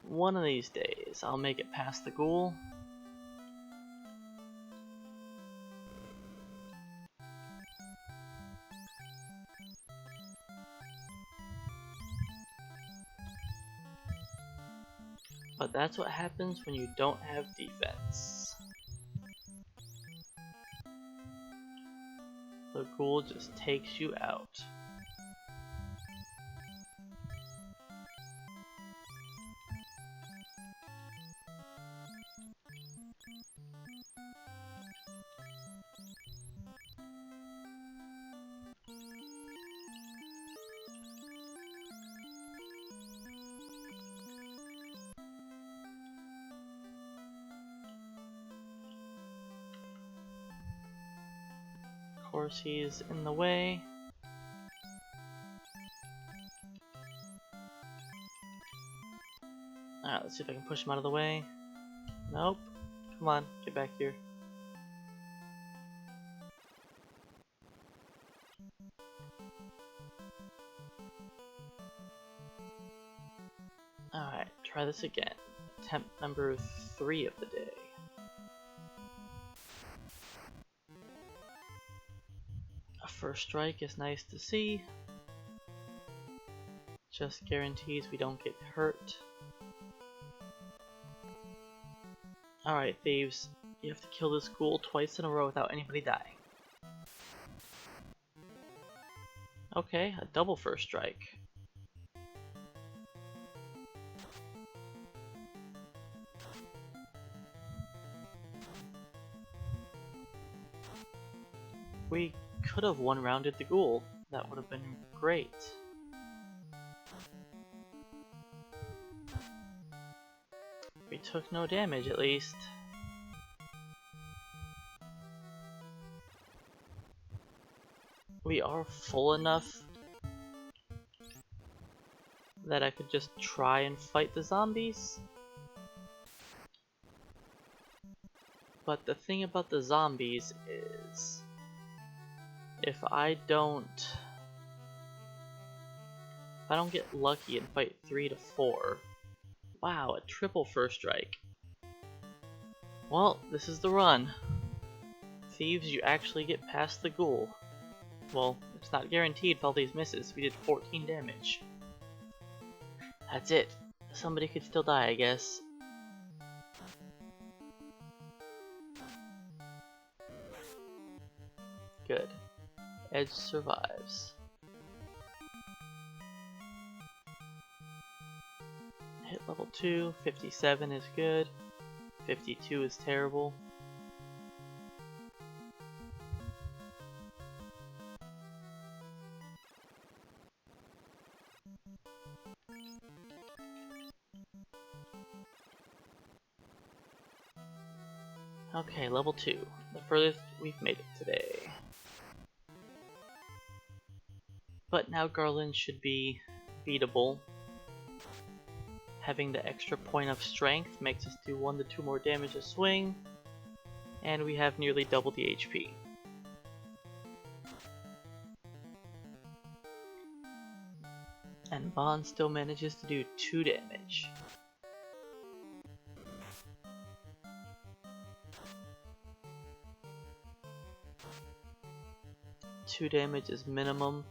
One of these days, I'll make it past the ghoul. But that's what happens when you don't have defense. The ghoul just takes you out. Of course, he's in the way. Alright, let's see if I can push him out of the way. Nope. Come on, get back here. Alright, try this again. Attempt number 3 of the day. A first strike is nice to see. Just guarantees we don't get hurt. Alright, thieves. You have to kill this ghoul twice in a row without anybody dying. Okay, a double first strike. We could have one-rounded the ghoul. That would have been great. We took no damage, at least. We are full enough that I could just try and fight the zombies. But the thing about the zombies is, if I don't get lucky and fight 3 to 4, wow, a triple first strike. Well, this is the run. Thieves, you actually get past the ghoul. Well, it's not guaranteed with all these misses. We did 14 damage. That's it. Somebody could still die, I guess. Good. Edge survives. Hit level 2, 57 is good, 52 is terrible. Okay, level 2, the furthest we've made it today. But now Garland should be beatable. Having the extra point of strength makes us do 1 to 2 more damage a swing, and we have nearly double the HP. And Vaughn still manages to do 2 damage. Two damage is minimum.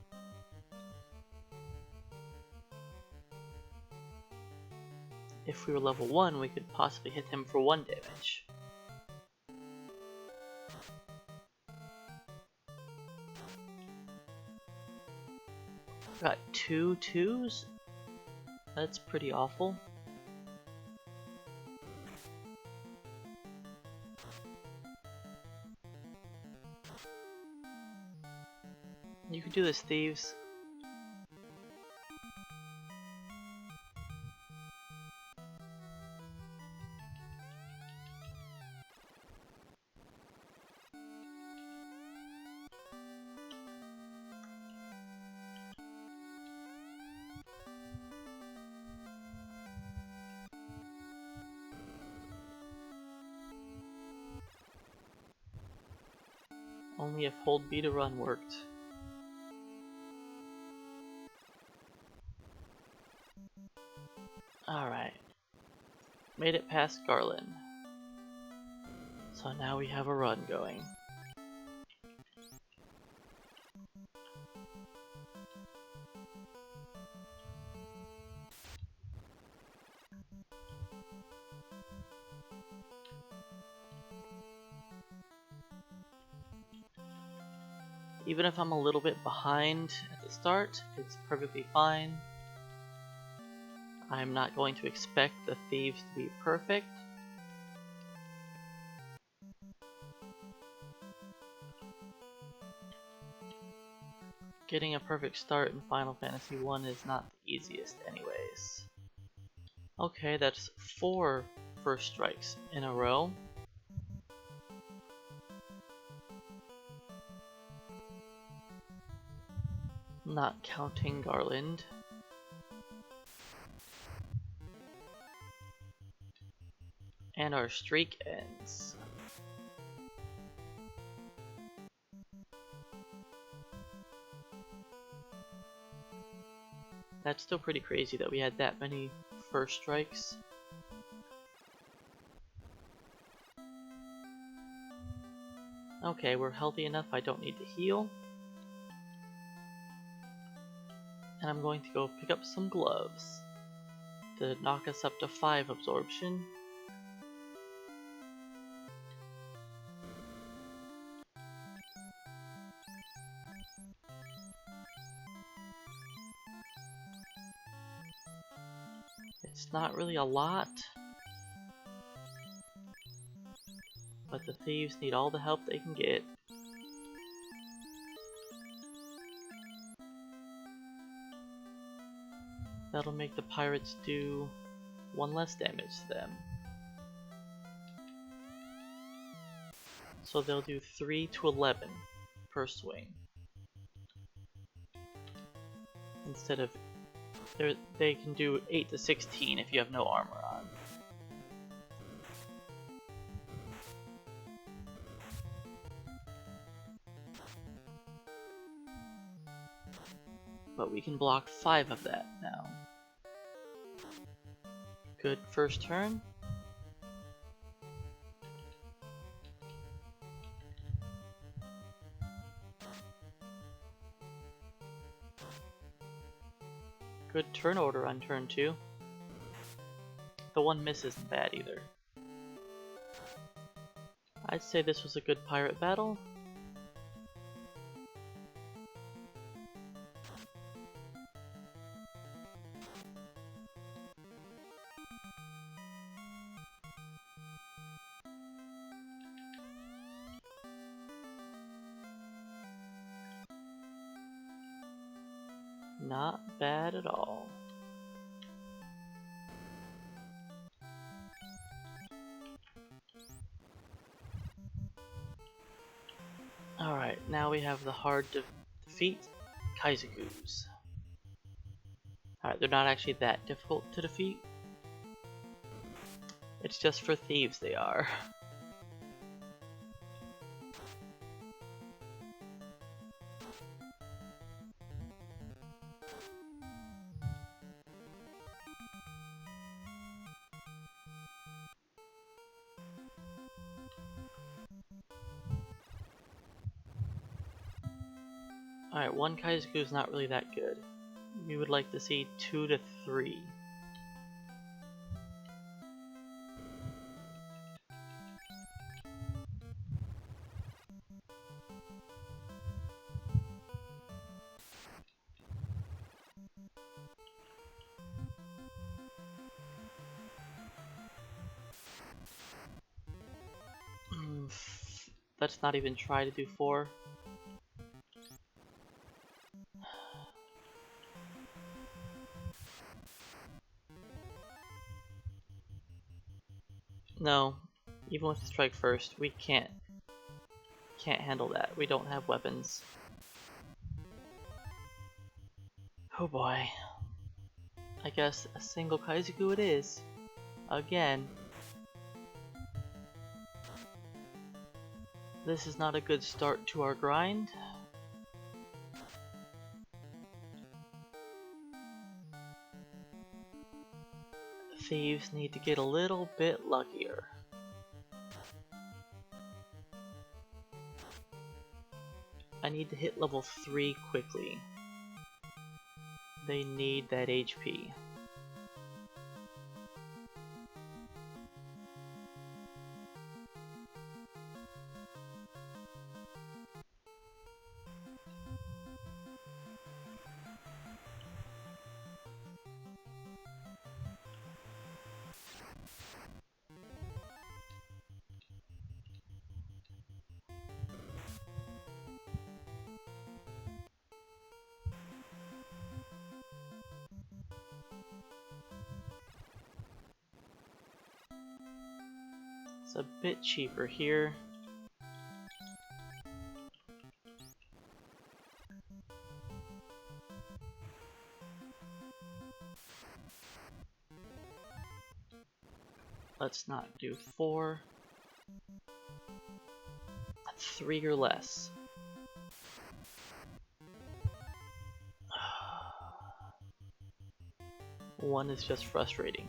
If we were level 1, we could possibly hit him for 1 damage. Got 2 2s? That's pretty awful. You can do this, thieves. Only if hold B to run worked. Alright. made it past Garland. So now we have a run going. Even if I'm a little bit behind at the start, it's perfectly fine. I'm not going to expect the thieves to be perfect. Getting a perfect start in Final Fantasy 1 is not the easiest anyways. Okay, that's 4 first strikes in a row. Not counting Garland. And our streak ends. That's still pretty crazy that we had that many first strikes. Okay, we're healthy enough, I don't need to heal. And I'm going to go pick up some gloves to knock us up to 5 absorption. It's not really a lot, but the thieves need all the help they can get. That'll make the pirates do 1 less damage to them. So they'll do 3 to 11 per swing. Instead of, they can do 8 to 16 if you have no armor on. But we can block 5 of that now. Good first turn. Good turn order on turn 2. The 1 miss isn't bad either. I'd say this was a good pirate battle. Not bad at all. Alright, now we have the hard to defeat Kaizakus. Alright, they're not actually that difficult to defeat. It's just for thieves they are. Alright, 1 Kaizaku is not really that good. We would like to see 2 to 3. Let's not even try to do 4. No, even with the strike first, we can't handle that. We don't have weapons. Oh boy. I guess a single Kaizaku it is. Again. This is not a good start to our grind. thieves need to get a little bit luckier. I need to hit level 3 quickly. They need that HP. It's a bit cheaper here. Let's not do 4. 3 or less. One is just frustrating.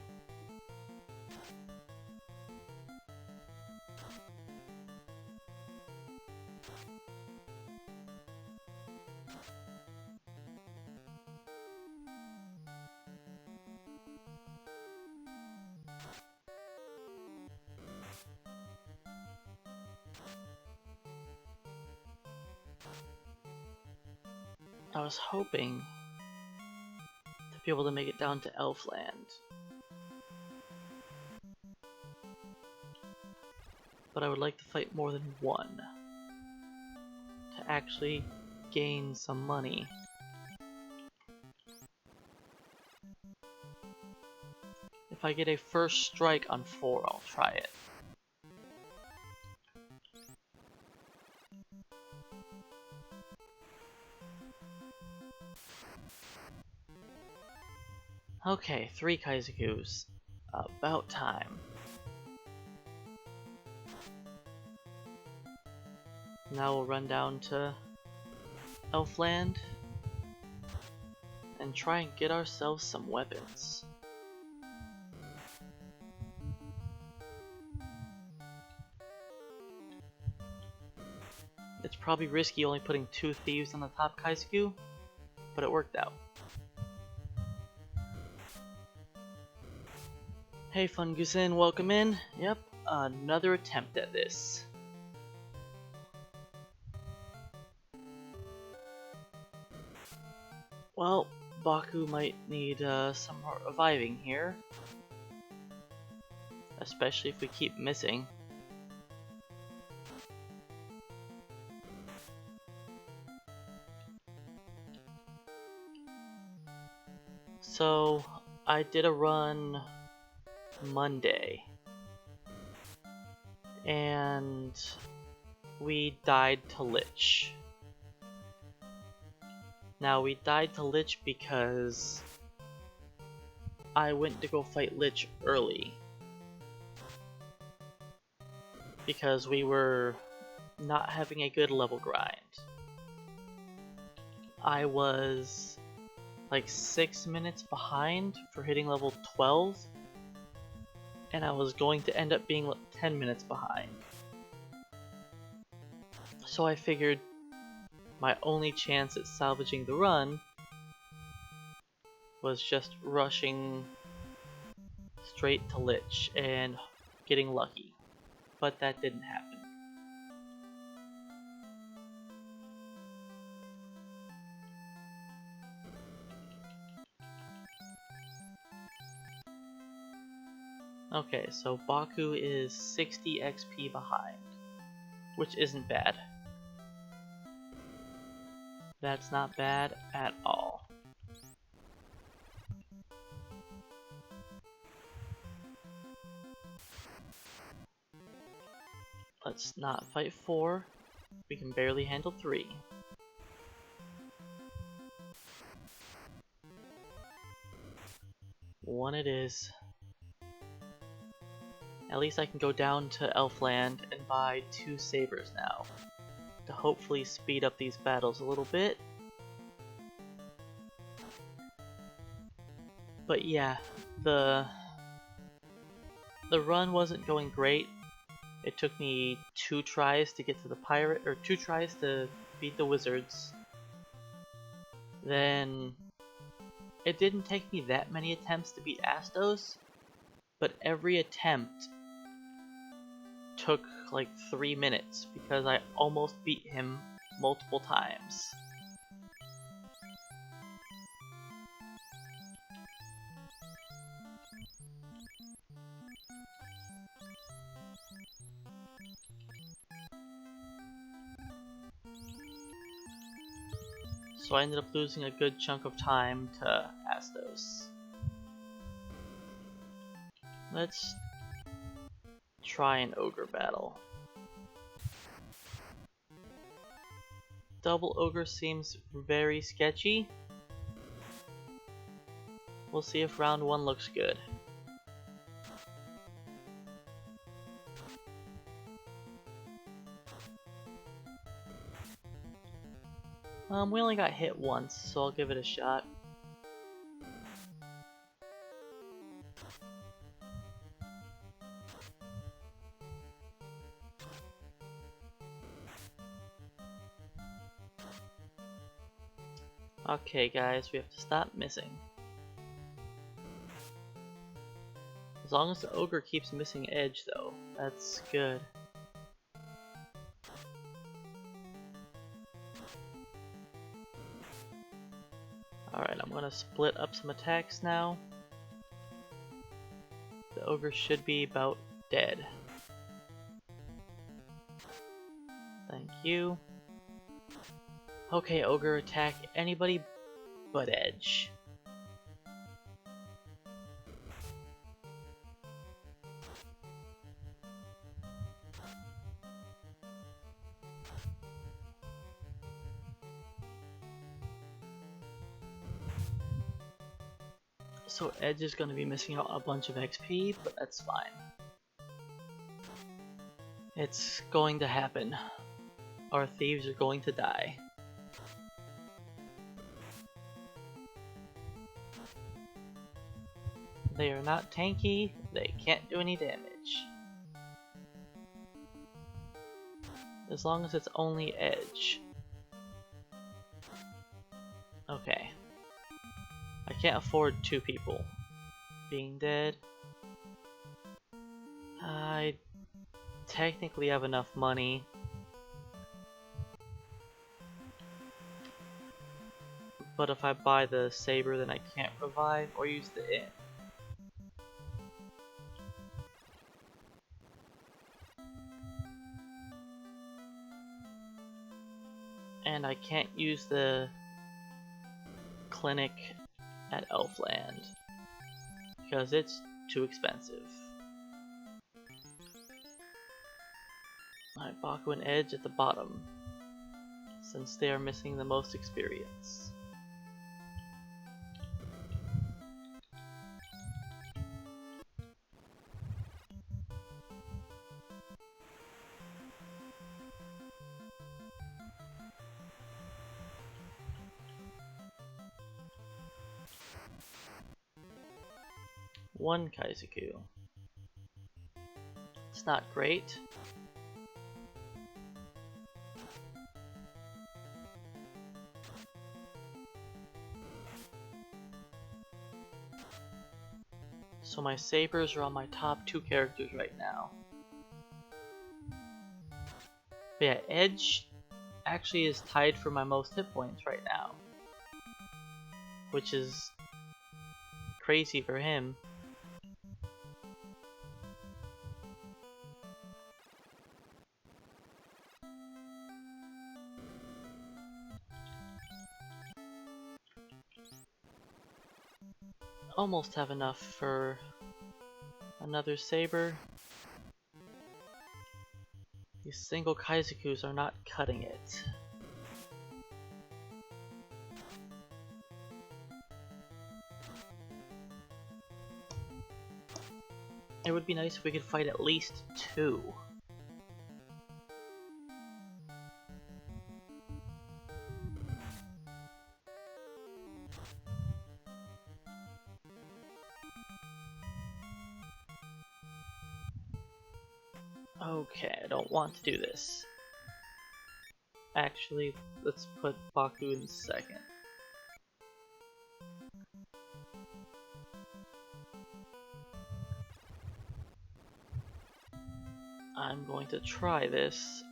I was hoping to be able to make it down to Elfland, but I would like to fight more than one to actually gain some money. If I get a first strike on 4, I'll try it. Okay, 3 Kaizakus. About time. Now we'll run down to Elfland and try and get ourselves some weapons. It's probably risky only putting 2 thieves on the top Kaizaku, but it worked out. Hey Fungusin, welcome in. Yep, another attempt at this. Well, Baku might need some more reviving here. Especially if we keep missing. So, I did a run Monday. And we died to Lich. Now, we died to Lich because I went to go fight Lich early. Because we were not having a good level grind. I was like 6 minutes behind for hitting level 12, and I was going to end up being 10 minutes behind. So I figured my only chance at salvaging the run was just rushing straight to Lich and getting lucky. But that didn't happen. Okay, so Baku is 60 XP behind, which isn't bad. That's not bad at all. Let's not fight 4. We can barely handle 3. One it is. At least I can go down to Elfland and buy 2 sabers now, to hopefully speed up these battles a little bit. But yeah, the The run wasn't going great. It took me 2 tries to get to the pirate, or 2 tries to beat the wizards. Then it didn't take me that many attempts to beat Astos, but every attempt took like 3 minutes because I almost beat him multiple times. So I ended up losing a good chunk of time to Astos. Let's try an ogre battle. Double ogre seems very sketchy. We'll see if round 1 looks good. We only got hit once, so I'll give it a shot. Okay guys, we have to stop missing. As long as the ogre keeps missing edge though, that's good. Alright, I'm gonna split up some attacks now. The ogre should be about dead. Thank you. Okay, ogre, attack anybody but edge. So edge is going to be missing out a bunch of XP, but that's fine. It's going to happen. Our thieves are going to die. They are not tanky, they can't do any damage. As long as it's only edge. Okay. I can't afford 2 people being dead. I technically have enough money. But if I buy the saber, then I can't revive or use the inn. And I can't use the clinic at Elfland because it's too expensive. Alright, Baku and Edge at the bottom, since they are missing the most experience. One Kaizoku. It's not great. So my sabers are on my top 2 characters right now. But yeah, Edge actually is tied for my most hit points right now, which is crazy for him. Almost have enough for another saber. These single Kaizokus are not cutting it. It would be nice if we could fight at least 2. Okay, I don't want to do this. Actually, let's put Baku in second. I'm going to try this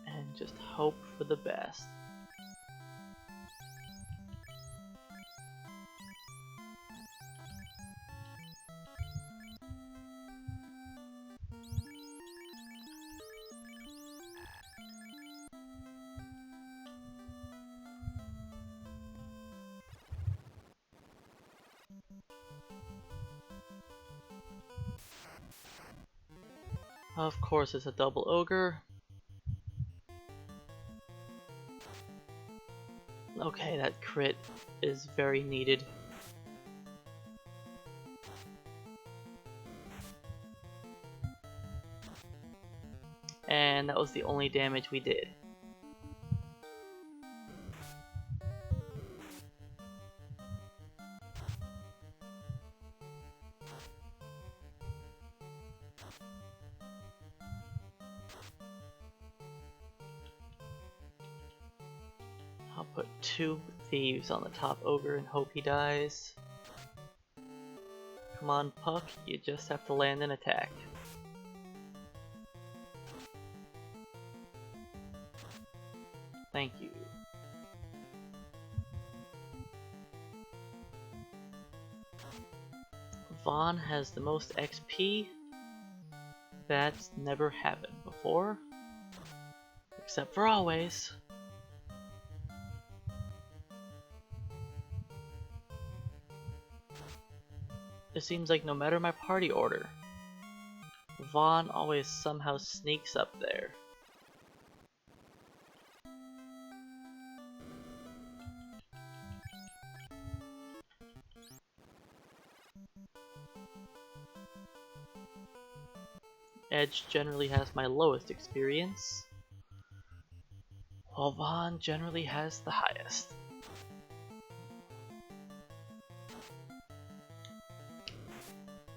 and just hope for the best. Of course, it's a double ogre. Okay, that crit is very needed. And that was the only damage we did. I'll put 2 thieves on the top ogre and hope he dies. Come on, Puck, you just have to land an attack. Thank you. Vaughn has the most XP. That's never happened before. Except for always. It seems like no matter my party order, Vaughn always somehow sneaks up there. Edge generally has my lowest experience, while Vaughn generally has the highest.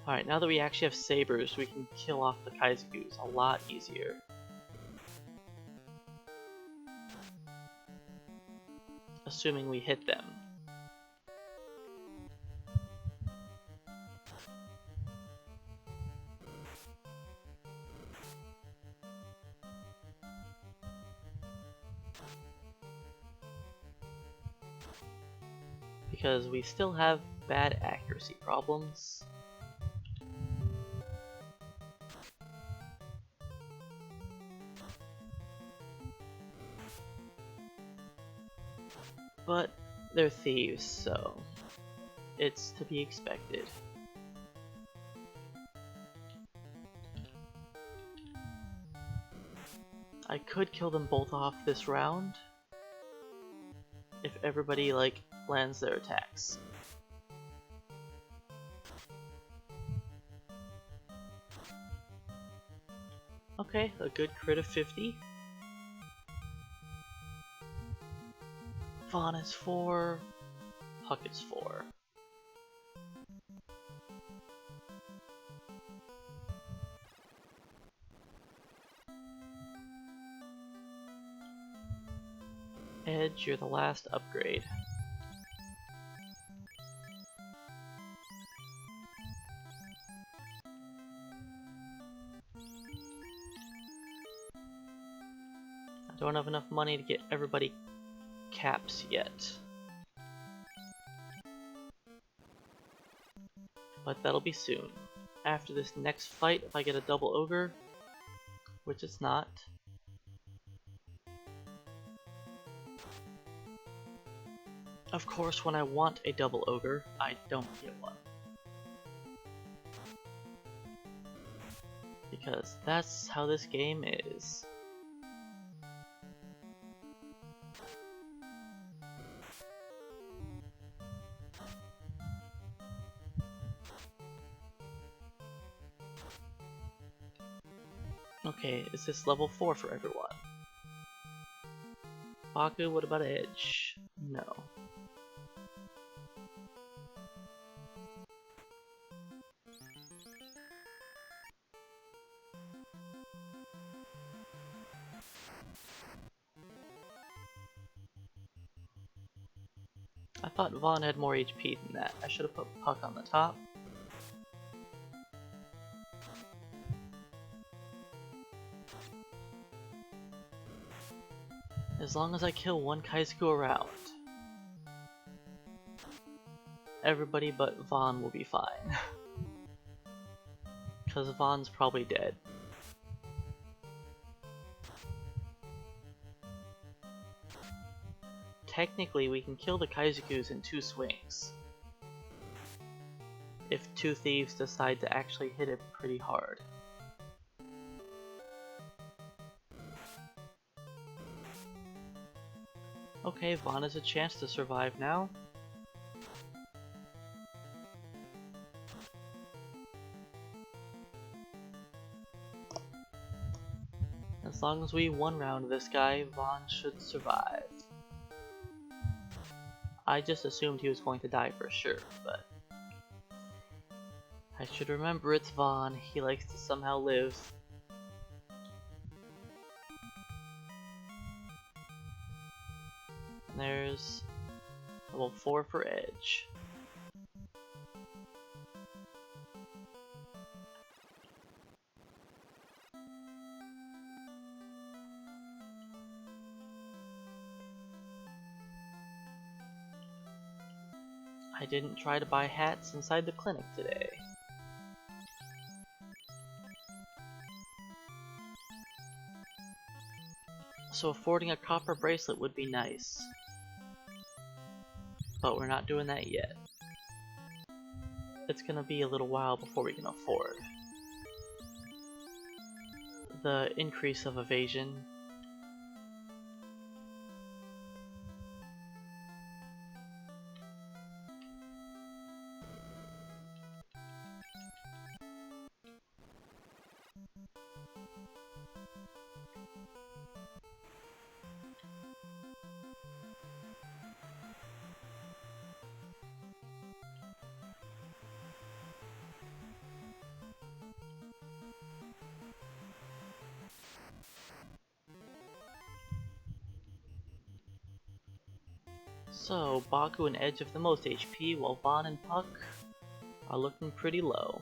Alright, now that we actually have sabers, we can kill off the Kaizakus a lot easier. Assuming we hit them. Because we still have bad accuracy problems. But they're thieves, so it's to be expected. I could kill them both off this round if everybody lands their attacks. Okay, a good crit of 50. Vaughn is 4, Puck is 4. Edge, you're the last upgrade. I don't have enough money to get everybody caps yet. But that'll be soon. After this next fight, if I get a double ogre, which it's not. Of course, when I want a double ogre, I don't get one. Because that's how this game is. Okay, is this level 4 for everyone? Baku, what about Edge? No. I thought Vaughn had more HP than that. I should have put Puck on the top. As long as I kill one Kaizuku around, everybody but Vaughn will be fine. Because Vaughn's probably dead. Technically, we can kill the Kaizukus in 2 swings. If 2 thieves decide to actually hit it pretty hard. Okay, Vaughn has a chance to survive now. As long as we one round this guy, Vaughn should survive. I just assumed he was going to die for sure, but I should remember it's Vaughn. He likes to somehow live. There's level 4 for Edge. I didn't try to buy hats inside the clinic today. So affording a copper bracelet would be nice. But we're not doing that yet. It's gonna be a little while before we can afford the increase of evasion. So, Baku and Edge have the most HP, while Vaughn and Puck are looking pretty low.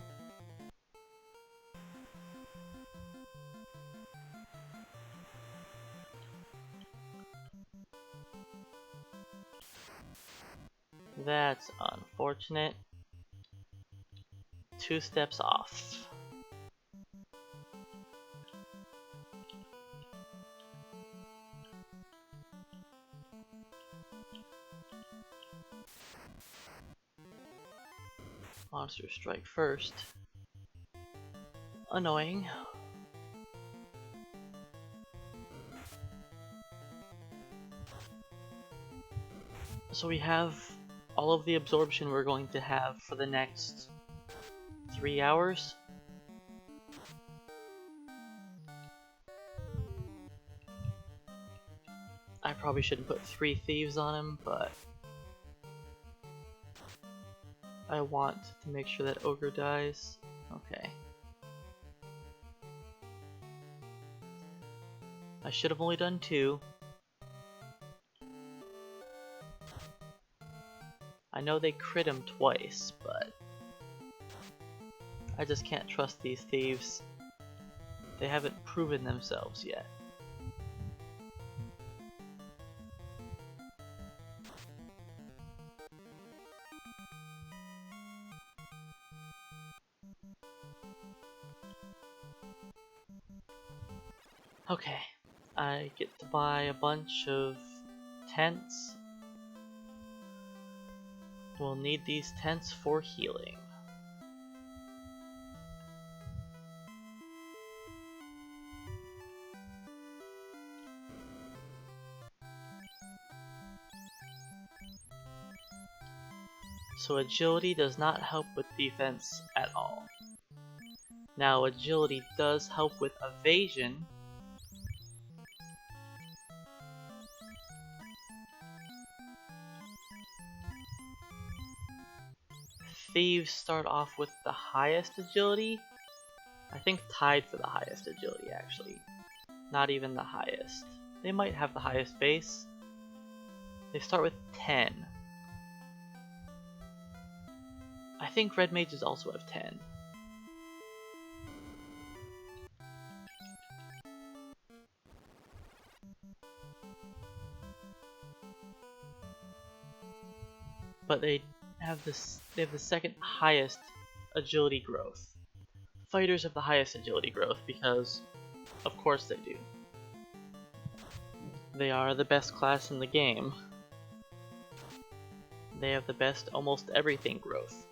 That's unfortunate. 2 steps off. Monster strike first. Annoying. So we have all of the absorption we're going to have for the next 3 hours. I probably shouldn't put 3 thieves on him, but I want to make sure that Ogre dies. Okay. I should have only done 2. I know they crit him twice, but I just can't trust these thieves. They haven't proven themselves yet. Okay, I get to buy a bunch of tents. We'll need these tents for healing. So agility does not help with defense at all. Now agility does help with evasion. Thieves start off with the highest agility, I think tied for the highest agility, actually. Not even the highest. They might have the highest base. They start with 10. I think red mages also have 10. But they have the second highest agility growth. Fighters have the highest agility growth because, of course they do. They are the best class in the game. They have the best almost everything growth,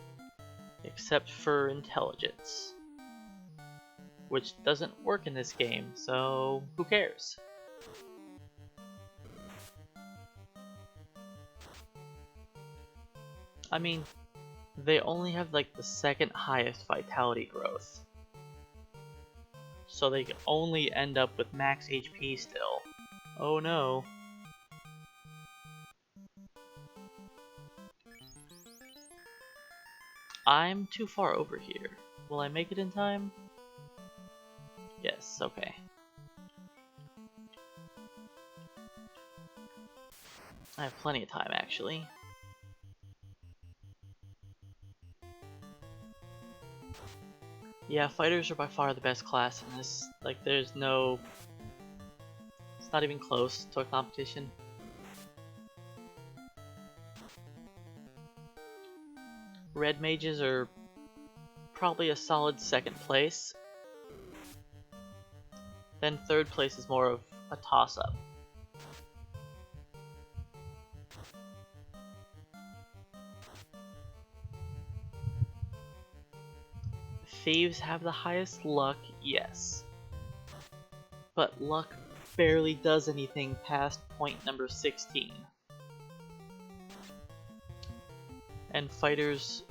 except for intelligence, which doesn't work in this game, so who cares? I mean, they only have like the second highest vitality growth, so they only end up with max HP still. Oh no. I'm too far over here. Will I make it in time? Yes, okay. I have plenty of time, actually. Yeah, fighters are by far the best class in this. Like, there's no... It's not even close to a competition. Red mages are probably a solid second place. Then third place is more of a toss-up. Thieves have the highest luck, yes. But luck barely does anything past point number 16. And fighters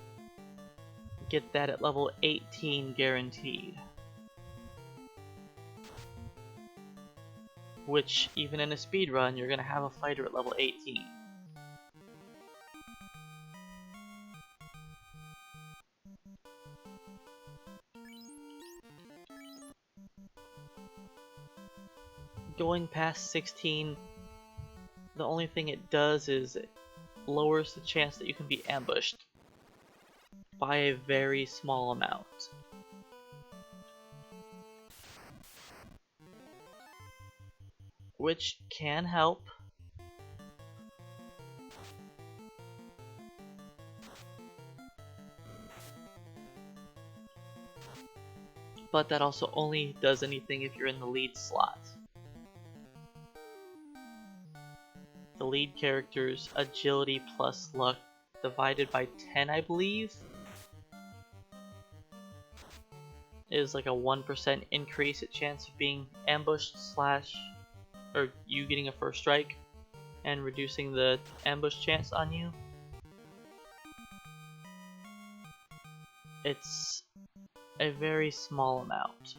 get that at level 18 guaranteed. Which, even in a speedrun, you're gonna have a fighter at level 18. Going past 16, the only thing it does is it lowers the chance that you can be ambushed by a very small amount. Which can help. But that also only does anything if you're in the lead slot. The lead character's agility plus luck divided by 10, I believe, is like a 1% increase at chance of being ambushed / or you getting a first strike and reducing the ambush chance on you. It's a very small amount.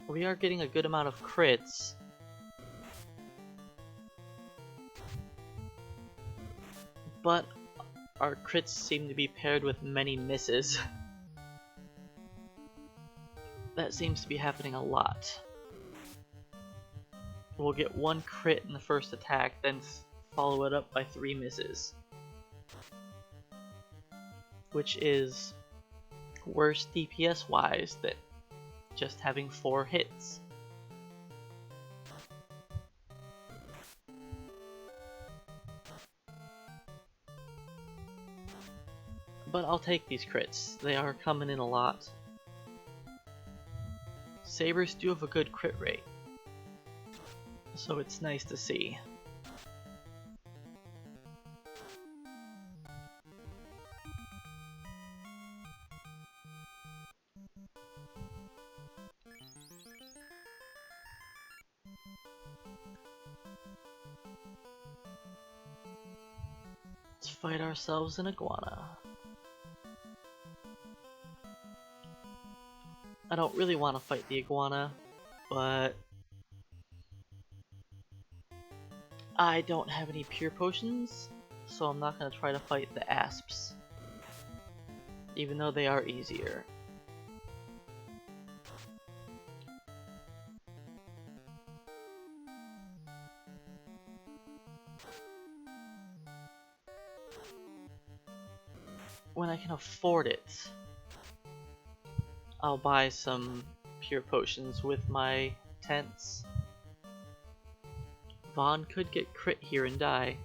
We are getting a good amount of crits. But our crits seem to be paired with many misses. That seems to be happening a lot. We'll get one crit in the first attack, then follow it up by 3 misses. Which is worse DPS wise than just having 4 hits. But I'll take these crits, they are coming in a lot. Sabers do have a good crit rate, so it's nice to see. Let's fight ourselves an iguana. I don't really want to fight the iguana, but I don't have any pure potions, so I'm not going to try to fight the asps, even though they are easier. When I can afford it, I'll buy some pure potions with my tents. Vaughn could get crit here and die,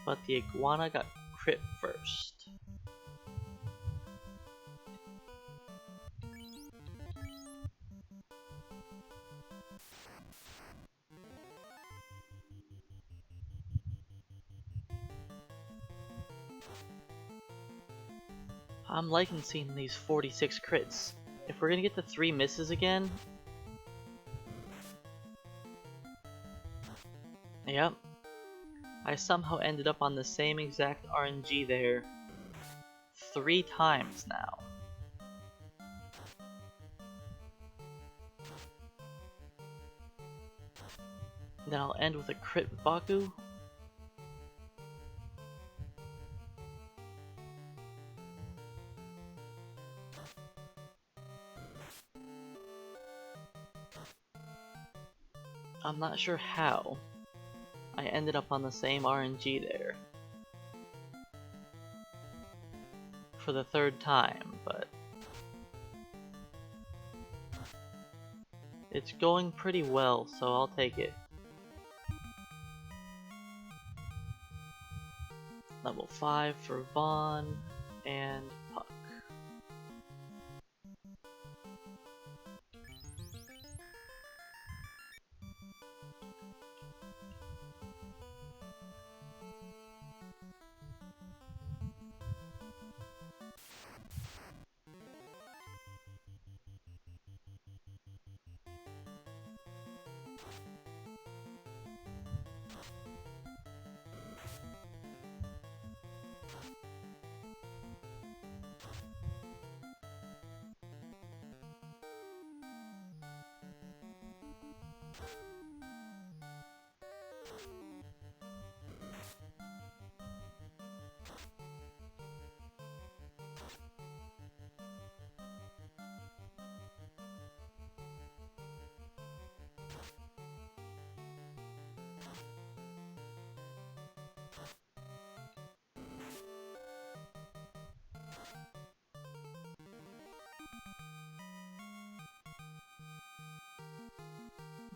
but the iguana got crit first. I'm liking seeing these 46 crits. If we're gonna get the 3 misses again... Yep. I somehow ended up on the same exact RNG there 3 times now. Then I'll end with a crit with Baku. I'm not sure how I ended up on the same RNG there for the 3rd time, but it's going pretty well, so I'll take it. Level 5 for Vaughn and Puck.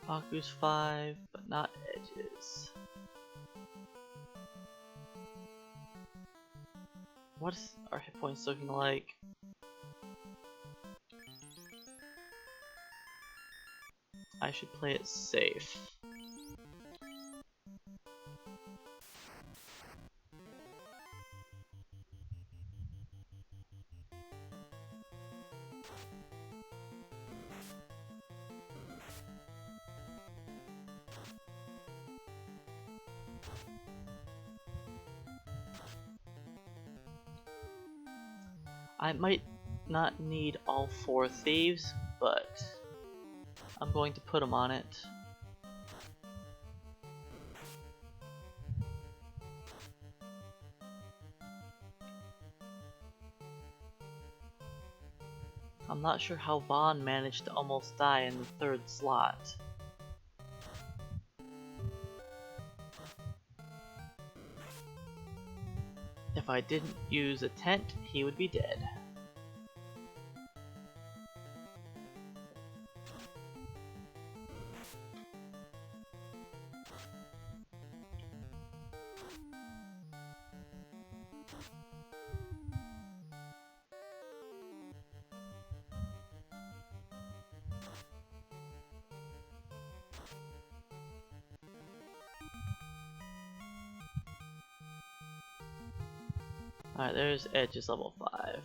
Baku's 5, but not Edge's. What is our hit points looking like? I should play it safe. I might not need all 4 thieves, but I'm going to put them on it. I'm not sure how Vaughn managed to almost die in the 3rd slot. If I didn't use a tent, he would be dead. Alright, there's Edge's level 5.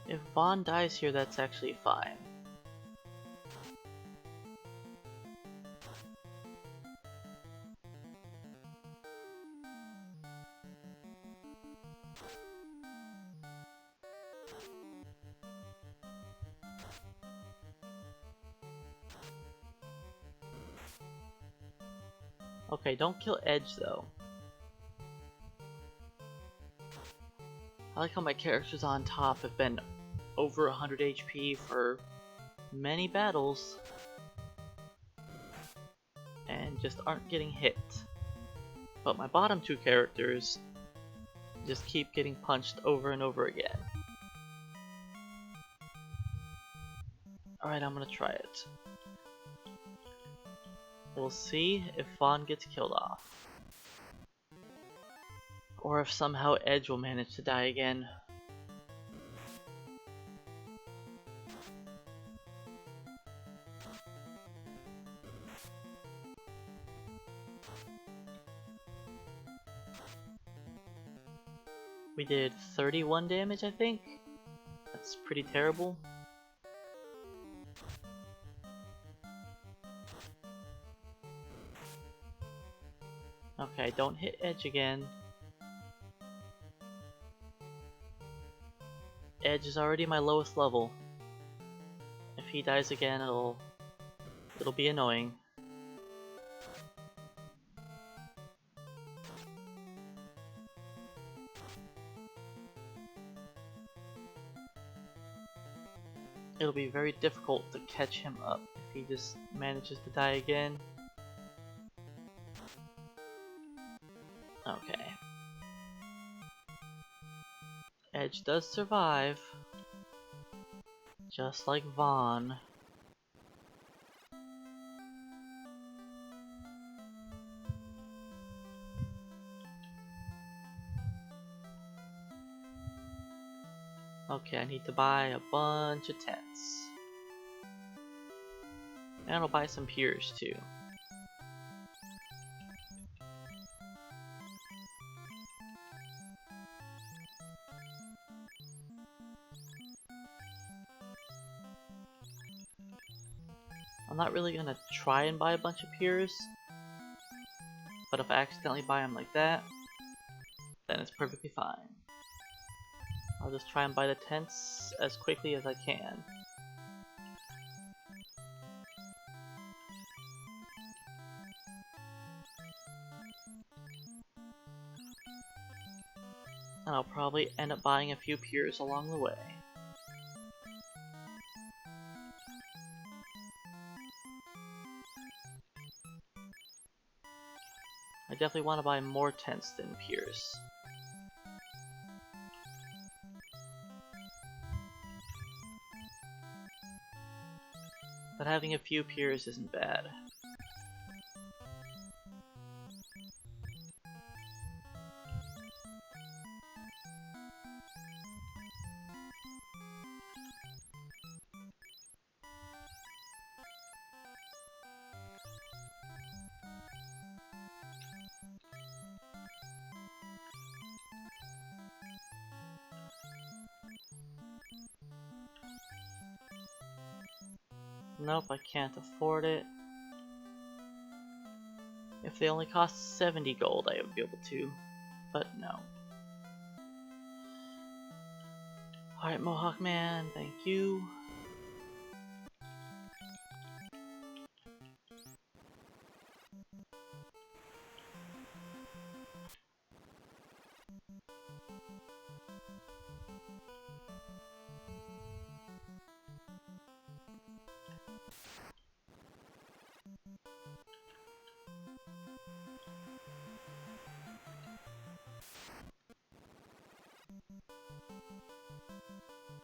If Vaughn dies here, that's actually fine. Okay, don't kill Edge though. I like how my characters on top have been over 100 HP for many battles and just aren't getting hit. But my bottom two characters just keep getting punched over and over again. Alright, I'm gonna try it. We'll see if Vaughn gets killed off. Or if somehow Edge will manage to die again. We did 31 damage, I think. That's pretty terrible. Okay, don't hit Edge again. Edge is already my lowest level. If he dies again, it'll be annoying. It'll be very difficult to catch him up if he just manages to die again. Okay. Edge does survive, just like Vaughn. Okay, I need to buy a bunch of tents. And I'll buy some piers too. I'm not really gonna try and buy a bunch of piers, but if I accidentally buy them like that, then it's perfectly fine. I'll just try and buy the tents as quickly as I can. And I'll probably end up buying a few piers along the way. I definitely want to buy more tents than piers. But having a few piers isn't bad. Nope, I can't afford it. If they only cost 70 gold, I would be able to, but no. Alright, Mohawk Man, thank you.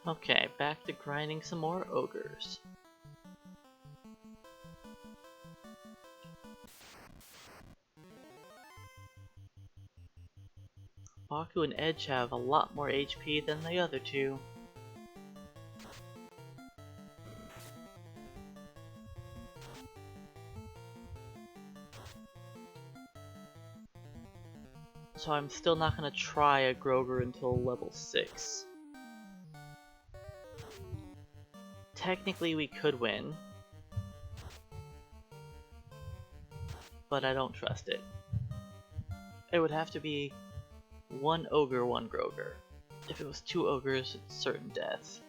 Okay, back to grinding some more ogres. Baku and Edge have a lot more HP than the other two. So I'm still not gonna try a Groger until level 6. technically we could win, but I don't trust it. It would have to be one ogre, one Groger. If it was two ogres, it's certain death.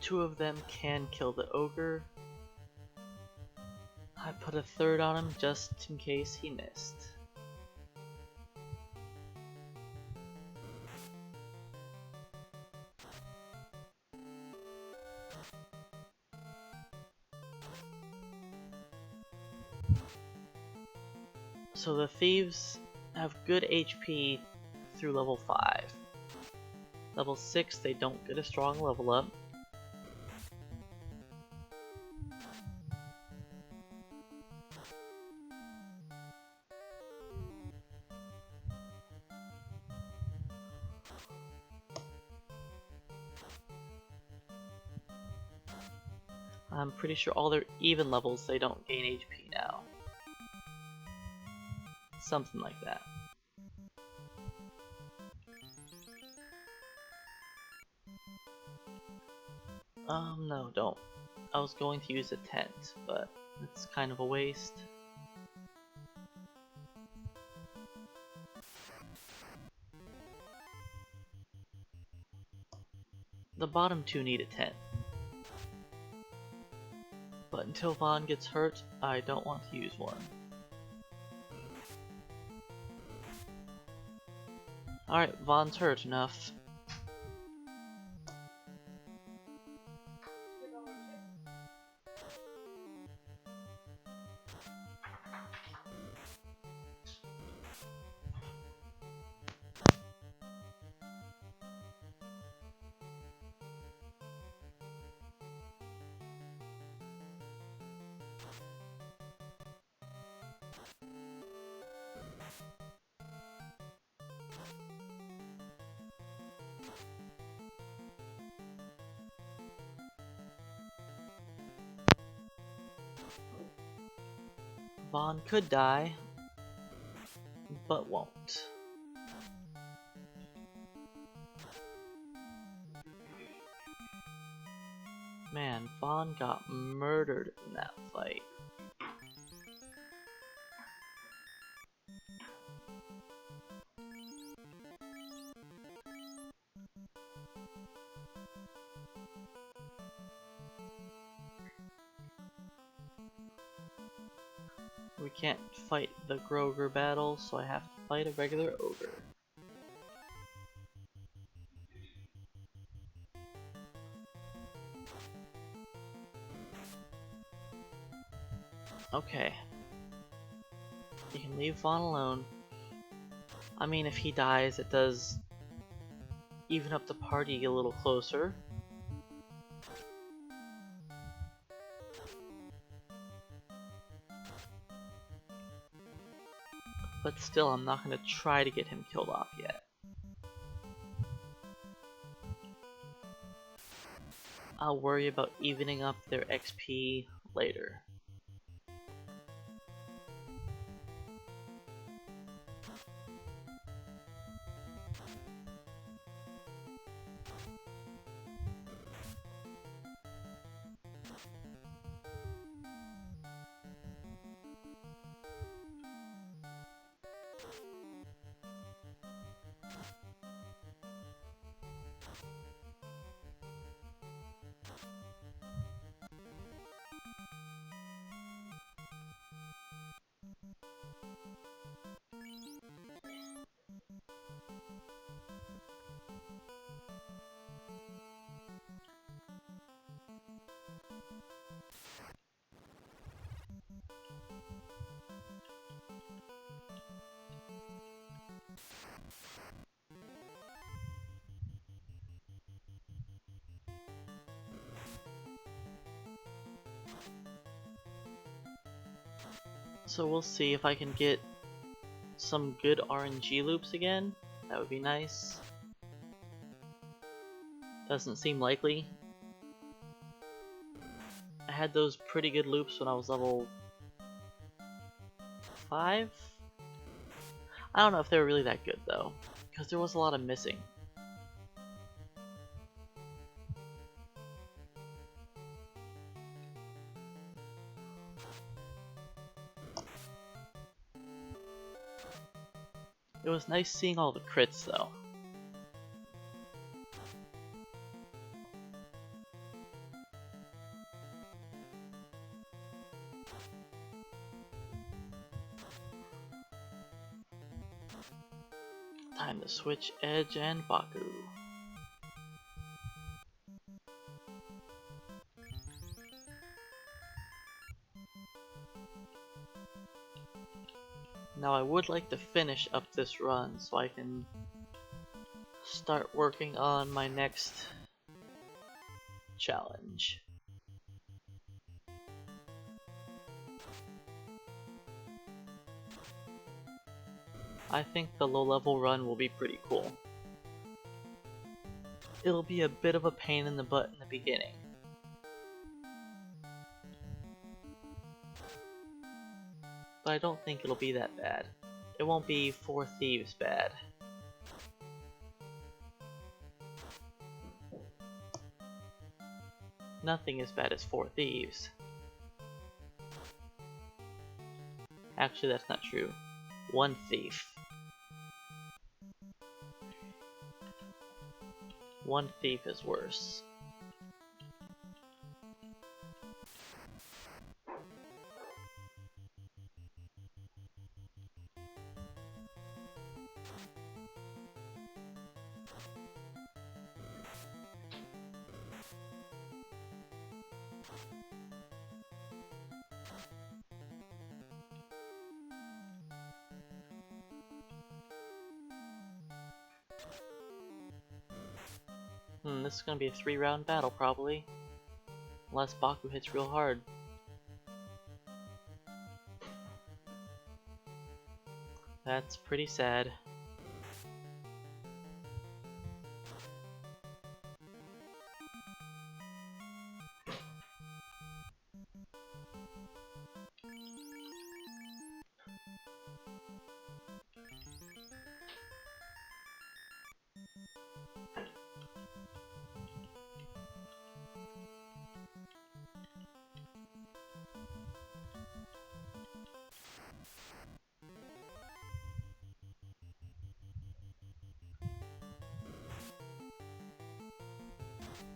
Two of them can kill the ogre. I put a third on him just in case he missed. So the thieves have good HP through level 5. Level 6 they don't get a strong level up. I'm pretty sure all their even levels they don't gain HP now. Something like that. No, don't. I was going to use a tent, but it's kind of a waste. The bottom two need a tent. But until Vaughn gets hurt, I don't want to use one. Alright, Vaughn's hurt enough. Vaughn could die, but won't. Man, Vaughn got murdered in that fight. We can't fight the Groger battle, so I have to fight a regular ogre. Okay. You can leave Vaughn alone. I mean, if he dies, it does even up the party a little closer. But still, I'm not going to try to get him killed off yet. I'll worry about evening up their XP later. So we'll see if I can get some good RNG loops again. That would be nice. Doesn't seem likely. I had those pretty good loops when I was level 5? I don't know if they were really that good though, because there was a lot of missing. It was nice seeing all the crits though. Time to switch Edge and Baku. Now I would like to finish up this run so I can start working on my next challenge. I think the low level run will be pretty cool. It'll be a bit of a pain in the butt in the beginning. But I don't think it'll be that bad. It won't be 4 Thieves bad. Nothing as bad as 4 Thieves. Actually, that's not true. 1 Thief. 1 Thief is worse. This is gonna be a 3-round battle, probably. Unless Baku hits real hard. That's pretty sad.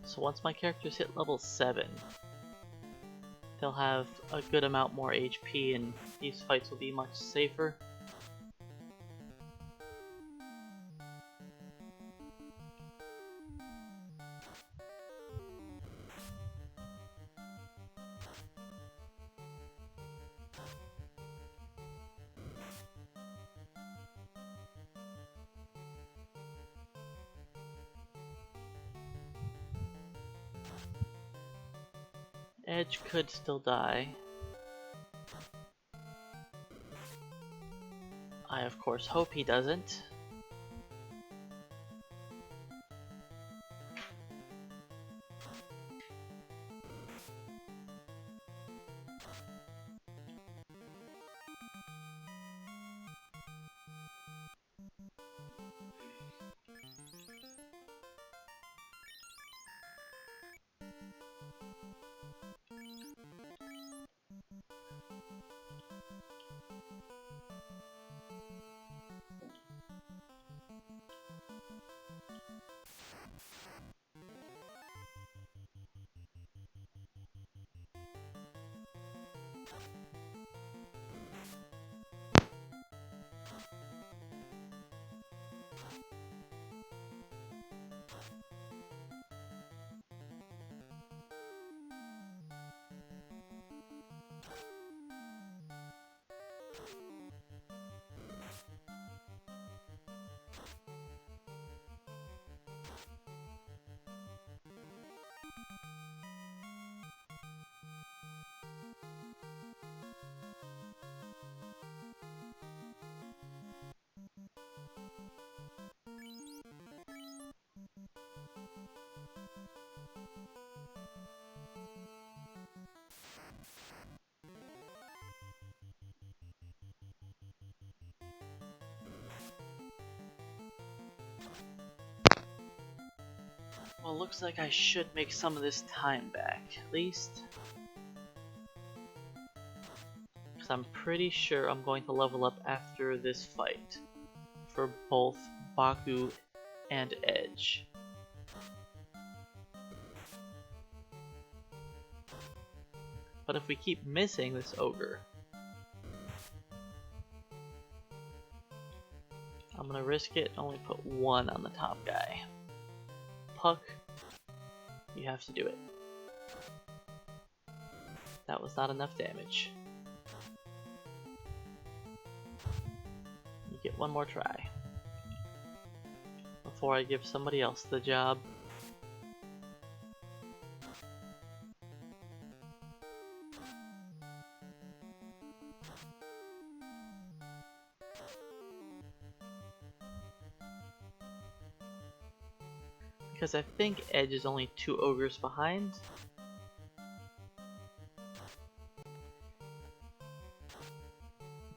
So once my characters hit level 7, they'll have a good amount more HP and these fights will be much safer. Edge could still die. I of course hope he doesn't. Well, looks like I should make some of this time back, at least. Because I'm pretty sure I'm going to level up after this fight. For both Baku and Edge. But if we keep missing this ogre, I'm gonna risk it and only put one on the top guy. Puck, you have to do it. That was not enough damage. You get one more try. Before I give somebody else the job. Because I think Edge is only 2 ogres behind.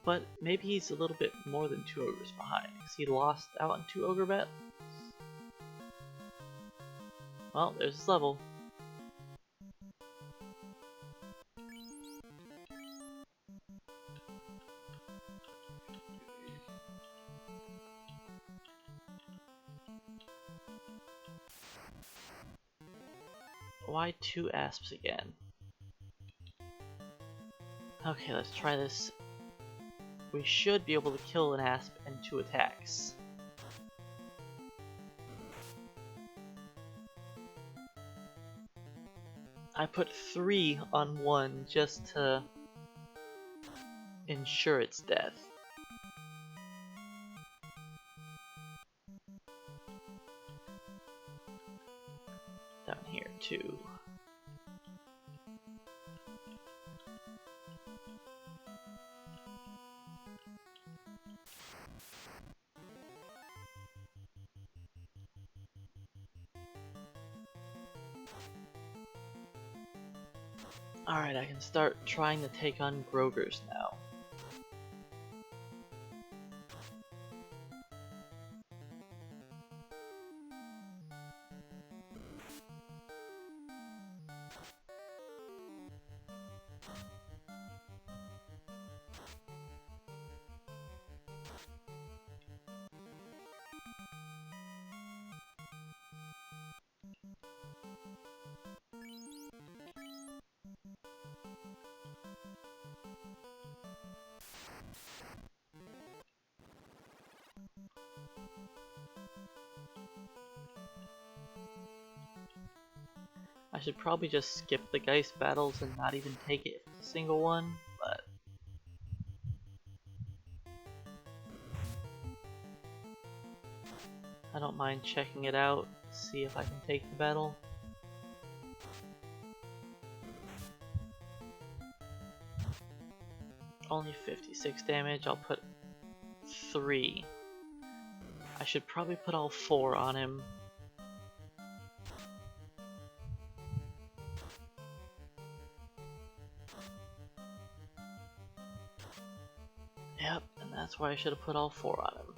But maybe he's a little bit more than 2 ogres behind, because he lost out on 2 ogre bet. Well, there's his level. Why 2 asps again? Okay, let's try this. We should be able to kill an asp in 2 attacks. I put 3 on one just to ensure its death. Down here too. Alright, I can start trying to take on Grogers now. I should probably just skip the Geist battles and not even take it if it's a single one, but I don't mind checking it out, see if I can take the battle. Only 56 damage, I'll put 3. I should probably put all 4 on him. Yep, and that's why I should have put all 4 on him.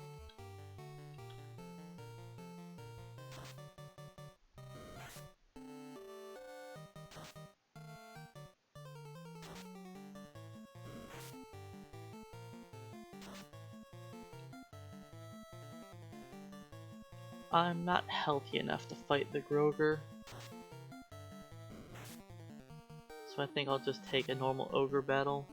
I'm not healthy enough to fight the Groger, so I think I'll just take a normal ogre battle.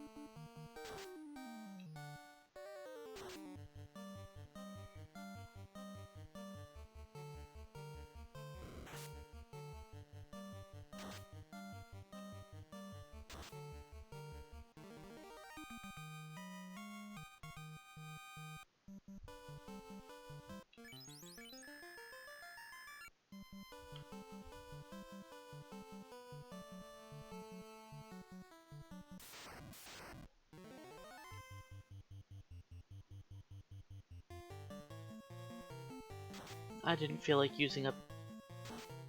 I didn't feel like using up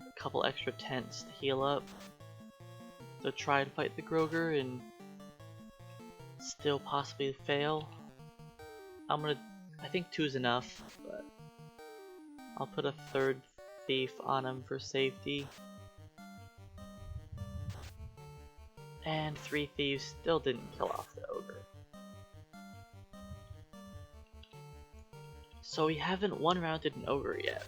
a couple extra tents to heal up, to try and fight the Groger and still possibly fail. I think 2 is enough, but I'll put a third thief on him for safety. And 3 thieves still didn't kill off the ogre. So we haven't one-rounded an ogre yet.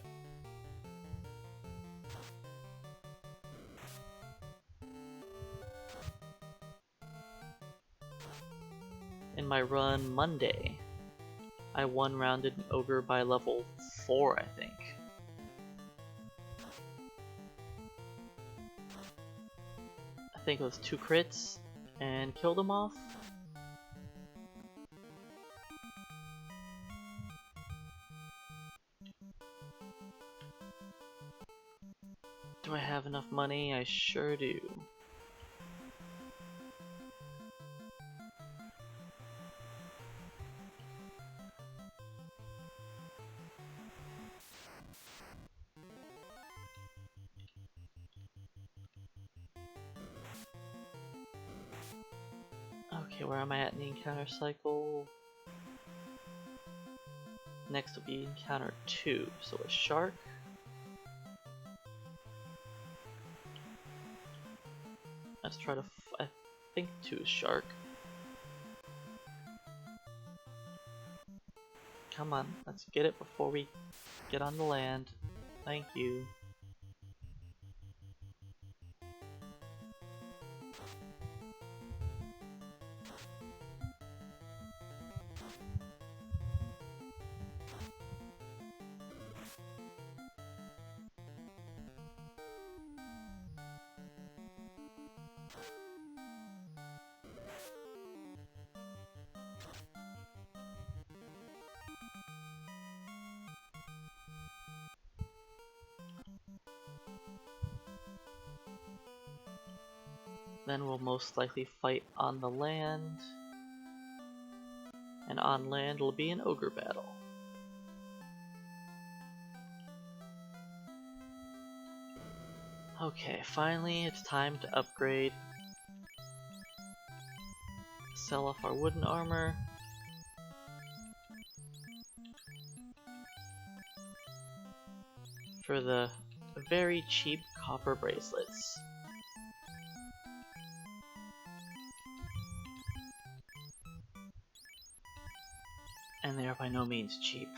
In my run Monday, I one-rounded an ogre by level 4, I think. I think it was 2 crits and killed him off. Do I have enough money? I sure do. Okay, where am I at in the encounter cycle? Next will be encounter 2, so a shark. Let's try to, I think 2 is shark. Come on, let's get it before we get on the land. Thank you. Then we'll most likely fight on the land. And on land will be an ogre battle. Okay, finally it's time to upgrade. Sell off our wooden armor. For the very cheap copper bracelets. And they are by no means cheap.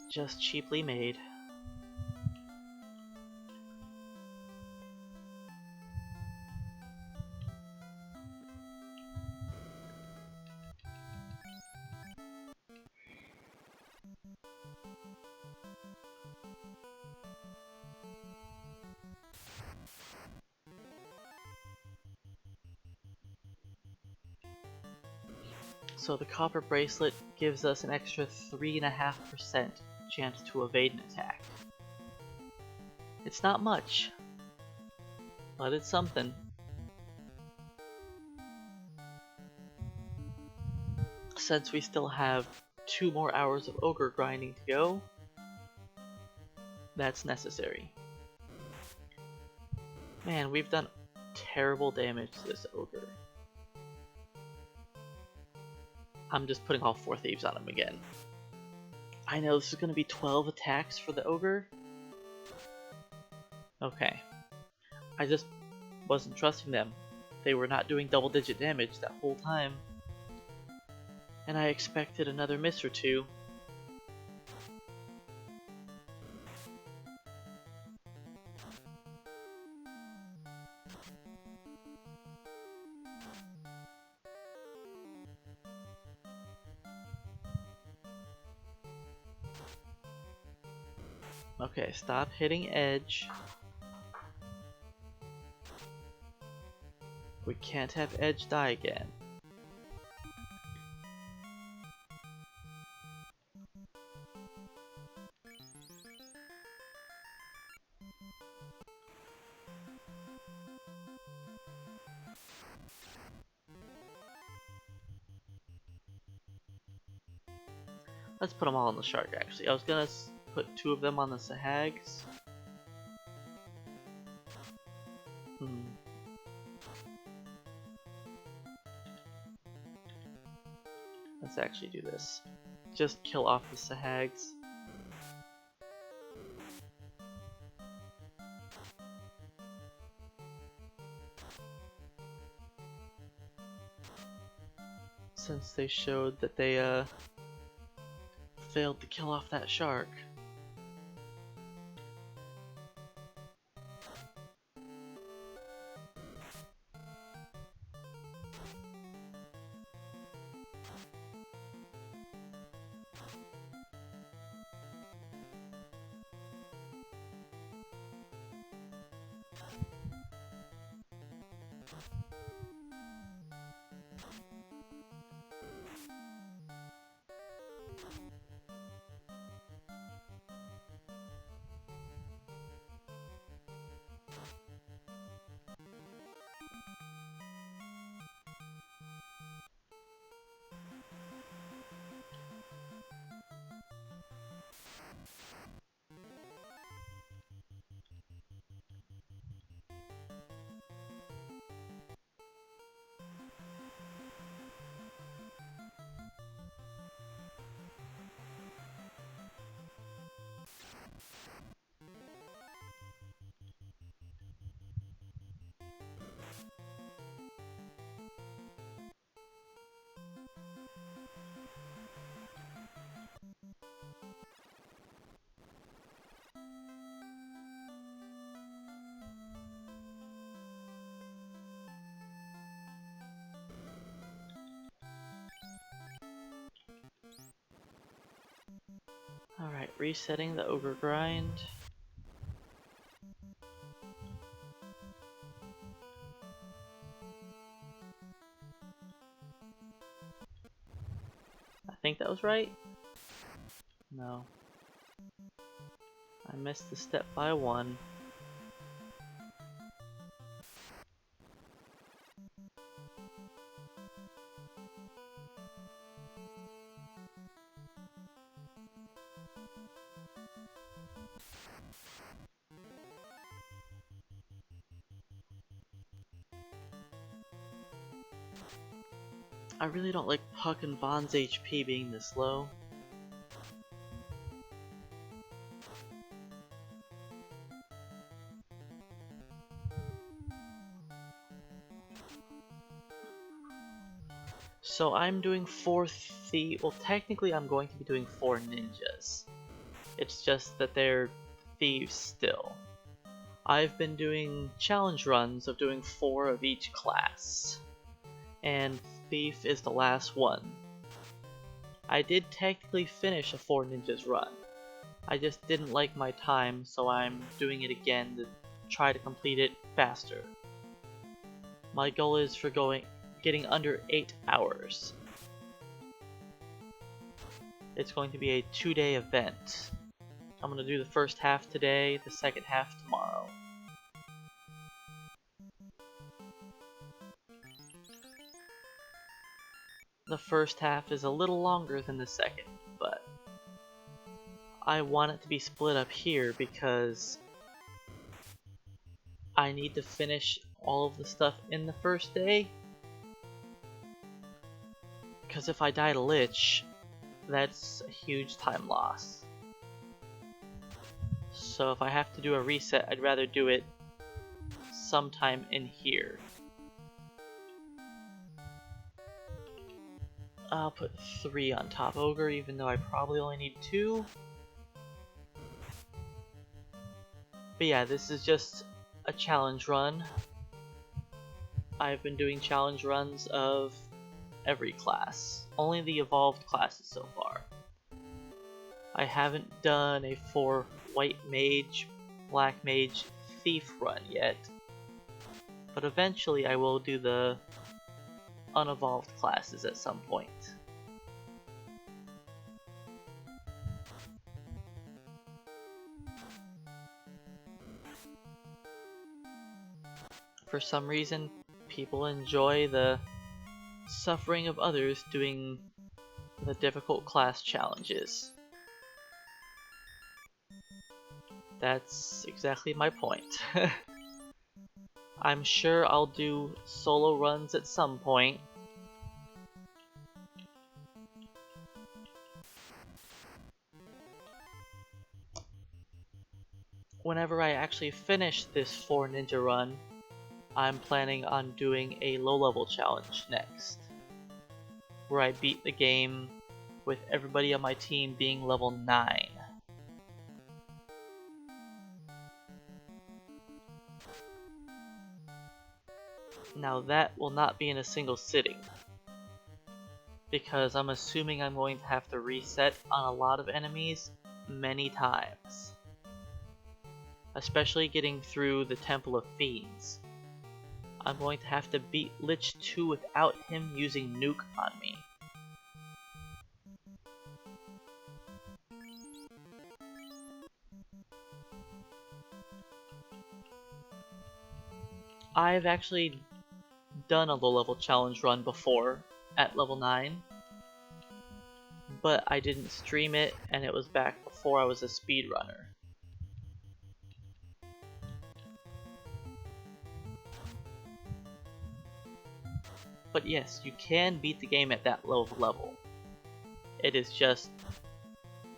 Just cheaply made. So the copper bracelet gives us an extra 3.5% chance to evade an attack. It's not much, but it's something. Since we still have 2 more hours of ogre grinding to go, that's necessary. Man, we've done terrible damage to this ogre. I'm just putting all 4 thieves on him again. I know this is going to be 12 attacks for the ogre. Okay. I just wasn't trusting them. They were not doing double-digit damage that whole time. And I expected another miss or 2. Okay, stop hitting edge. We can't have edge die again. Let's put them all on the shark, actually. I was gonna put 2 of them on the sahags. Let's actually do this. just kill off the Sahags. Since they showed that they failed to kill off that shark. Alright, resetting the ogre grind. I think that was right? No. I missed the step by one. I really don't like Puck and Bond's HP being this low. So I'm doing 4 thieves. Well, technically I'm going to be doing 4 ninjas. It's just that they're thieves still. I've been doing challenge runs of doing 4 of each class. And thief is the last one. I did technically finish a 4 ninjas run. I just didn't like my time, so I'm doing it again to try to complete it faster. My goal is for getting under 8 hours. It's going to be a 2-day event. I'm going to do the first half today, the second half tomorrow. The first half is a little longer than the second, but I want it to be split up here because I need to finish all of the stuff in the first day. Because if I die to Lich, that's a huge time loss. So if I have to do a reset, I'd rather do it sometime in here. I'll put 3 on top ogre, even though I probably only need 2. But yeah, this is just a challenge run. I've been doing challenge runs of every class. Only the evolved classes so far. I haven't done a 4 white mage, black mage, thief run yet. But eventually I will do the unevolved classes at some point. For some reason, people enjoy the suffering of others doing the difficult class challenges. That's exactly my point. I'm sure I'll do solo runs at some point. whenever I actually finish this 4 ninja run, I'm planning on doing a low level challenge next, where I beat the game with everybody on my team being level 9. Now that will not be in a single sitting, because I'm assuming I'm going to have to reset on a lot of enemies many times. Especially getting through the Temple of Fiends. I'm going to have to beat Lich 2 without him using nuke on me. I've actually done a low level challenge run before at level 9, but I didn't stream it and it was back before I was a speedrunner. But yes, you can beat the game at that low level. It is just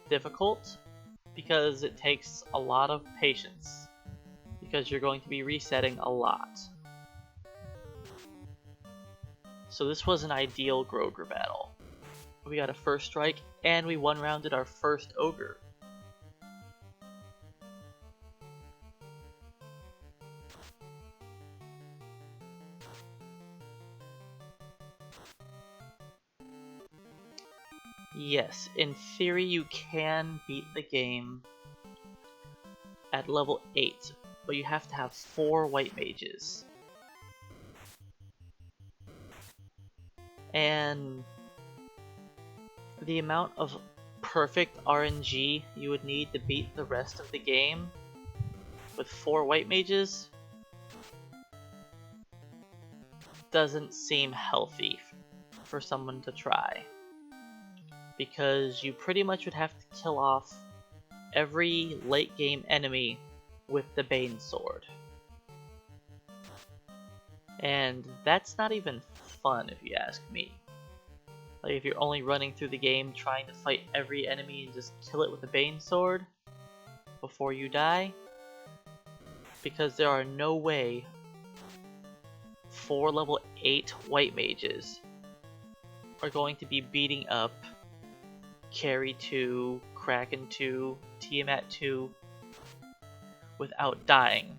difficult because it takes a lot of patience, because you're going to be resetting a lot. So this was an ideal Groger battle. We got a first strike and we one-rounded our first ogre. Yes, in theory you can beat the game at level 8, but you have to have 4 white mages. And the amount of perfect RNG you would need to beat the rest of the game with 4 white mages doesn't seem healthy for someone to try. Because you pretty much would have to kill off every late game enemy with the Bane Sword. And that's not even fun if you ask me. Like if you're only running through the game trying to fight every enemy and just kill it with the Bane Sword before you die. Because there are no way 4 level 8 white mages are going to be beating up Carry 2, Kraken 2, Tiamat 2 without dying.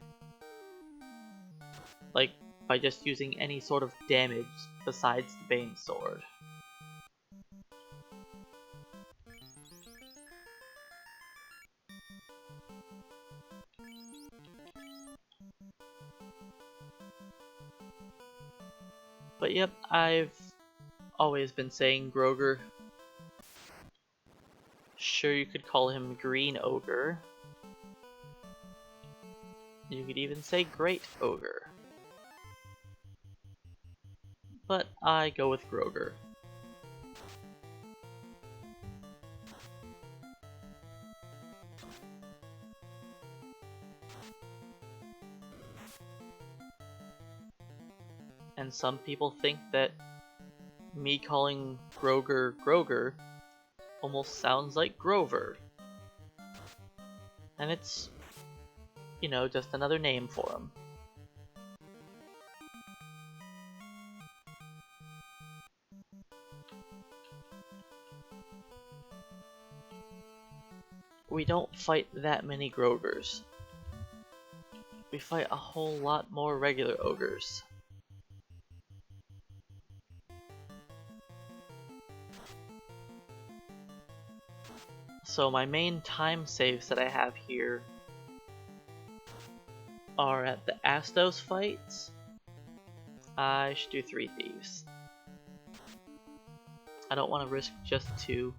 Like, by just using any sort of damage besides the Bane Sword. But yep, I've always been saying Groger. Sure, you could call him Green Ogre. You could even say Great Ogre. But I go with Groger. And some people think that me calling Groger Groger almost sounds like Grover. And it's, you know, just another name for him. We don't fight that many Grogers. We fight a whole lot more regular ogres. So my main time saves that I have here are at the Astos fights. I should do 3 thieves. I don't want to risk just 2.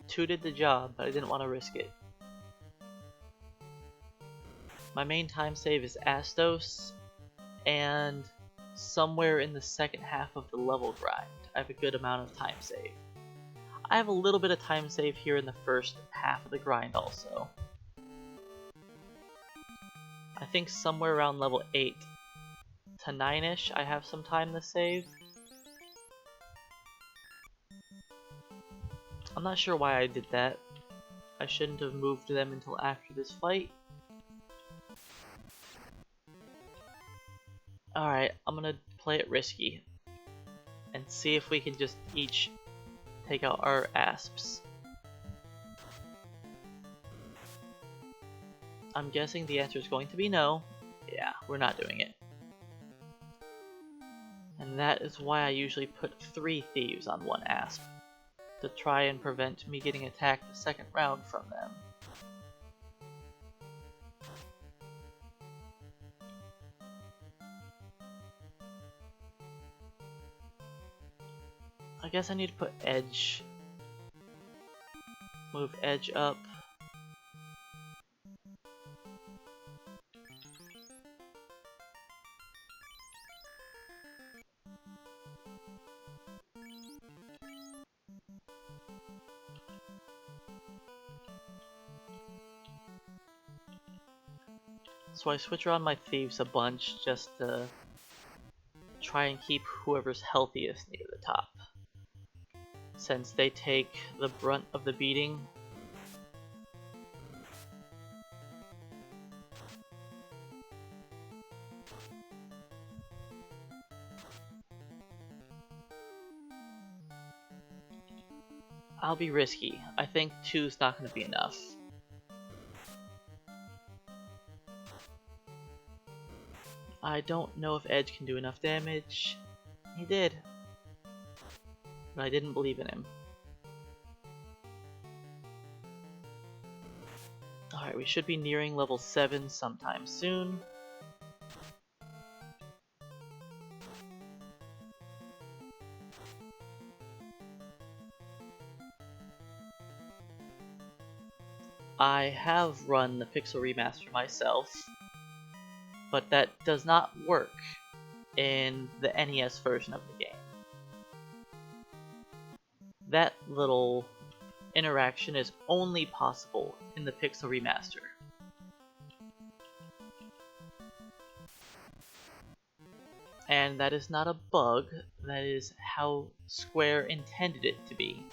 2 did the job, but I didn't want to risk it. My main time save is Astos, and somewhere in the second half of the level grind, I have a good amount of time save. I have a little bit of time save here in the first half of the grind also. I think somewhere around level 8 to 9ish I have some time to save. I'm not sure why I did that. I shouldn't have moved them until after this fight. Alright, I'm gonna play it risky and see if we can just each take out our asps. I'm guessing the answer is going to be no. Yeah, we're not doing it. And that is why I usually put 3 thieves on 1 asp, to try and prevent me getting attacked the second round from them. I guess I need to put edge. Move edge up. So I switch around my thieves a bunch just to try and keep whoever's healthiest near the top, since they take the brunt of the beating. I'll be risky. I think 2's not going to be enough. I don't know if Edge can do enough damage. He did. But I didn't believe in him. Alright, we should be nearing level 7 sometime soon. I have run the Pixel Remaster myself, but that does not work in the NES version of the game. That little interaction is only possible in the Pixel Remaster. And that is not a bug, that is how Square intended it to be.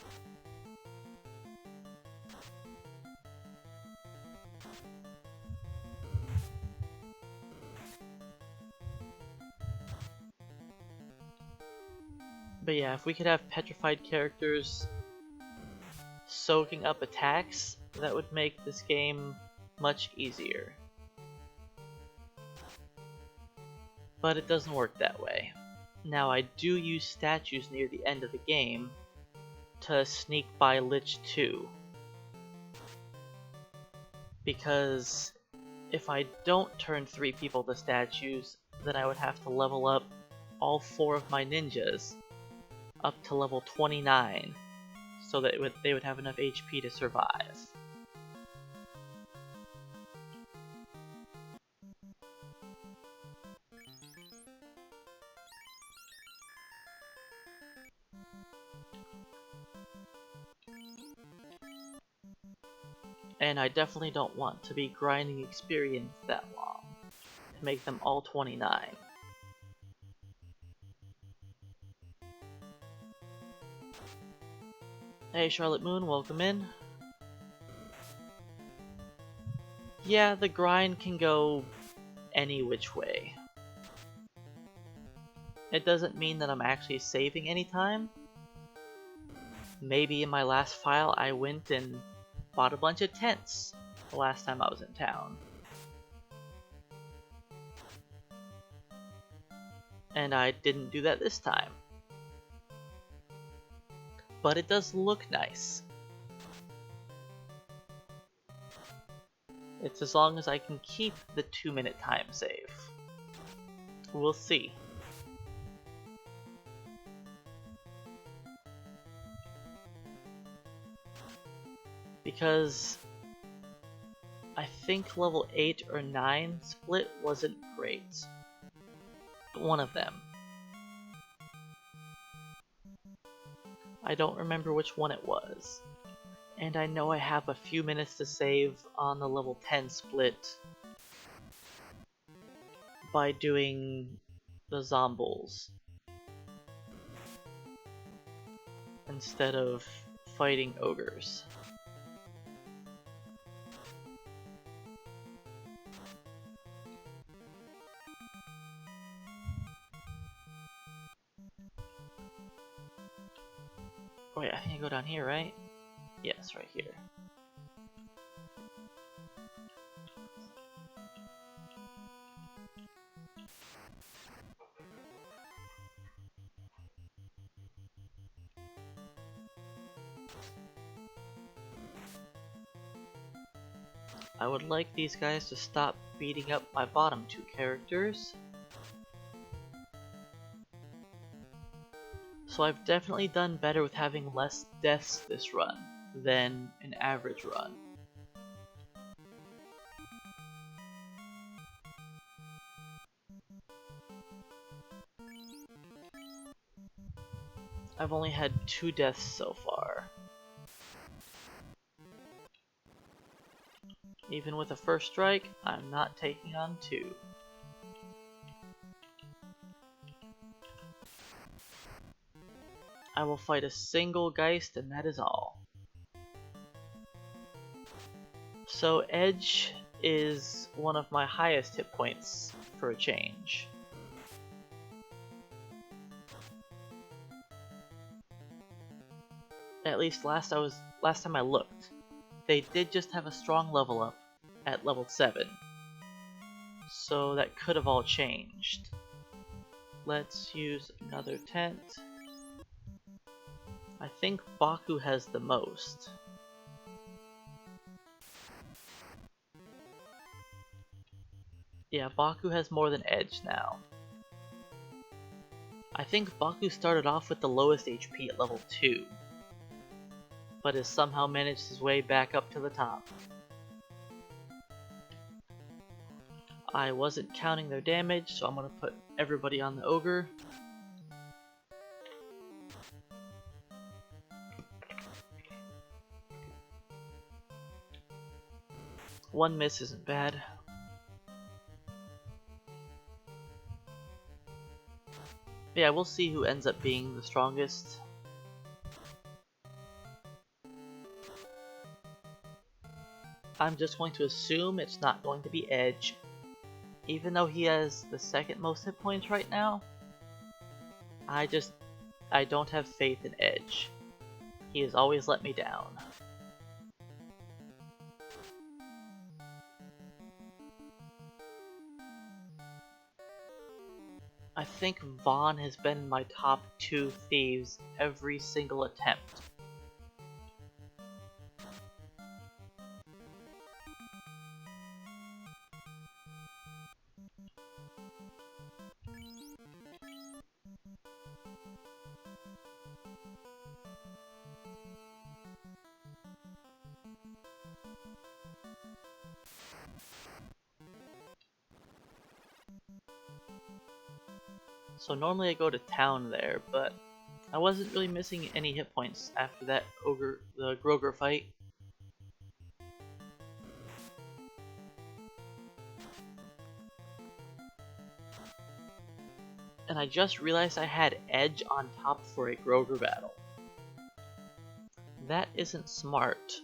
But yeah, if we could have petrified characters soaking up attacks, that would make this game much easier. But it doesn't work that way. Now I do use statues near the end of the game to sneak by Lich 2. Because if I don't turn 3 people to statues, then I would have to level up all 4 of my ninjas up to level 29, so that they would have enough HP to survive. And I definitely don't want to be grinding experience that long to make them all 29. Hey Charlotte Moon, welcome in. Yeah, the grind can go any which way. It doesn't mean that I'm actually saving any time. Maybe in my last file I went and bought a bunch of tents the last time I was in town. And I didn't do that this time. But it does look nice. It's as long as I can keep the 2-minute time save. We'll see. Because I think level 8 or 9 split wasn't great. One of them. I don't remember which one it was. And I know I have a few minutes to save on the level 10 split by doing the zombies instead of fighting ogres. Wait, I think I go down here, right? Yes, right here. I would like these guys to stop beating up my bottom two characters. So I've definitely done better with having less deaths this run than an average run. I've only had 2 deaths so far. Even with a first strike, I'm not taking on 2. I will fight a single Geist and that is all. So Edge is one of my highest hit points for a change. At least last time I looked. They did just have a strong level up at level 7. So that could have all changed. Let's use another tent. I think Baku has the most. Yeah, Baku has more than Edge now. I think Baku started off with the lowest HP at level 2, but has somehow managed his way back up to the top. I wasn't counting their damage, so I'm gonna put everybody on the Ogre. One miss isn't bad. Yeah, we'll see who ends up being the strongest. I'm just going to assume it's not going to be Edge. Even though he has the second most hit points right now, I don't have faith in Edge. He has always let me down. I think Vaughn has been my top 2 thieves every single attempt. So normally I go to town there, but I wasn't really missing any hit points after that the Groger fight. And I just realized I had Edge on top for a Groger battle. That isn't smart.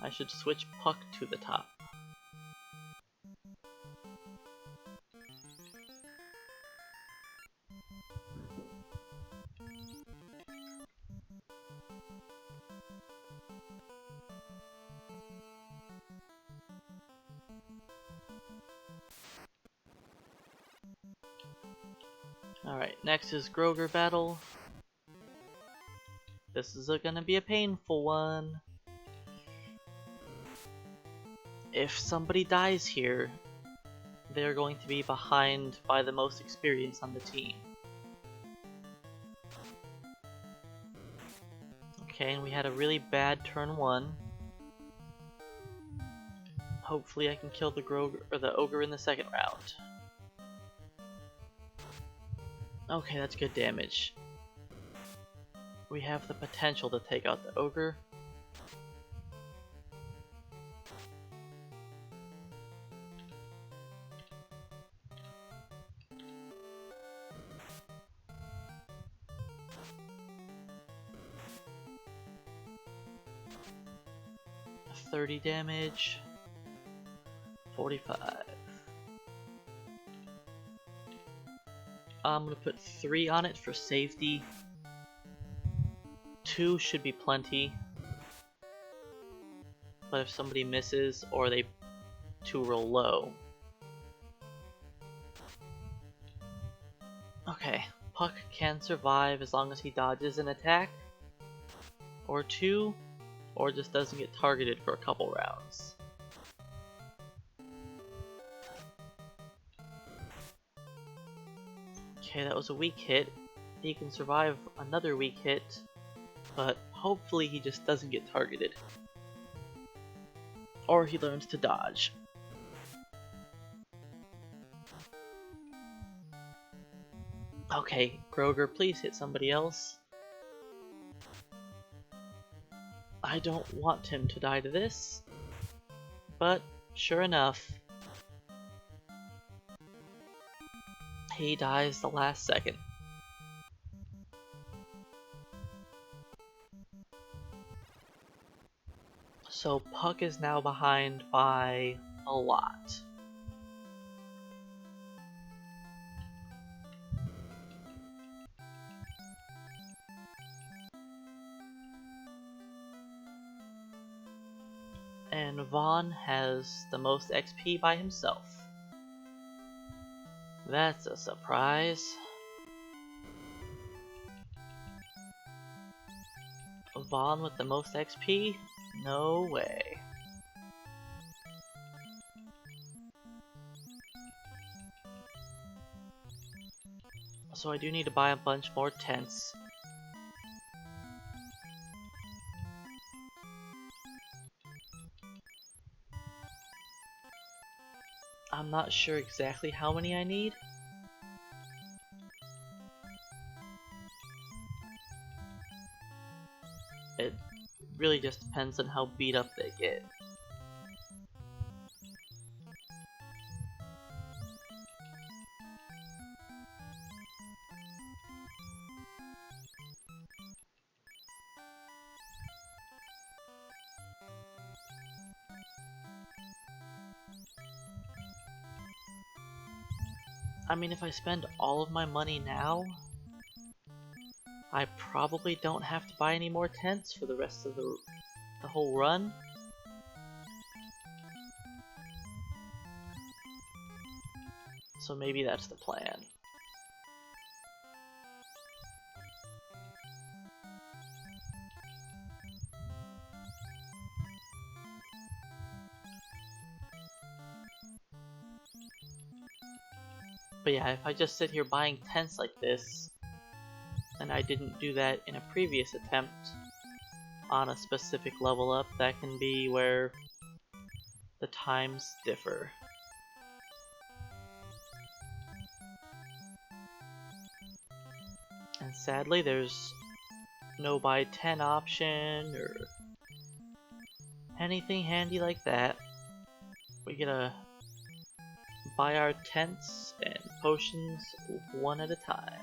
I should switch Puck to the top. Alright, next is Groger battle. This is gonna be a painful one. If somebody dies here, they're going to be behind by the most experience on the team. Okay, and we had a really bad turn 1. Hopefully I can kill the Groger or the Ogre in the second round. Okay, that's good damage. We have the potential to take out the Ogre. $30 damage. 45. I'm gonna put 3 on it for safety. 2 should be plenty. But if somebody misses or they 2 roll low. Okay, Puck can survive as long as he dodges an attack or 2, or just doesn't get targeted for a couple rounds. Okay, that was a weak hit. He can survive another weak hit, but hopefully he just doesn't get targeted. Or he learns to dodge. Okay, Kroger, please hit somebody else. I don't want him to die to this, but sure enough, he dies the last second. So Puck is now behind by a lot. And Vaughn has the most XP by himself. That's a surprise. Vaughn with the most XP? No way. So I do need to buy a bunch more tents. I'm not sure exactly how many I need. It really just depends on how beat up they get. I mean, if I spend all of my money now, I probably don't have to buy any more tents for the rest of the whole run. So maybe that's the plan. But yeah, if I just sit here buying tents like this, and I didn't do that in a previous attempt on a specific level up, that can be where the times differ. And sadly, there's no buy 10 option or anything handy like that. We gotta buy our tents and potions one at a time.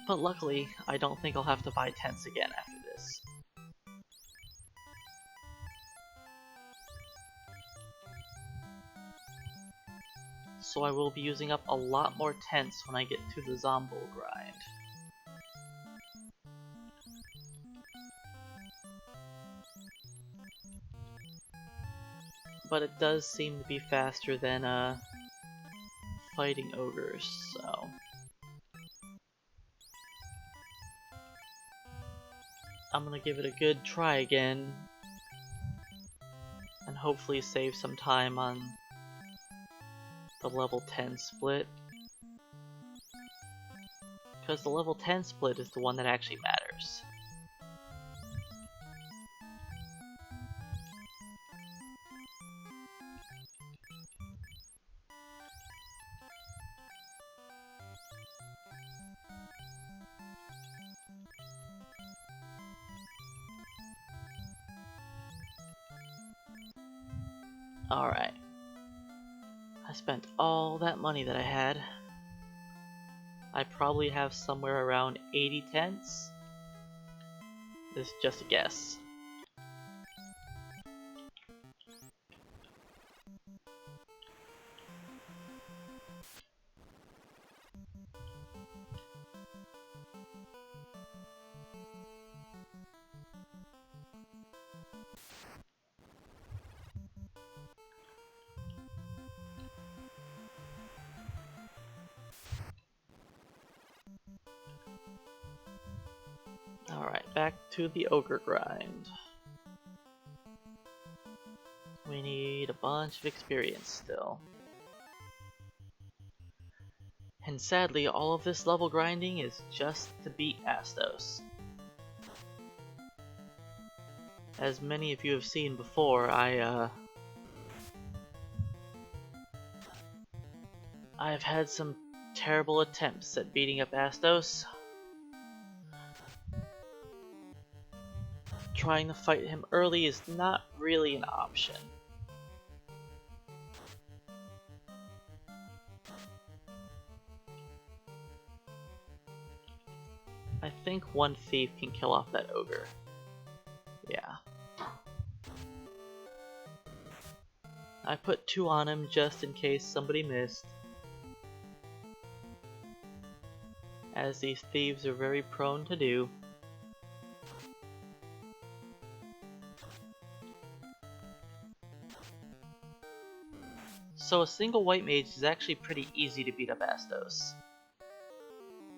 But luckily, I don't think I'll have to buy tents again after this. So I will be using up a lot more tents when I get to the Zombo grind. But it does seem to be faster than fighting ogres, so... I'm gonna give it a good try again, and hopefully save some time on the level 10 split. Because the level 10 split is the one that actually matters. Alright. I spent all that money that I had. I probably have somewhere around 80 tents. This is just a guess. Alright, back to the ogre grind. We need a bunch of experience still. And sadly, all of this level grinding is just to beat Astos. As many of you have seen before, I've had some terrible attempts at beating up Astos. Trying to fight him early is not really an option. I think one thief can kill off that ogre. Yeah. I put 2 on him just in case somebody missed, as these thieves are very prone to do. So a single white mage is actually pretty easy to beat up Astos.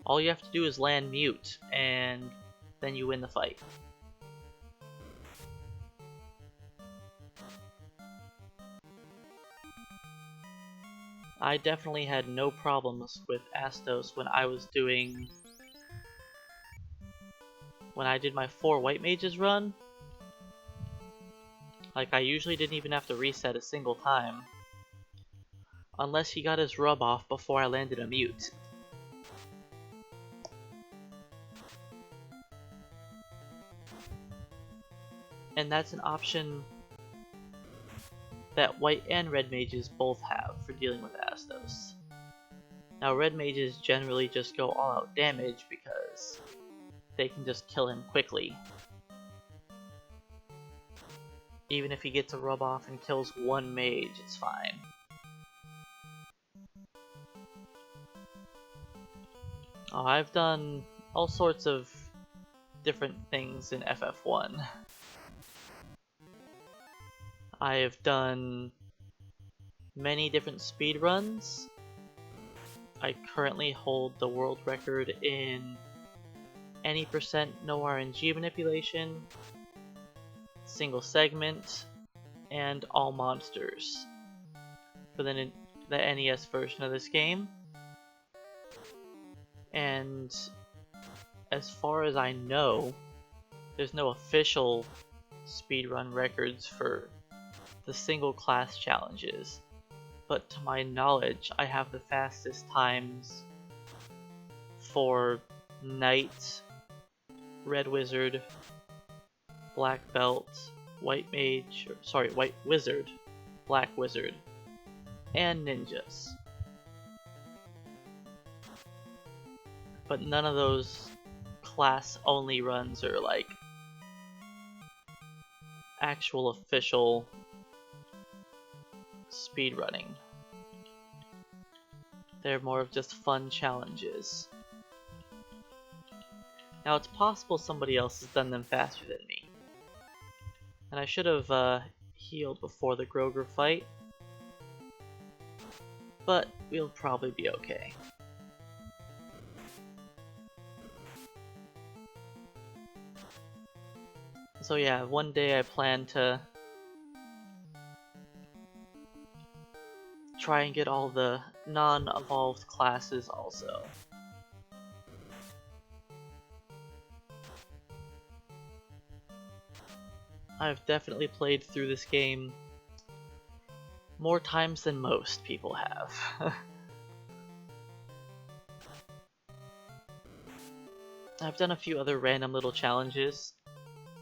All you have to do is land mute, and then you win the fight. I definitely had no problems with Astos when I did my 4 white mages run. Like, I usually didn't even have to reset a single time. Unless he got his rub off before I landed a mute. And that's an option that white and red mages both have for dealing with Astos. Now red mages generally just go all out damage because they can just kill him quickly. Even if he gets a rub off and kills 1 mage, it's fine. Oh, I've done all sorts of different things in FF1. I have done many different speedruns. I currently hold the world record in any percent no RNG manipulation, single segment, and all monsters for the NES version of this game. And as far as I know, there's no official speedrun records for the single class challenges, but to my knowledge I have the fastest times for Knight, Red Wizard, Black Belt, White Wizard, Black Wizard, and Ninjas. But none of those class only runs are like actual official speedrunning. They're more of just fun challenges. Now it's possible somebody else has done them faster than me. And I should have healed before the Groger fight. But we'll probably be okay. So yeah, one day I plan to try and get all the non-evolved classes also. I've definitely played through this game more times than most people have. I've done a few other random little challenges,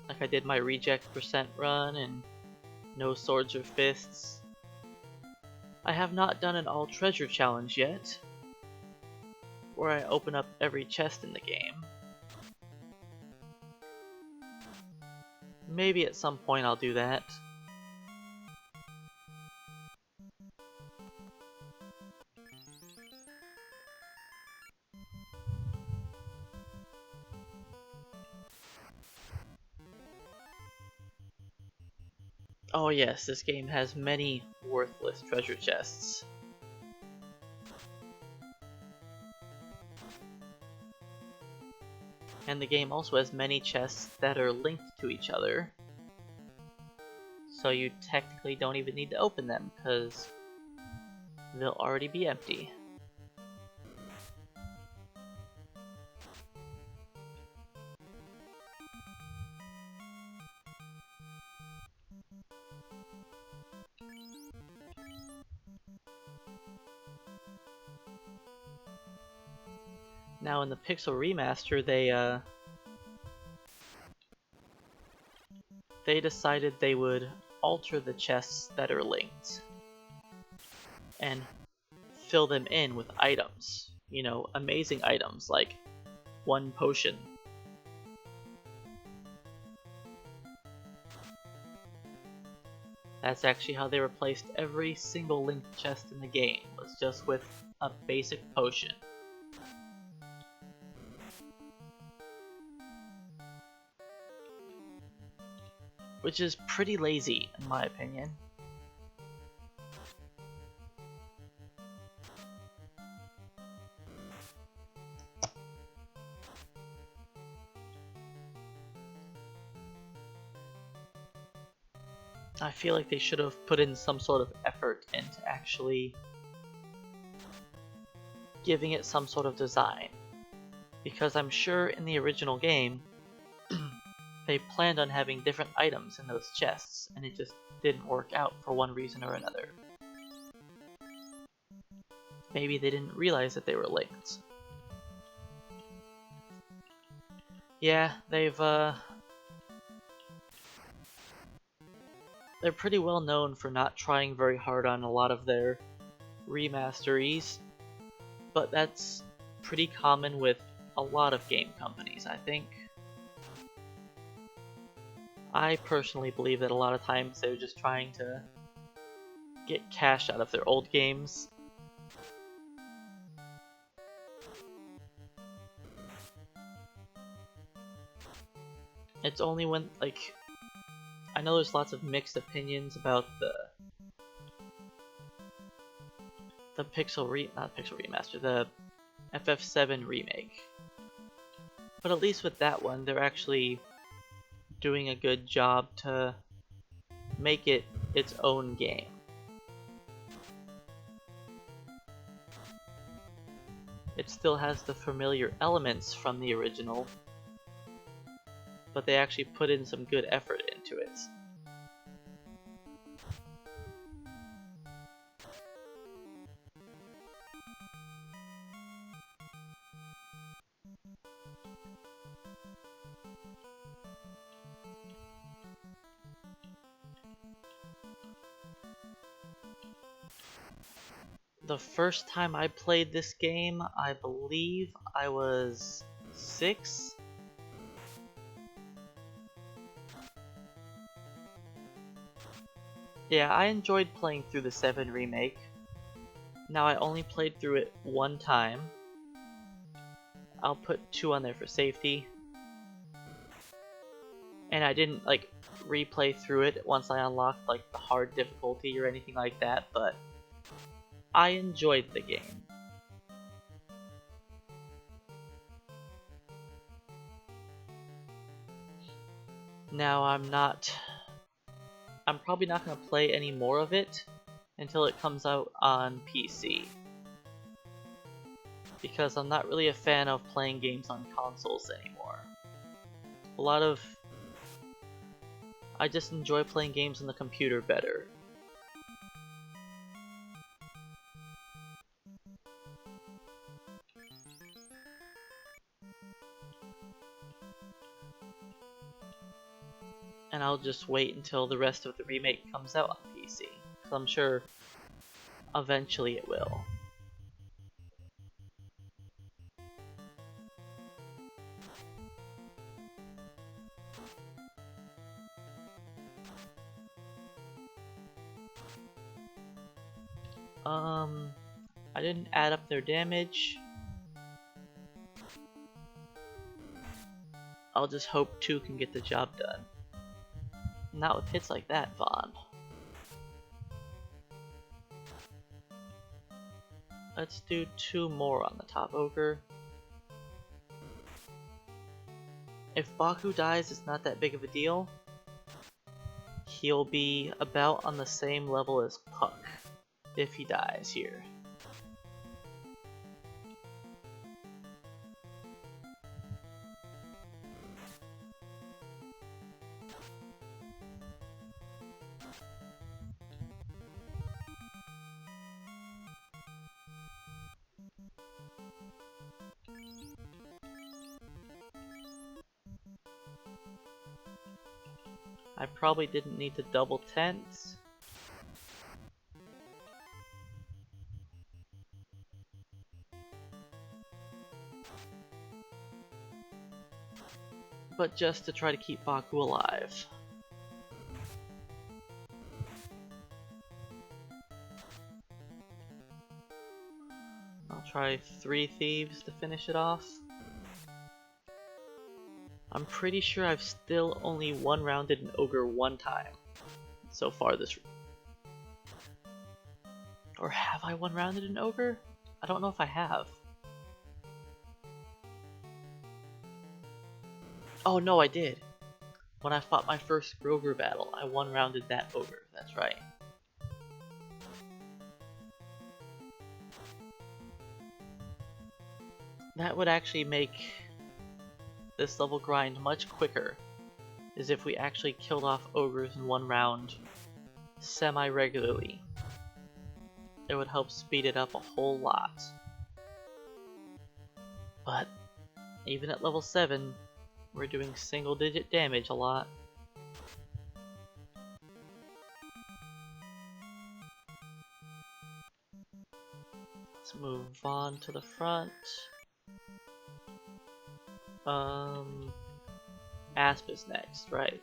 like I did my reject percent run and no swords or fists, I have not done an all treasure challenge yet, where I open up every chest in the game. Maybe at some point I'll do that. Oh yes, this game has many worthless treasure chests. And the game also has many chests that are linked to each other. So you technically don't even need to open them, because they'll already be empty. Now in the Pixel Remaster, they decided they would alter the chests that are linked and fill them in with items. You know, amazing items like one potion. That's actually how they replaced every single linked chest in the game, was just with a basic potion. Which is pretty lazy, in my opinion. I feel like they should have put in some sort of effort into actually giving it some sort of design. Because I'm sure in the original game, they planned on having different items in those chests, and it just didn't work out for one reason or another. Maybe they didn't realize that they were linked. Yeah, they're pretty well known for not trying very hard on a lot of their remasteries, but that's pretty common with a lot of game companies, I think. I personally believe that a lot of times they're just trying to get cash out of their old games. It's only when, like, I know there's lots of mixed opinions about the not Pixel Remaster, the FF7 remake. But at least with that one, they're actually doing a good job to make it its own game. It still has the familiar elements from the original, but they actually put in some good effort into it. The first time I played this game, I believe I was 6. Yeah, I enjoyed playing through the 7 remake. Now I only played through it one time. I'll put 2 on there for safety. And I didn't like replay through it once I unlocked like the hard difficulty or anything like that, but I enjoyed the game. Now I'm probably not going to play any more of it until it comes out on PC. Because I'm not really a fan of playing games on consoles anymore. I just enjoy playing games on the computer better. And I'll just wait until the rest of the remake comes out on PC. Because I'm sure Eventually it will. I didn't add up their damage. I'll just hope 2 can get the job done. Not with hits like that, Vaughn. Let's do 2 more on the top ogre. If Baku dies, it's not that big of a deal. He'll be about on the same level as Puck if he dies here. I probably didn't need to double tense. But just to try to keep Baku alive. I'll try 3 thieves to finish it off. I'm pretty sure I've still only one-rounded an ogre 1 time so far this. Or have I one-rounded an ogre? I don't know if I have. Oh no, I did. When I fought my first ogre battle, I one-rounded that ogre. That's right. That would actually make this level grind much quicker, is if we actually killed off ogres in 1 round semi-regularly. It would help speed it up a whole lot. But even at level 7, we're doing single-digit damage a lot. Let's move on to the front. Asp is next, right?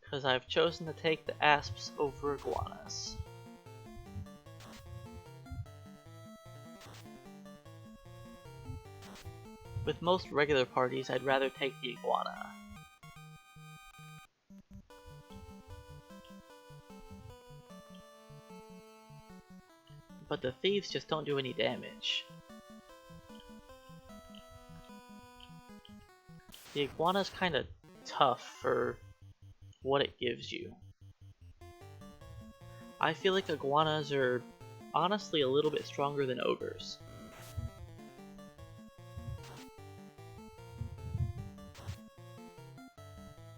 Because I've chosen to take the asps over iguanas. With most regular parties, I'd rather take the iguana. But the thieves just don't do any damage. The iguana's kinda tough for what it gives you. I feel like iguanas are honestly a little bit stronger than ogres.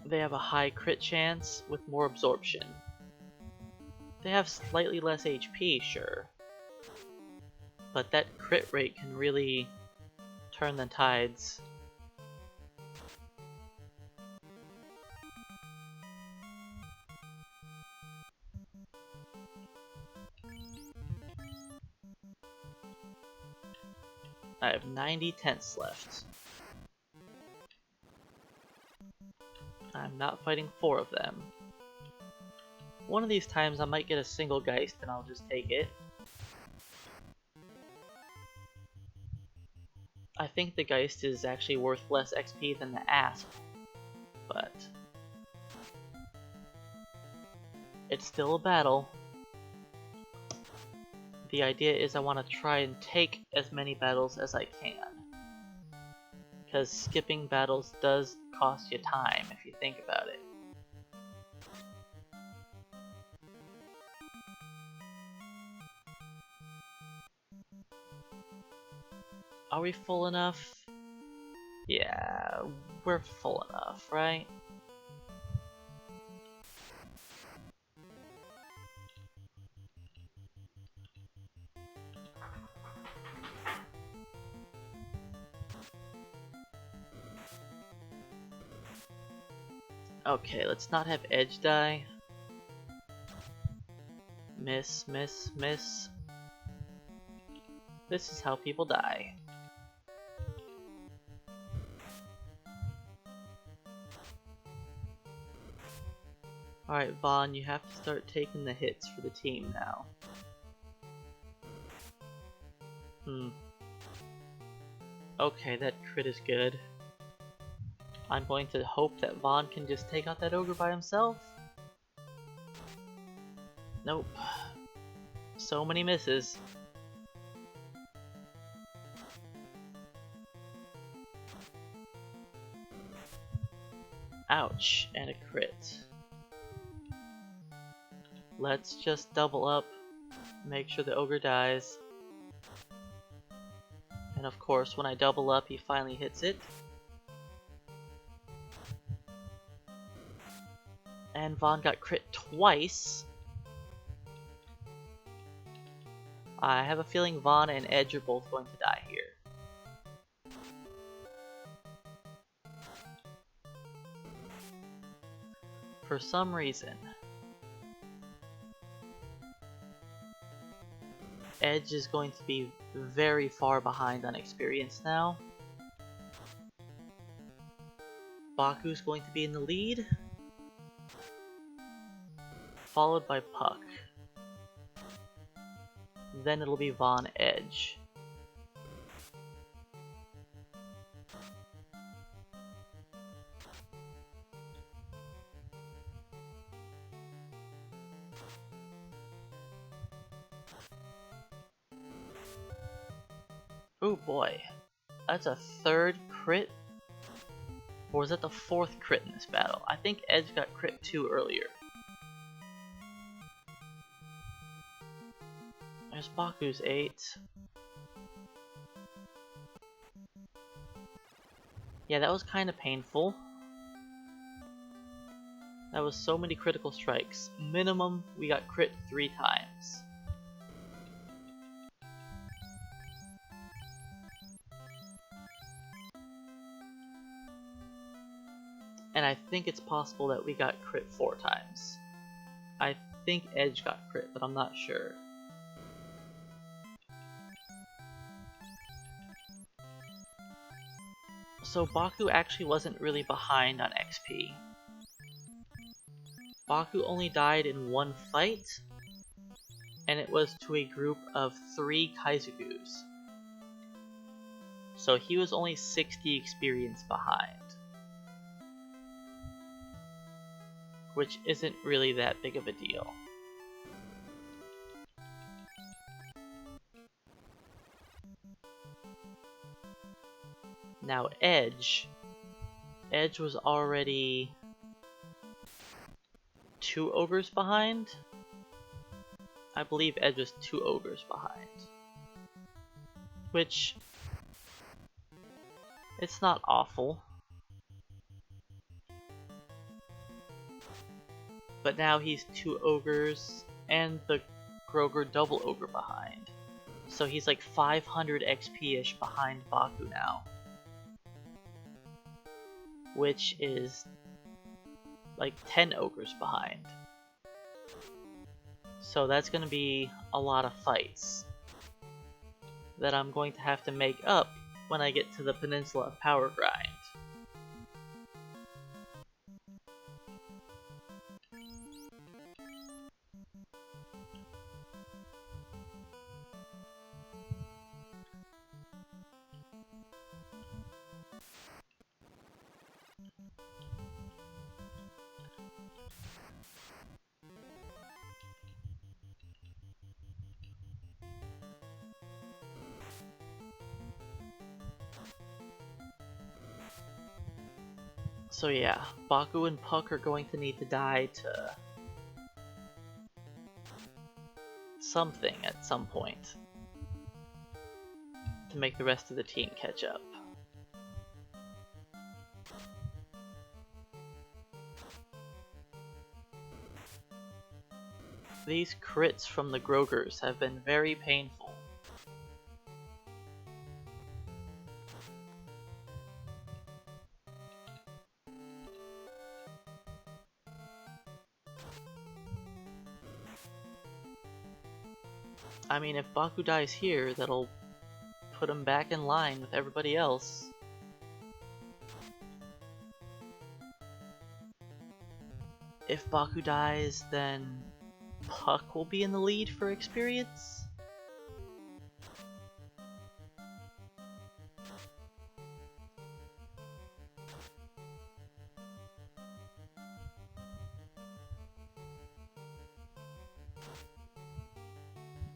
They have a high crit chance with more absorption. They have slightly less HP, sure. But that crit rate can really turn the tides. I have 90 tenths left. I'm not fighting 4 of them. One of these times I might get a single Geist and I'll just take it. I think the Geist is actually worth less XP than the Asp, but it's still a battle. The idea is I want to try and take as many battles as I can, because skipping battles does cost you time if you think about it. Are we full enough? Yeah, we're full enough, right? Okay, let's not have Edge die. Miss, miss, miss. This is how people die. Alright, Vaughn, you have to start taking the hits for the team now. Okay, that crit is good. I'm going to hope that Vaughn can just take out that ogre by himself. Nope. So many misses. Ouch, and a crit. Let's just double up, make sure the ogre dies. And of course, when I double up, he finally hits it. And Vaughn got crit twice. I have a feeling Vaughn and Edge are both going to die here. For some reason, Edge is going to be very far behind on experience now. Baku's going to be in the lead, followed by Puck. Then it'll be Vaughn Edge. Oh boy, that's a third crit? Or was that the fourth crit in this battle? I think Edge got crit 2 earlier. There's Baku's 8. Yeah, that was kind of painful. That was so many critical strikes. Minimum, we got crit 3 times. And I think it's possible that we got crit 4 times. I think Edge got crit, but I'm not sure. So Baku actually wasn't really behind on XP. Baku only died in 1 fight, and it was to a group of 3 Kaizugus. So he was only 60 experience behind. Which isn't really that big of a deal. Now Edge was already 2 ogres behind. I believe Edge was 2 ogres behind. Which, it's not awful. But now he's 2 ogres and the Groger double ogre behind. So he's like 500 XP-ish behind Baku now. Which is like 10 ogres behind. So that's going to be a lot of fights that I'm going to have to make up when I get to the Peninsula of Power grind. So yeah, Baku and Puck are going to need to die to something at some point to make the rest of the team catch up. These crits from the Grogers have been very painful. I mean, if Baku dies here, that'll put him back in line with everybody else. If Baku dies, then Puck will be in the lead for experience.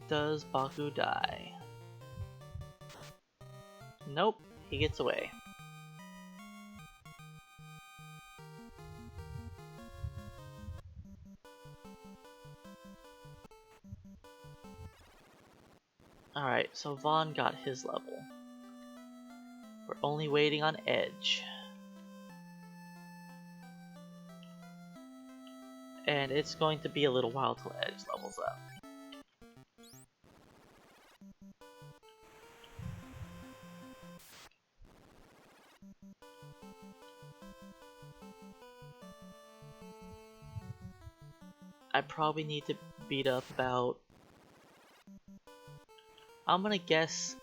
Does Baku die? Nope, he gets away. Alright, so Vaughn got his level. We're only waiting on Edge. And it's going to be a little while till Edge levels up. I probably need to beat up about, I'm gonna guess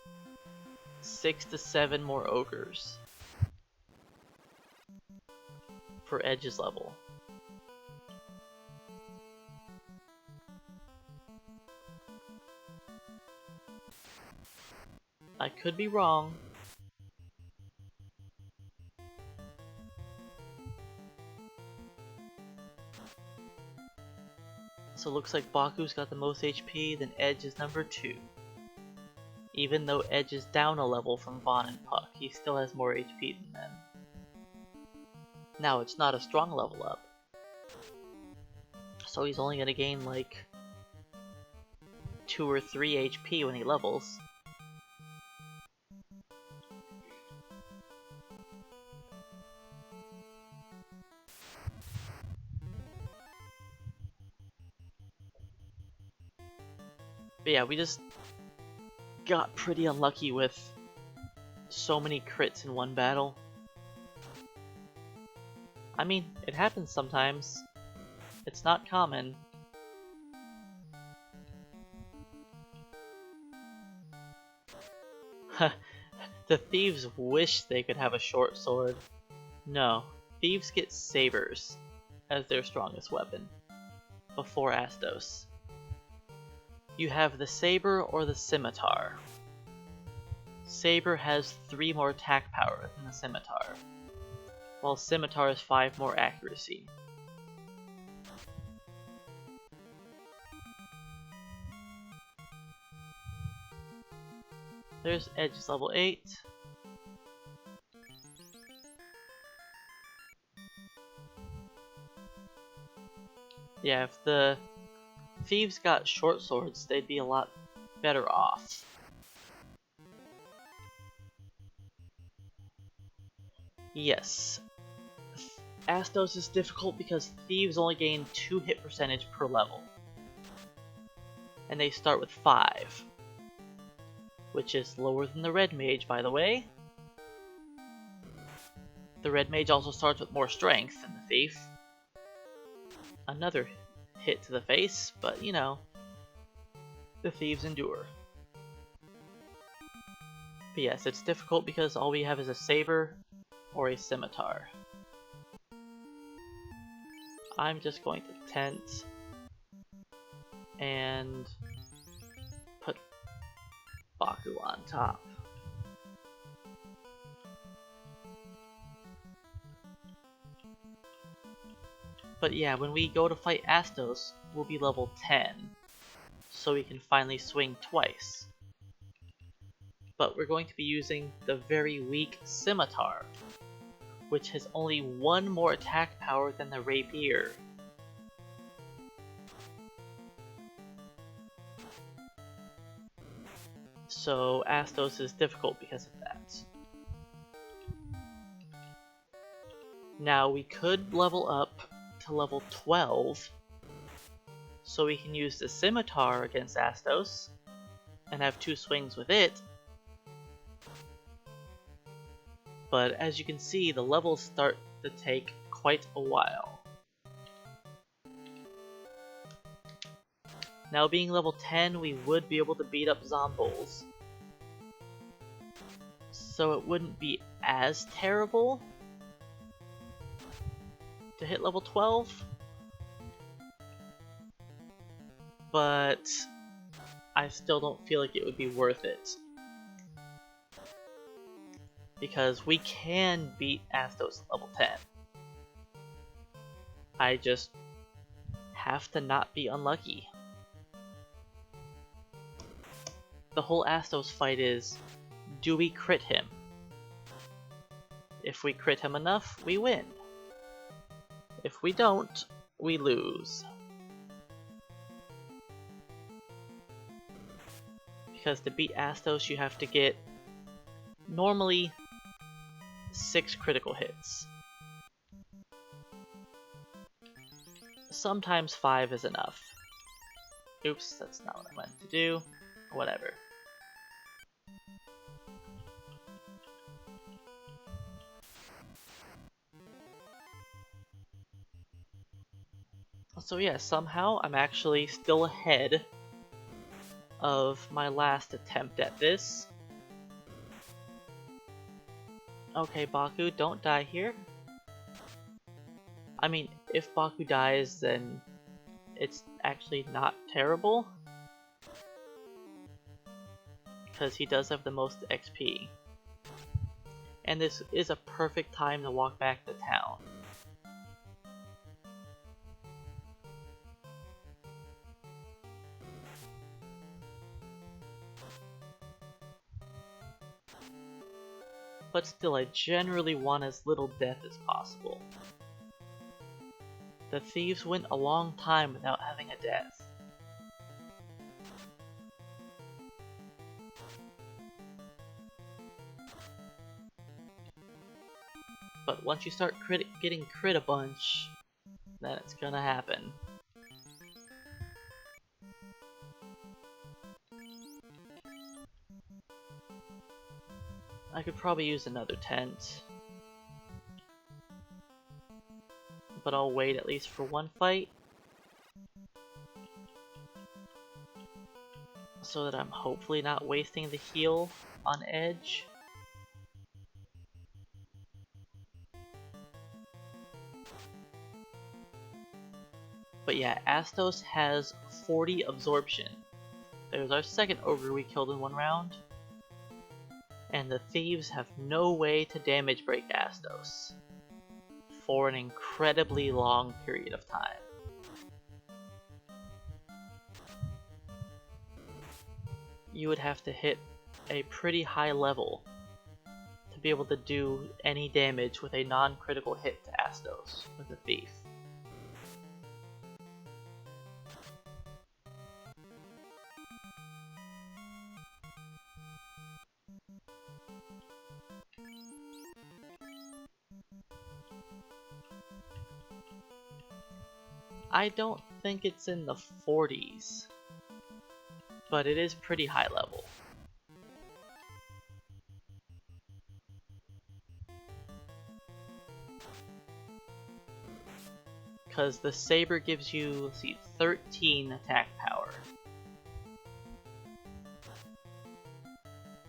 6 to 7 more ogres for Edge's level. I could be wrong. So it looks like Baku's got the most HP, then Edge is number 2. Even though Edge is down a level from Vaughn and Puck, he still has more HP than them. Now, it's not a strong level up, so he's only gonna gain like 2 or 3 HP when he levels. But yeah, we just got pretty unlucky with so many crits in one battle. I mean, it happens sometimes. It's not common. The thieves wish they could have a short sword. No, thieves get sabers as their strongest weapon before Astos. You have the saber or the scimitar. Saber has 3 more attack power than the scimitar, while scimitar has 5 more accuracy. There's Edge's level 8. Yeah, if the thieves got short swords, they'd be a lot better off. Yes. Astos is difficult because thieves only gain 2 hit percentage per level. And they start with 5. Which is lower than the red mage, by the way. The red mage also starts with more strength than the thief. Another hit to the face, but you know, the thieves endure. But yes, it's difficult because all we have is a saber or a scimitar. I'm just going to tent and put Baku on top. But yeah, when we go to fight Astos, we'll be level 10, so we can finally swing twice. But we're going to be using the very weak Scimitar, which has only 1 more attack power than the Rapier. So Astos is difficult because of that. Now we could level up to level 12, so we can use the Scimitar against Astos, and have 2 swings with it. But as you can see, the levels start to take quite a while. Now being level 10, we would be able to beat up Zombols. So it wouldn't be as terrible to hit level 12. But I still don't feel like it would be worth it. Because we can beat Astos level 10. I just have to not be unlucky. The whole Astos fight is, do we crit him? If we crit him enough, we win. If we don't, we lose. Because to beat Astos, you have to get normally 6 critical hits. Sometimes 5 is enough. Oops, that's not what I meant to do. Whatever. So yeah, somehow I'm actually still ahead of my last attempt at this. Okay, Baku, don't die here. I mean, if Baku dies, then it's actually not terrible. Because he does have the most XP. And this is a perfect time to walk back to town. But still, I generally want as little death as possible. The thieves went a long time without having a death. But once you start getting crit a bunch, then it's gonna happen. I could probably use another tent. But I'll wait at least for one fight. So that I'm hopefully not wasting the heal on edge. But yeah, Astos has 40 absorption. There's our second ogre we killed in one round. And the thieves have no way to damage break Astos for an incredibly long period of time. You would have to hit a pretty high level to be able to do any damage with a non-critical hit to Astos with a thief. I don't think it's in the 40s, but it is pretty high level. Because the saber gives you, let's see, 13 attack power.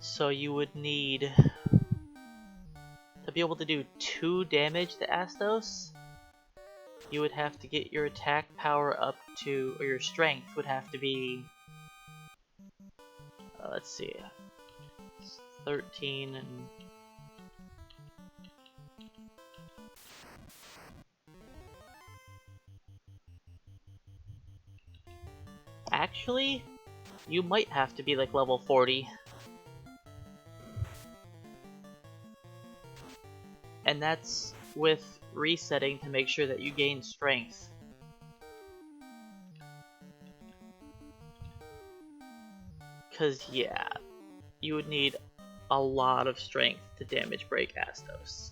So you would need to be able to do 2 damage to Astos. You would have to get your attack power up to, or your strength would have to be, let's see, 13 and... Actually, you might have to be like level 40. And that's with resetting to make sure that you gain strength. Cause yeah, you would need a lot of strength to damage break Astos.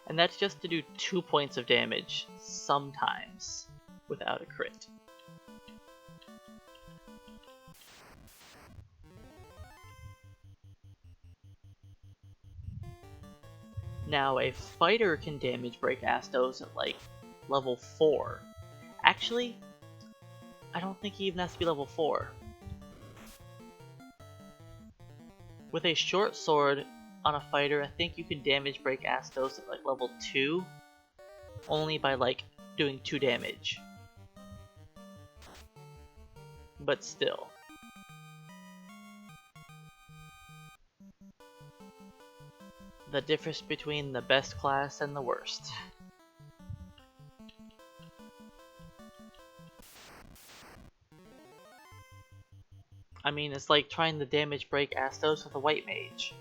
And that's just to do 2 points of damage, sometimes, without a crit. Now, a fighter can damage break Astos at like level 4. Actually, I don't think he even has to be level 4. With a short sword on a fighter, I think you can damage break Astos at like level 2, only by like doing 2 damage. But still. The difference between the best class and the worst. I mean, it's like trying to damage break Astos with a white mage.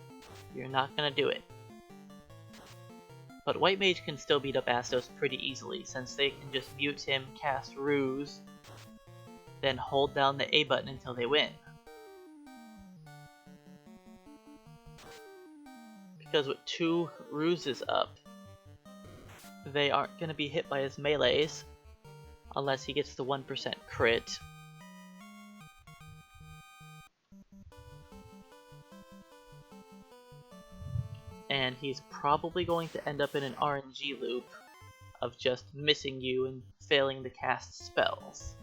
You're not gonna do it. But white mage can still beat up Astos pretty easily, since they can just mute him, cast Ruse, then hold down the A button until they win. Because with 2 Ruses up, they aren't going to be hit by his melees, unless he gets the 1% crit. And he's probably going to end up in an RNG loop of just missing you and failing to cast spells.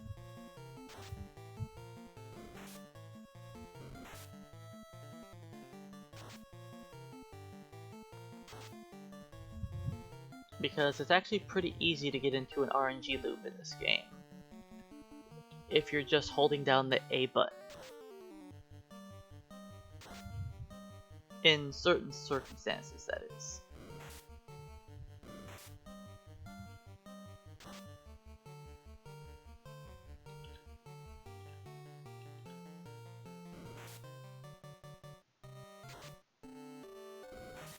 Because it's actually pretty easy to get into an RNG loop in this game, if you're just holding down the A button. In certain circumstances, that is.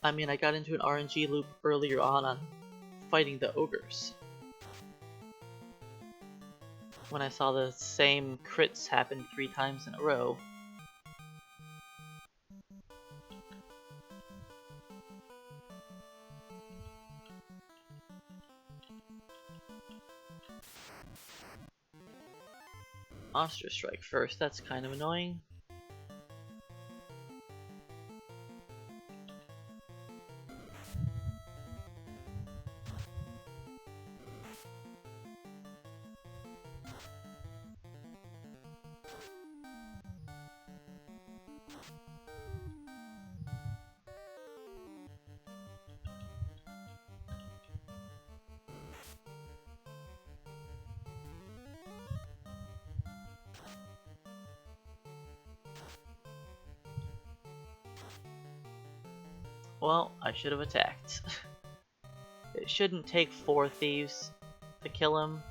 I mean, I got into an RNG loop earlier on fighting the ogres, when I saw the same crits happen 3 times in a row. Monster Strike first, that's kind of annoying. Well, I should have attacked. It shouldn't take 4 thieves to kill him.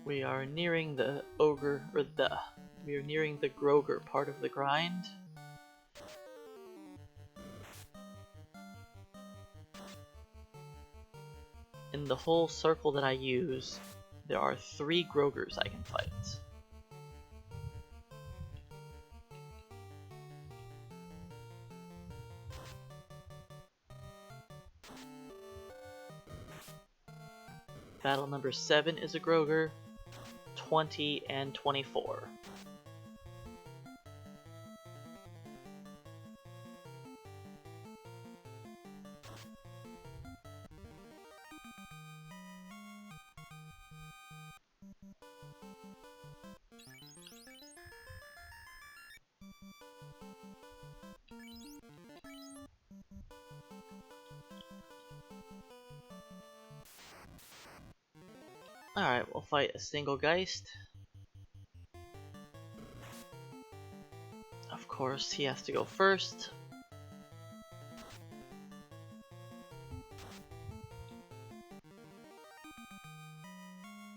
We are nearing the we are nearing the Groger part of the grind. In the whole circle that I use, there are 3 Grogers I can fight. Battle number 7 is a Groger, 20 and 24. Alright, we'll fight a single Geist. Of course, he has to go first.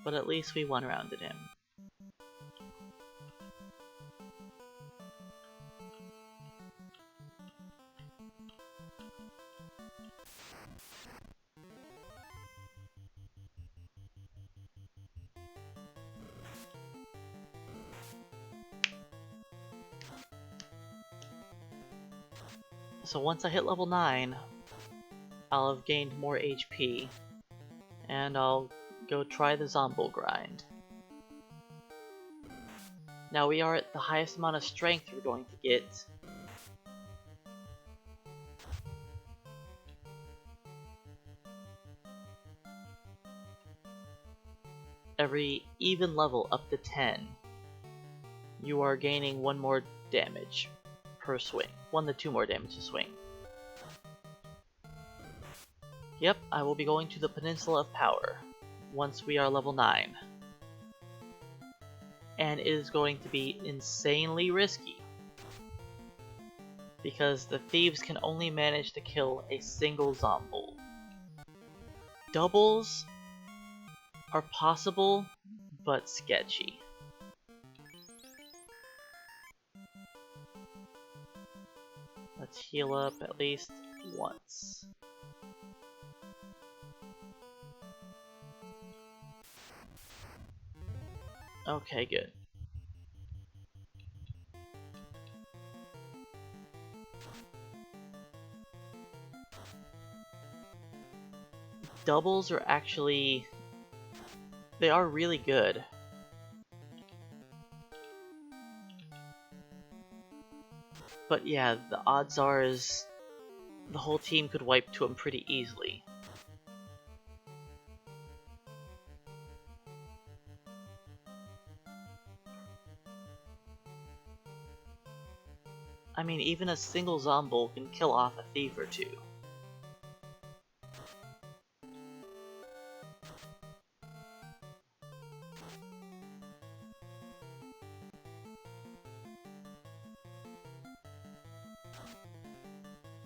But at least we one-rounded him. So once I hit level 9, I'll have gained more HP, and I'll go try the Zombo grind. Now we are at the highest amount of strength we're going to get. Every even level up to 10, you are gaining 1 more damage per swing. 1 to 2 more damage a swing. Yep, I will be going to the Peninsula of Power once we are level 9. And it is going to be insanely risky, because the thieves can only manage to kill a single Zombo. Doubles are possible, but sketchy. Let's heal up at least once. Okay, good. Doubles are actually... they are really good. But yeah, the odds are is the whole team could wipe to him pretty easily. I mean, even a single Zombo can kill off a thief or two.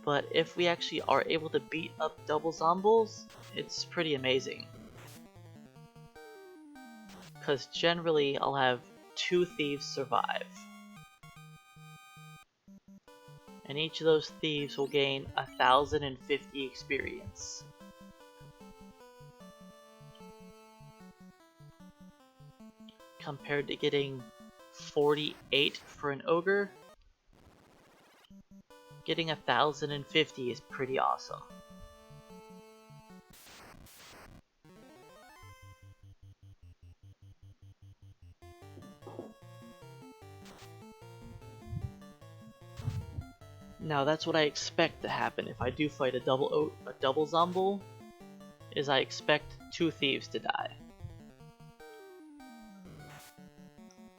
But if we actually are able to beat up double Zombos, it's pretty amazing. Because generally I'll have 2 thieves survive. And each of those thieves will gain 1,050 experience. Compared to getting 48 for an ogre, getting 1,050 is pretty awesome. Now that's what I expect to happen if I do fight a double Zombo, is I expect 2 thieves to die.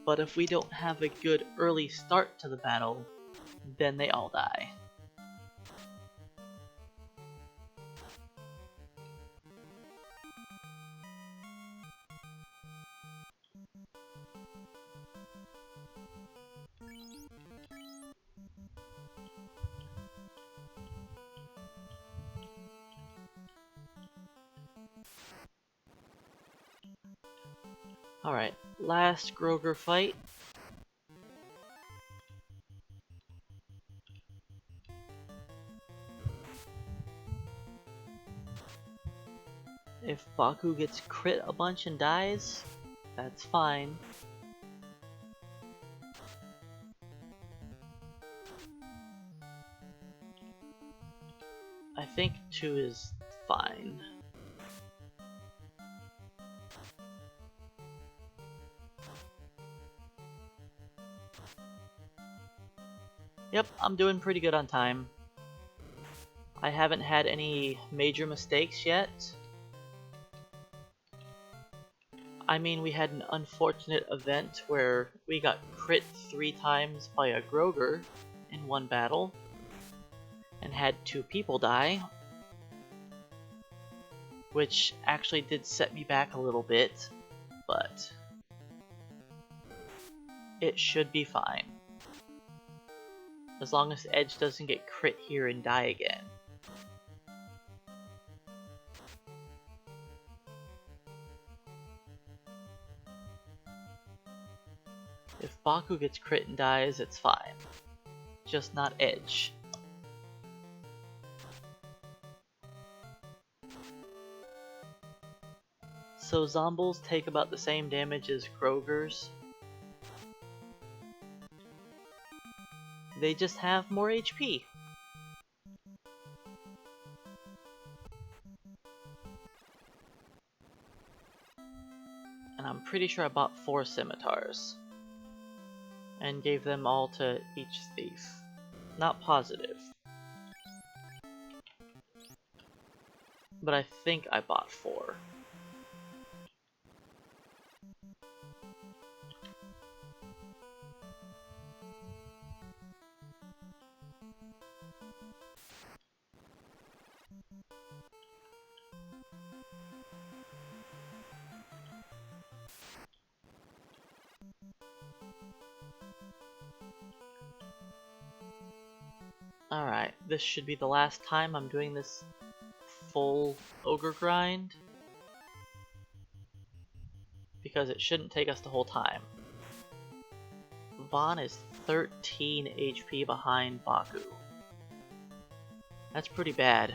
But if we don't have a good early start to the battle, then they all die. Alright, last Groger fight. If Baku gets crit a bunch and dies, that's fine. I think 2 is fine. Yep, I'm doing pretty good on time. I haven't had any major mistakes yet. I mean, we had an unfortunate event where we got crit 3 times by a Groger in one battle, and had 2 people die, which actually did set me back a little bit, but it should be fine. as long as Edge doesn't get crit here and die again. If Baku gets crit and dies, it's fine. Just not Edge. So Zombles take about the same damage as Grogers. They just have more HP. And I'm pretty sure I bought 4 scimitars. And gave them all to each thief. Not positive. But I think I bought 4. Alright, this should be the last time I'm doing this full ogre grind. Because it shouldn't take us the whole time. Vaughn is 13 HP behind Baku. That's pretty bad.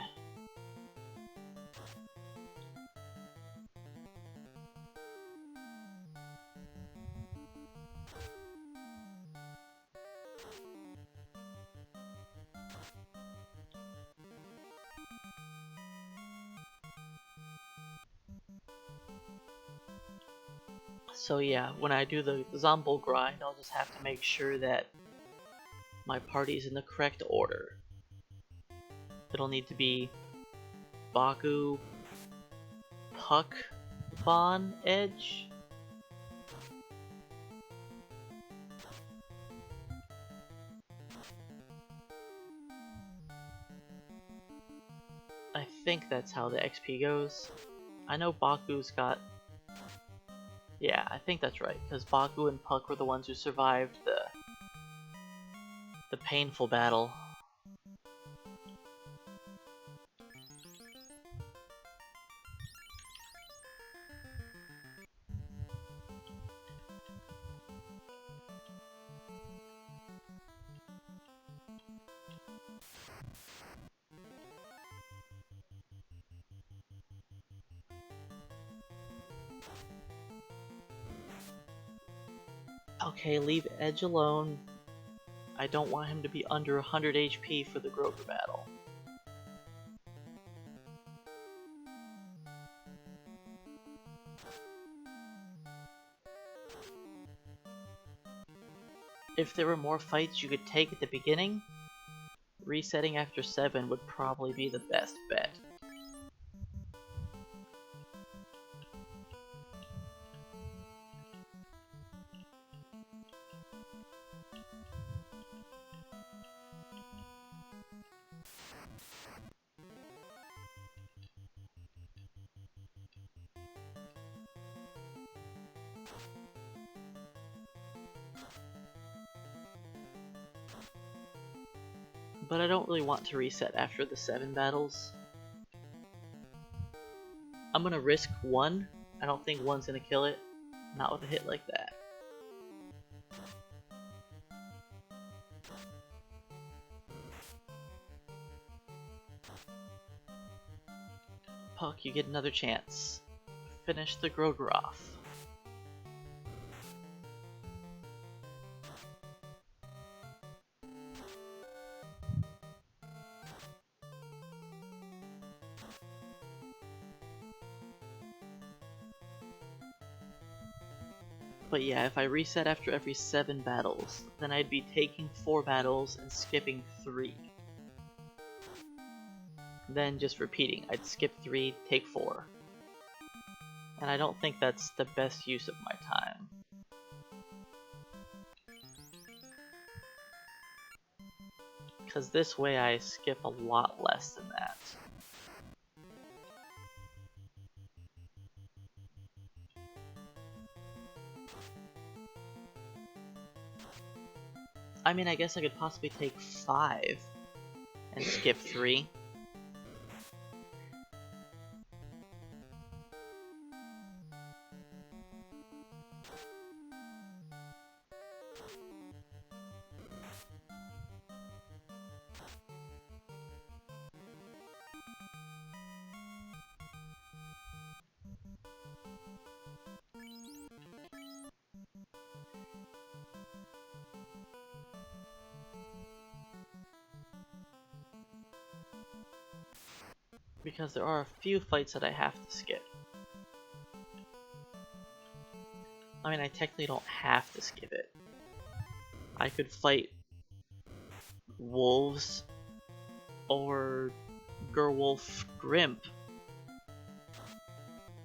So yeah, when I do the Zomble grind, I'll just have to make sure that my party's in the correct order. It'll need to be Baku, Puck, Vaughn, Edge. I think that's how the XP goes. I know Baku's got... Yeah, I think that's right, because Baku and Puck were the ones who survived the painful battle. Okay, leave Edge alone. I don't want him to be under 100 HP for the Grover battle. If there were more fights you could take at the beginning, resetting after 7 would probably be the best bet. But I don't really want to reset after the 7 battles. I'm gonna risk 1. I don't think 1's gonna kill it. Not with a hit like that. Puck, you get another chance. Finish the Groger off. But yeah, if I reset after every 7 battles, then I'd be taking 4 battles and skipping 3. Then just repeating, I'd skip 3, take 4. And I don't think that's the best use of my time. Because this way I skip a lot less than that. I mean, I guess I could possibly take 5 and skip 3. Because there are a few fights that I have to skip. I mean, I technically don't have to skip it. I could fight wolves or Gerwolf Grimp.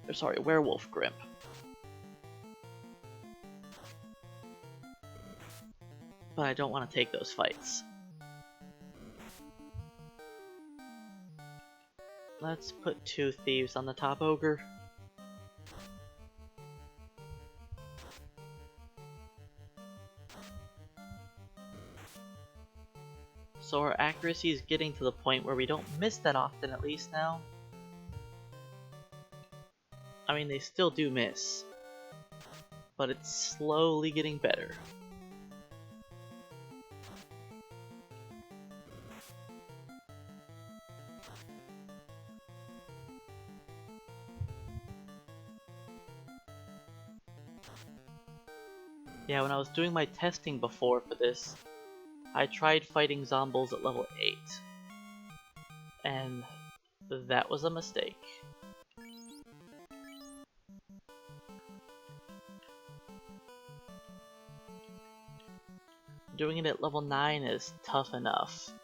Or sorry, Werewolf Grimp. But I don't want to take those fights. Let's put 2 thieves on the top ogre. So our accuracy is getting to the point where we don't miss that often, at least now. I mean, they still do miss, but it's slowly getting better. Yeah, when I was doing my testing before for this, I tried fighting zombies at level 8. And that was a mistake. Doing it at level 9 is tough enough.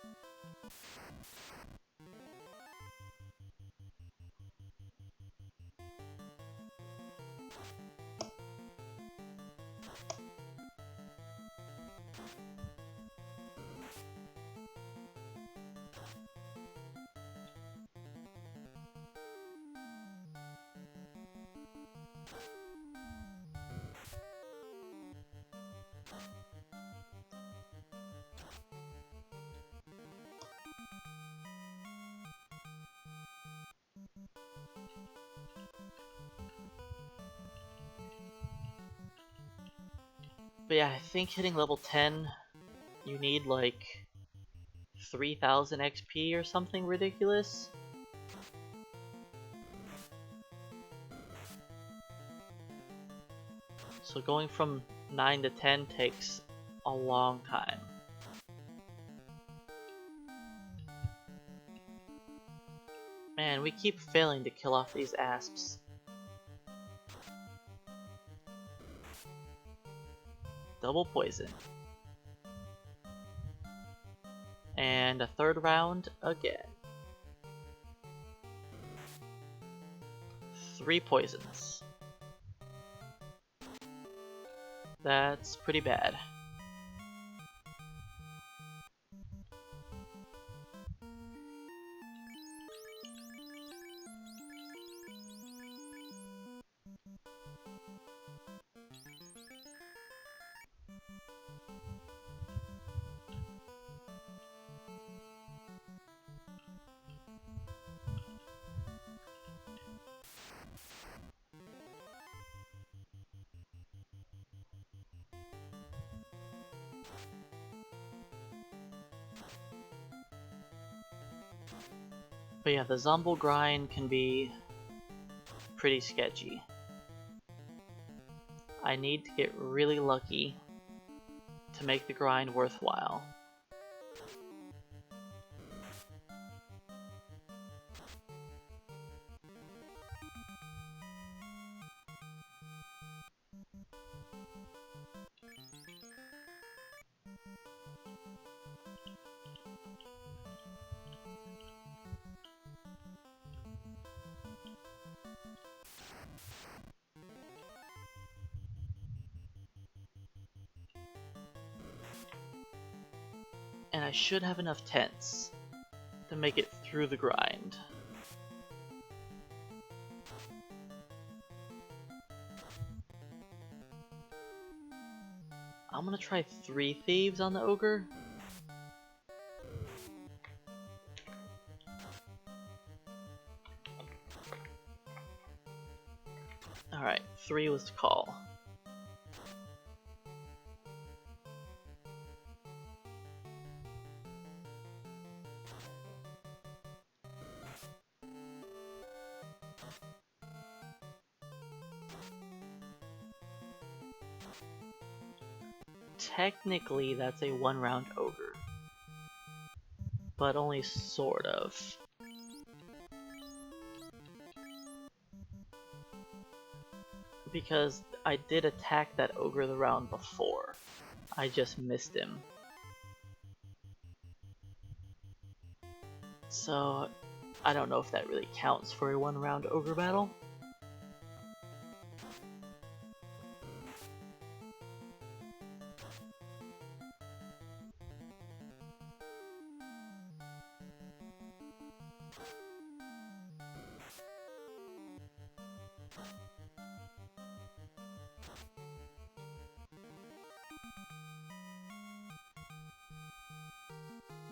But yeah, I think hitting level 10, you need like 3000 XP or something ridiculous. So going from 9 to 10 takes a long time. Man, we keep failing to kill off these asps. Double poison. And a third round again. 3 poisons. That's pretty bad. But yeah, the zombie grind can be pretty sketchy. I need to get really lucky to make the grind worthwhile. And I should have enough tents to make it through the grind. I'm gonna try 3 thieves on the ogre. Alright, 3 was to call. Technically, that's a 1-round ogre. But only sort of. Because I did attack that ogre the round before. I just missed him. So, I don't know if that really counts for a 1-round ogre battle.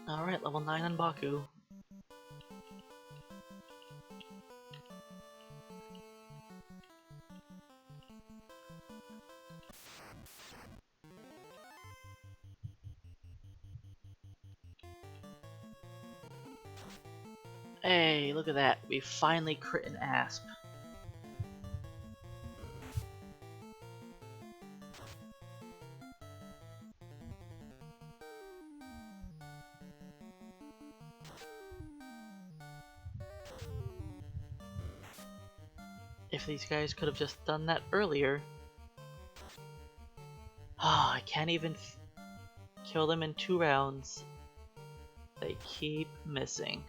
Alright, level 9 on Baku. Hey, look at that. We finally crit an asp. If these guys could have just done that earlier. Ah, I can't even kill them in 2 rounds. They keep missing.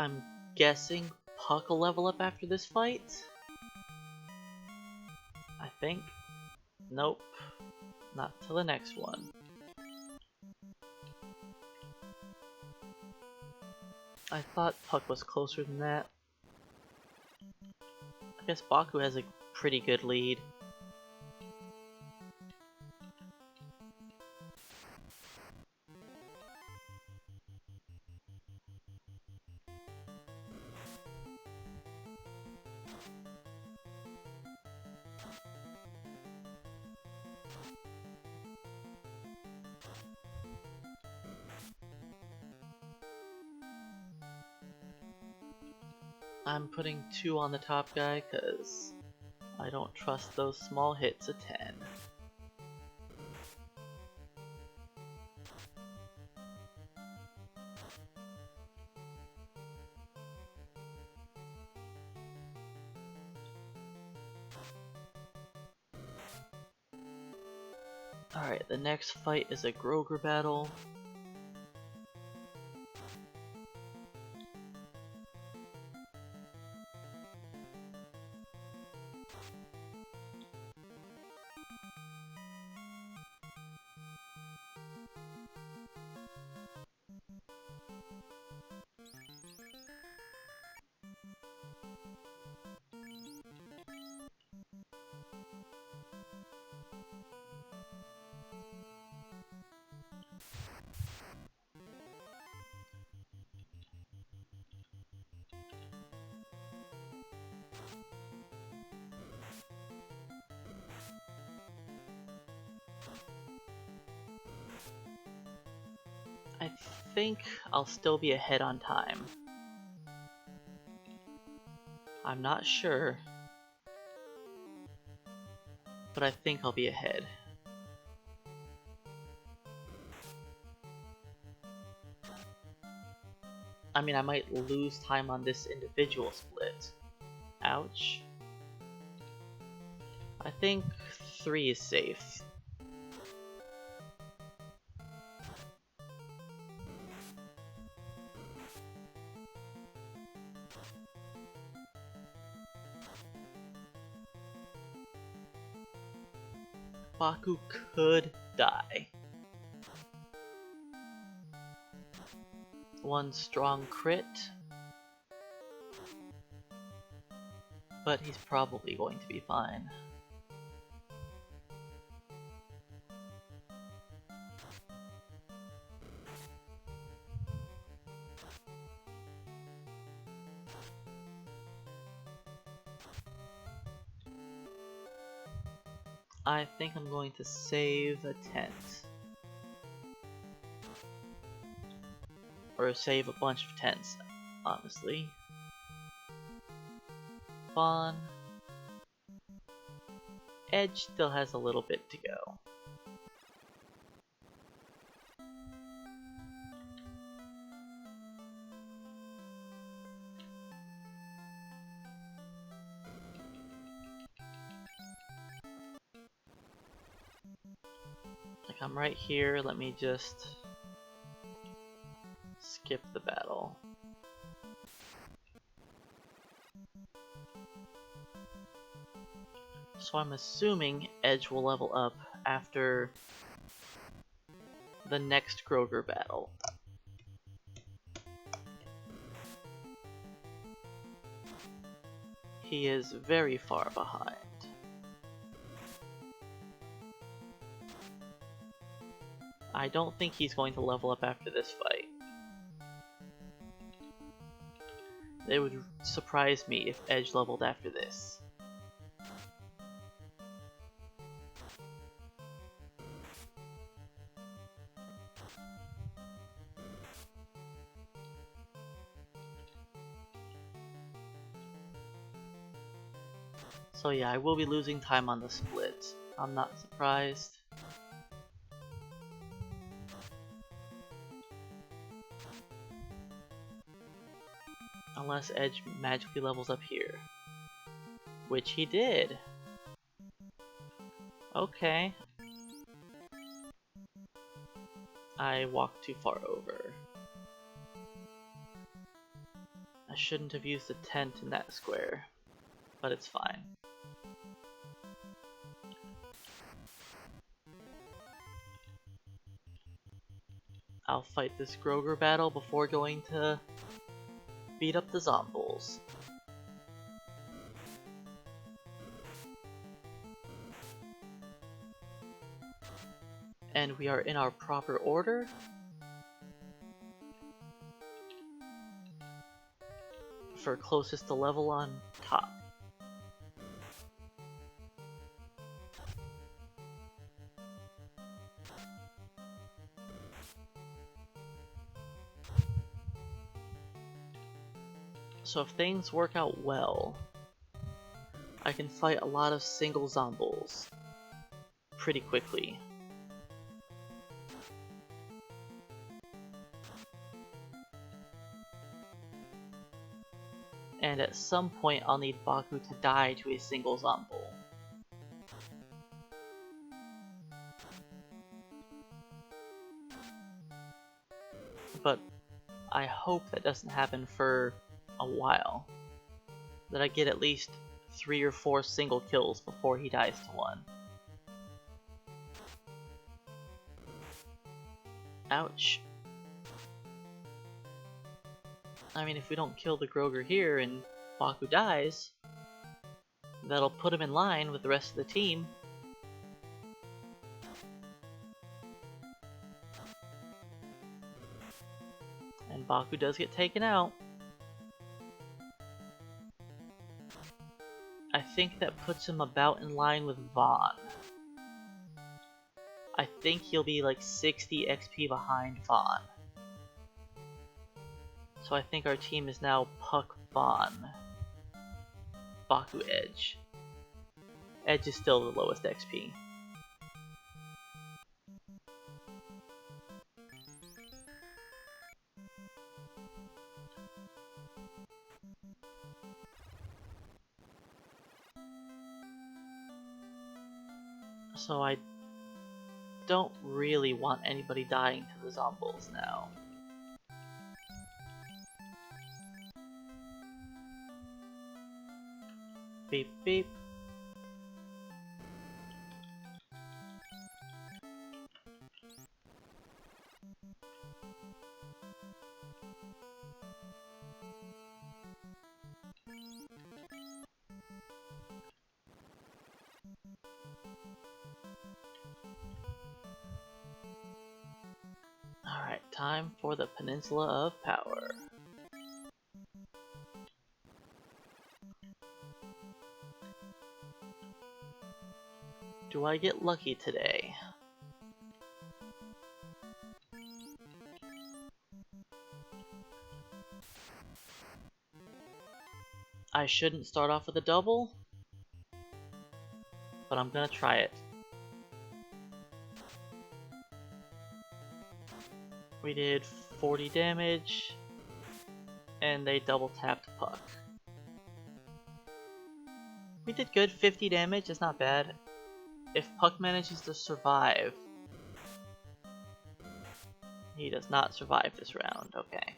I'm guessing Puck will level up after this fight? I think. Nope. Not till the next one. I thought Puck was closer than that. I guess Baku has a pretty good lead. I'm putting 2 on the top guy because I don't trust those small hits at 10. Alright, the next fight is a Groger battle. I think I'll still be ahead on time. I'm not sure, but I think I'll be ahead. I mean, I might lose time on this individual split. Ouch. I think 3 is safe. Baku could die. One strong crit, but he's probably going to be fine. I think I'm going to save a tent. Or save a bunch of tents, honestly. Fawn. Edge still has a little bit to go. Like, I'm right here, let me just skip the battle. So I'm assuming Edge will level up after the next Groger battle. He is very far behind. I don't think he's going to level up after this fight. It would surprise me if Edge leveled after this. So yeah, I will be losing time on the split. I'm not surprised. Unless Edge magically levels up here. Which he did. Okay. I walked too far over. I shouldn't have used a tent in that square, but it's fine. I'll fight this Groger battle before going to beat up the Zombies. And we are in our proper order. For closest to level on top. So if things work out well, I can fight a lot of single Zombies pretty quickly. And at some point I'll need Baku to die to a single Zombie. But I hope that doesn't happen for a while. That I get at least 3 or 4 single kills before he dies to one. Ouch. I mean, if we don't kill the Groger here and Baku dies, that'll put him in line with the rest of the team. And Baku does get taken out. I think that puts him about in line with Vaughn. I think he'll be like 60 XP behind Vaughn. So I think our team is now Puck, Vaughn, Baku, Edge. Edge is still the lowest XP. So I don't really want anybody dying to the zombies now. Beep beep. Alright, time for the Peninsula of Power. Do I get lucky today? I shouldn't start off with a double, but I'm gonna try it. We did 40 damage, and they double tapped Puck. We did good, 50 damage, it's not bad. If Puck manages to survive... He does not survive this round, okay.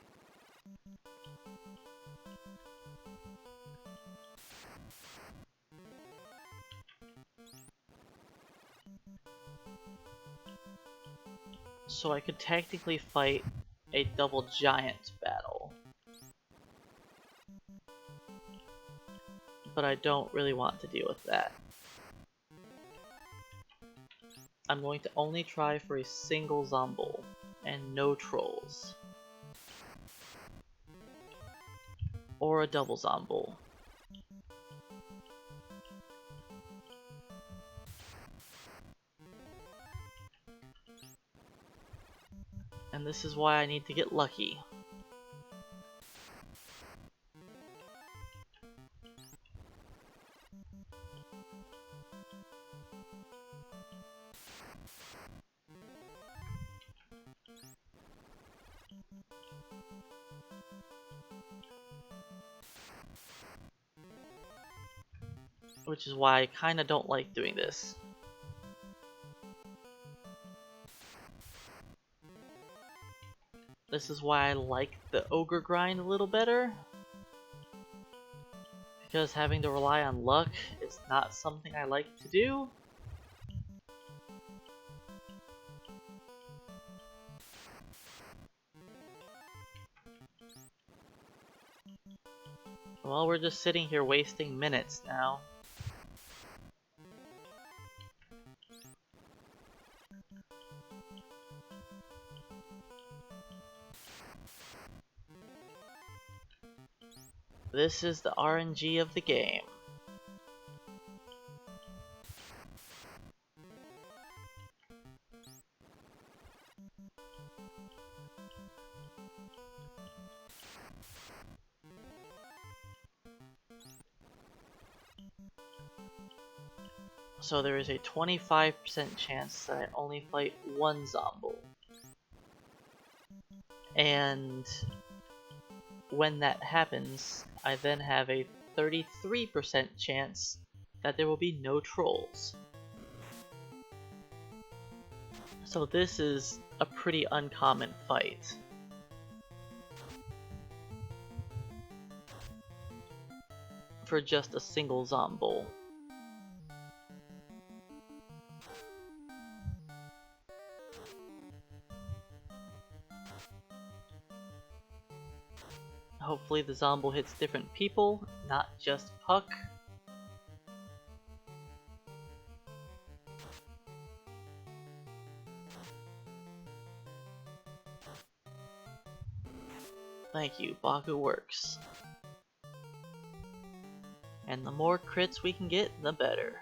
So I could technically fight a double giant battle. But I don't really want to deal with that. I'm going to only try for a single Zomble, and no trolls. Or a double Zomble. And this is why I need to get lucky. Which is why I kinda don't like doing this. This is why I like the ogre grind a little better. Because having to rely on luck is not something I like to do. Well, we're just sitting here wasting minutes now. This is the RNG of the game. So there is a 25% chance that I only fight one Zomble. And when that happens, I then have a 33% chance that there will be no trolls. So this is a pretty uncommon fight. For just a single Zomble. Hopefully the Zomble hits different people, not just Puck. Thank you, Baku works. And the more crits we can get, the better.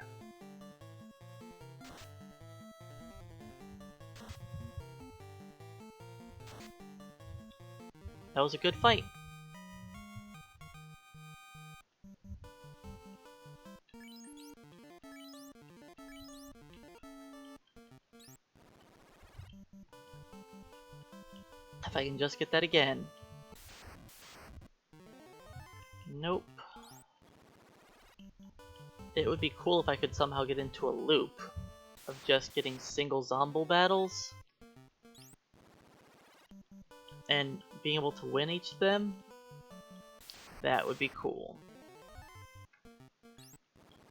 That was a good fight. If I can just get that again. Nope. It would be cool if I could somehow get into a loop. of just getting single Zombo battles and being able to win each of them, that would be cool.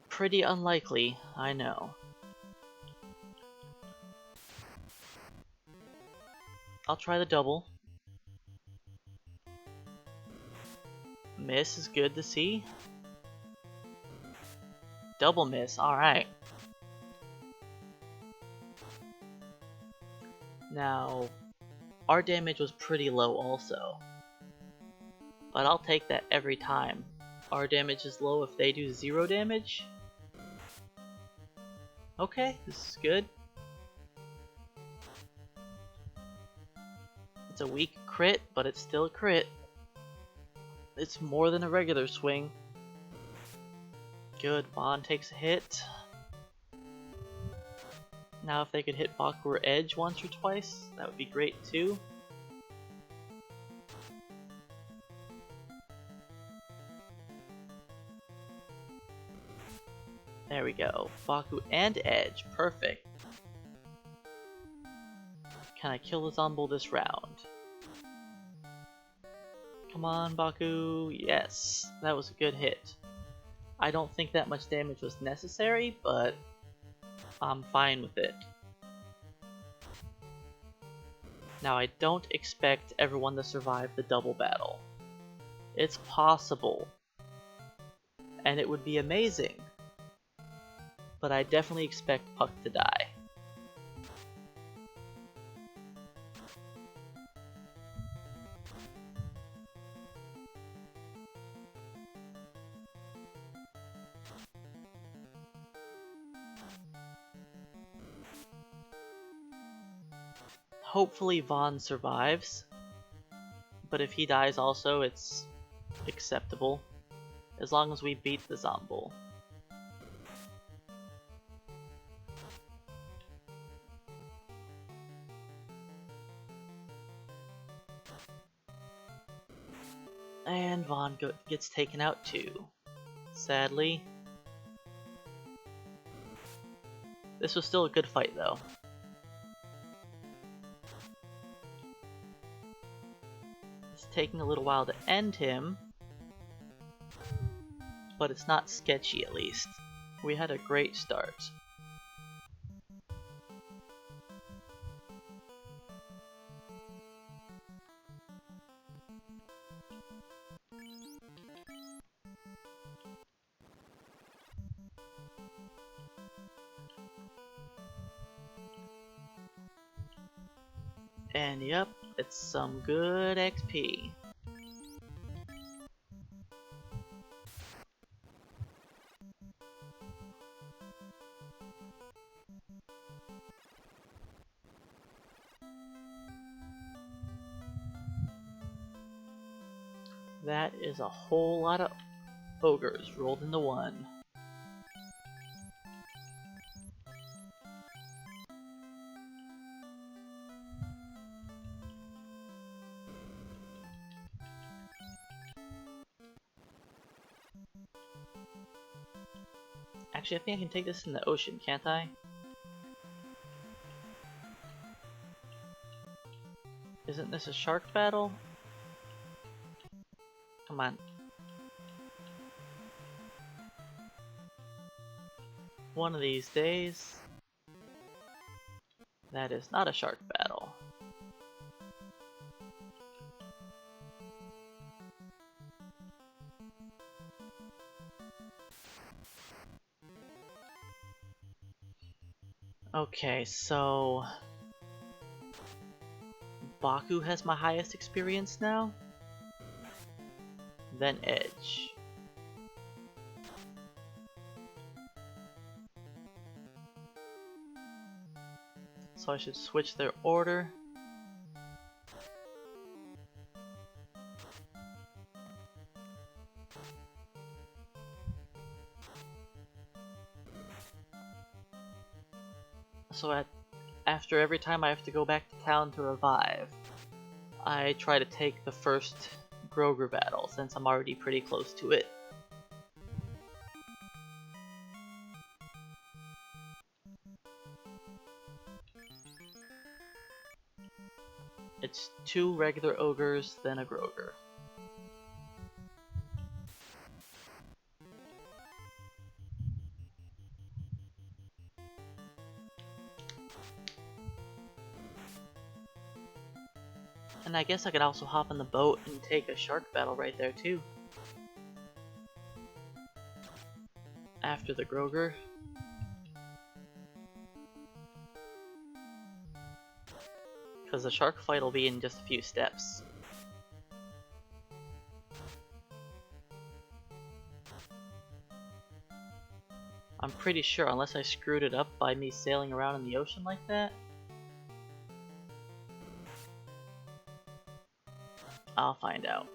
Pretty unlikely, I know. I'll try the double. Miss is good to see. Double miss, alright. Now, our damage was pretty low also. But I'll take that every time. Our damage is low if they do 0 damage. Okay, this is good. It's a weak crit, but it's still a crit. It's more than a regular swing. Good, Bond takes a hit. Now if they could hit Baku or Edge once or twice, that would be great too. There we go. Baku and Edge. Perfect. Can I kill the Zombo this round? Come on, Baku. Yes, that was a good hit. I don't think that much damage was necessary, but I'm fine with it. Now I don't expect everyone to survive the double battle. It's possible. And it would be amazing. But I definitely expect Puck to die. Hopefully Vaughn survives, but if he dies also, it's acceptable, as long as we beat the Zombo. And Vaughn gets taken out too, sadly. This was still a good fight though. Taking a little while to end him, but it's not sketchy at least. We had a great start. And yep, it's some good XP. That is a whole lot of ogres rolled into one. Actually, I think I can take this in the ocean, can't I? Isn't this a shark battle? Come on. One of these days. That is not a shark battle. Okay, so Baku has my highest experience now, then Edge. So I should switch their order. So after every time I have to go back to town to revive, I try to take the first Groger battle, since I'm already pretty close to it. 2 regular ogres, then a Groger. And I guess I could also hop on the boat and take a shark battle right there too. After the Groger. Because the shark fight will be in just a few steps. I'm pretty sure, unless I screwed it up by me sailing around in the ocean like that. I'll find out.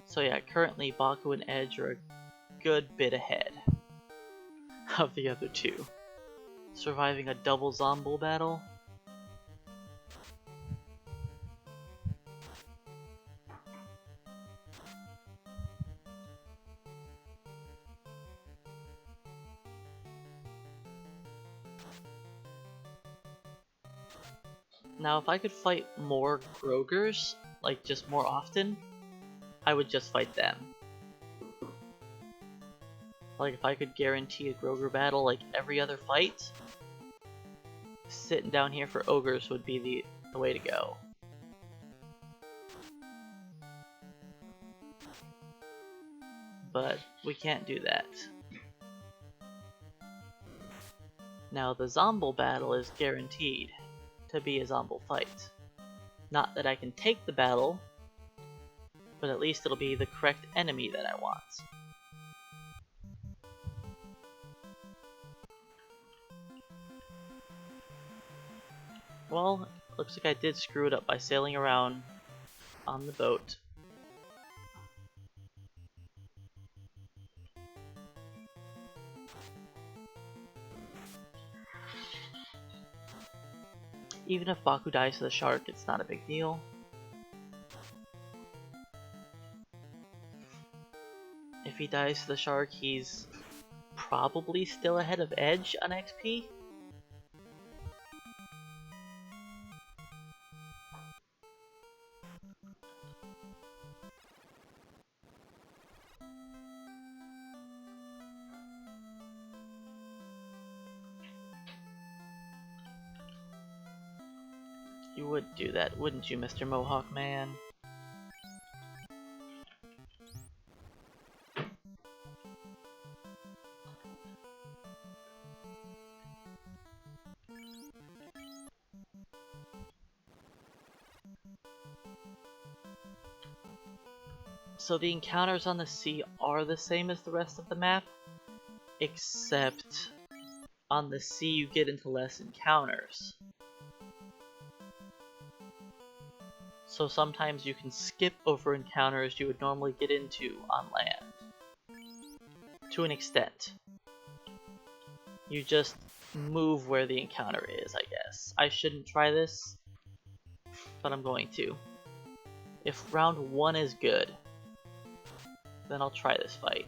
So yeah, currently Baku and Edge are a good bit ahead of the other two. Surviving a double Zombo battle. Now if I could fight more Grogers, like just more often, I would just fight them. Like if I could guarantee a Groger battle like every other fight, sitting down here for ogres would be the way to go. But we can't do that. Now the Zombo battle is guaranteed to be a Zombo fight. Not that I can take the battle, but at least it'll be the correct enemy that I want. Well, looks like I did screw it up by sailing around on the boat. Even if Baku dies to the shark, it's not a big deal. If he dies to the shark, he's probably still ahead of Edge on XP. You would do that, wouldn't you, Mr. Mohawk Man? So the encounters on the sea are the same as the rest of the map, except on the sea you get into less encounters. So sometimes you can skip over encounters you would normally get into on land. To an extent. You just move where the encounter is, I guess. I shouldn't try this, but I'm going to. If round 1 is good, then I'll try this fight.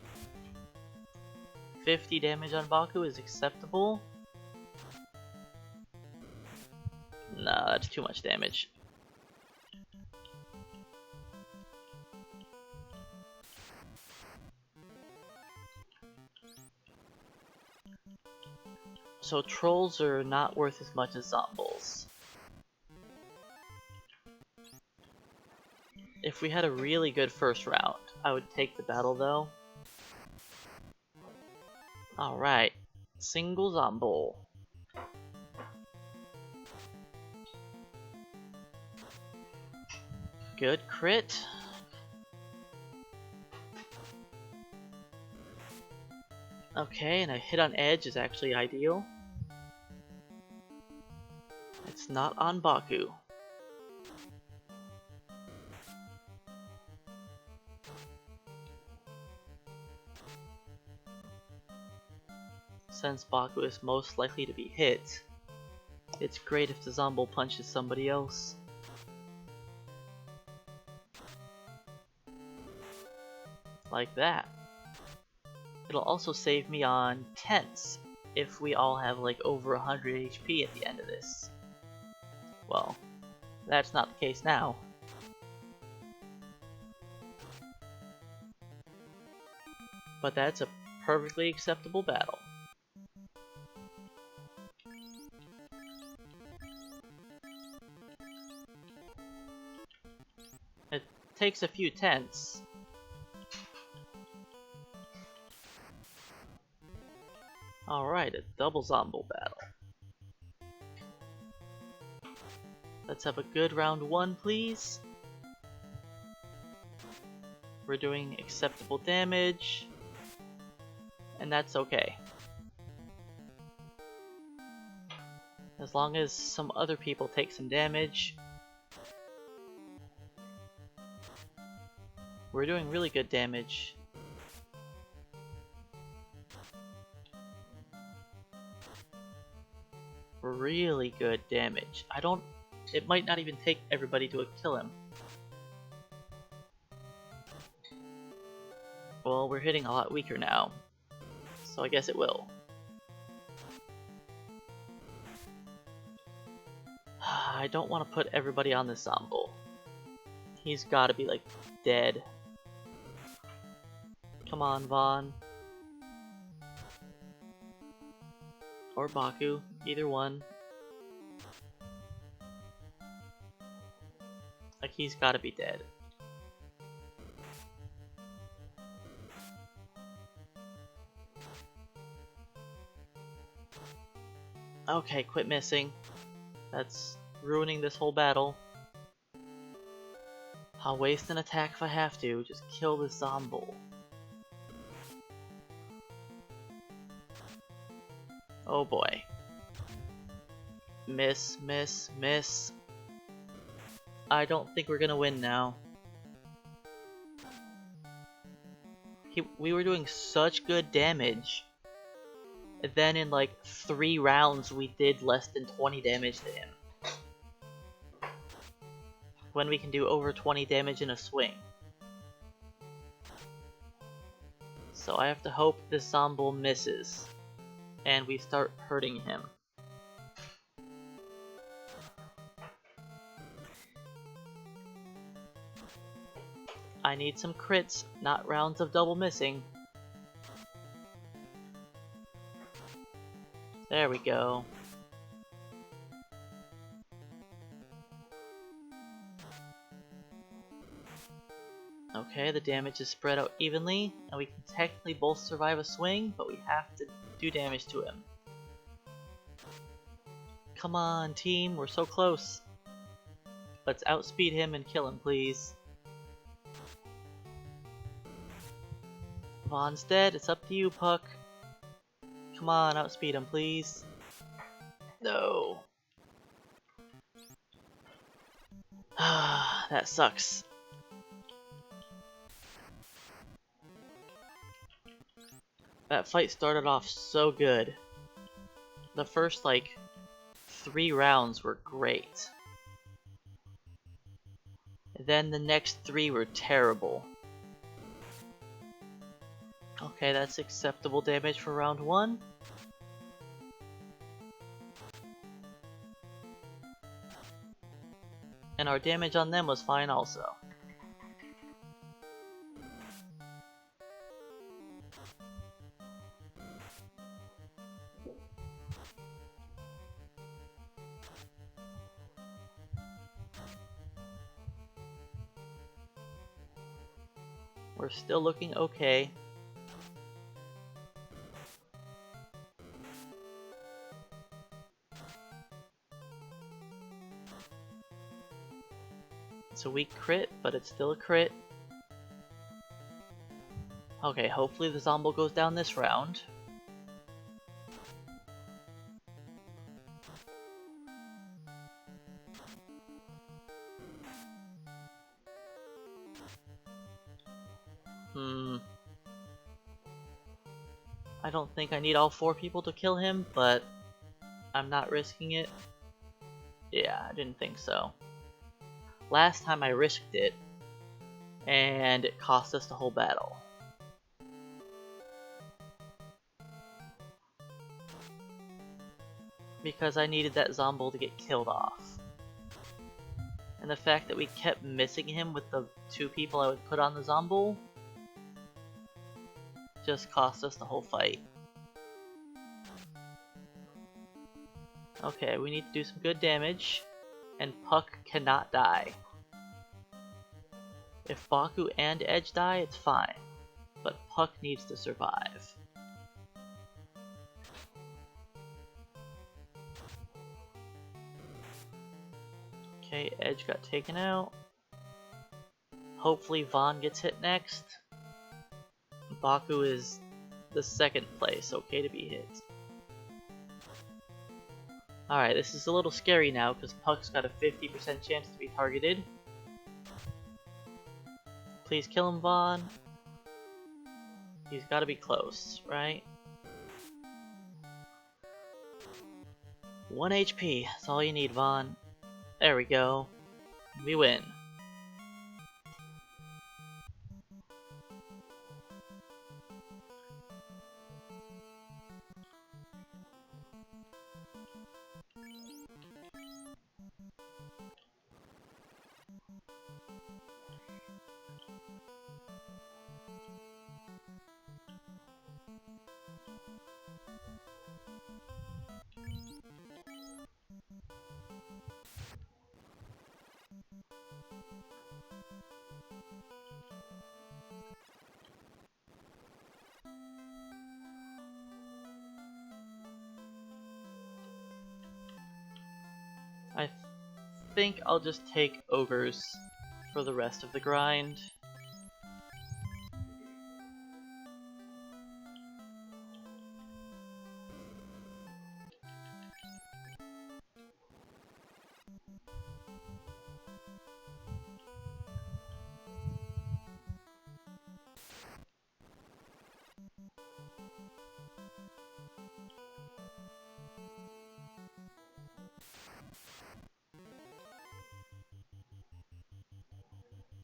50 damage on Baku is acceptable. Nah, that's too much damage. So trolls are not worth as much as zombies. If we had a really good first round, I would take the battle though. Alright, single zombie. Good crit. Okay, and a hit on Edge is actually ideal. It's least not on Baku. Since Baku is most likely to be hit, it's great if the Zombo punches somebody else. Like that. It'll also save me on tense if we all have like over 100 HP at the end of this. Well, that's not the case now. But that's a perfectly acceptable battle. It takes a few tenths. Alright, a double Zombo battle. Let's have a good round one, please. We're doing acceptable damage, and that's okay. As long as some other people take some damage, we're doing really good damage. Really good damage. It might not even take everybody to kill him. Well, we're hitting a lot weaker now, so I guess it will. I don't want to put everybody on this Zombo. He's gotta be like dead. Come on, Vaughn. Or Baku, either one. Like, he's gotta be dead. Okay, quit missing. That's ruining this whole battle. I'll waste an attack if I have to. Just kill this Zombo. Oh boy. Miss, miss, miss. I don't think we're gonna win now. We were doing such good damage. And then in like 3 rounds we did less than 20 damage to him. When we can do over 20 damage in a swing. So I have to hope this Zombo misses. And we start hurting him. I need some crits, not rounds of double missing. There we go. Okay, the damage is spread out evenly, and we can technically both survive a swing, but we have to do damage to him. Come on, team, we're so close. Let's outspeed him and kill him, please. Vaughn's dead, it's up to you, Puck. Come on, outspeed him, please. No. That sucks. That fight started off so good. The first, like, 3 rounds were great. Then the next 3 were terrible. Okay, that's acceptable damage for round 1. And our damage on them was fine also. We're still looking okay. It's a weak crit, but it's still a crit. Okay, hopefully the Zombo goes down this round. I don't think I need all 4 people to kill him, but I'm not risking it. Yeah, I didn't think so. Last time I risked it, and it cost us the whole battle. Because I needed that Zombo to get killed off. And the fact that we kept missing him with the 2 people I would put on the Zombo just cost us the whole fight. Okay, we need to do some good damage, and Puck cannot die. If Baku and Edge die, it's fine, but Puck needs to survive. Okay, Edge got taken out. Hopefully Vaughn gets hit next. Baku is the 2nd place, okay to be hit. Alright, this is a little scary now because Puck's got a 50% chance to be targeted. Please kill him, Vaughn. He's gotta be close, right? 1 HP, that's all you need, Vaughn. There we go. We win. I think I'll just take ogres for the rest of the grind.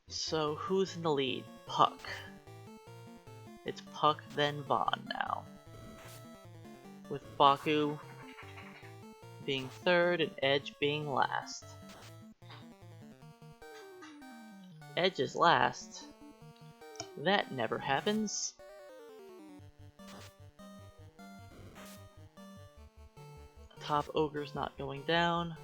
So who's in the lead? Puck. It's Puck then Vaughn now. With Baku being 3rd and Edge being last. Edge is last? That never happens. Top ogre's not going down.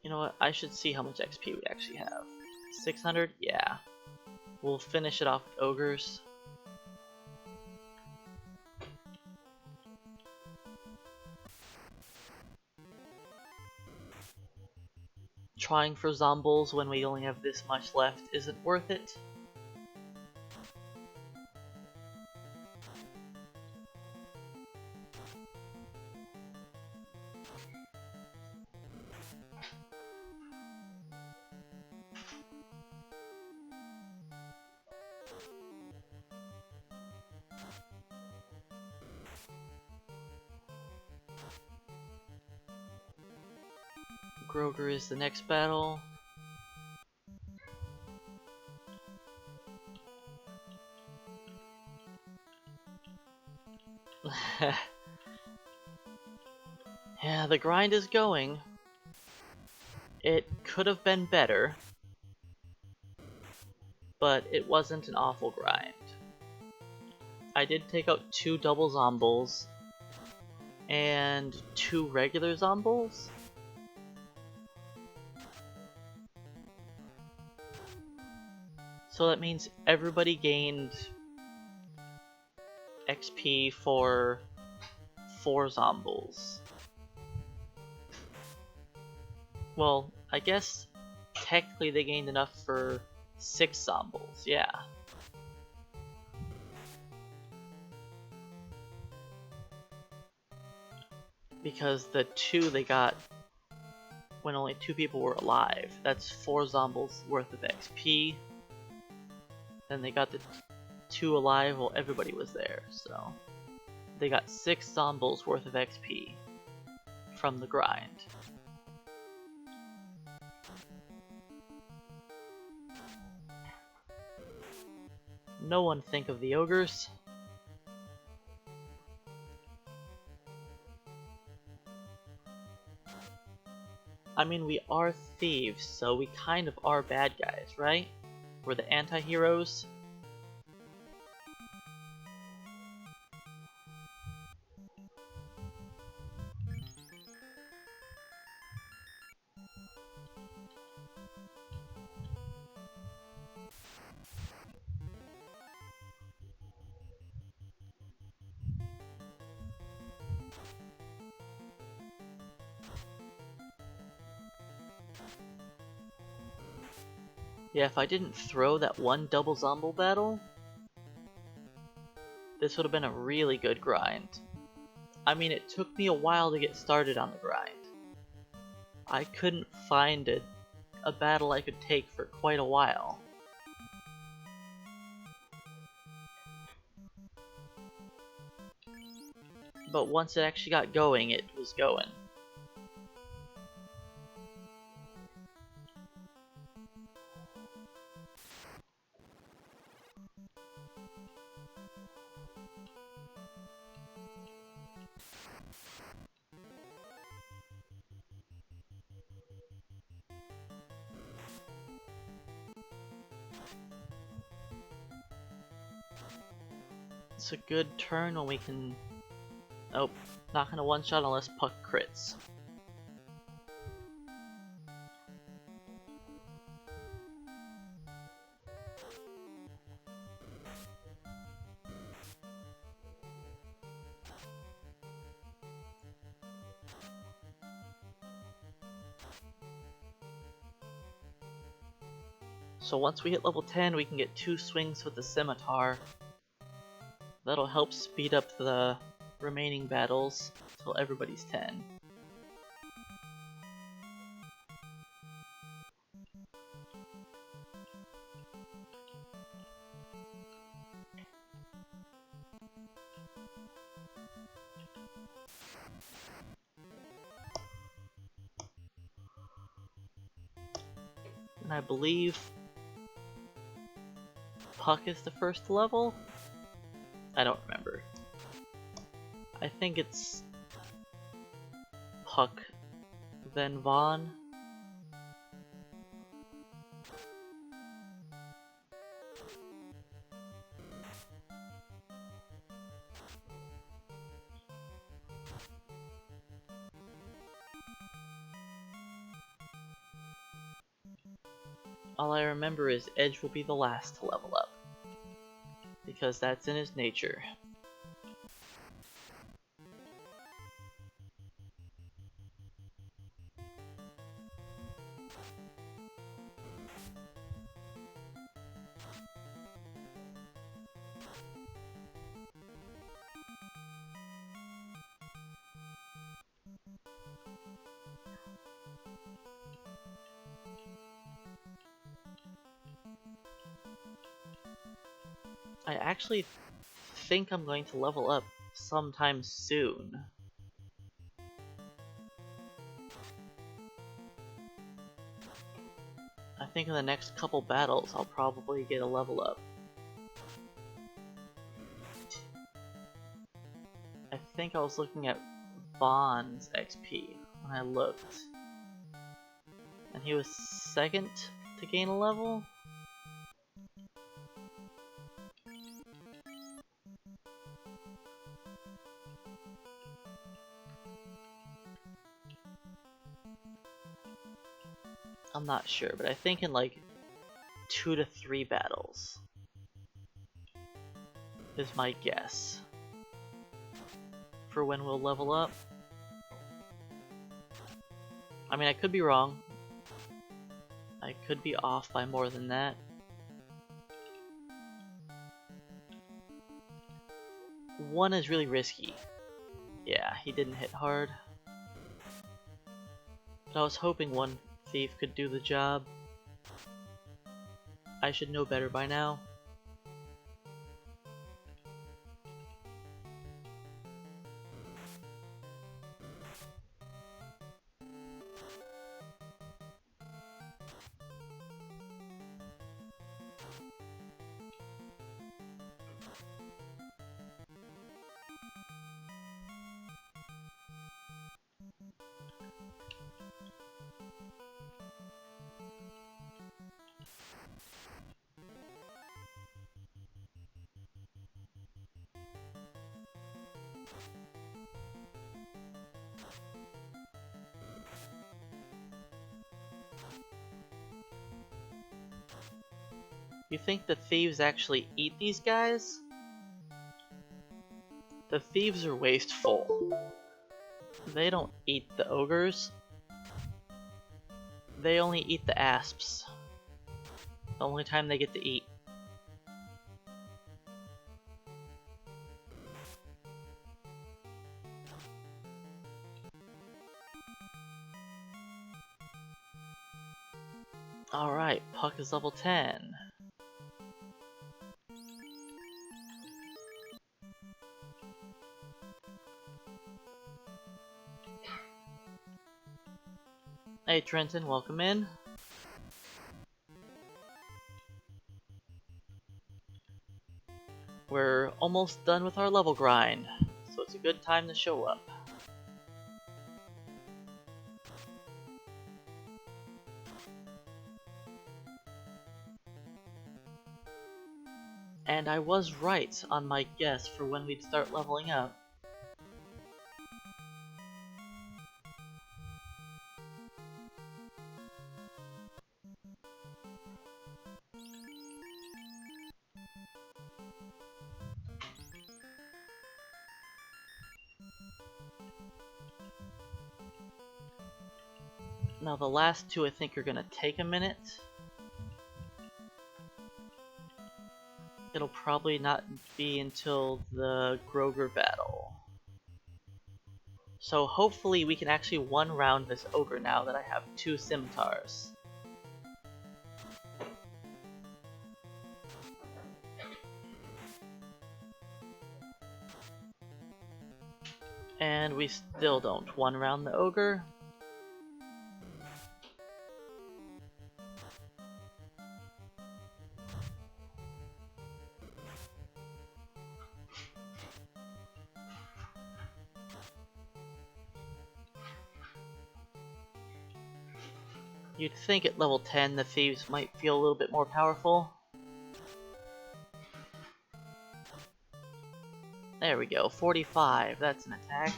You know what, I should see how much XP we actually have. 600? Yeah. We'll finish it off with ogres. Trying for zombies when we only have this much left isn't worth it. Groger is the next battle. Yeah, the grind is going. It could have been better, but it wasn't an awful grind. I did take out 2 double zombies and 2 regular zombies. So that means everybody gained XP for 4 zombies. Well, I guess technically they gained enough for 6 zombies, yeah. Because the 2 they got when only 2 people were alive. That's 4 zombies worth of XP. Then they got the 2 alive while everybody was there, so they got 6 zombies worth of XP from the grind. No one think of the ogres. I mean, we are thieves, so we kind of are bad guys, right? We're the anti-heroes. Yeah, if I didn't throw that one double zombie battle, this would have been a really good grind. I mean, it took me a while to get started on the grind. I couldn't find a battle I could take for quite a while. But once it actually got going, it was going. It's a good turn when we can... Nope, not gonna one-shot unless Puck crits. So once we hit level 10, we can get 2 swings with the scimitar. That'll help speed up the remaining battles till everybody's 10. And I believe Puck is the first level? I don't remember. I think it's Puck, then Vaughn. All I remember is Edge will be the last to level up, because that's in his nature. I actually think I'm going to level up sometime soon. I think in the next couple battles I'll probably get a level up. I think I was looking at Vaughn's XP when I looked. And he was second to gain a level? I'm not sure, but I think in like 2 to 3 battles is my guess for when we'll level up. I mean, I could be wrong. I could be off by more than that. One is really risky. Yeah, he didn't hit hard. But I was hoping one thief could do the job. I should know better by now. You think the thieves actually eat these guys? The thieves are wasteful. They don't eat the ogres. They only eat the asps. The only time they get to eat. Alright, Puck is level 10. Hey Trenton, welcome in. We're almost done with our level grind, so it's a good time to show up. And I was right on my guess for when we'd start leveling up. Now the last two I think are gonna take a minute. It'll probably not be until the Groger battle. So hopefully we can actually one-round this ogre now that I have two scimitars. And we still don't one-round the ogre. You'd think at level 10 the thieves might feel a little bit more powerful. There we go, 45, that's an attack.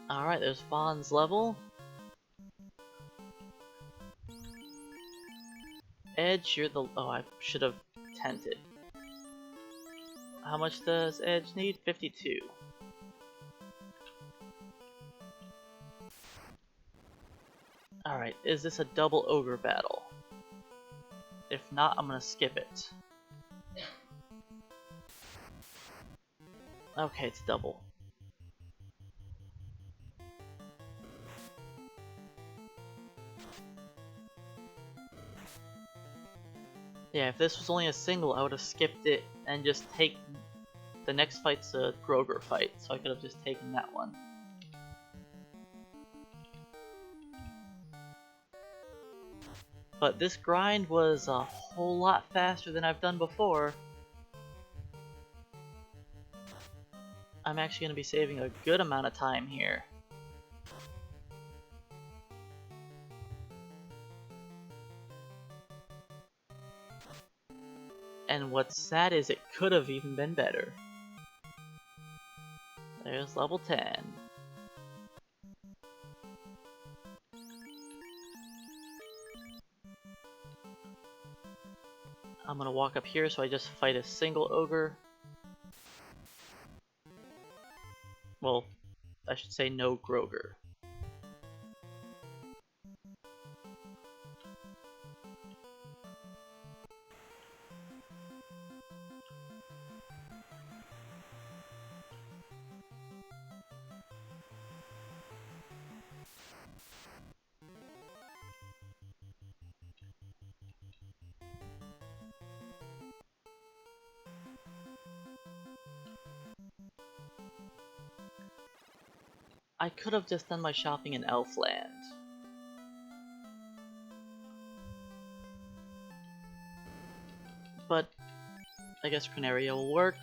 Alright, there's Vaughn's level. Edge, you're the... oh, I should have tented. How much does Edge need? 52. Alright, is this a double ogre battle? If not, I'm gonna skip it. Okay, it's double. Yeah, if this was only a single, I would have skipped it and just take... the next fight's a Groger fight, so I could have just taken that one. But this grind was a whole lot faster than I've done before. I'm actually going to be saving a good amount of time here. And what's sad is it could have even been better. There's level 10. I'm gonna walk up here so I just fight a single ogre. Well, I should say no Groger. I could have just done my shopping in Elfland. But I guess Corneria will work.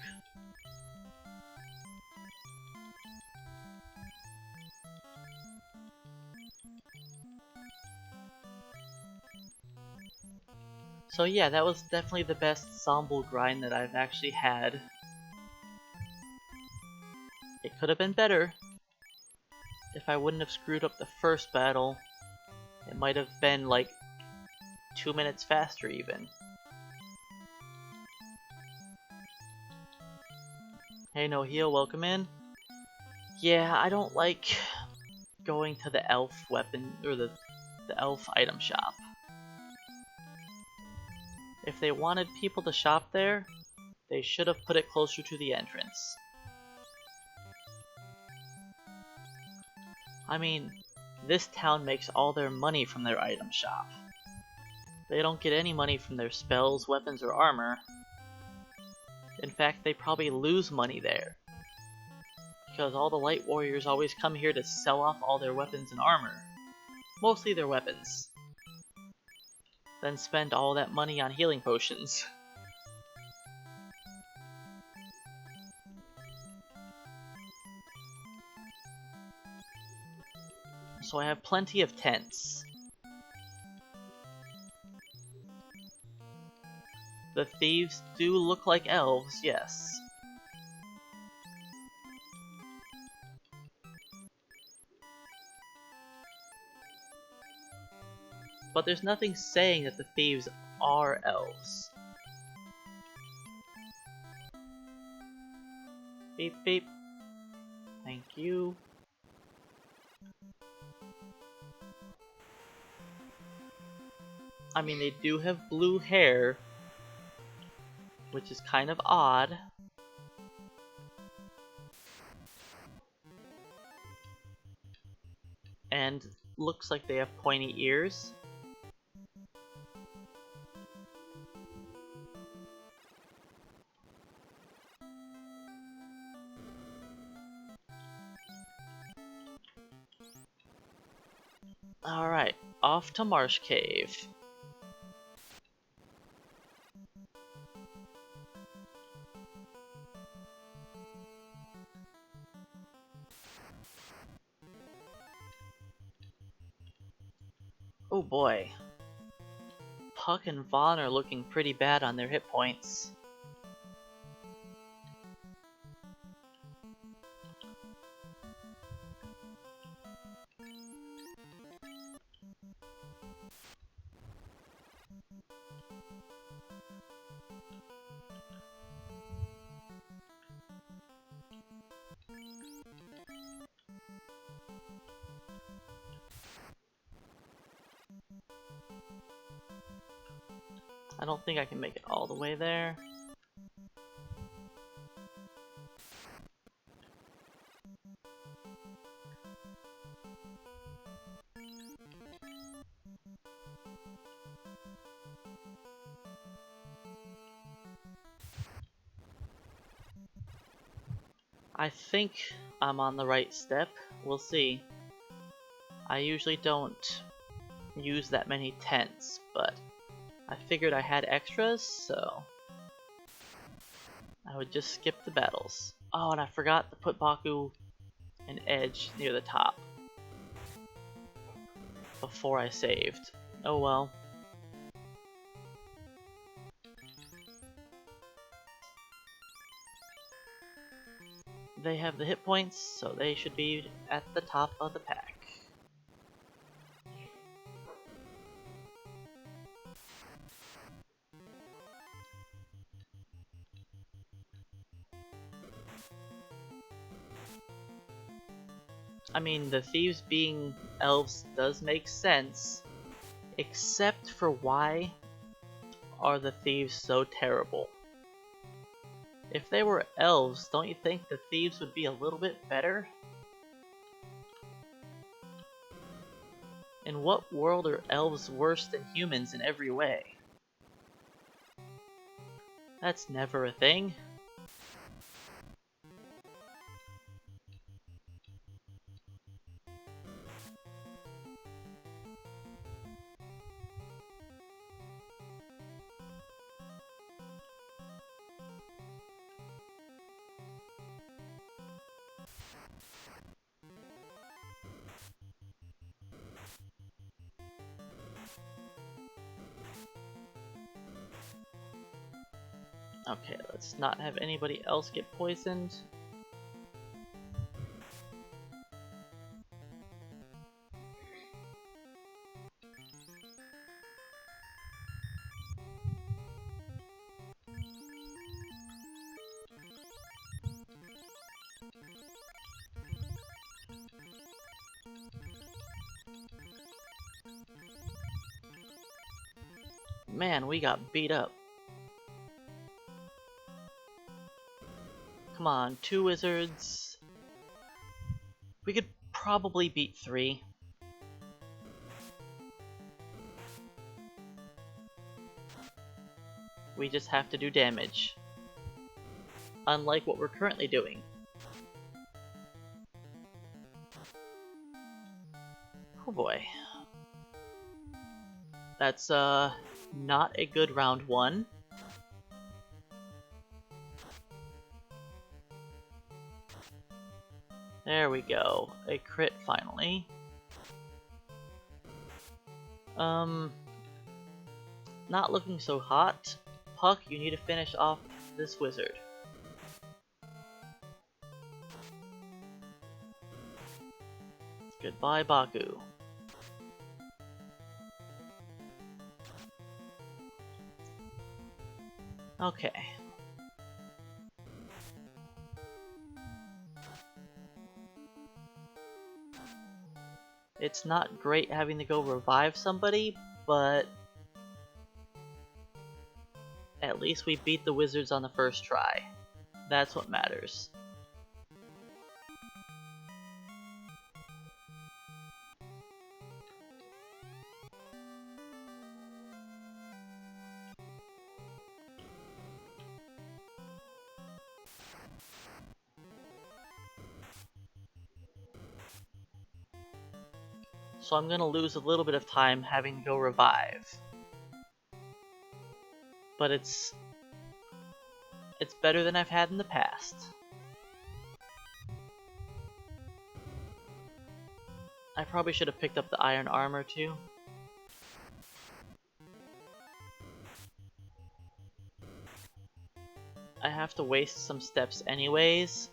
So yeah, that was definitely the best Zomble grind that I've actually had. It could have been better. If I wouldn't have screwed up the first battle, it might have been like 2 minutes faster even. Hey, no heal, welcome in. Yeah, I don't like going to the elf weapon, or the elf item shop. If they wanted people to shop there, they should have put it closer to the entrance. I mean, this town makes all their money from their item shop. They don't get any money from their spells, weapons, or armor. In fact, they probably lose money there. Because all the light warriors always come here to sell off all their weapons and armor. Mostly their weapons. Then spend all that money on healing potions. So I have plenty of tents. The thieves do look like elves, yes. But there's nothing saying that the thieves are elves. Beep beep. Thank you. I mean, they do have blue hair, which is kind of odd. And looks like they have pointy ears. Alright, off to Marsh Cave. Oh boy. Puck and Vaughn are looking pretty bad on their hit points. I don't think I can make it all the way there. I think I'm on the right step. We'll see. I usually don't use that many tents, but I figured I had extras, so I would just skip the battles. Oh, and I forgot to put Baku and Edge near the top before I saved. Oh well. They have the hit points, so they should be at the top of the pack. I mean, the thieves being elves does make sense, except for why are the thieves so terrible? If they were elves, don't you think the thieves would be a little bit better? In what world are elves worse than humans in every way? That's never a thing. Okay, let's not have anybody else get poisoned. Man, we got beat up. Come on, 2 wizards. We could probably beat 3. We just have to do damage. Unlike what we're currently doing. Oh boy. That's not a good round 1. There we go. A crit finally. Not looking so hot. Puck, you need to finish off this wizard. Goodbye, Baku. Okay. It's not great having to go revive somebody, but at least we beat the wizards on the first try. That's what matters. So I'm gonna lose a little bit of time having to go revive. But it's better than I've had in the past. I probably should have picked up the iron armor too. I have to waste some steps anyways.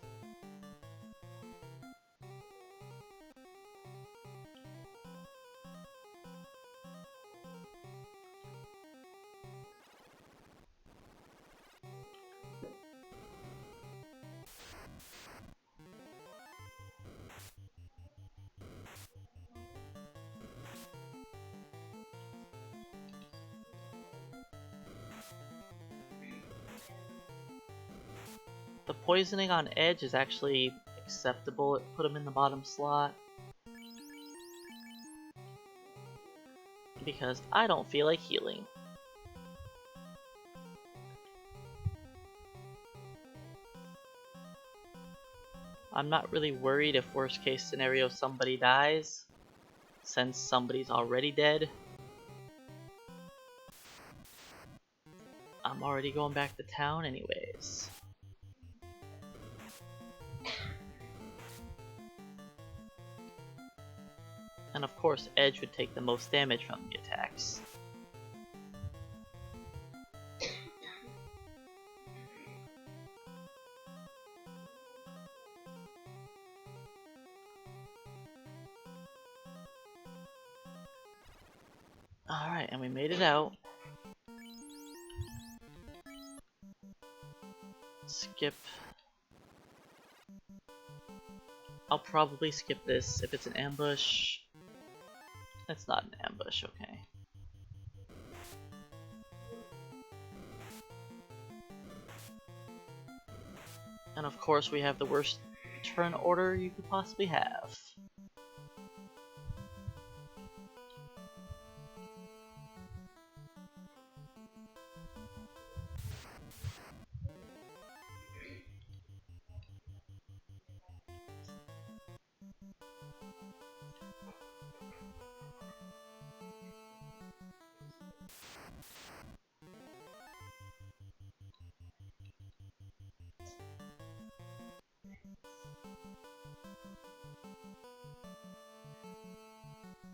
The poisoning on Edge is actually acceptable. It put him in the bottom slot. Because I don't feel like healing. I'm not really worried if worst case scenario somebody dies, since somebody's already dead. I'm already going back to town anyways. And of course Edge would take the most damage from the attacks. Alright, and we made it out. Skip. I'll probably skip this if it's an ambush. It's not an ambush, okay. And of course we have the worst turn order you could possibly have.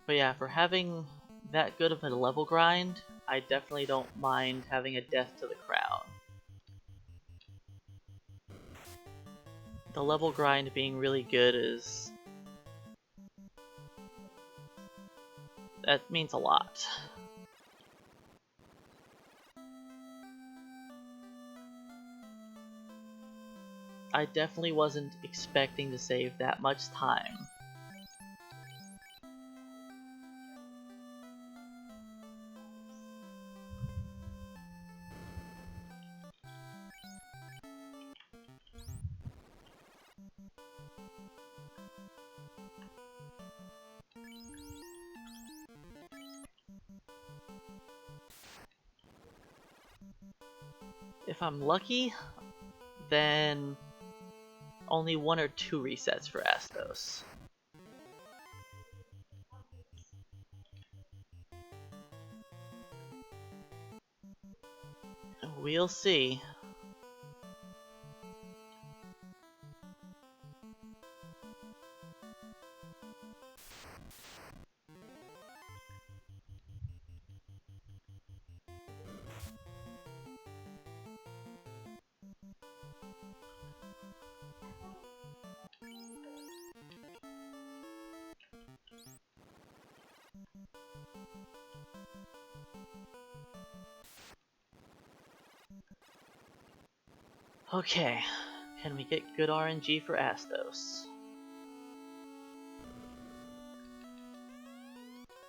But yeah, for having that good of a level grind, I definitely don't mind having a death to the crown. The level grind being really good that means a lot. I definitely wasn't expecting to save that much time. If I'm lucky, then only 1 or 2 resets for Astos. We'll see. Okay, can we get good RNG for Astos?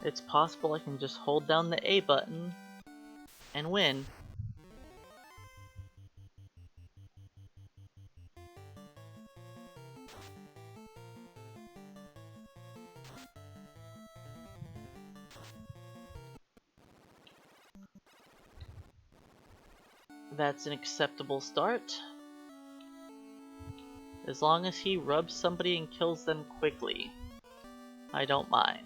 It's possible I can just hold down the A button and win. That's an acceptable start. As long as he rubs somebody and kills them quickly, I don't mind.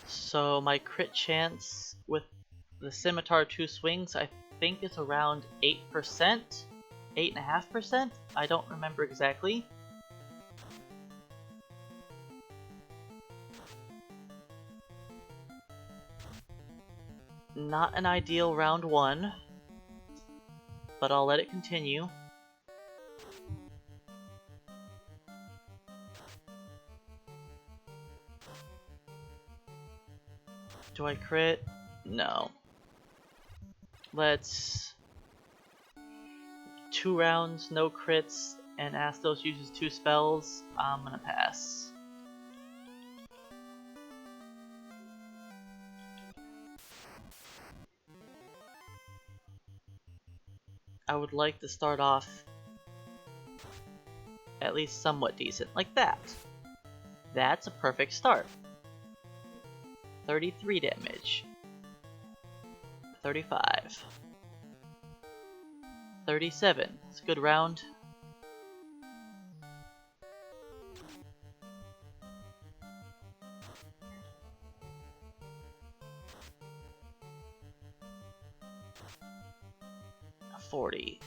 So my crit chance with the Scimitar 2 swings, I think is around 8%? 8.5%? I don't remember exactly. Not an ideal round 1, but I'll let it continue. Do I crit? No. Let's... 2 rounds, no crits, and Astos uses 2 spells. I'm gonna pass. I would like to start off at least somewhat decent, like that. That's a perfect start. 33 damage. 35. 37. It's a good round. $40.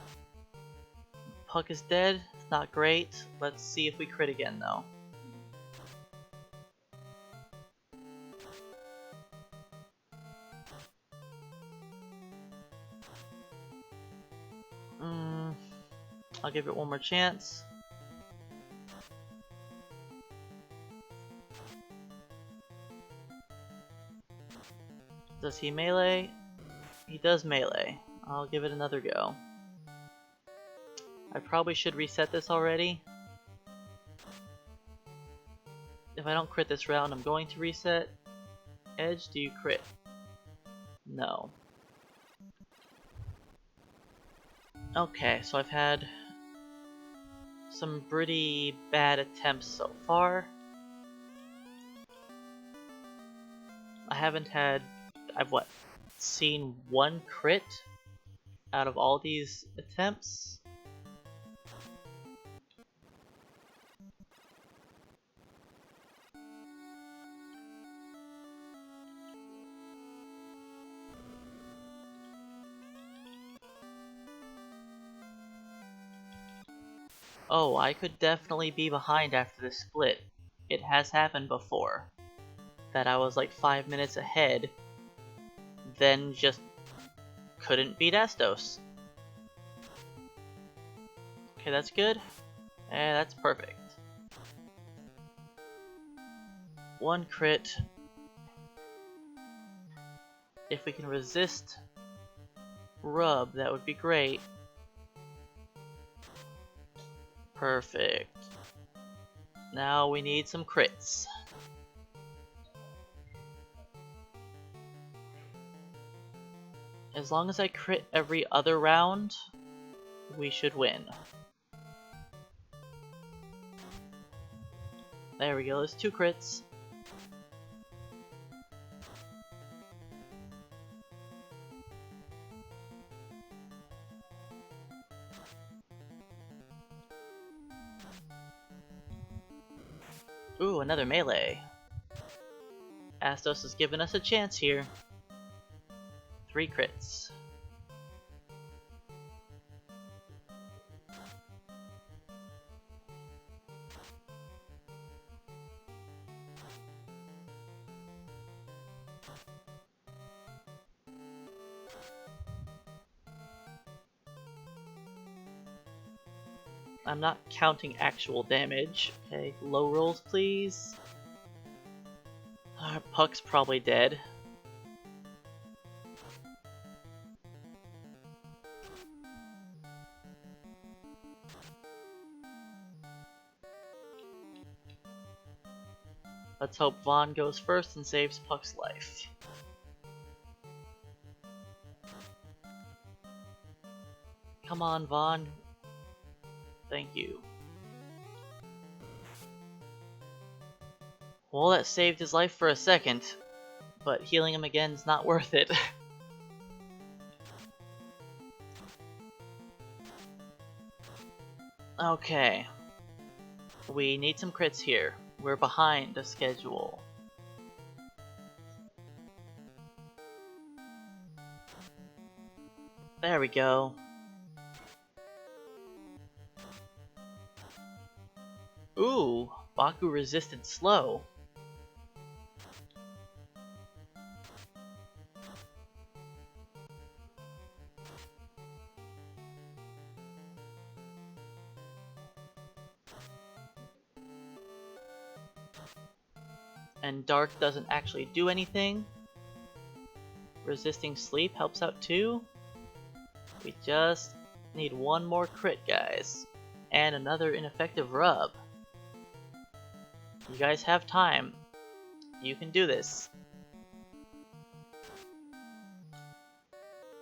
Puck is dead. It's not great. Let's see if we crit again though. I'll give it one more chance. Does he melee? He does melee. I'll give it another go. I probably should reset this already. If I don't crit this round, I'm going to reset. Edge, do you crit? No. Okay, so I've had some pretty bad attempts so far. I've seen one crit out of all these attempts. Oh, I could definitely be behind after this split. It has happened before. That I was like 5 minutes ahead, then just couldn't beat Astos. Okay, that's good. That's perfect. One crit. If we can resist rub, that would be great. Perfect. Now we need some crits. As long as I crit every other round, we should win. There we go, there's 2 crits. Ooh, another melee. Astos has given us a chance here. 3 crits. I'm not counting actual damage. Okay, low rolls please. Puck's probably dead. Let's hope Vaughn goes first and saves Puck's life. Come on, Vaughn. Thank you. Well, that saved his life for a second, but healing him again is not worth it. Okay. We need some crits here. We're behind the schedule. There we go. Ooh, Baku resisted slow. And Dark doesn't actually do anything. Resisting sleep helps out too. We just need one more crit, guys. And another ineffective rub. You guys have time. You can do this.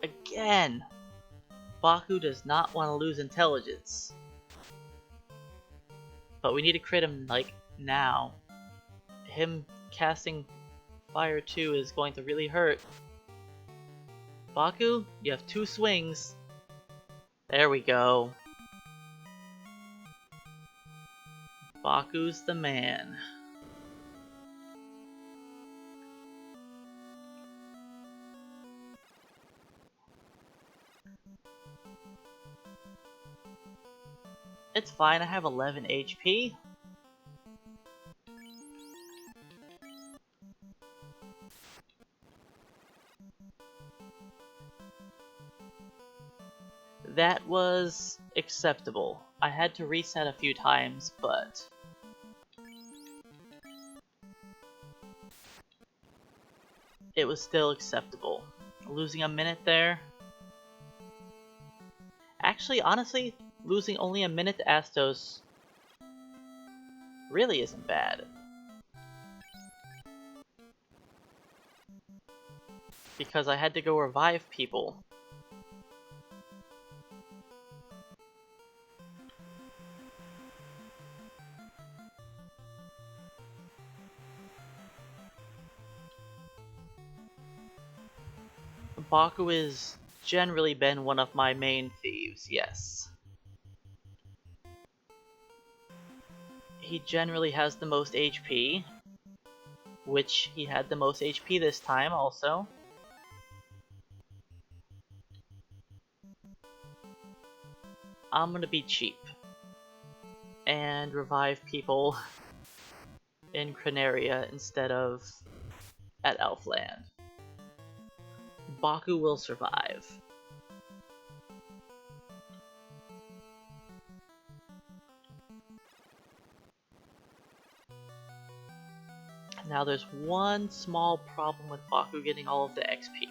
Again! Baku does not want to lose intelligence. But we need to crit him, like, now. Him casting Fire 2 is going to really hurt. Baku, you have 2 swings. There we go. Baku's the man. It's fine, I have 11 HP. That was acceptable. I had to reset a few times, but it was still acceptable. Losing a minute there. Actually, honestly, losing only a minute to Astos really isn't bad. Because I had to go revive people. Baku has generally been one of my main thieves, yes. He generally has the most HP, which he had the most HP this time also. I'm gonna be cheap and revive people in Cranaria instead of at Elfland. Baku will survive. Now there's one small problem with Baku getting all of the XP.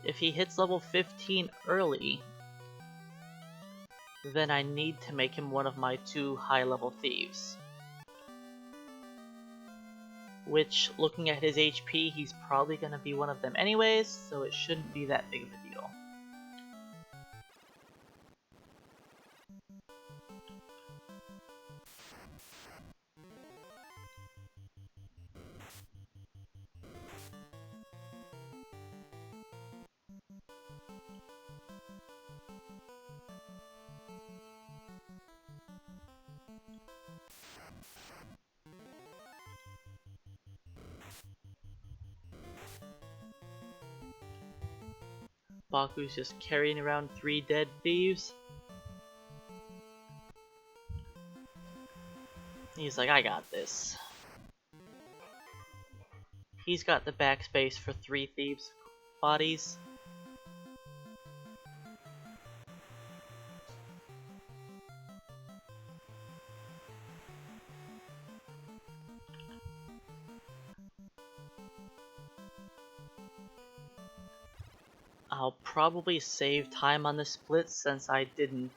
If he hits level 15 early, then I need to make him one of my 2 high-level thieves. Which, looking at his HP, he's probably gonna be one of them anyways, so it shouldn't be that big of a deal. Baku's just carrying around 3 dead thieves. He's like, I got this. He's got the backspace for 3 thieves' bodies. I'll probably save time on the split since I didn't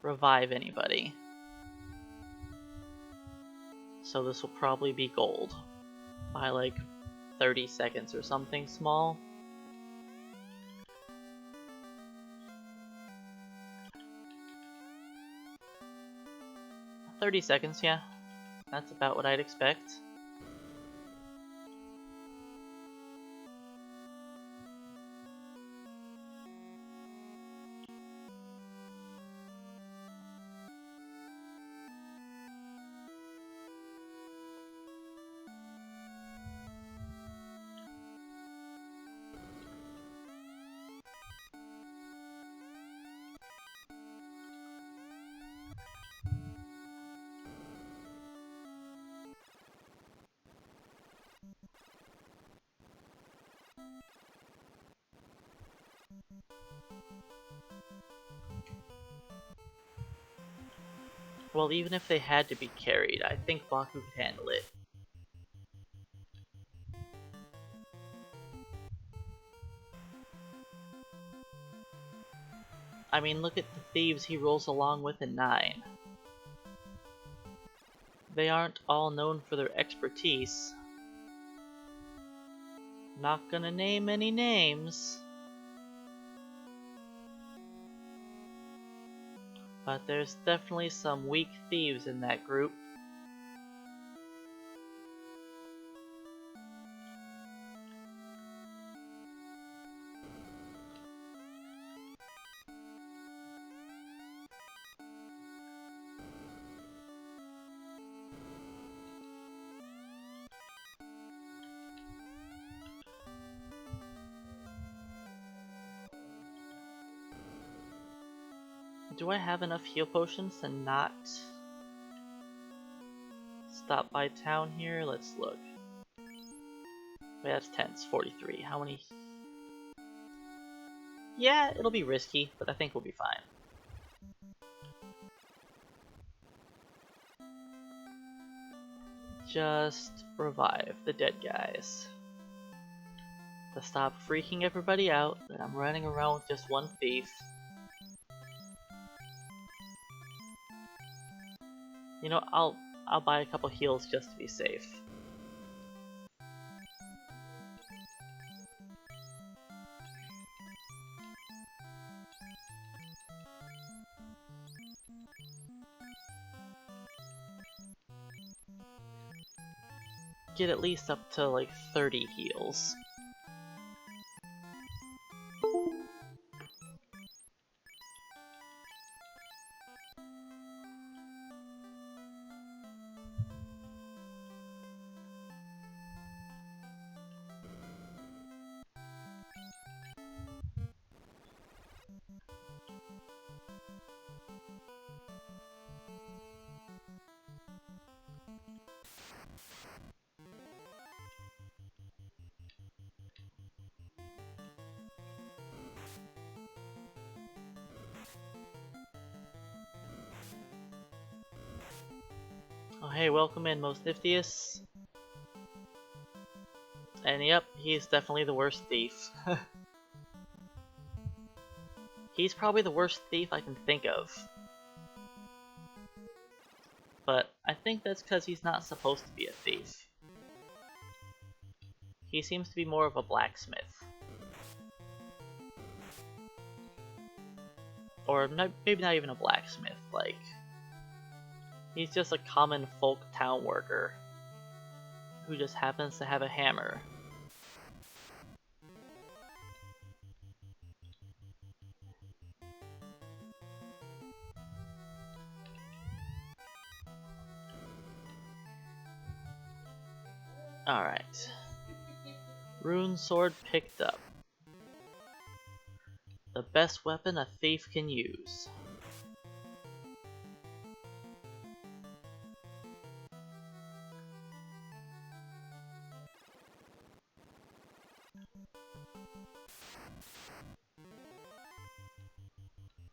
revive anybody. So this will probably be gold by like 30 seconds or something small. $30 seconds, yeah. That's about what I'd expect. Well, even if they had to be carried, I think Baku could handle it. I mean, look at the thieves he rolls along with in 9. They aren't all known for their expertise. Not gonna name any names. But there's definitely some weak thieves in that group. Do I have enough heal potions to not stop by town here? Let's look. Wait, that's 10, it's 43. How many? Yeah, it'll be risky, but I think we'll be fine. Just revive the dead guys. To stop freaking everybody out that I'm running around with just one thief. You know, I'll buy a couple heals just to be safe. Get at least up to like 30 heals. Oh hey, welcome in, most niftiest. And yep, he's definitely the worst thief. He's probably the worst thief I can think of. But I think that's because he's not supposed to be a thief. He seems to be more of a blacksmith. Or maybe not even a blacksmith, like... He's just a common folk town worker who just happens to have a hammer. Alright. Rune sword picked up. The best weapon a thief can use.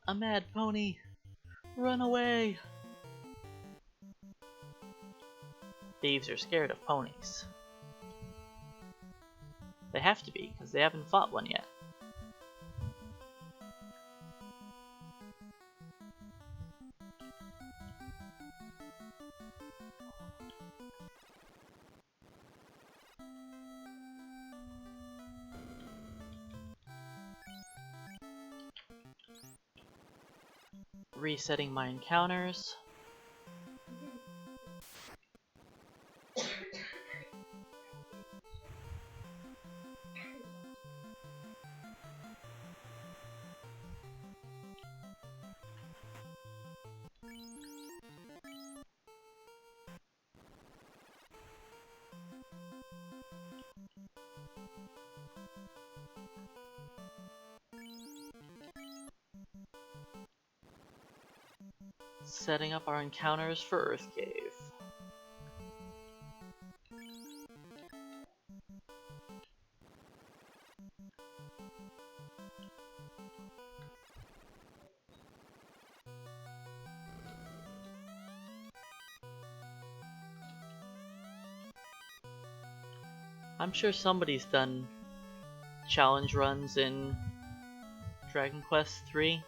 A mad pony! Run away! Thieves are scared of ponies. They have to be, because they haven't fought one yet. Resetting my encounters. Setting up our encounters for Earth Cave. I'm sure somebody's done challenge runs in Dragon Quest III.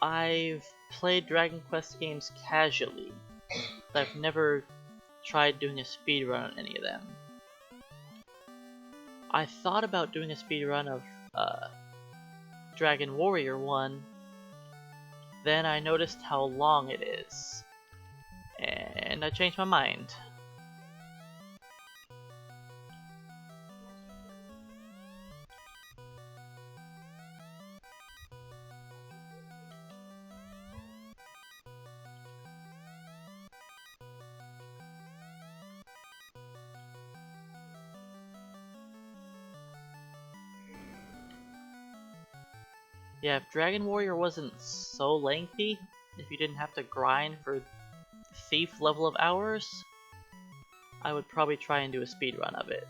I've played Dragon Quest games casually, but I've never tried doing a speedrun on any of them. I thought about doing a speedrun of Dragon Warrior 1, then I noticed how long it is, and I changed my mind. Yeah, if Dragon Warrior wasn't so lengthy, if you didn't have to grind for thief level of hours, I would probably try and do a speed run of it.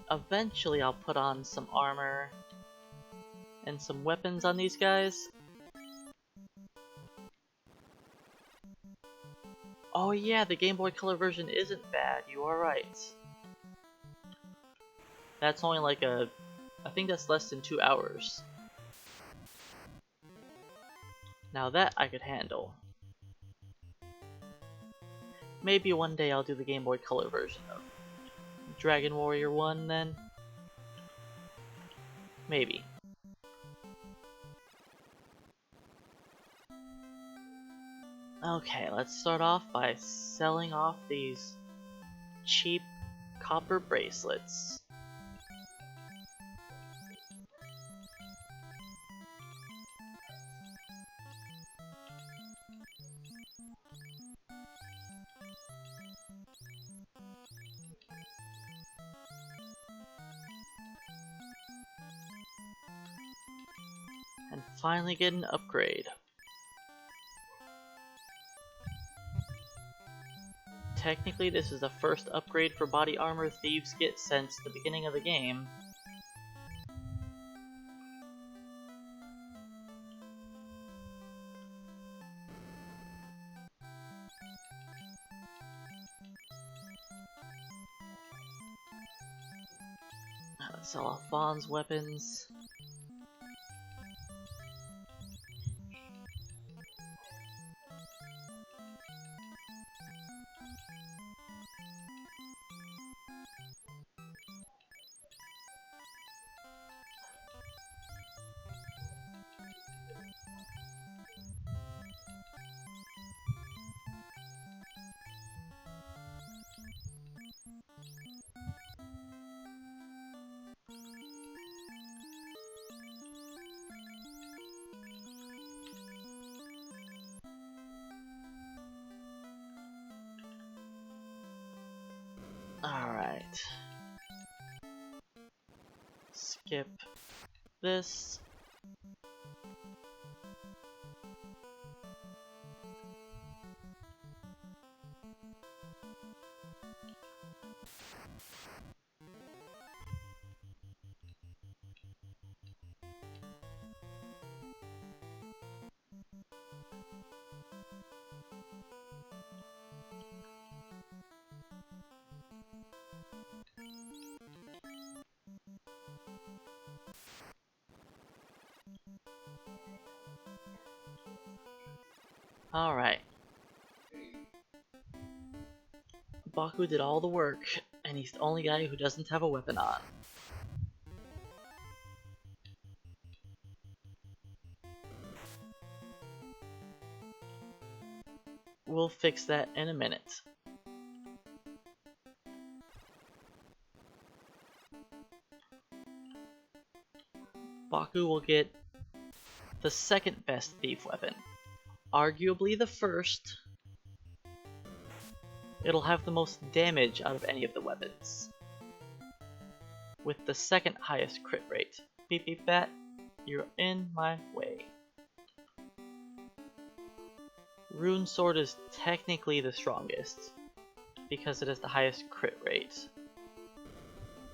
Eventually I'll put on some armor and some weapons on these guys. Oh yeah, the Game Boy Color version isn't bad, you are right. That's only like I think that's less than 2 hours. Now that I could handle. Maybe one day I'll do the Game Boy Color version of Dragon Warrior 1 then. Maybe. Okay, let's start off by selling off these cheap copper bracelets. And finally get an upgrade. Technically, this is the first upgrade for body armor thieves get since the beginning of the game. Let's sell off Vaughn's weapons. Alright. Skip this. Alright. Baku did all the work, and he's the only guy who doesn't have a weapon on. We'll fix that in a minute. Baku will get the second best thief weapon. Arguably the first. It'll have the most damage out of any of the weapons, with the second highest crit rate. Beep beep bat, you're in my way. Rune Sword is technically the strongest, because it has the highest crit rate.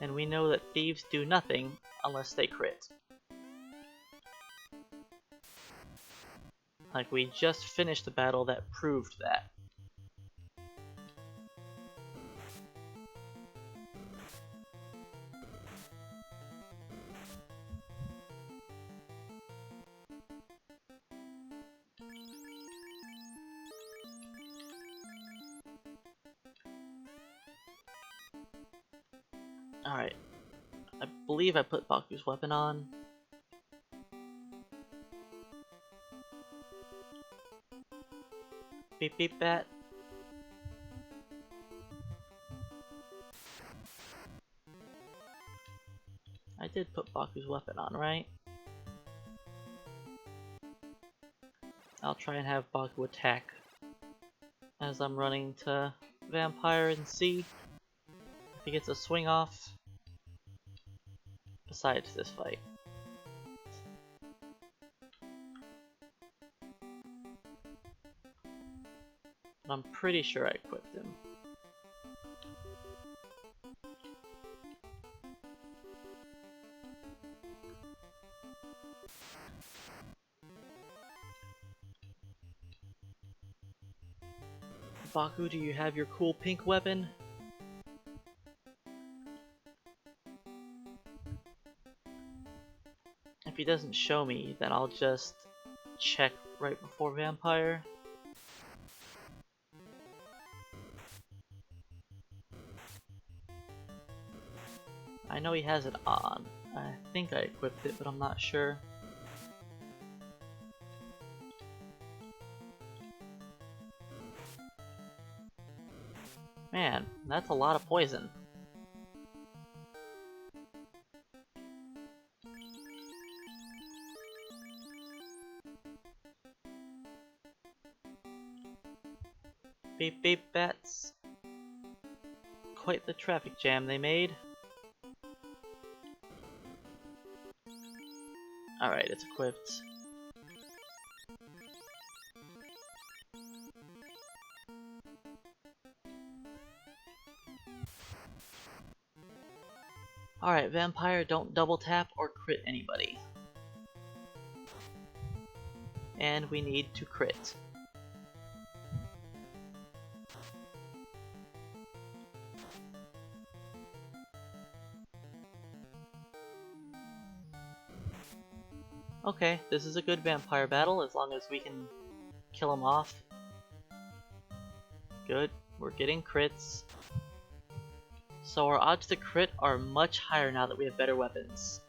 And we know that thieves do nothing unless they crit. Like, we just finished the battle that proved that. Alright, I believe I put Baku's weapon on. Beep beep bat. I did put Baku's weapon on, right? I'll try and have Baku attack as I'm running to Vampire and see if he gets a swing off. besides this fight. But I'm pretty sure I equipped him. Baku, do you have your cool pink weapon? If he doesn't show me, then I'll just check right before Vampire. I know he has it on. I think I equipped it, but I'm not sure. Man, that's a lot of poison. Beep beep bats. Quite the traffic jam they made. Alright, it's equipped. Alright, Vampire, don't double tap or crit anybody. And we need to crit. Okay, this is a good vampire battle as long as we can kill him off. Good, we're getting crits. So our odds to crit are much higher now that we have better weapons.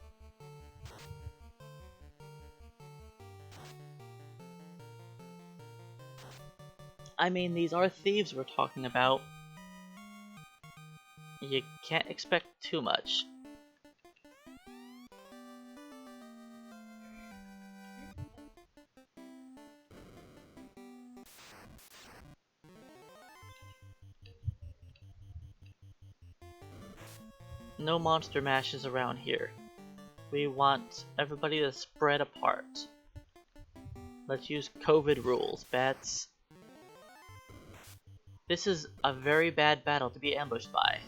I mean, these are thieves we're talking about. You can't expect too much. No monster mashes around here. We want everybody to spread apart. Let's use COVID rules, bats. This is a very bad battle to be ambushed by.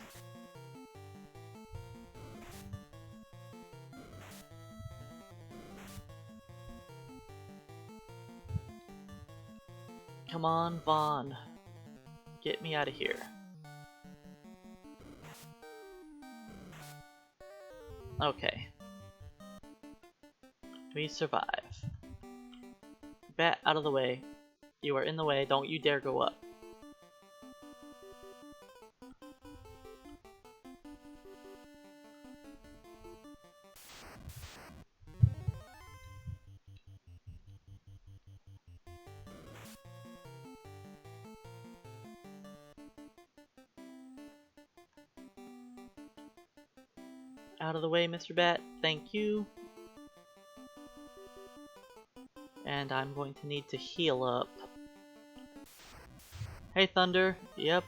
Come on, Vaughn. Get me out of here. Okay. We survive. Bat, out of the way. You are in the way, don't you dare go up. Out of the way, Mr. Bat. Thank you. And I'm going to need to heal up. Hey, Thunder. Yep.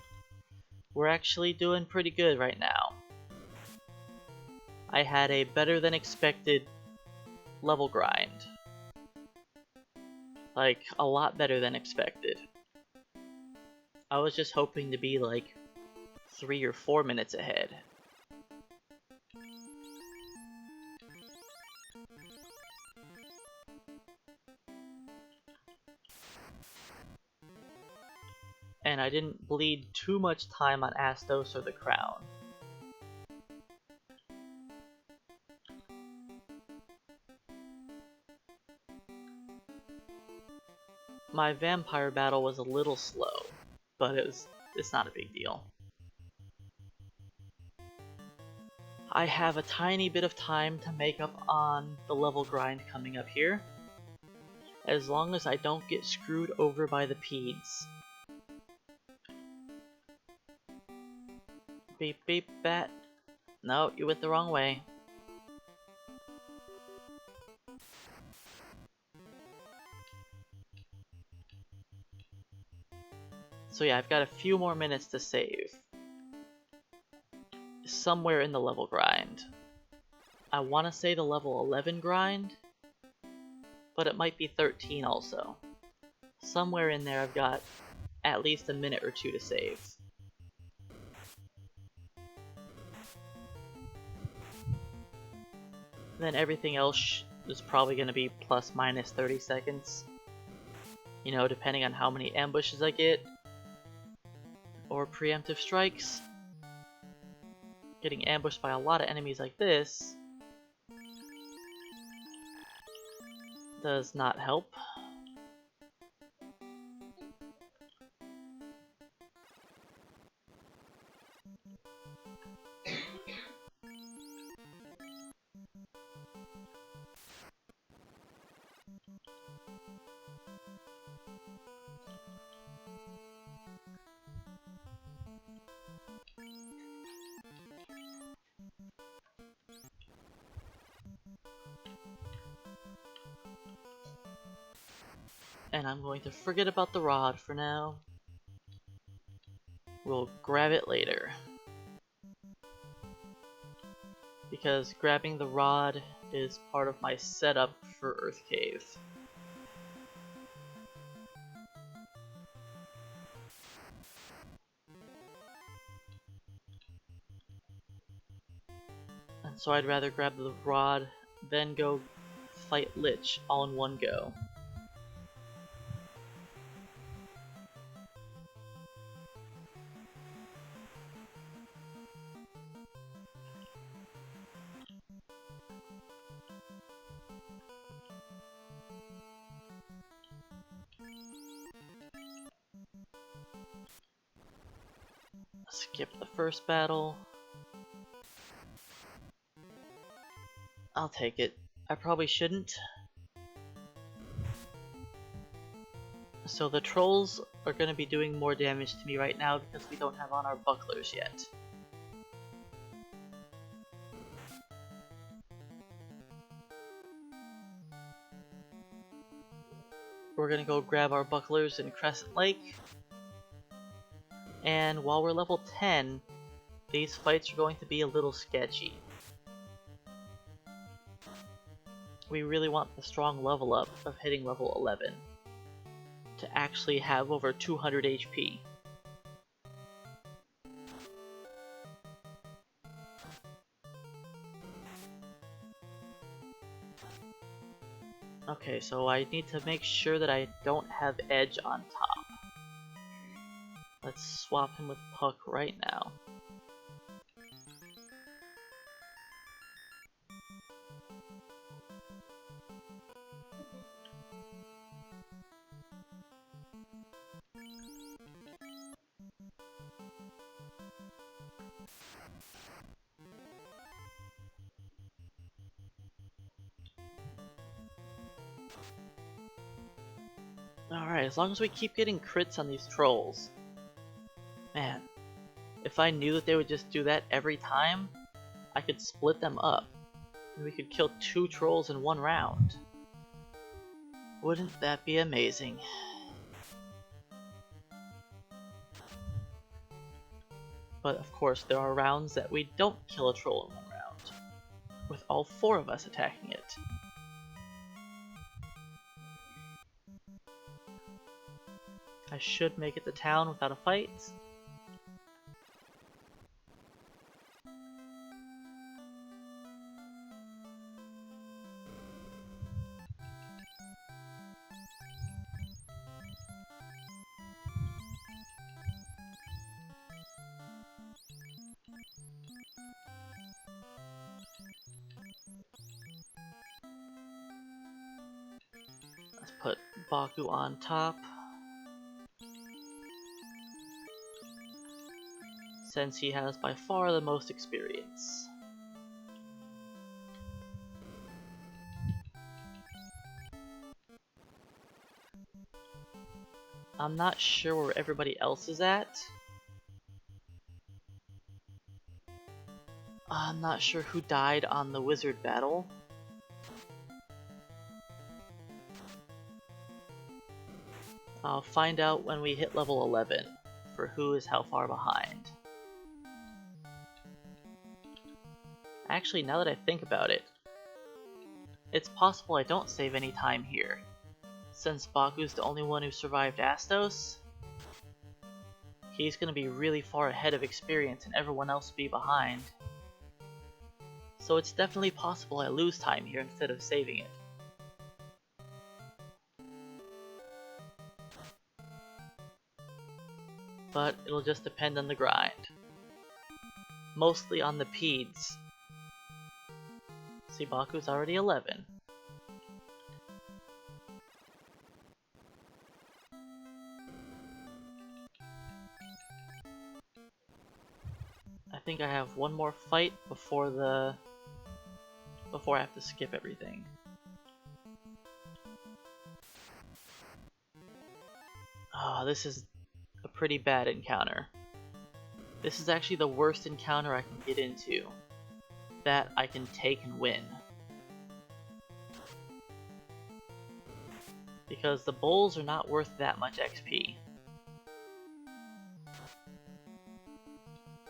We're actually doing pretty good right now. I had a better than expected level grind. Like, a lot better than expected. I was just hoping to be like 3 or 4 minutes ahead. And I didn't bleed too much time on Astos or the Crown. My vampire battle was a little slow, but it's not a big deal. I have a tiny bit of time to make up on the level grind coming up here, as long as I don't get screwed over by the peds. Beep beep bat. No, you went the wrong way. So yeah, I've got a few more minutes to save. Somewhere in the level grind. I want to say the level 11 grind, but it might be 13 also. Somewhere in there I've got at least a minute or two to save. Then everything else is probably going to be plus minus 30 seconds. You know, depending on how many ambushes I get, or preemptive strikes. Getting ambushed by a lot of enemies like this does not help. And I'm going to forget about the rod for now. We'll grab it later. Because grabbing the rod is part of my setup for Earth Cave. And so I'd rather grab the rod, then go fight Lich all in one go. Skip the first battle. I'll take it. I probably shouldn't. So the trolls are going to be doing more damage to me right now because we don't have on our bucklers yet. We're going to go grab our bucklers in Crescent Lake. And while we're level 10, these fights are going to be a little sketchy. We really want the strong level up of hitting level 11 to actually have over 200 HP. Okay, so I need to make sure that I don't have Edge on top. Let's swap him with Puck right now. Alright, as long as we keep getting crits on these trolls. Man, if I knew that they would just do that every time, I could split them up, and we could kill 2 trolls in 1 round. Wouldn't that be amazing? But of course, there are rounds that we don't kill a troll in 1 round, with all 4 of us attacking it. I should make it to town without a fight. Let's put Baku on top, since he has by far the most experience. I'm not sure where everybody else is at. I'm not sure who died on the wizard battle. I'll find out when we hit level 11 for who is how far behind. Actually, now that I think about it, it's possible I don't save any time here. Since Baku's the only one who survived Astos, he's gonna be really far ahead of experience and everyone else will be behind. So it's definitely possible I lose time here instead of saving it. But it'll just depend on the grind. Mostly on the peds. See, Baku's already 11. I think I have one more fight before I have to skip everything. Ah, this is a pretty bad encounter. This is actually the worst encounter I can get into that I can take and win. Because the bulls are not worth that much XP.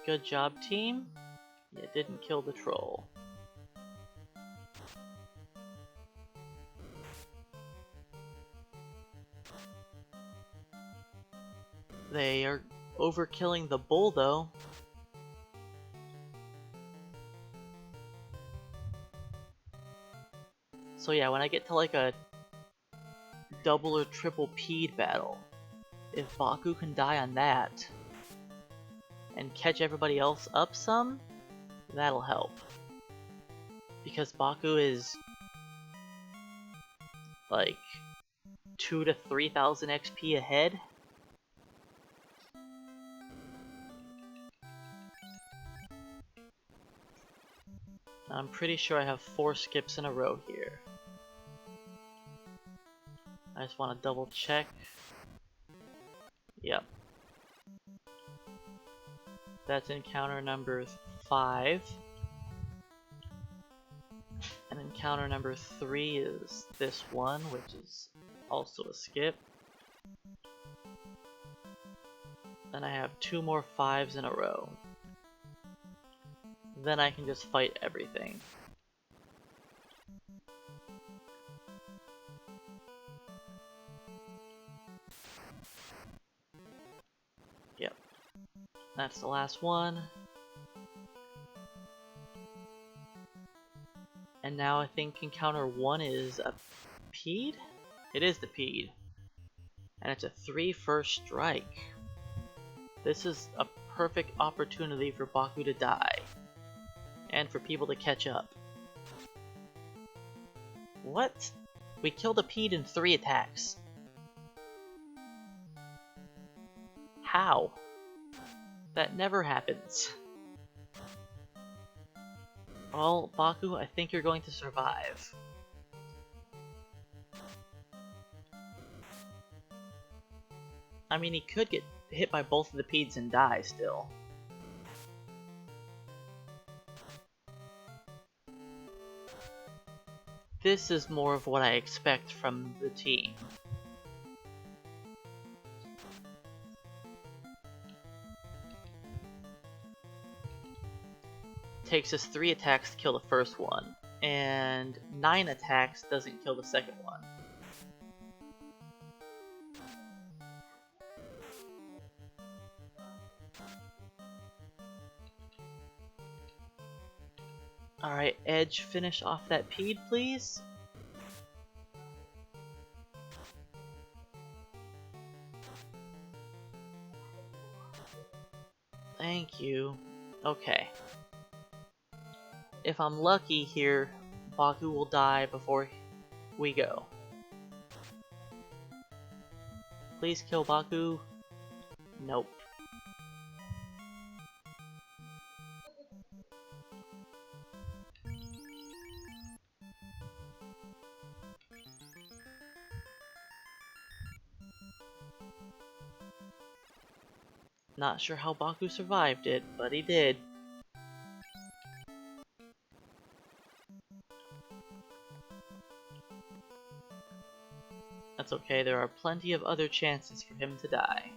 Good job, team. You didn't kill the troll. They are overkilling the bull, though. So yeah, when I get to like a double or triple P'd battle, if Baku can die on that and catch everybody else up some, that'll help. Because Baku is like 2,000 to 3,000 XP ahead. I'm pretty sure I have 4 skips in a row here. I just want to double check. Yep. That's encounter number 5. And encounter number 3 is this one, which is also a skip. Then I have 2 more 5s in a row. Then I can just fight everything. Yep. That's the last one. And now I think encounter 1 is a P'd? It is the P'd. And it's a 3 first strike. This is a perfect opportunity for Baku to die. And for people to catch up. What? We killed a P'd in 3 attacks. How? That never happens. Well, Baku, I think you're going to survive. I mean, he could get hit by both of the P'ds and die still. This is more of what I expect from the team. Takes us 3 attacks to kill the first one, and 9 attacks doesn't kill the second one. Alright, Edge, finish off that P'd, please. Thank you. Okay. If I'm lucky here, Baku will die before we go. Please kill Baku. Nope. Not sure how Baku survived it, but he did. That's okay, there are plenty of other chances for him to die.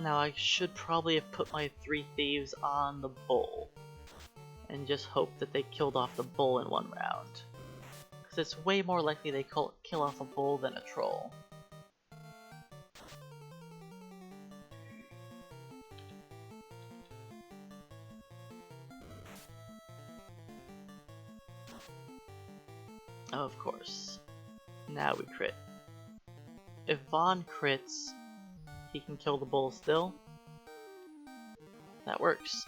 Now I should probably have put my 3 thieves on the bull and just hope that they killed off the bull in one round. Because it's way more likely they kill off a bull than a troll. Oh, of course. Now we crit. If Vaughn crits, he can kill the bull still. That works.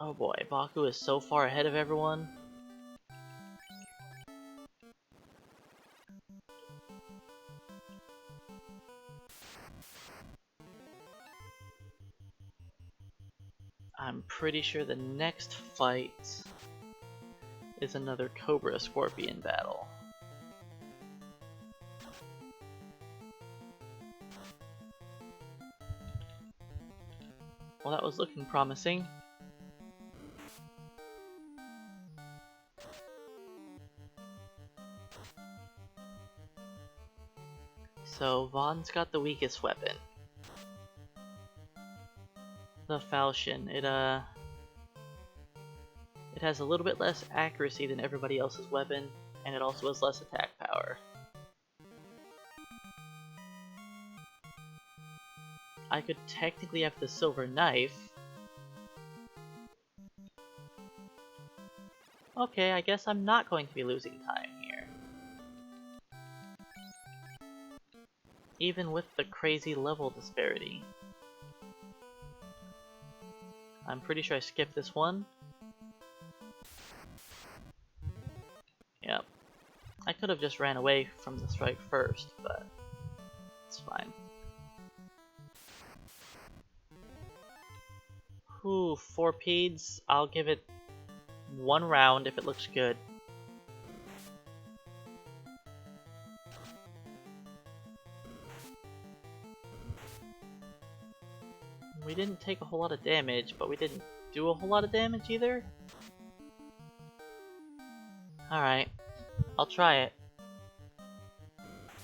Oh boy, Baku is so far ahead of everyone. I'm pretty sure the next fight is another Cobra Scorpion battle. Well, that was looking promising. So Vaughn's got the weakest weapon. The falchion. It has a little bit less accuracy than everybody else's weapon, and it also has less attack power. I could technically have the silver knife. Okay, I guess I'm not going to be losing time here. Even with the crazy level disparity. I'm pretty sure I skipped this one. Yep. I could have just ran away from the strike first, but it's fine. Ooh, 4 peds. I'll give it 1 round if it looks good. We didn't take a whole lot of damage, but we didn't do a whole lot of damage either. Alright, I'll try it.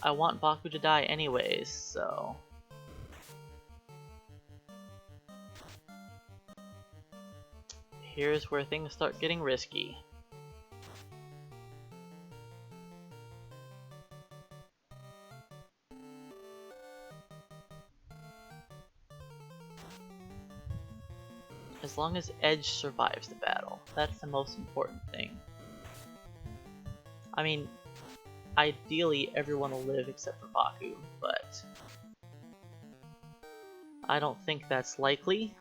I want Baku to die anyways, so... Here's where things start getting risky. As long as Edge survives the battle, that's the most important thing. I mean, ideally everyone will live except for Baku, but I don't think that's likely.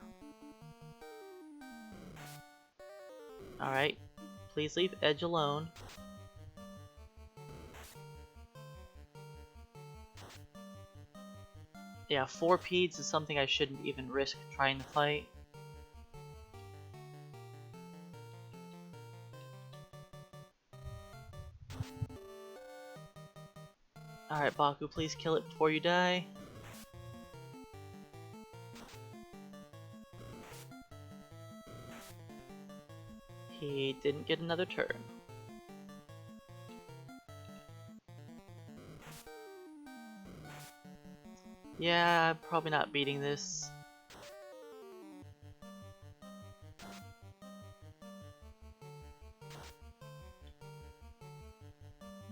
Alright, please leave Edge alone. Yeah, 4 peds is something I shouldn't even risk trying to fight. Alright, Baku, please kill it before you die. He didn't get another turn. Yeah, I'm probably not beating this.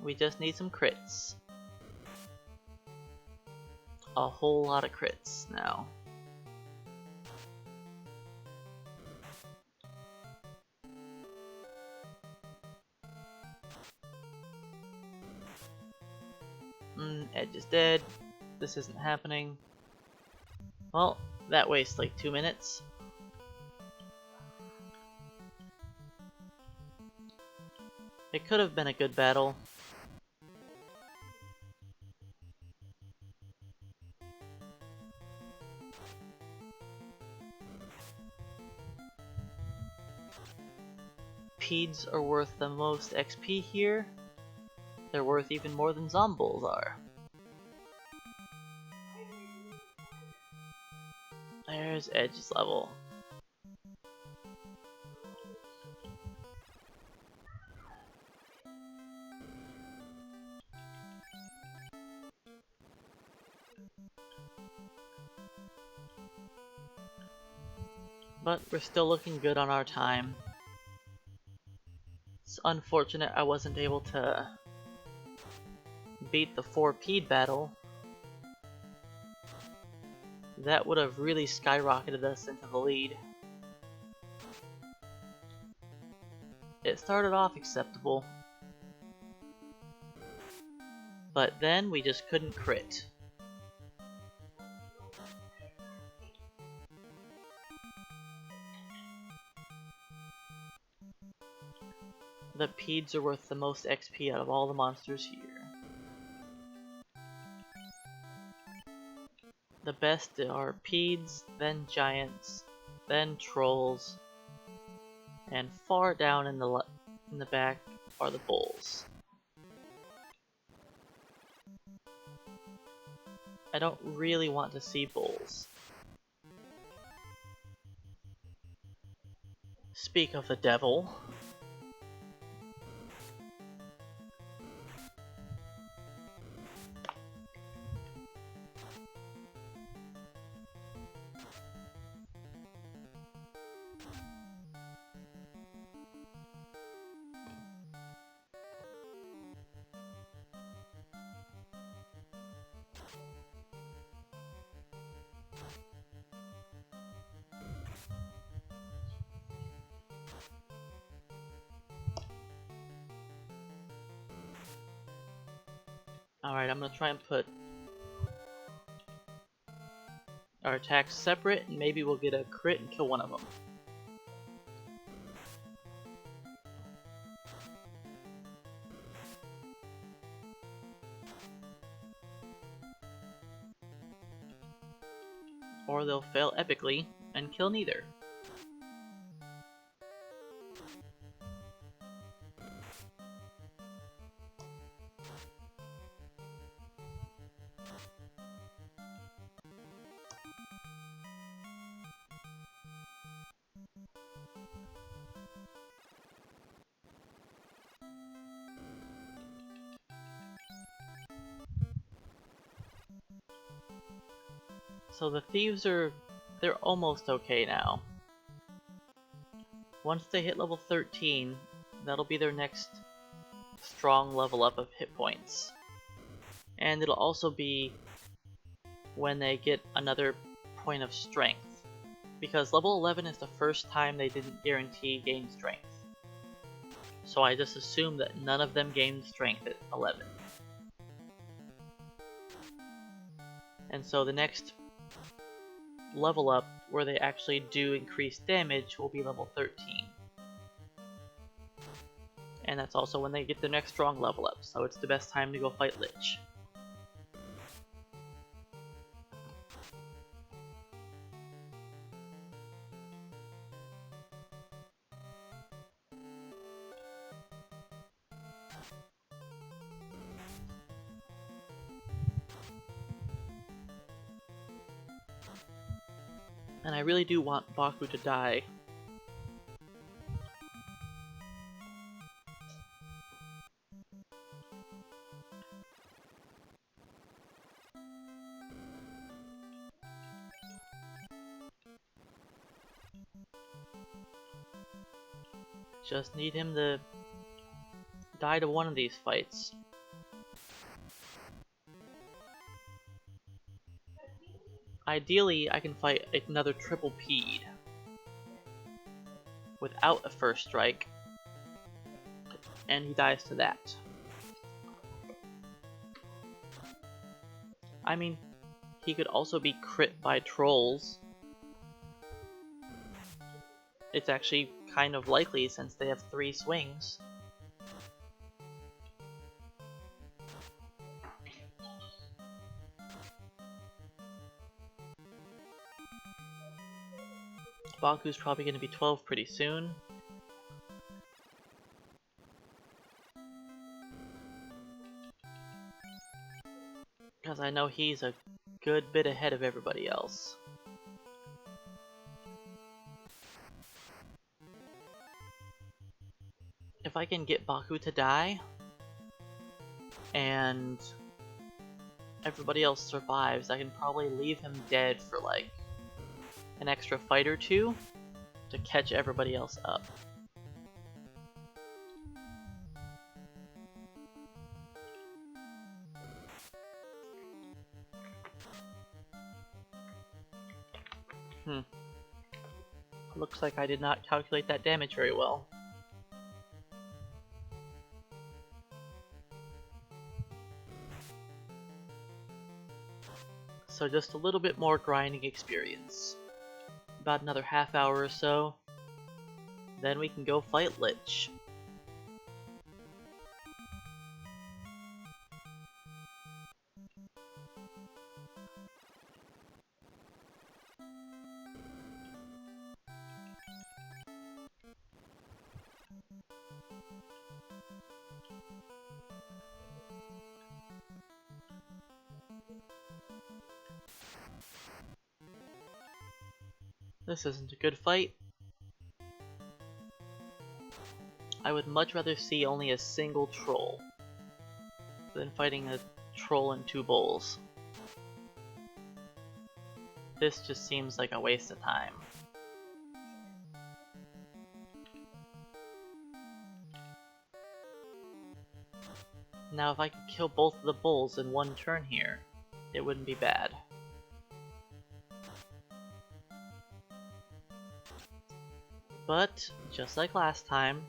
We just need some crits. A whole lot of crits now. Edge is dead. This isn't happening. Well, that wastes like 2 minutes. It could have been a good battle. Peds are worth the most XP here. They're worth even more than Zombuls are. There's Edge's level. But we're still looking good on our time. It's unfortunate I wasn't able to beat the 4P battle. That would have really skyrocketed us into the lead. It started off acceptable, but then we just couldn't crit. The Peds are worth the most XP out of all the monsters here. The best are Peds, then Giants, then Trolls, and far down in the back are the Bulls. I don't really want to see Bulls. Speak of the devil. Alright, I'm gonna try and put our attacks separate, and maybe we'll get a crit and kill one of them. Or they'll fail epically and kill neither. So the thieves they're almost okay now. Once they hit level 13, that'll be their next strong level up of hit points. And it'll also be when they get another point of strength. Because level 11 is the first time they didn't guarantee gain strength. So I just assume that none of them gained strength at 11. And so the next level up where they actually do increase damage will be level 13. And that's also when they get their next strong level up, so it's the best time to go fight Lich. And I really do want Baku to die. Just need him to die to one of these fights. Ideally, I can fight another triple Ped without a first strike, and he dies to that. I mean, he could also be crit by trolls. It's actually kind of likely since they have 3 swings. Baku's probably going to be 12 pretty soon. Because I know he's a good bit ahead of everybody else. If I can get Baku to die, and everybody else survives, I can probably leave him dead for like an extra fight or two, to catch everybody else up. Looks like I did not calculate that damage very well. So just a little bit more grinding experience. About another half hour or so. Then we can go fight Lich. This isn't a good fight. I would much rather see only a single troll than fighting a troll and 2 bulls. This just seems like a waste of time. Now if I could kill both of the bulls in one turn here, it wouldn't be bad. But, just like last time,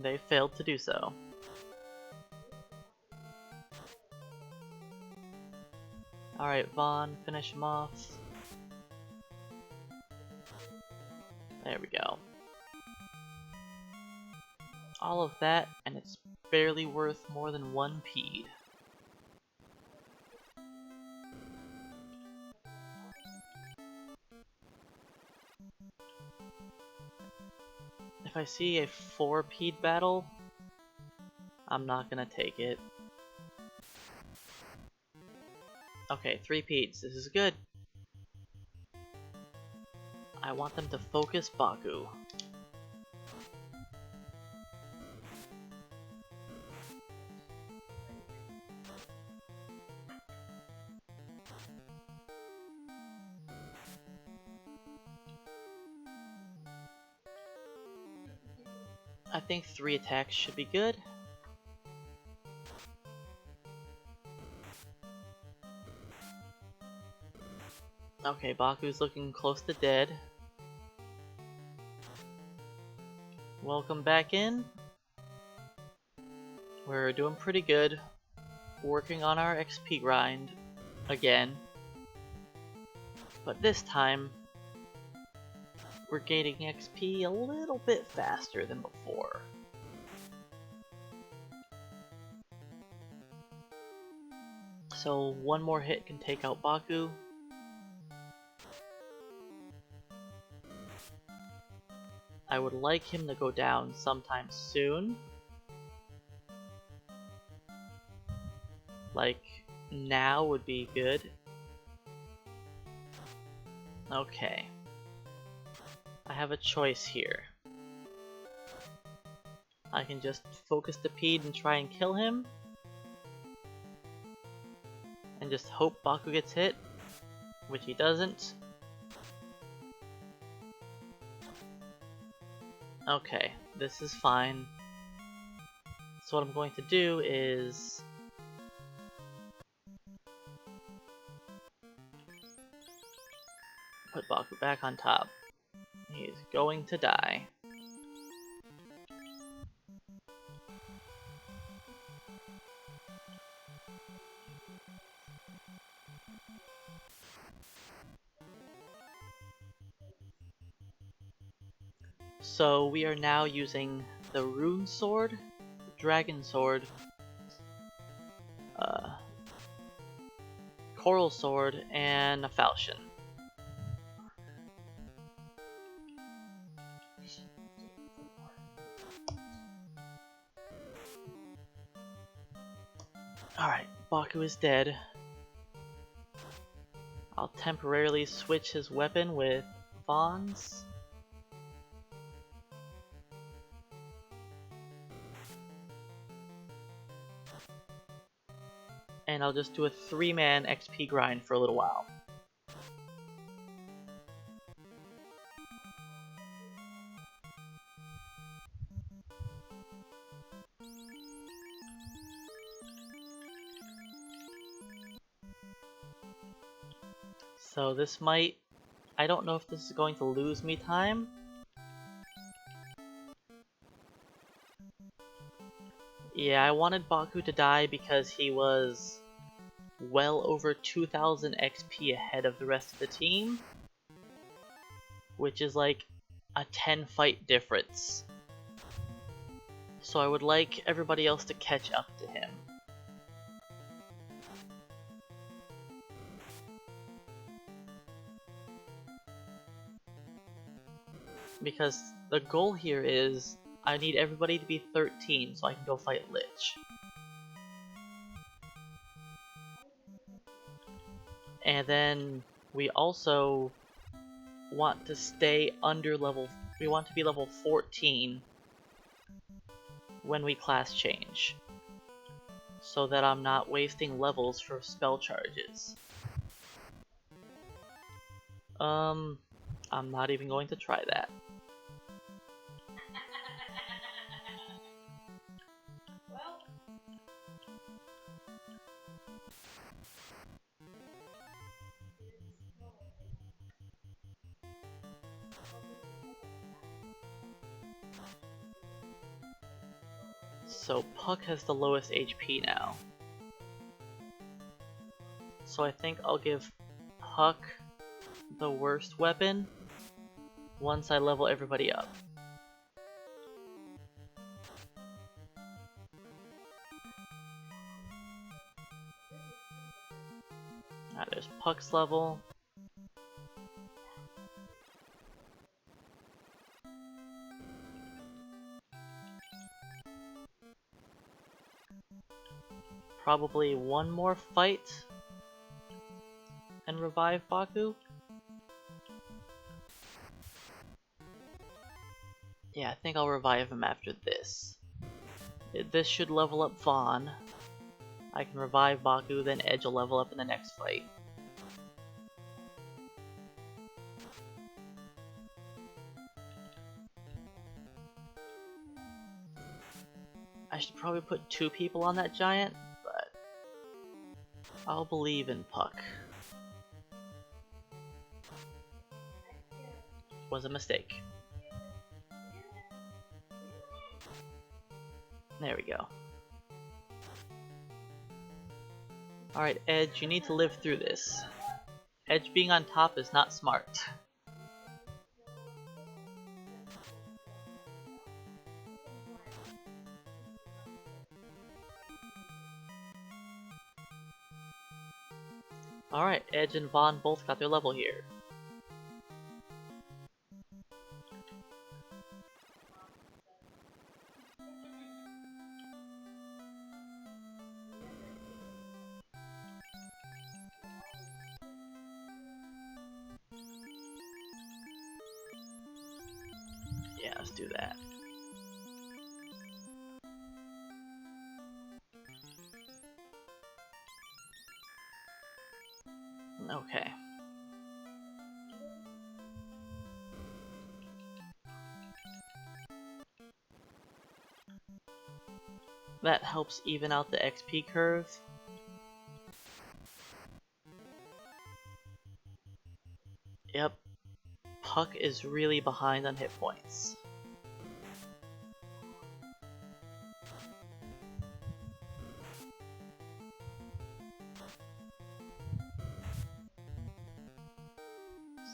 they failed to do so. Alright, Vaughn, finish him off. There we go. All of that, and it's barely worth more than 1 peed. If I see a 4 peed battle, I'm not gonna take it. Okay, 3 peeds. This is good. I want them to focus Baku. I think 3 attacks should be good. Okay, Baku's looking close to dead. Welcome back in. We're doing pretty good. Working on our XP grind again. But this time, we're gaining XP a little bit faster than before. So 1 more hit can take out Baku. I would like him to go down sometime soon. Like, now would be good. Okay. I have a choice here. I can just focus the Pede and try and kill him. And just hope Baku gets hit, which he doesn't. Okay, this is fine. So what I'm going to do is put Baku back on top. He's going to die. So we are now using the Rune Sword, Dragon Sword, Coral Sword, and a Falchion. Alright, Baku is dead. I'll temporarily switch his weapon with Vaughn's. And I'll just do a 3-man XP grind for a little while. So this might... I don't know if this is going to lose me time. Yeah, I wanted Baku to die because he was well over 2000 XP ahead of the rest of the team, which is like a 10 fight difference. So I would like everybody else to catch up to him. Because the goal here is I need everybody to be 13 so I can go fight Lich. And then we also want to stay under level... we want to be level 14 when we class change, so that I'm not wasting levels for spell charges. I'm not even going to try that. So Puck has the lowest HP now. So I think I'll give Puck the worst weapon once I level everybody up. There's Puck's level. Probably one more fight and revive Baku. Yeah, I think I'll revive him after this. This should level up Vaughn. I can revive Baku, then Edge will level up in the next fight. I should probably put 2 people on that giant, but I'll believe in Puck. Was a mistake. There we go. Alright, Edge, you need to live through this. Edge being on top is not smart. Alright, Edge and Vaughn both got their level here. Yeah, let's do that. Okay. That helps even out the XP curve. Yep. Puck is really behind on hit points.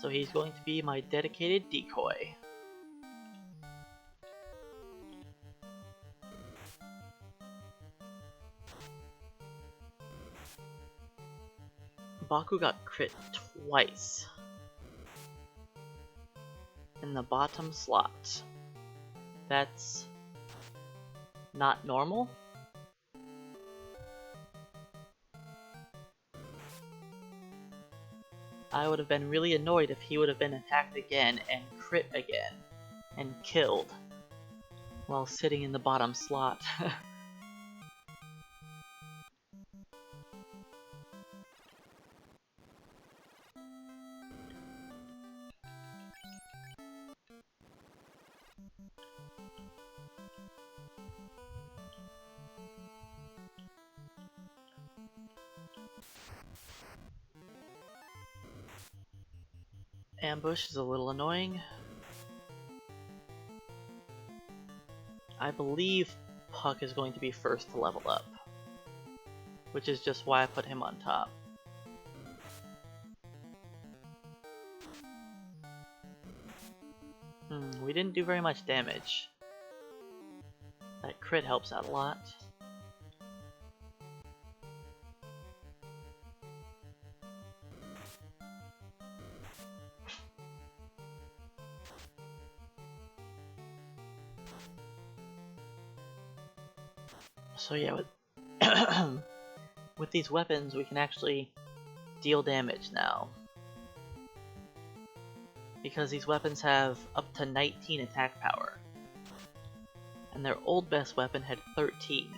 So he's going to be my dedicated decoy. Baku got crit twice in the bottom slot. That's not normal. I would have been really annoyed if he would have been attacked again and crit again and killed while sitting in the bottom slot. Ambush is a little annoying. I believe Puck is going to be first to level up, which is just why I put him on top. We didn't do very much damage. That crit helps out a lot. So yeah, with these weapons we can actually deal damage now. Because these weapons have up to 19 attack power. And their old best weapon had 13.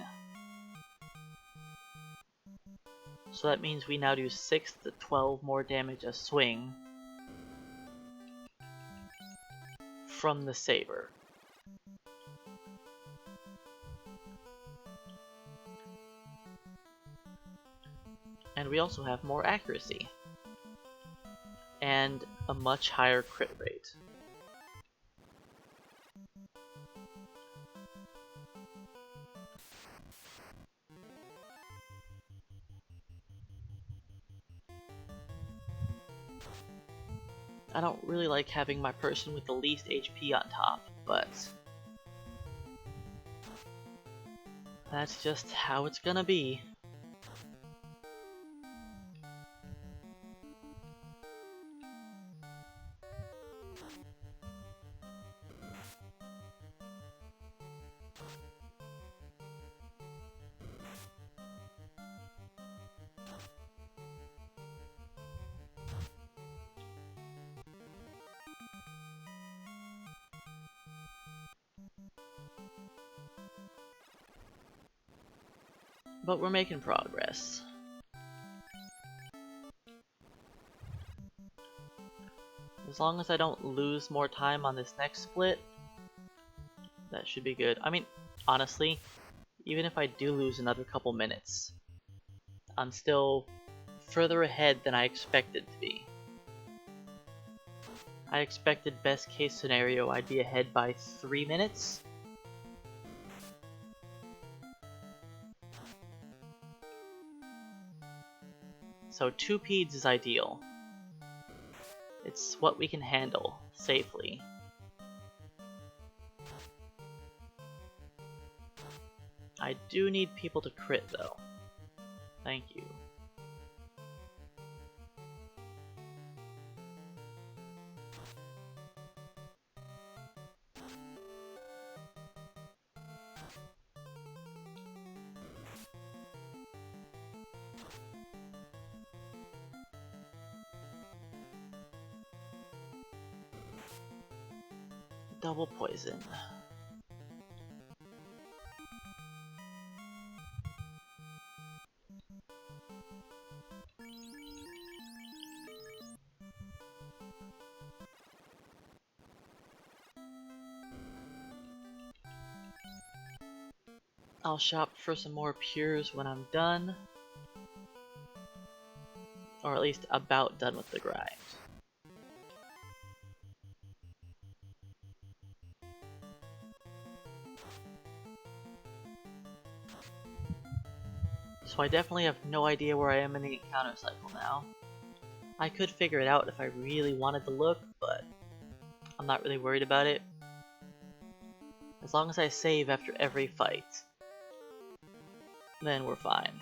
So that means we now do 6 to 12 more damage a swing from the saber. And we also have more accuracy. And a much higher crit rate. I don't really like having my person with the least HP on top, but that's just how it's gonna be. But we're making progress. As long as I don't lose more time on this next split, that should be good. I mean, honestly, even if I do lose another couple minutes, I'm still further ahead than I expected to be. I expected best case scenario I'd be ahead by 3 minutes. So 2 peds is ideal. It's what we can handle safely. I do need people to crit though. Thank you. Double poison. I'll shop for some more pures when I'm done. Or at least about done with the grind. So I definitely have no idea where I am in the encounter cycle now. I could figure it out if I really wanted to look, but I'm not really worried about it. As long as I save after every fight, then we're fine.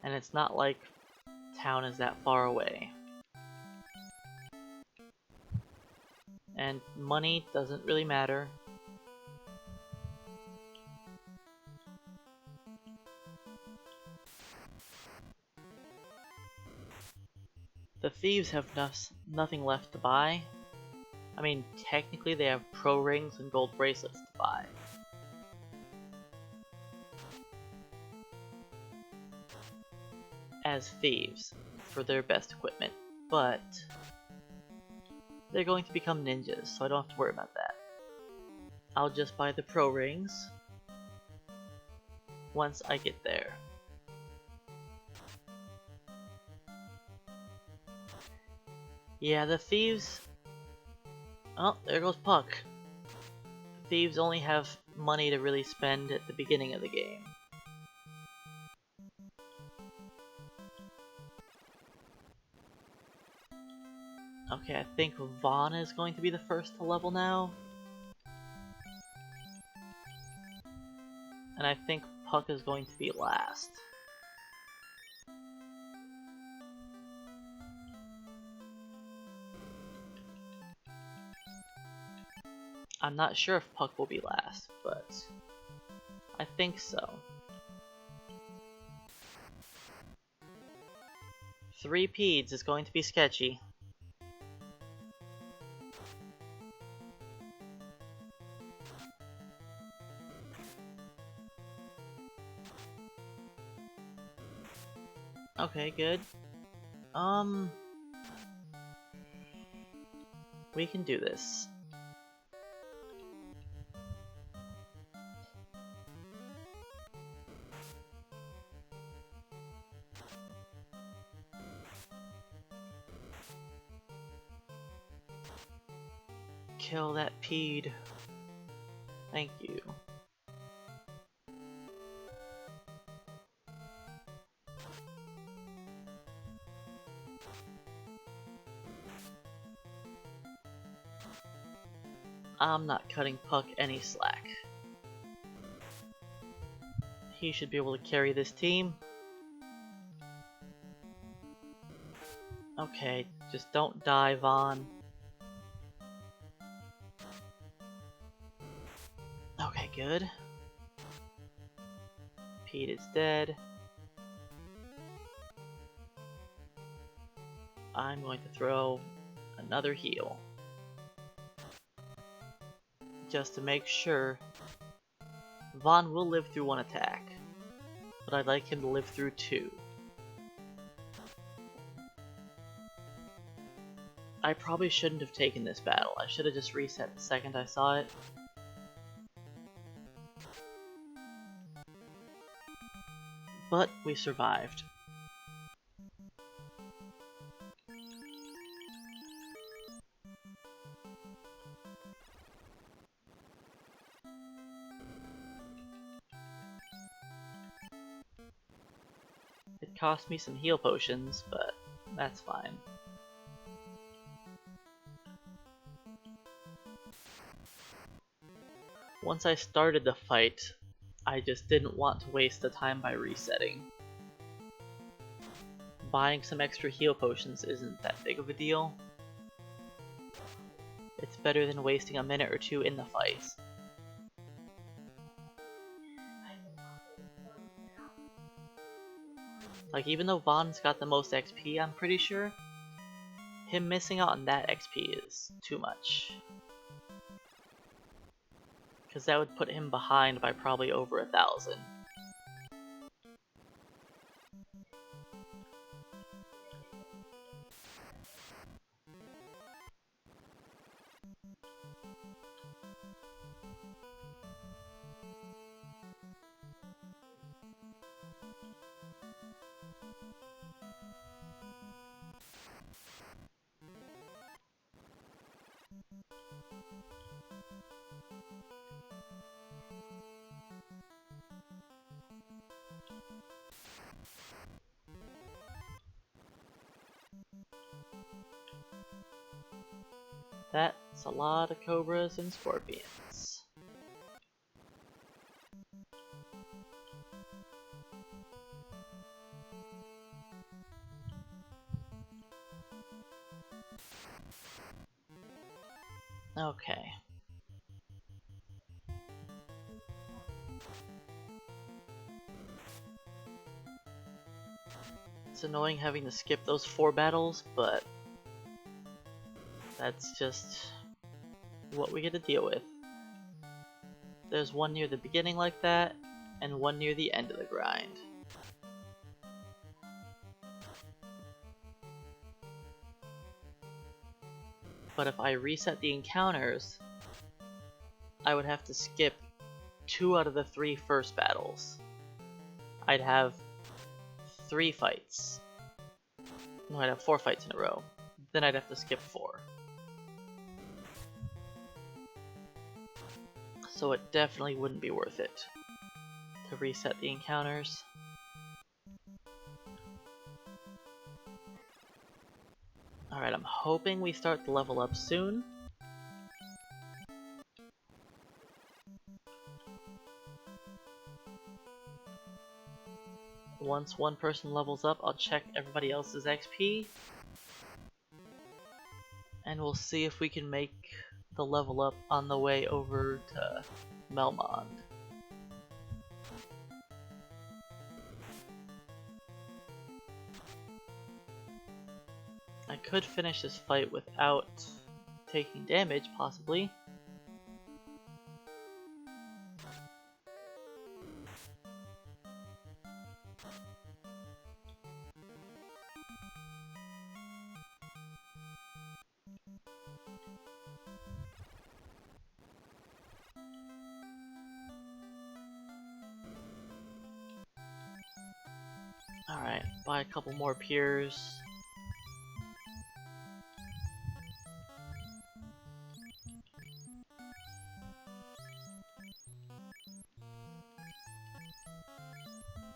And it's not like town is that far away. And money doesn't really matter. The thieves have nothing left to buy. I mean, technically they have pro rings and gold bracelets to buy. As thieves, for their best equipment, but they're going to become ninjas, so I don't have to worry about that. I'll just buy the pro rings once I get there. Yeah, the thieves... Oh, there goes Puck. Thieves only have money to really spend at the beginning of the game. Okay, I think Vaughn is going to be the first to level now. And I think Puck is going to be last. I'm not sure if Puck will be last, but I think so. 3 Peds is going to be sketchy. Okay, good. We can do this. Kill that Ped. Thank you. I'm not cutting Puck any slack. He should be able to carry this team. Okay, just don't die, Vaughn. Okay, good. Pete is dead. I'm going to throw another heal. Just to make sure. Vaughn will live through 1 attack, but I'd like him to live through 2. I probably shouldn't have taken this battle. I should have just reset the second I saw it. But we survived. It cost me some heal potions, but that's fine. Once I started the fight, I just didn't want to waste the time by resetting. Buying some extra heal potions isn't that big of a deal. It's better than wasting a minute or 2 in the fight. Like, even though Vaughn's got the most XP, I'm pretty sure, him missing out on that XP is too much. Because that would put him behind by probably over 1,000. That's a lot of cobras and scorpions. Okay. It's annoying having to skip those 4 battles, but that's just what we get to deal with. There's one near the beginning like that, and one near the end of the grind. But if I reset the encounters, I would have to skip 2 out of the 3 first battles. I'd have 3 fights. No, I'd have 4 fights in a row. then I'd have to skip 4. So it definitely wouldn't be worth it to reset the encounters. Alright, I'm hoping we start to level up soon. Once one person levels up, I'll check everybody else's XP. And we'll see if we can make the level up on the way over to Melmond. I could finish this fight without taking damage, possibly. Alright, buy a couple more piers.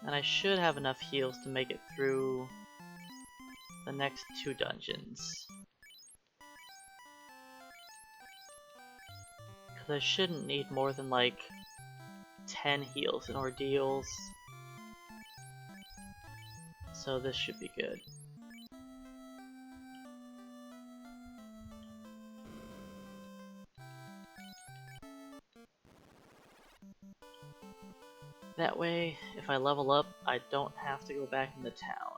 And I should have enough heals to make it through the next 2 dungeons. Because I shouldn't need more than like 10 heals in ordeals. So this should be good. That way, if I level up, I don't have to go back in the town.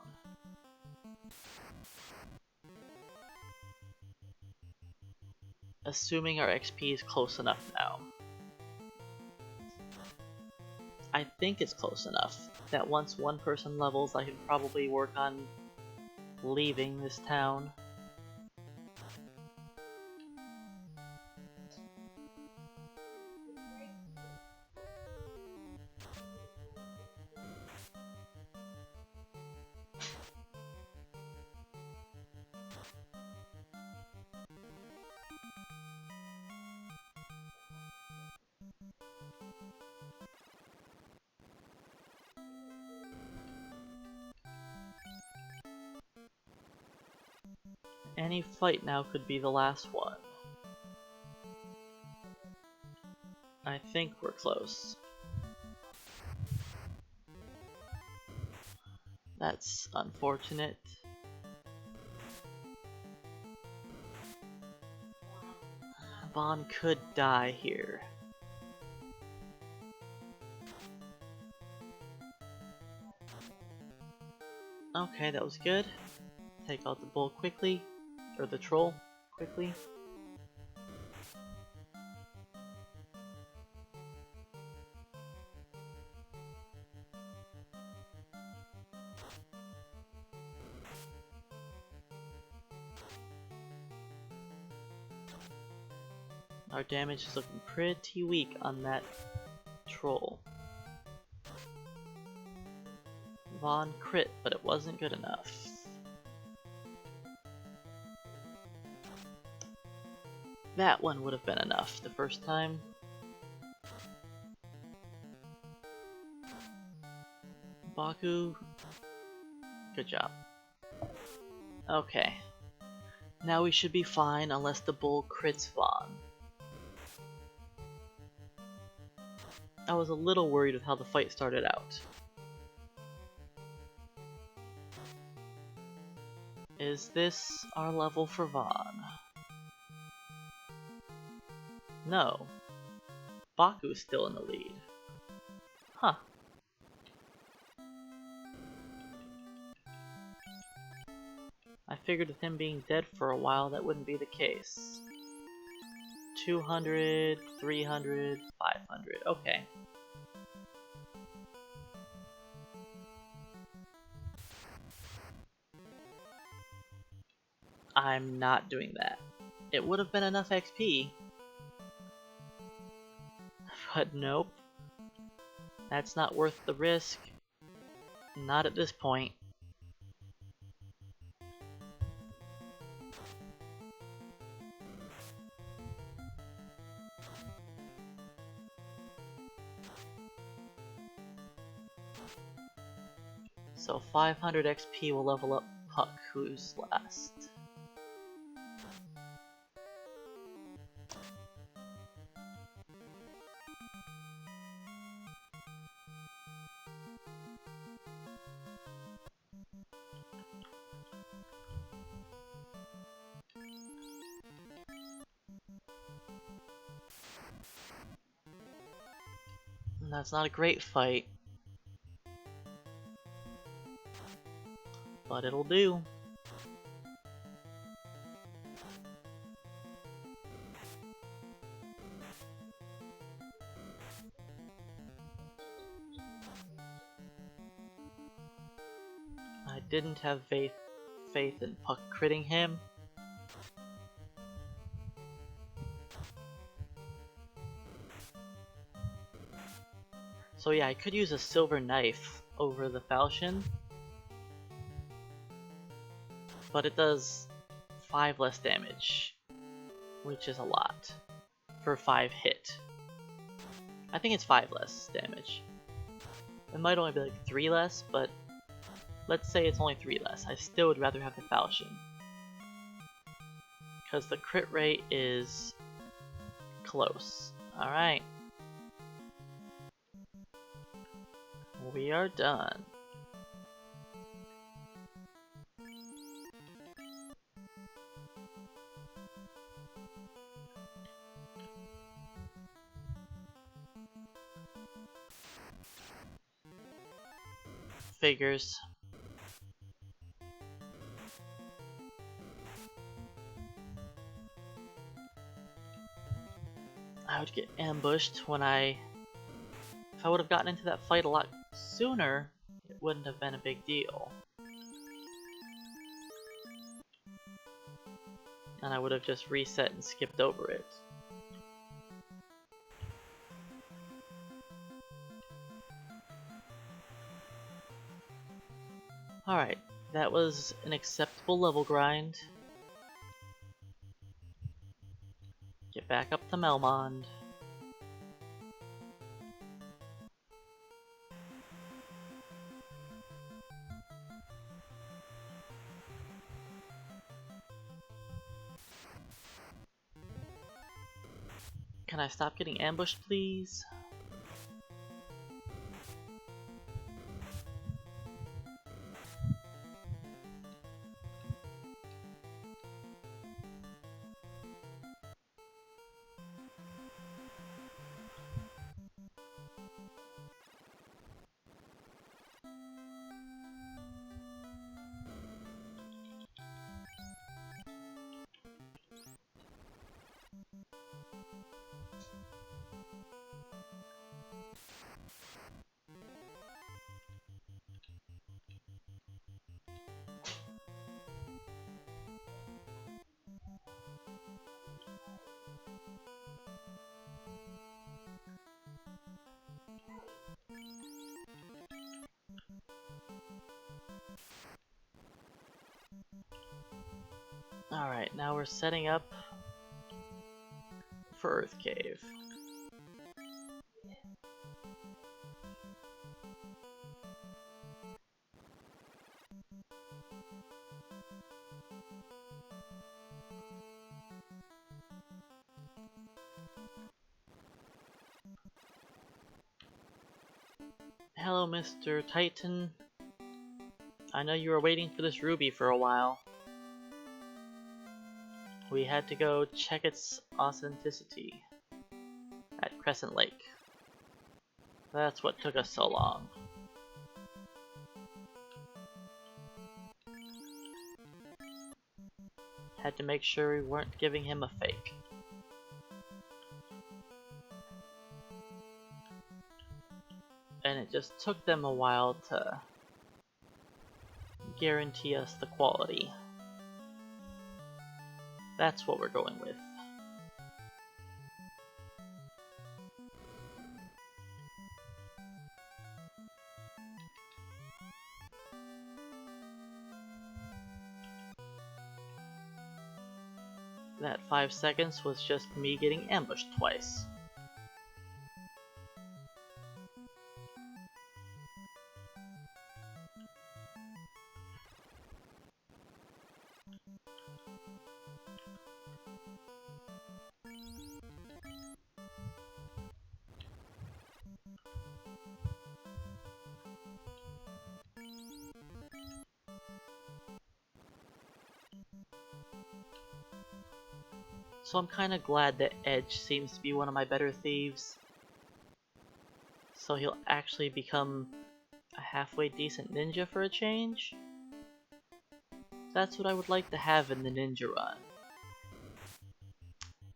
Assuming our XP is close enough now. I think it's close enough that once one person levels, I can probably work on leaving this town. Any fight now could be the last one. I think we're close. That's unfortunate. Vaughn could die here. Okay, that was good. Take out the bull quickly. Or the troll quickly. Our damage is looking pretty weak on that troll. Vaughn crit, but it wasn't good enough. That one would have been enough the first time. Baku, good job. Okay. Now we should be fine unless the bull crits Vaughn. I was a little worried with how the fight started out. Is this our level for Vaughn? No. Baku's still in the lead. Huh. I figured with him being dead for a while that wouldn't be the case. 200, 300, 500. Okay. I'm not doing that. It would have been enough XP. But nope. That's not worth the risk. Not at this point. So 500 XP will level up Puck, who's last. And that's not a great fight, but it'll do. I didn't have faith in Puck critting him. So yeah, I could use a silver knife over the falchion, but it does 5 less damage, which is a lot for 5 hit. I think it's 5 less damage. It might only be like 3 less, but let's say it's only 3 less. I still would rather have the falchion, because the crit rate is close. Alright. We are done. Figures. I would get ambushed when if I would have gotten into that fight a lot sooner, it wouldn't have been a big deal. And I would have just reset and skipped over it. Alright, that was an acceptable level grind. Get back up to Melmond. Can I stop getting ambushed, please? Alright, now we're setting up for Earth Cave. Hello, Mr. Titan. I know you were waiting for this ruby for a while. We had to go check its authenticity at Crescent Lake. That's what took us so long. Had to make sure we weren't giving him a fake. And it just took them a while to guarantee us the quality. That's what we're going with. That 5 seconds was just me getting ambushed twice. So I'm kinda glad that Edge seems to be one of my better thieves. So he'll actually become a halfway decent ninja for a change? That's what I would like to have in the ninja run.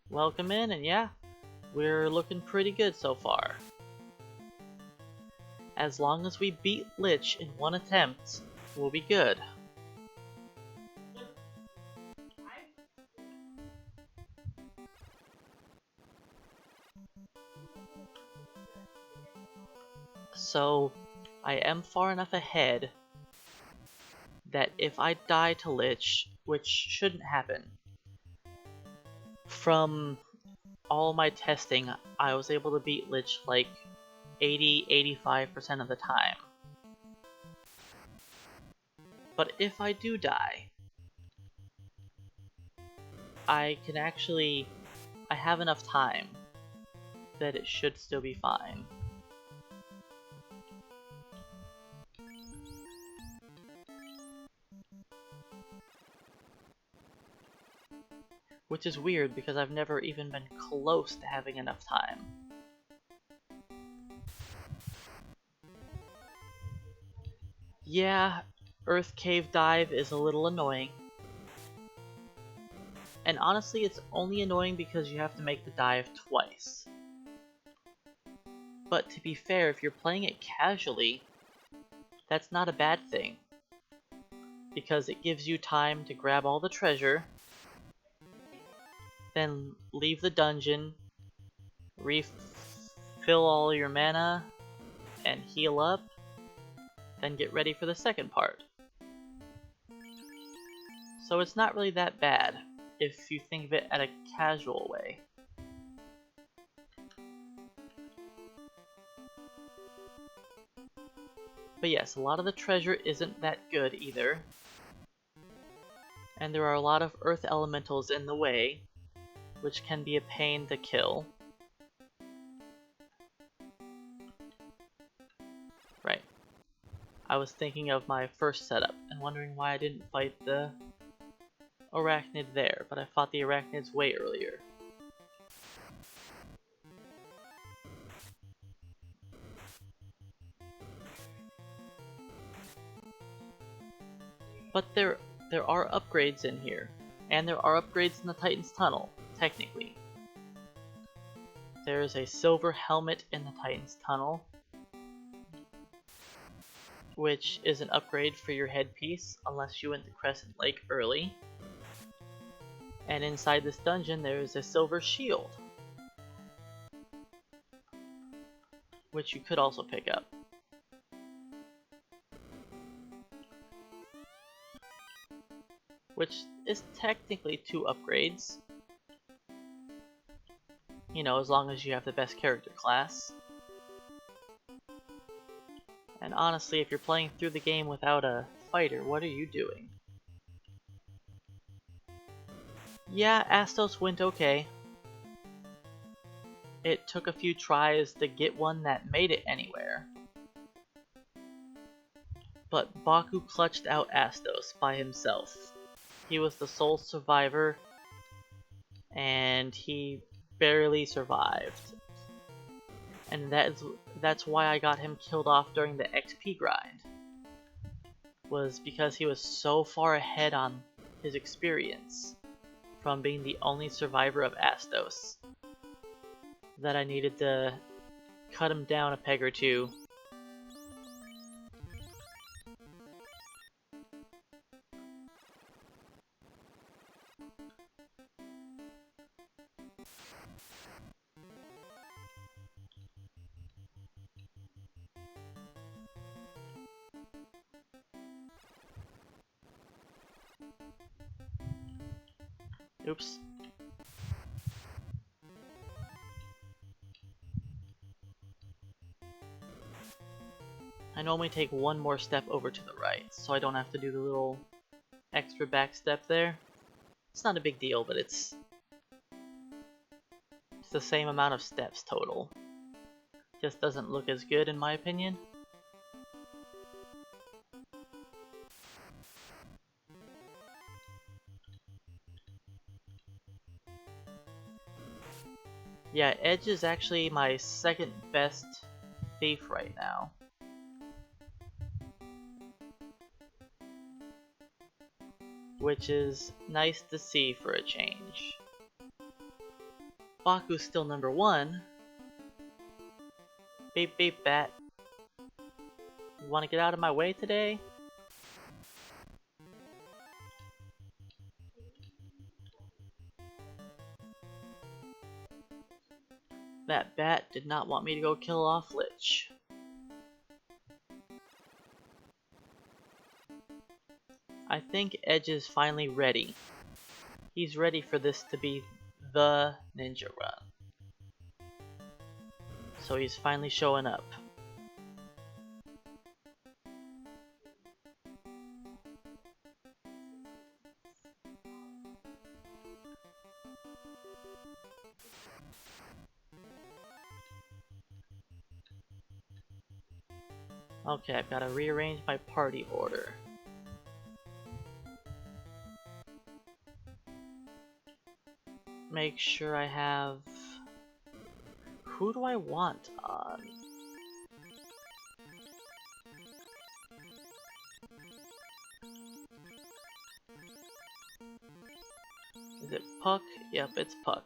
Welcome in, and yeah, we're looking pretty good so far. As long as we beat Lich in one attempt, we'll be good. So, I am far enough ahead that if I die to Lich, which shouldn't happen, from all my testing, I was able to beat Lich like 80-85% of the time. But if I do die, I have enough time that it should still be fine. Which is weird because I've never even been close to having enough time. Yeah, Earth Cave Dive is a little annoying. And honestly, it's only annoying because you have to make the dive twice. But to be fair, if you're playing it casually, that's not a bad thing. Because it gives you time to grab all the treasure, then leave the dungeon, refill all your mana, and heal up, then get ready for the second part. So it's not really that bad, if you think of it at a casual way. But yes, a lot of the treasure isn't that good either. And there are a lot of earth elementals in the way, which can be a pain to kill. Right. I was thinking of my first setup and wondering why I didn't fight the arachnid there, but I fought the arachnids way earlier. But there are upgrades in here, and there are upgrades in the Titan's Tunnel, technically. There's a silver helmet in the Titan's Tunnel, which is an upgrade for your headpiece, unless you went to Crescent Lake early. And inside this dungeon there is a silver shield, which you could also pick up. Which is technically 2 upgrades. You know, as long as you have the best character class. And honestly, if you're playing through the game without a fighter, what are you doing? Yeah, Astos went okay. It took a few tries to get one that made it anywhere. But Baku clutched out Astos by himself. He was the sole survivor, and he barely survived. And that's why I got him killed off during the XP grind. Was because he was so far ahead on his experience from being the only survivor of Astos that I needed to cut him down a peg or two. Oops. I normally take one more step over to the right, so I don't have to do the little extra back step there. It's not a big deal, but it's the same amount of steps total. Just doesn't look as good in my opinion. Yeah, Edge is actually my second best thief right now. Which is nice to see for a change. Baku's still number 1. Beep beep bat. You wanna get out of my way today? That bat did not want me to go kill off Lich. I think Edge is finally ready. He's ready for this to be the ninja run. So he's finally showing up. Okay, I've got to rearrange my party order. Make sure I have... Who do I want on? Is it Puck? Yep, it's Puck.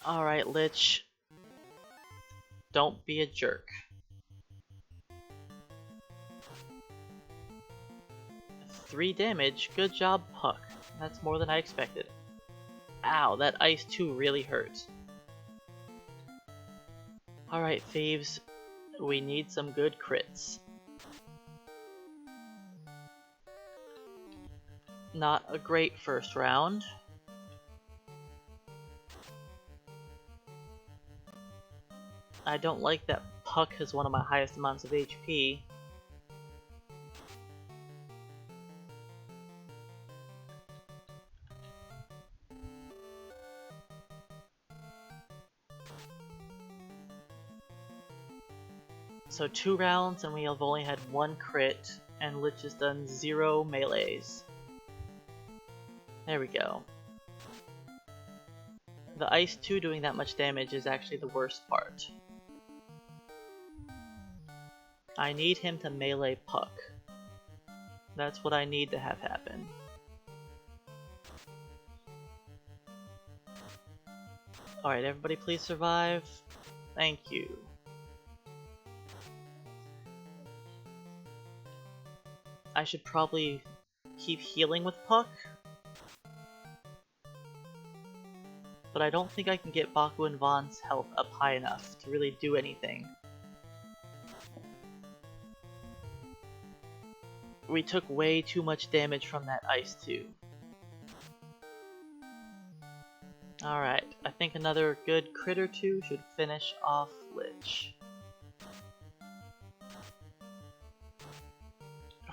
Alright, Lich. Don't be a jerk. 3 damage, good job, Puck. That's more than I expected. Ow, that ice 2 really hurt. Alright, thieves. We need some good crits. Not a great first round. I don't like that Puck has one of my highest amounts of HP. So 2 rounds and we have only had 1 crit, and Lich has done 0 melees. There we go. The Ice 2 doing that much damage is actually the worst part. I need him to melee Puck. That's what I need to have happen. Alright, everybody please survive. Thank you. I should probably keep healing with Puck. But I don't think I can get Baku and Vaughn's health up high enough to really do anything. We took way too much damage from that Ice 2. Alright, I think another good crit or 2 should finish off Lich.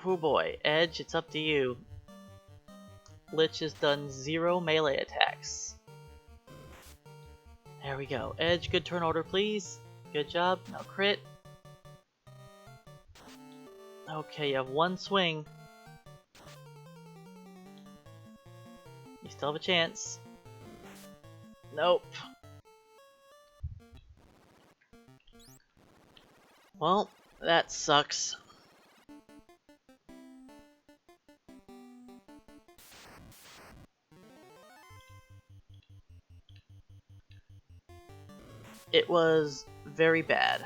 Oh boy, Edge, it's up to you. Lich has done 0 melee attacks. There we go. Edge, good turn order please. Good job, no crit. Okay, you have 1 swing. You still have a chance. Nope. Well, that sucks. It was very bad.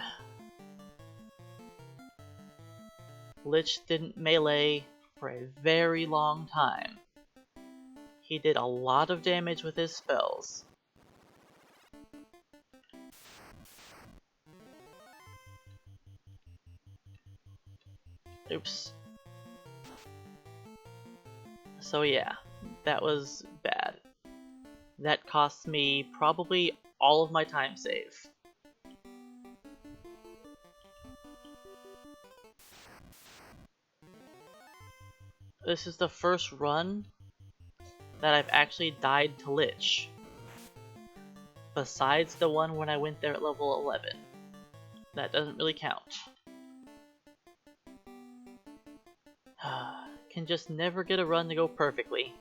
Lich didn't melee for a very long time. He did a lot of damage with his spells. Oops. So yeah, that was bad. That cost me probably all of my time save. This is the first run that I've actually died to Lich. Besides the one when I went there at level 11. That doesn't really count. Can just never get a run to go perfectly.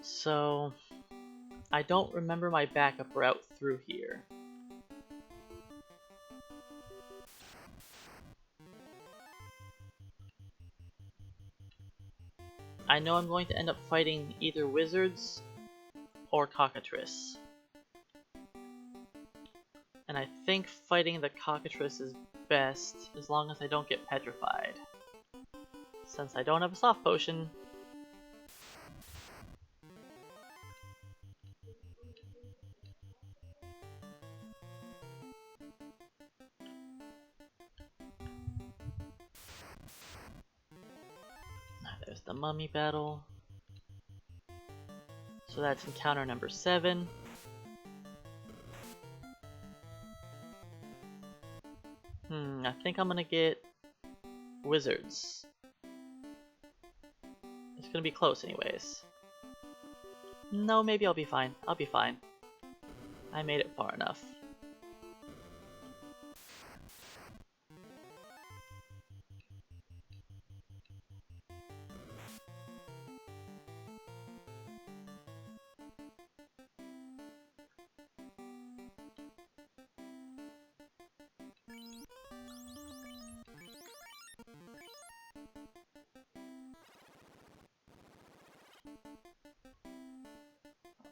So, I don't remember my backup route through here. I know I'm going to end up fighting either wizards or cockatrice. And I think fighting the cockatrice is best as long as I don't get petrified. Since I don't have a soft potion. There's the mummy battle. So that's encounter number 7. I think I'm gonna get wizards. It's gonna be close anyways. No, maybe I'll be fine. I'll be fine. I made it far enough.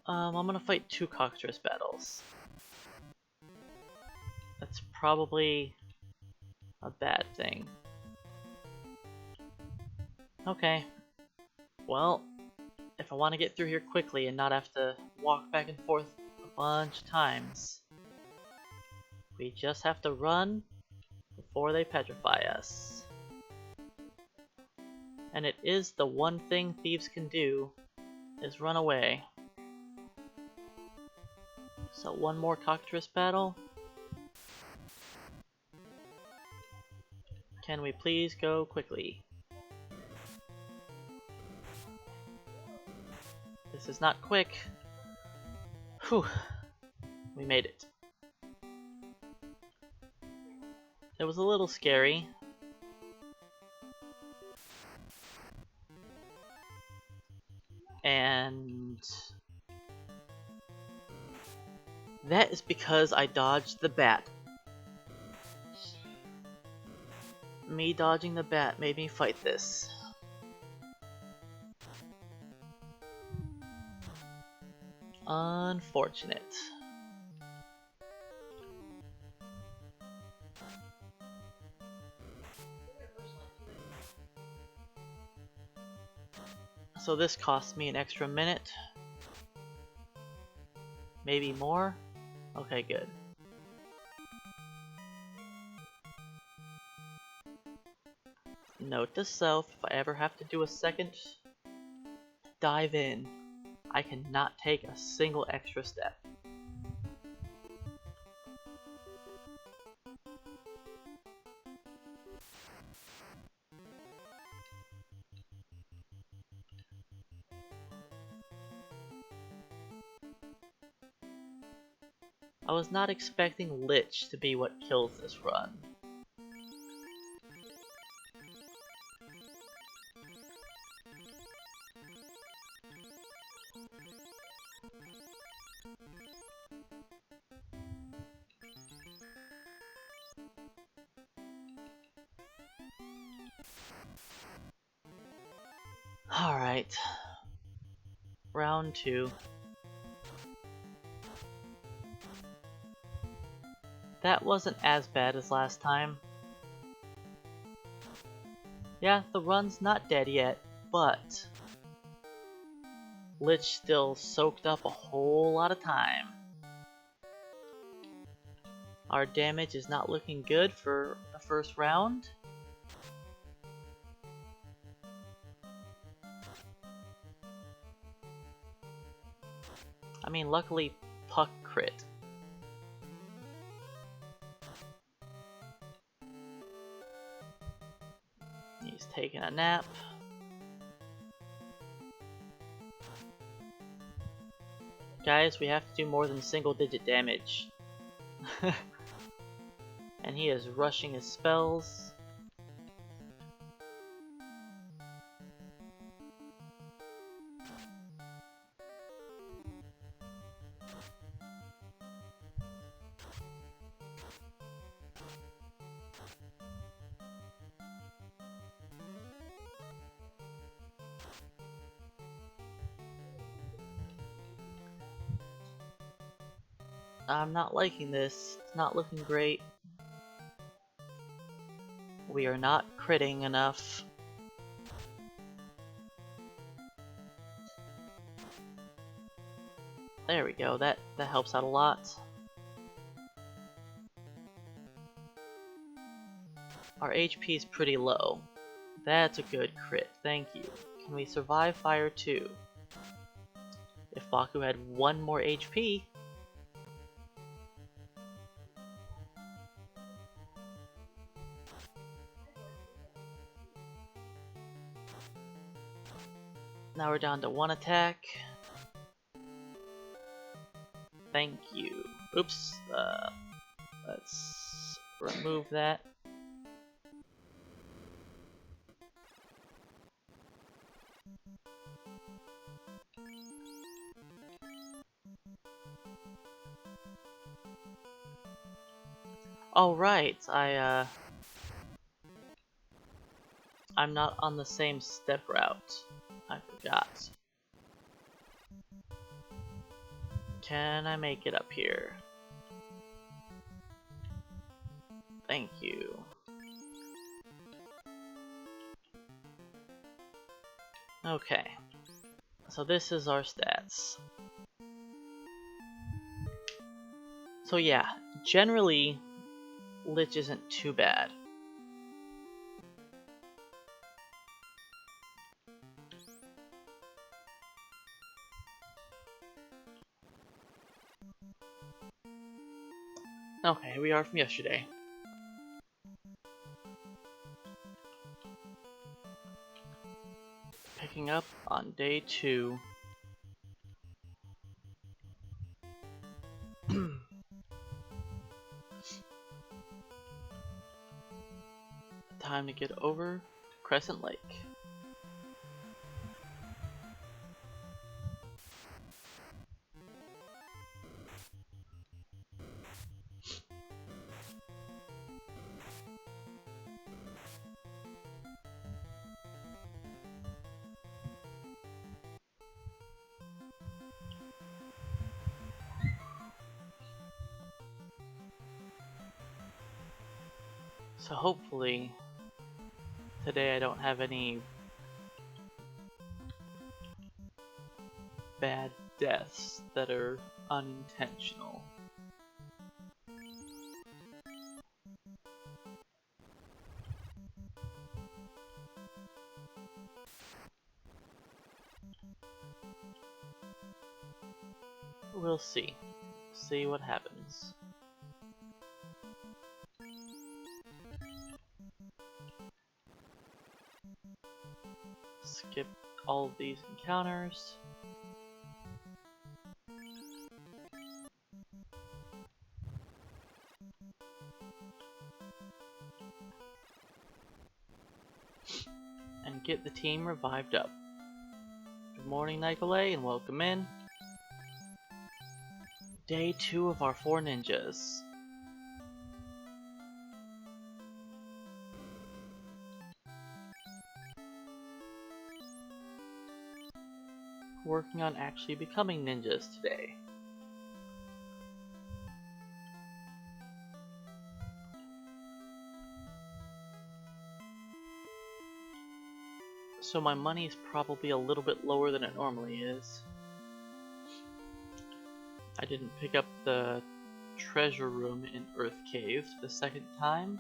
I'm gonna fight 2 cockatrice battles. That's probably a bad thing. Okay. Well, if I want to get through here quickly and not have to walk back and forth a bunch of times, we just have to run before they petrify us. And it is the one thing thieves can do, is run away. So one more cockatrice battle. Can we please go quickly? This is not quick. Whew. We made it. It was a little scary. And that is because I dodged the bat. Me dodging the bat made me fight this. Unfortunate. So this cost me an extra minute. Maybe more? Okay, good. Note to self, if I ever have to do a second dive in, I cannot take a single extra step. I was not expecting Lich to be what kills this run. Alright. Round 2. That wasn't as bad as last time. Yeah, the run's not dead yet, but Lich still soaked up a whole lot of time. Our damage is not looking good for the first round. mean, luckily, Puck crit. He's taking a nap. Guys, we have to do more than single-digit damage. And he is rushing his spells. I'm not liking this. It's not looking great. We are not critting enough. There we go, that helps out a lot. Our HP is pretty low. That's a good crit, thank you. Can we survive fire 2? If Baku had 1 more HP... Now we're down to 1 attack. Thank you. Oops. Let's remove that. Oh right, I'm not on the same step route. I forgot. Can I make it up here? Thank you. Okay. So this is our stats. So yeah, generally, Lich isn't too bad. Okay, here we are from yesterday. Picking up on day 2. Time to get over to Crescent Lake. So hopefully today I don't have any bad deaths that are unintentional. We'll see. See what happens. Skip all of these encounters. And get the team revived up. Good morning, Nicolay, and welcome in. Day 2 of our 4 ninjas. Working on actually becoming ninjas today. So my money is probably a little bit lower than it normally is. I didn't pick up the treasure room in Earth Cave the second time.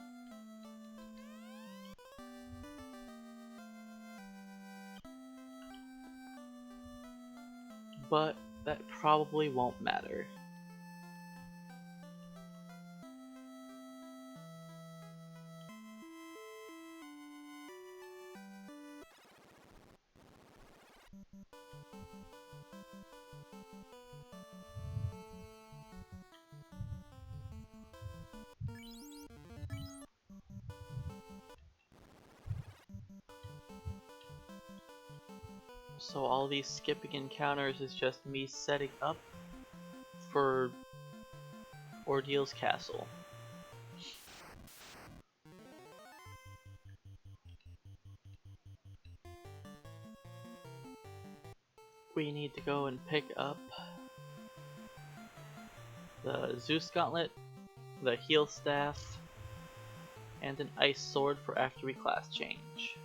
But that probably won't matter. So all these skipping encounters is just me setting up for Ordeal's castle. We need to go and pick up the Zeus Gauntlet, the Heal Staff, and an Ice Sword for after we class change.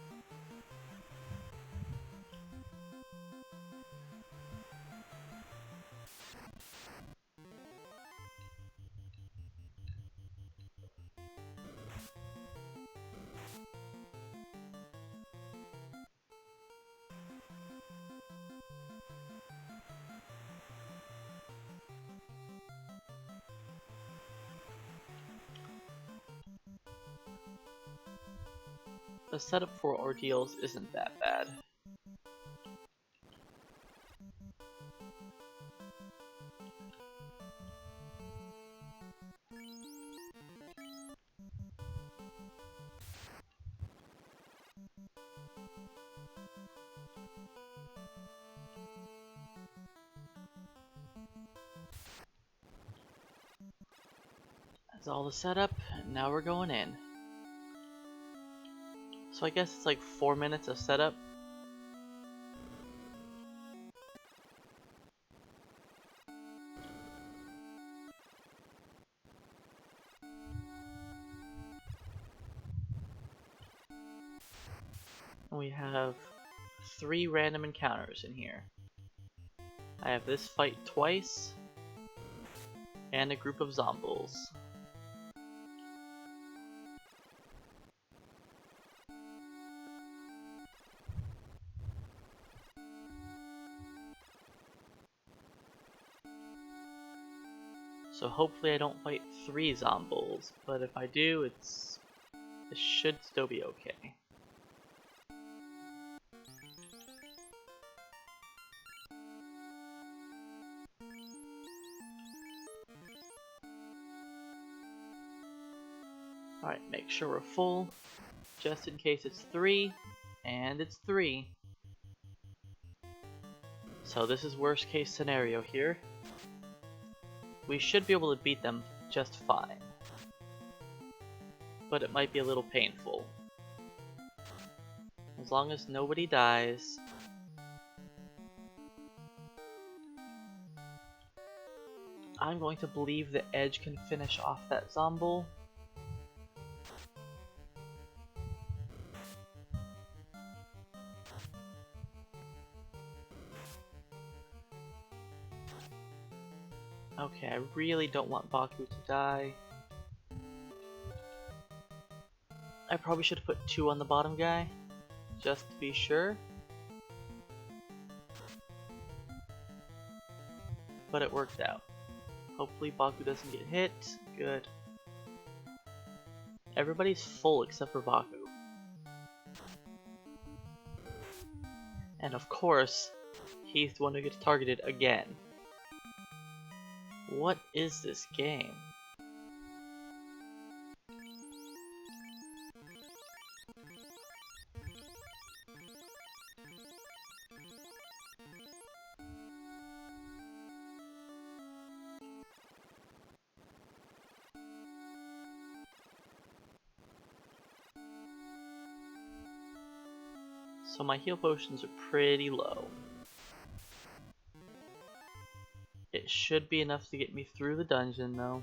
The setup for Ordeals isn't that bad. That's all the setup, and now we're going in. So I guess it's like 4 minutes of setup. And we have 3 random encounters in here. I have this fight twice, and a group of zombies. So hopefully I don't fight 3 zombies, but if I do, it should still be okay. Alright, make sure we're full, just in case it's 3, and it's 3. So this is worst case scenario here. We should be able to beat them just fine, but it might be a little painful. As long as nobody dies. I'm going to believe that Edge can finish off that zombie. Okay, I really don't want Baku to die. I probably should have put 2 on the bottom guy, just to be sure. But it worked out. Hopefully Baku doesn't get hit. Good. Everybody's full except for Baku. And of course, he's the one who gets targeted again. What is this game? So my heal potions are pretty low. It should be enough to get me through the dungeon though.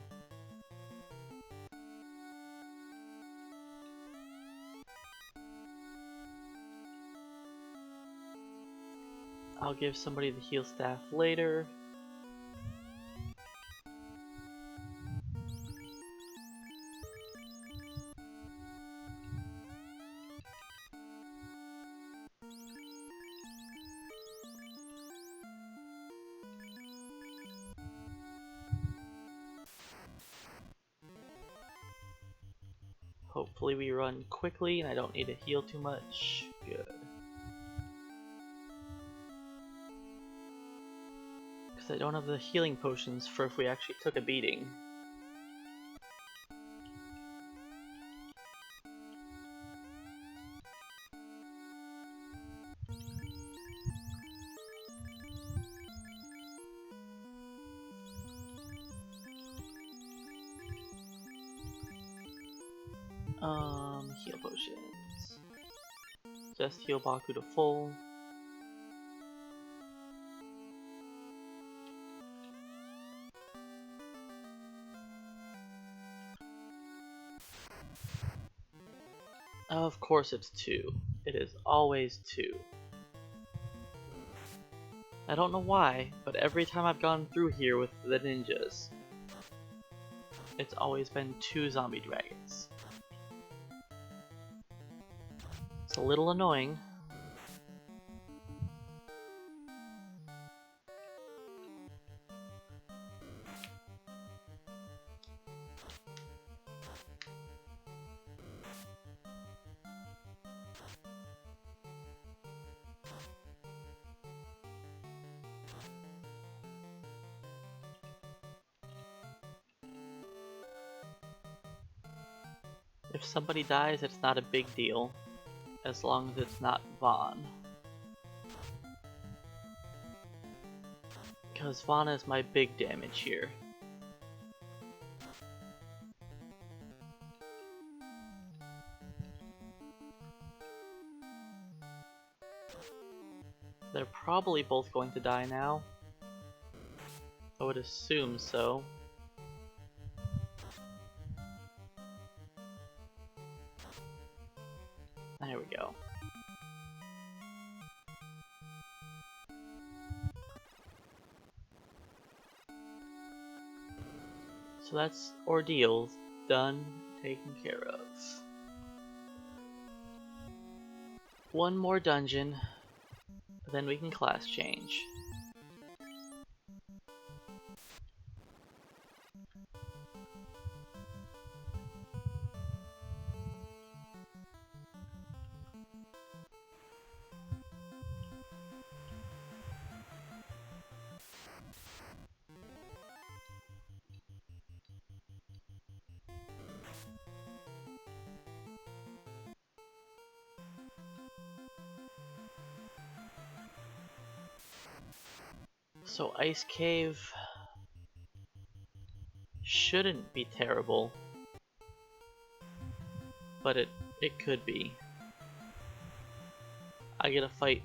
I'll give somebody the heal staff later. Hopefully we run quickly and I don't need to heal too much. Good. Because I don't have the healing potions for if we actually took a beating. Heal potions. Just heal Baku to full. Of course it's 2. It is always 2. I don't know why, but every time I've gone through here with the ninjas, it's always been 2 zombie dragons. It's a little annoying. If somebody dies, it's not a big deal, as long as it's not Vaughn. Because Vaughn is my big damage here. They're probably both going to die now. I would assume so. There we go. So that's ordeal done, taken care of. One more dungeon, then we can class change. So Ice Cave shouldn't be terrible, but it could be. I get to fight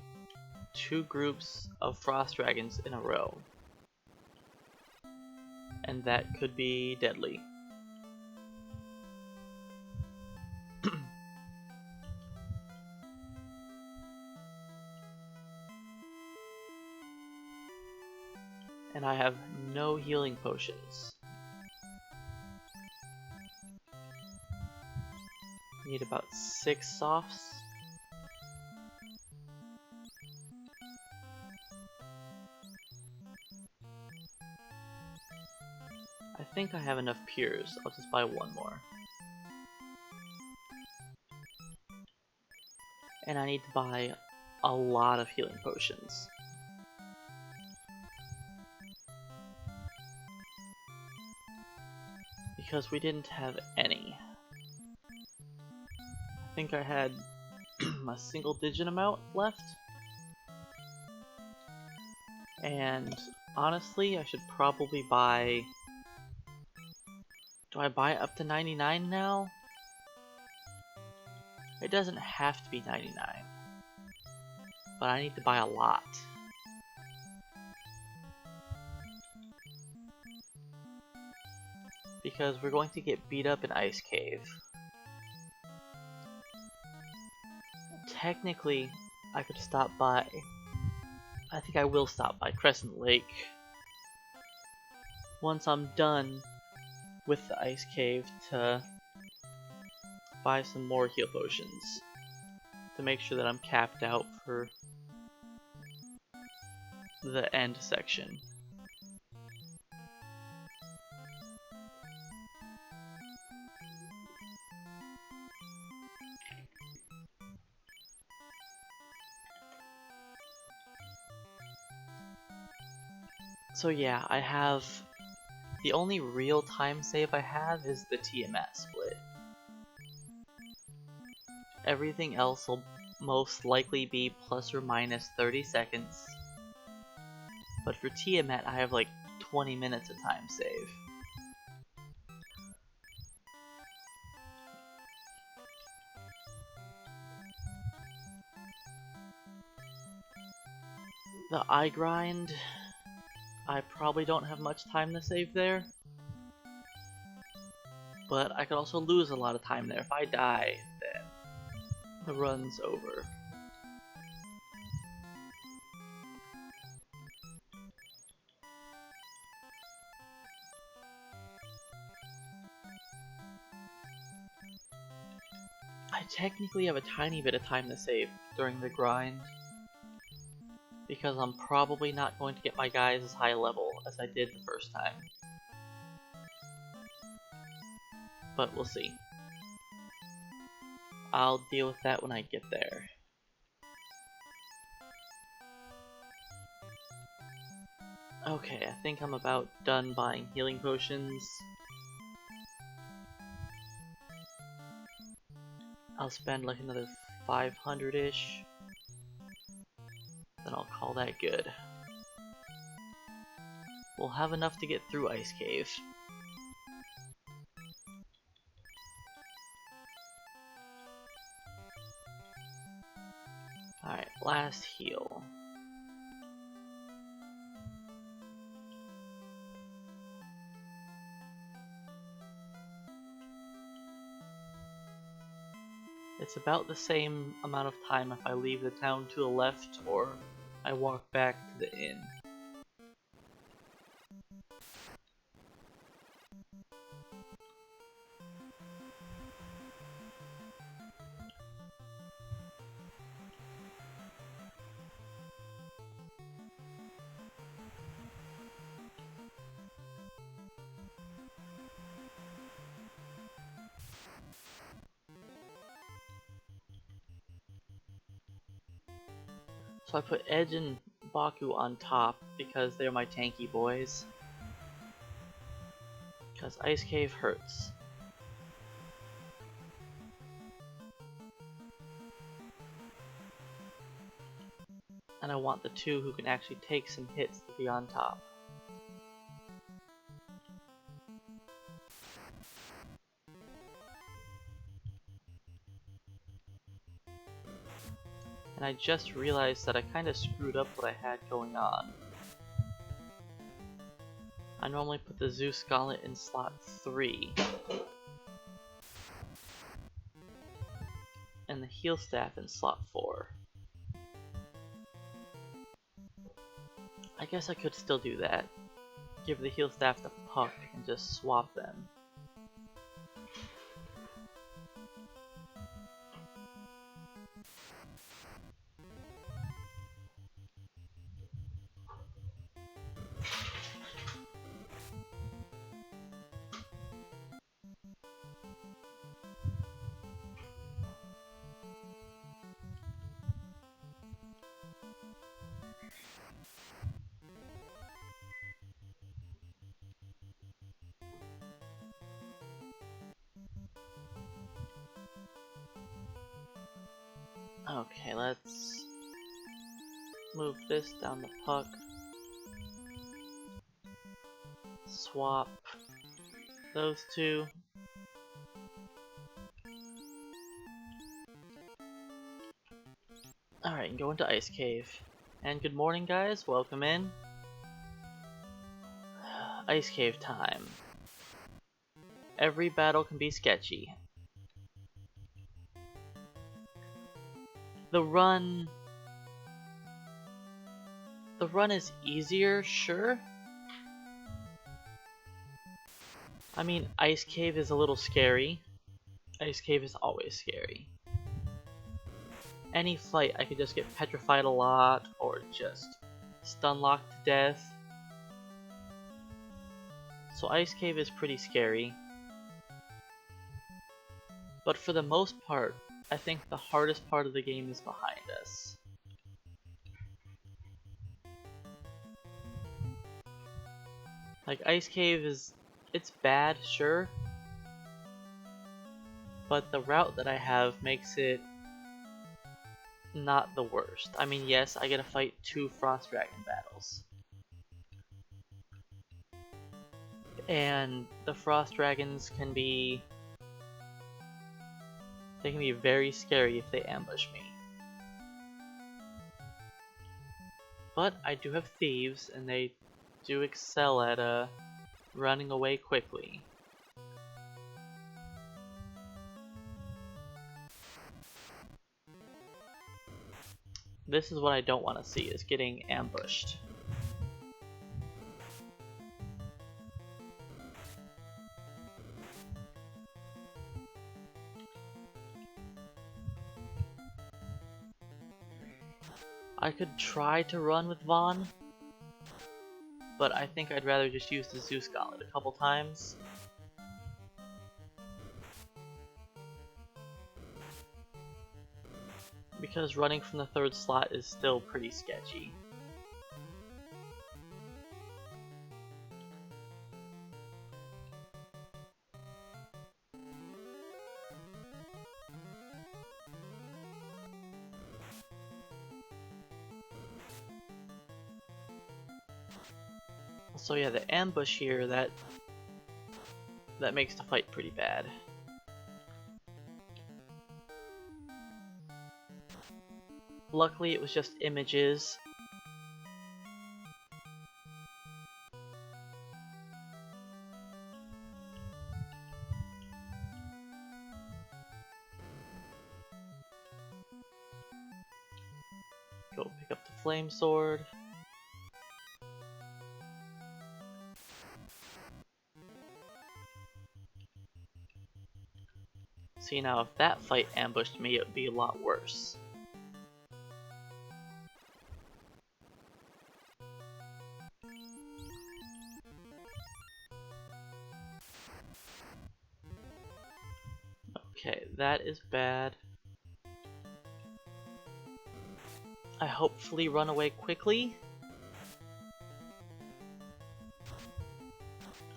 2 groups of frost dragons in a row, and that could be deadly. And I have no healing potions. Need about 6 softs. I think I have enough pures. I'll just buy 1 more. And I need to buy a lot of healing potions. Because we didn't have any. I think I had a single digit amount left. And honestly, I should probably buy... Do I buy up to 99 now? It doesn't have to be 99. But I need to buy a lot. Because we're going to get beat up in Ice Cave. Technically, I could stop by... I think I will stop by Crescent Lake once I'm done with the Ice Cave to buy some more heal potions to make sure that I'm capped out for the end section. So yeah, I have... The only real time save I have is the Tiamat split. Everything else will most likely be plus or minus 30 seconds. But for Tiamat, I have like 20 minutes of time save. The eye grind, I probably don't have much time to save there. But I could also lose a lot of time there. If I die, then the run's over. I technically have a tiny bit of time to save during the grind, because I'm probably not going to get my guys as high level as I did the first time. But we'll see. I'll deal with that when I get there. Okay, I think I'm about done buying healing potions. I'll spend like another 500-ish. Then I'll call that good. We'll have enough to get through Ice Cave. Alright, last heal. It's about the same amount of time if I leave the town to the left or I walk back to the inn. So I put Edge and Baku on top because they're my tanky boys. Because Ice Cave hurts. And I want the two who can actually take some hits to be on top. And I just realized that I kinda screwed up what I had going on. I normally put the Zeus Gauntlet in slot 3. And the Heal Staff in slot 4. I guess I could still do that. Give the Heal Staff to Puck and just swap them. Okay, let's move this down the Puck. Swap those two. Alright, and go into Ice Cave. And good morning, guys. Welcome in. Ice Cave time. Every battle can be sketchy. The run is easier, sure. I mean, Ice Cave is a little scary. Ice Cave is always scary. Any fight, I could just get petrified a lot, or just stun locked to death. So Ice Cave is pretty scary. But for the most part, I think the hardest part of the game is behind us. Like, Ice Cave it's bad, sure, but the route that I have makes it not the worst. I mean, yes, I get to fight 2 Frost Dragon battles. And the Frost Dragons can be... they can be very scary if they ambush me. But I do have thieves, and they do excel at running away quickly. This is what I don't want to see, is getting ambushed. I could try to run with Vaughn, but I think I'd rather just use the Zeus Gauntlet a couple times. Because running from the 3rd slot is still pretty sketchy. So yeah, the ambush here, that makes the fight pretty bad. Luckily it was just images. Go pick up the flame sword. See, now if that fight ambushed me, it would be a lot worse. Okay, that is bad. I hopefully run away quickly.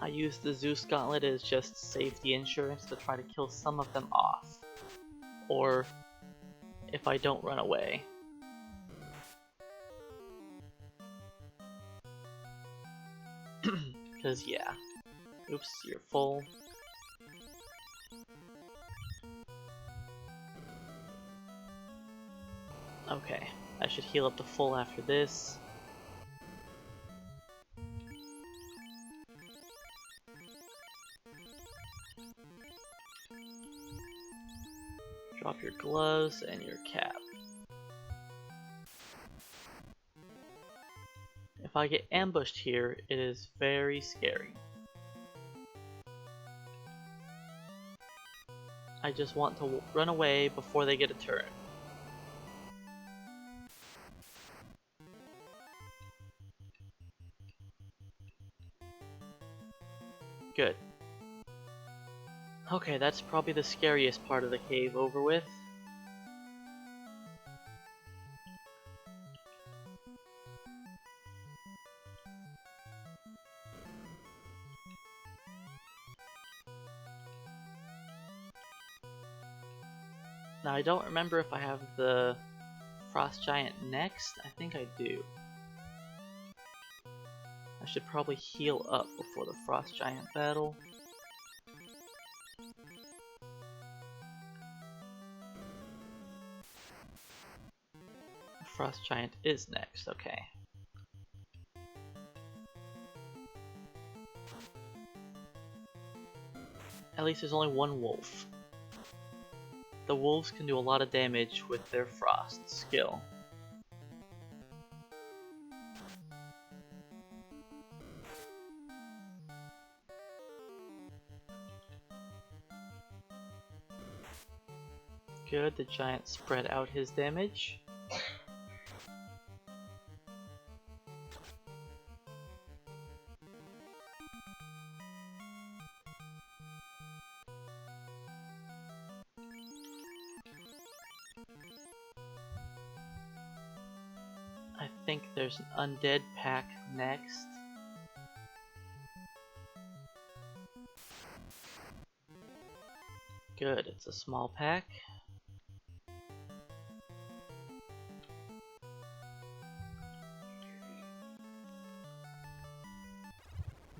I use the Zeus Gauntlet as just safety insurance to try to kill some of them off. Or if I don't run away. Because yeah. Oops, you're full. Okay, I should heal up to full after this. Drop your gloves and your cap. If I get ambushed here, it is very scary. I just want to run away before they get a turn. Good. Okay, that's probably the scariest part of the cave over with. Now I don't remember if I have the Frost Giant next. I think I do. I should probably heal up before the Frost Giant battle. The Frost Giant is next, okay. At least there's only one wolf. The wolves can do a lot of damage with their frost skill. Good, the giant spread out his damage. I think there's an undead pack next. Good, it's a small pack.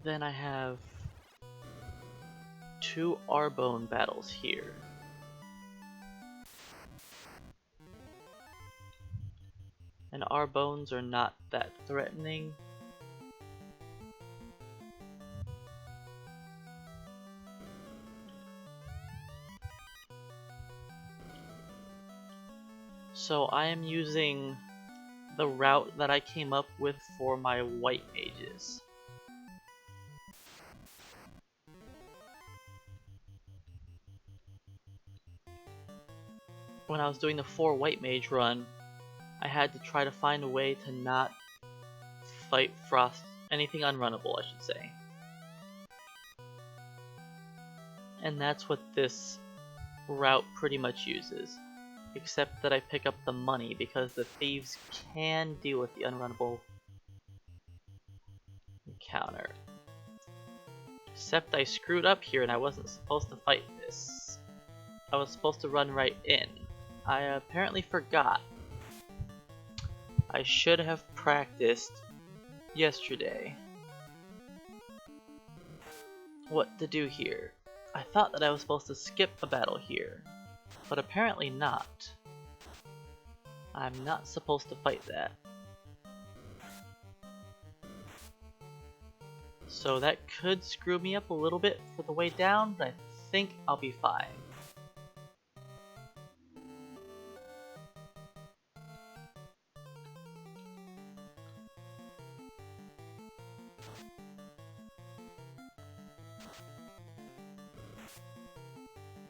Then I have 2 Arbone battles here. And Arbones are not that threatening. So I am using the route that I came up with for my white mages. When I was doing the 4 white mage run, I had to try to find a way to not fight frost, anything unrunnable I should say. And that's what this route pretty much uses. Except that I pick up the money because the thieves can deal with the unrunnable encounter. Except I screwed up here and I wasn't supposed to fight this. I was supposed to run right in. I apparently forgot. I should have practiced yesterday what to do here. I thought that I was supposed to skip a battle here, but apparently not. I'm not supposed to fight that. So that could screw me up a little bit for the way down, but I think I'll be fine.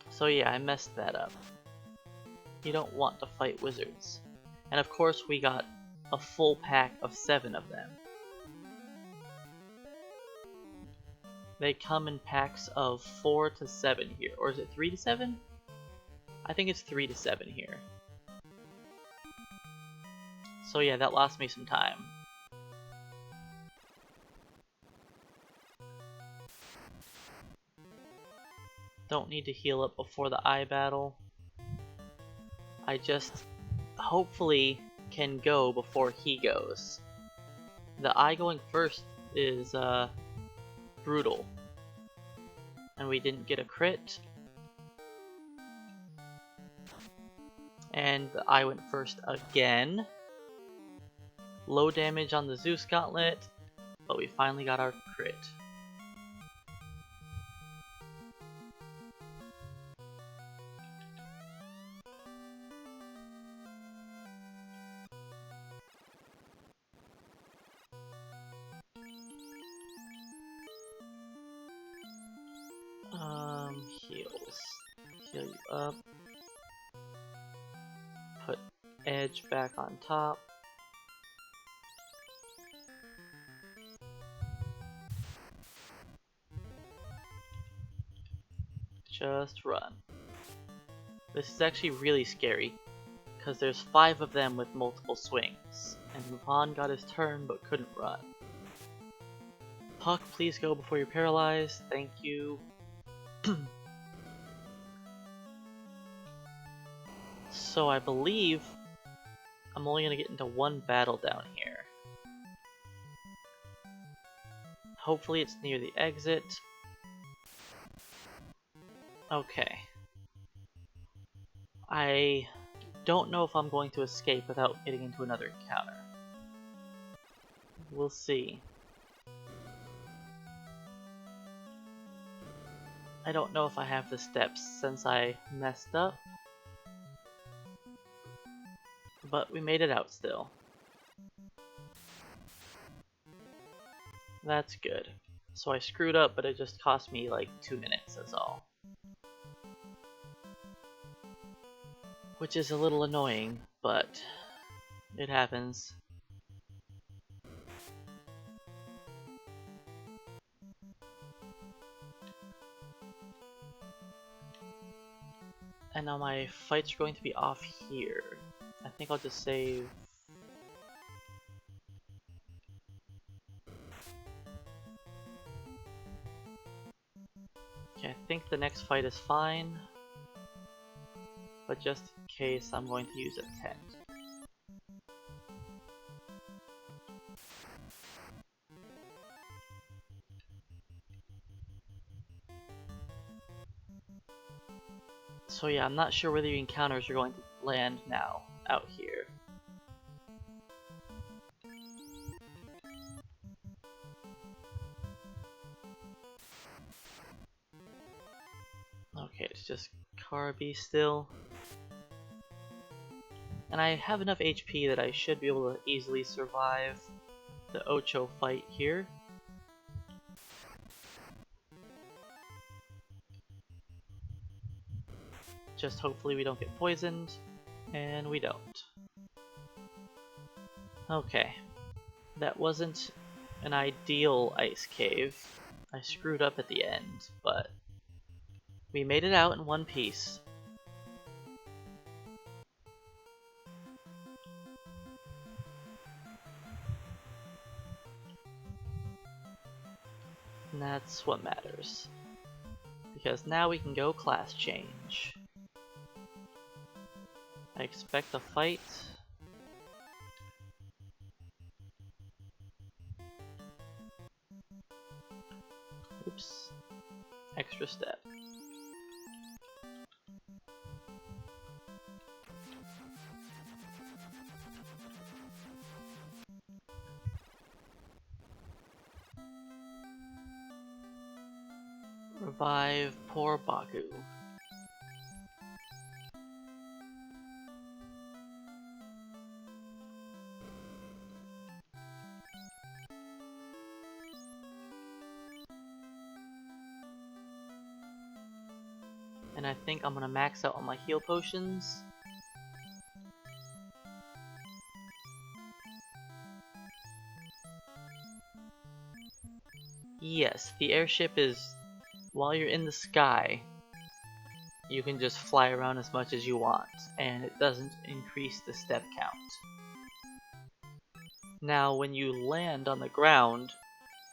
So yeah, I messed that up. You don't want to fight wizards. And of course we got a full pack of 7 of them. They come in packs of 4 to 7 here. Or is it 3 to 7? I think it's 3 to 7 here. So yeah, that lost me some time. Don't need to heal up before the eye battle. I just hopefully can go before he goes. The eye going first is brutal. And we didn't get a crit. And the eye went first again. Low damage on the Zeus Gauntlet, but we finally got our crit. Heals. Heal you up. Put edge back on top. Just run. This is actually really scary, because there's 5 of them with multiple swings, and Vaughn got his turn but couldn't run. Puck, please go before you're paralyzed. Thank you. So I believe I'm only going to get into 1 battle down here. Hopefully it's near the exit. Okay. I don't know if I'm going to escape without getting into another encounter. We'll see. I don't know if I have the steps since I messed up. But we made it out still. That's good. So I screwed up, but it just cost me like 2 minutes, that's all. Which is a little annoying, but it happens. And now my fights are going to be off here. I think I'll just save. Okay, I think the next fight is fine. but just in case, I'm going to use a tent. So yeah, I'm not sure where the encounters are going to land now, out here. Okay, it's just Carby still. And I have enough HP that I should be able to easily survive the Ocho fight here. Just hopefully we don't get poisoned, and we don't. Okay, that wasn't an ideal ice cave. I screwed up at the end, but we made it out in one piece. And that's what matters. Because now we can go class change. I expect a fight. Oops. Extra step. Revive poor Baku. And I think I'm gonna max out on my heal potions. Yes, the airship is, while you're in the sky, you can just fly around as much as you want, and it doesn't increase the step count. Now, when you land on the ground,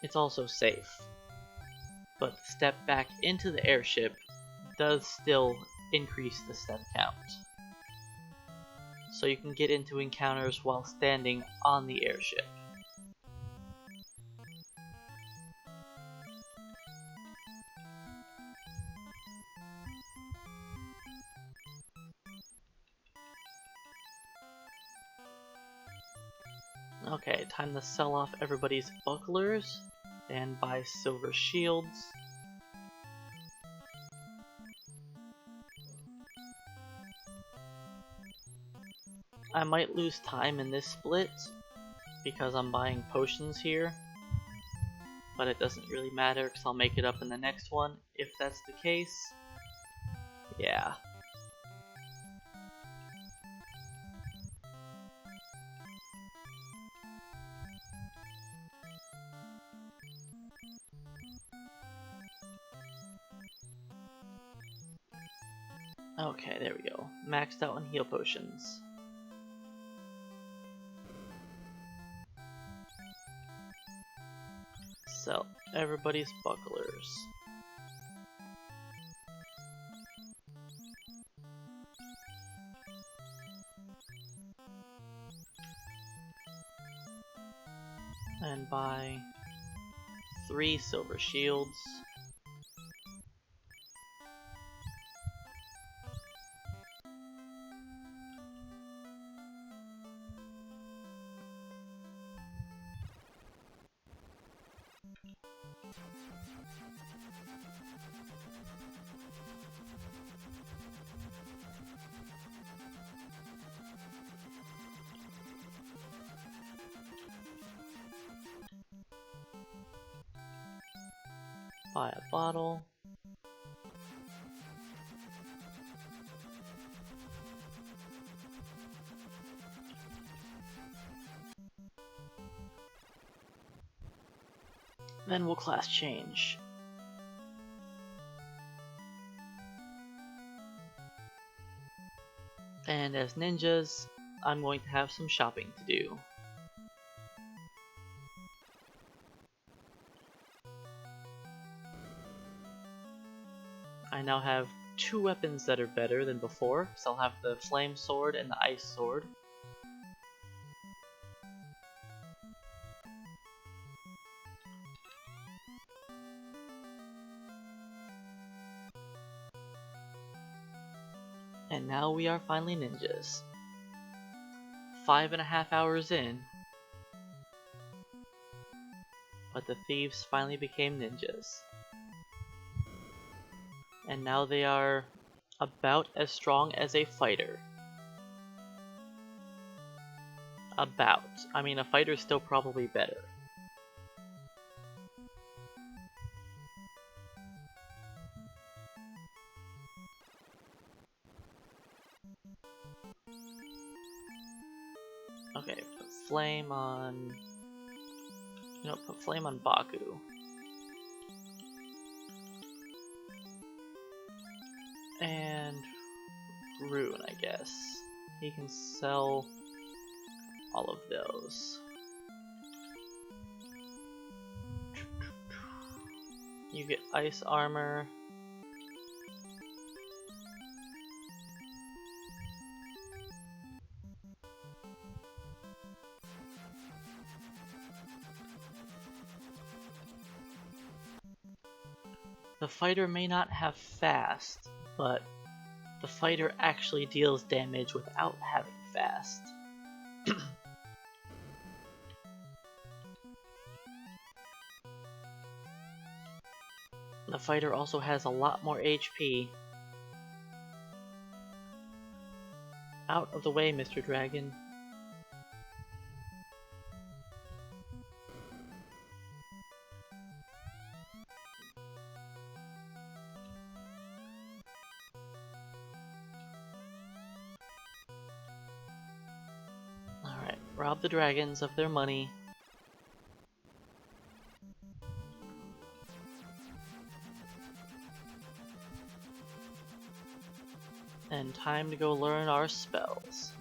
it's also safe. But the step back into the airship does still increase the step count. So you can get into encounters while standing on the airship. Okay, time to sell off everybody's bucklers and buy silver shields. I might lose time in this split because I'm buying potions here, but it doesn't really matter because I'll make it up in the next one if that's the case. Yeah. Okay, there we go. Maxed out on heal potions. Sell everybody's bucklers. And buy 3 silver shields. Buy a bottle. Then we'll class change. And as ninjas, I'm going to have some shopping to do. I now have 2 weapons that are better than before. So I'll have the flame sword and the ice sword. And now we are finally ninjas. 5.5 hours in, but the thieves finally became ninjas. And now they are about as strong as a fighter. About. I mean, a fighter's still probably better. Okay, put flame on... You know, put flame on Baku. And Rune, I guess. He can sell all of those. You get ice armor. The fighter may not have fast, but the fighter actually deals damage without having fast. The fighter also has a lot more HP. Out of the way, Mr. Dragon. Alright, rob the dragons of their money. And time to go learn our spells.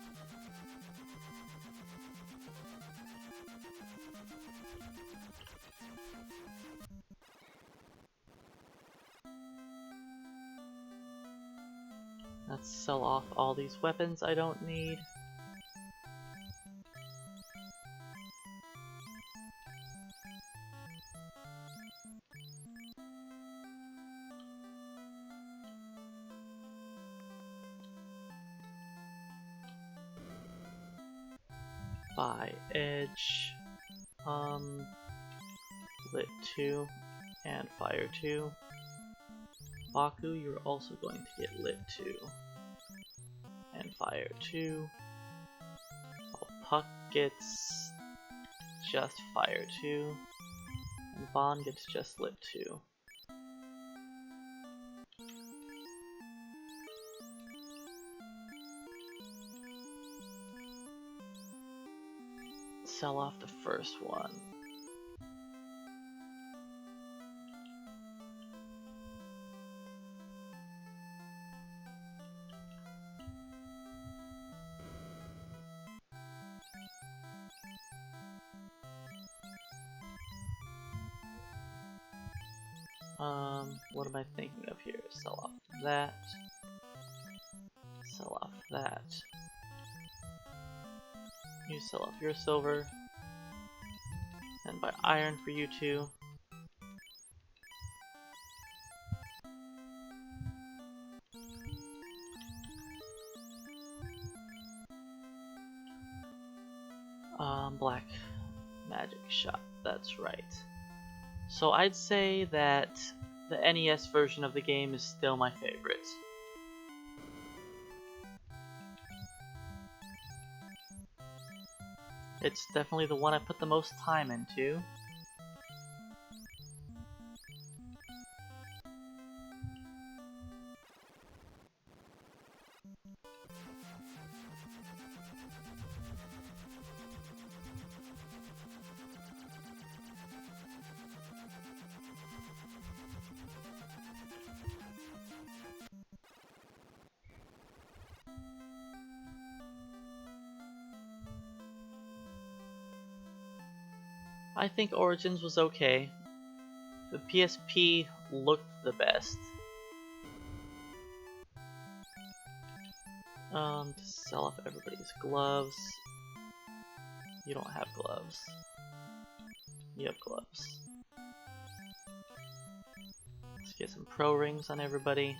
Let's sell off all these weapons I don't need. Buy Edge, Lit 2, and Fire 2. Baku, you're also going to get Lit 2, and Fire 2. Puck gets just Fire 2, and Bond gets just Lit 2. Sell off the first one. What am I thinking of here? Sell off that. Sell off that. You sell off your silver. And buy iron for you two. Black magic shot, that's right. So I'd say that the NES version of the game is still my favorite. It's definitely the one I put the most time into. I think Origins was okay. The PSP looked the best. To sell off everybody's gloves. You don't have gloves. You have gloves. Let's get some pro rings on everybody.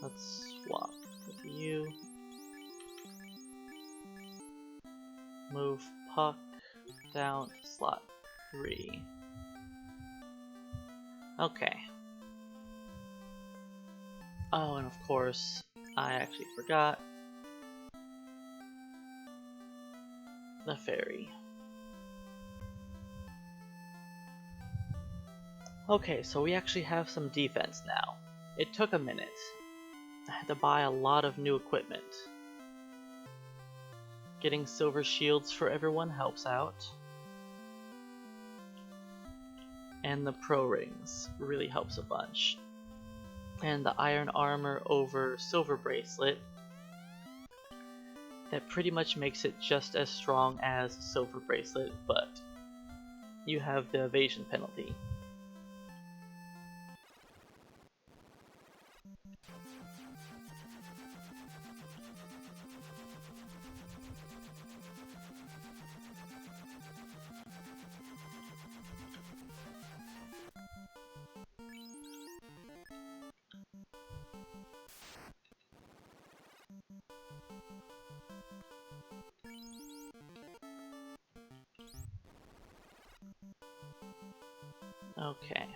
Let's swap with you. Move Puck down to slot 3. Okay. Oh, and of course, I actually forgot the ferry. Okay, so we actually have some defense now. It took a minute. I had to buy a lot of new equipment. Getting silver shields for everyone helps out. And the pro rings really helps a bunch. And the iron armor over silver bracelet, that pretty much makes it just as strong as silver bracelet, but you have the evasion penalty. Okay.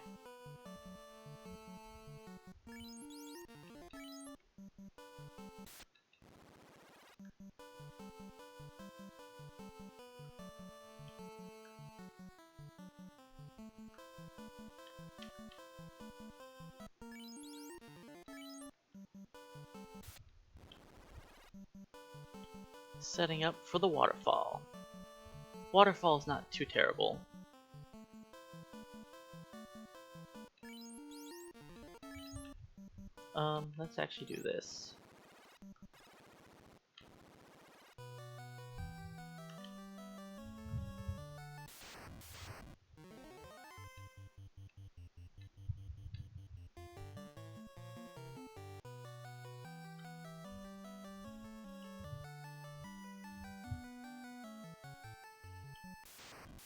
Setting up for the waterfall. Waterfall is not too terrible. Let's actually do this.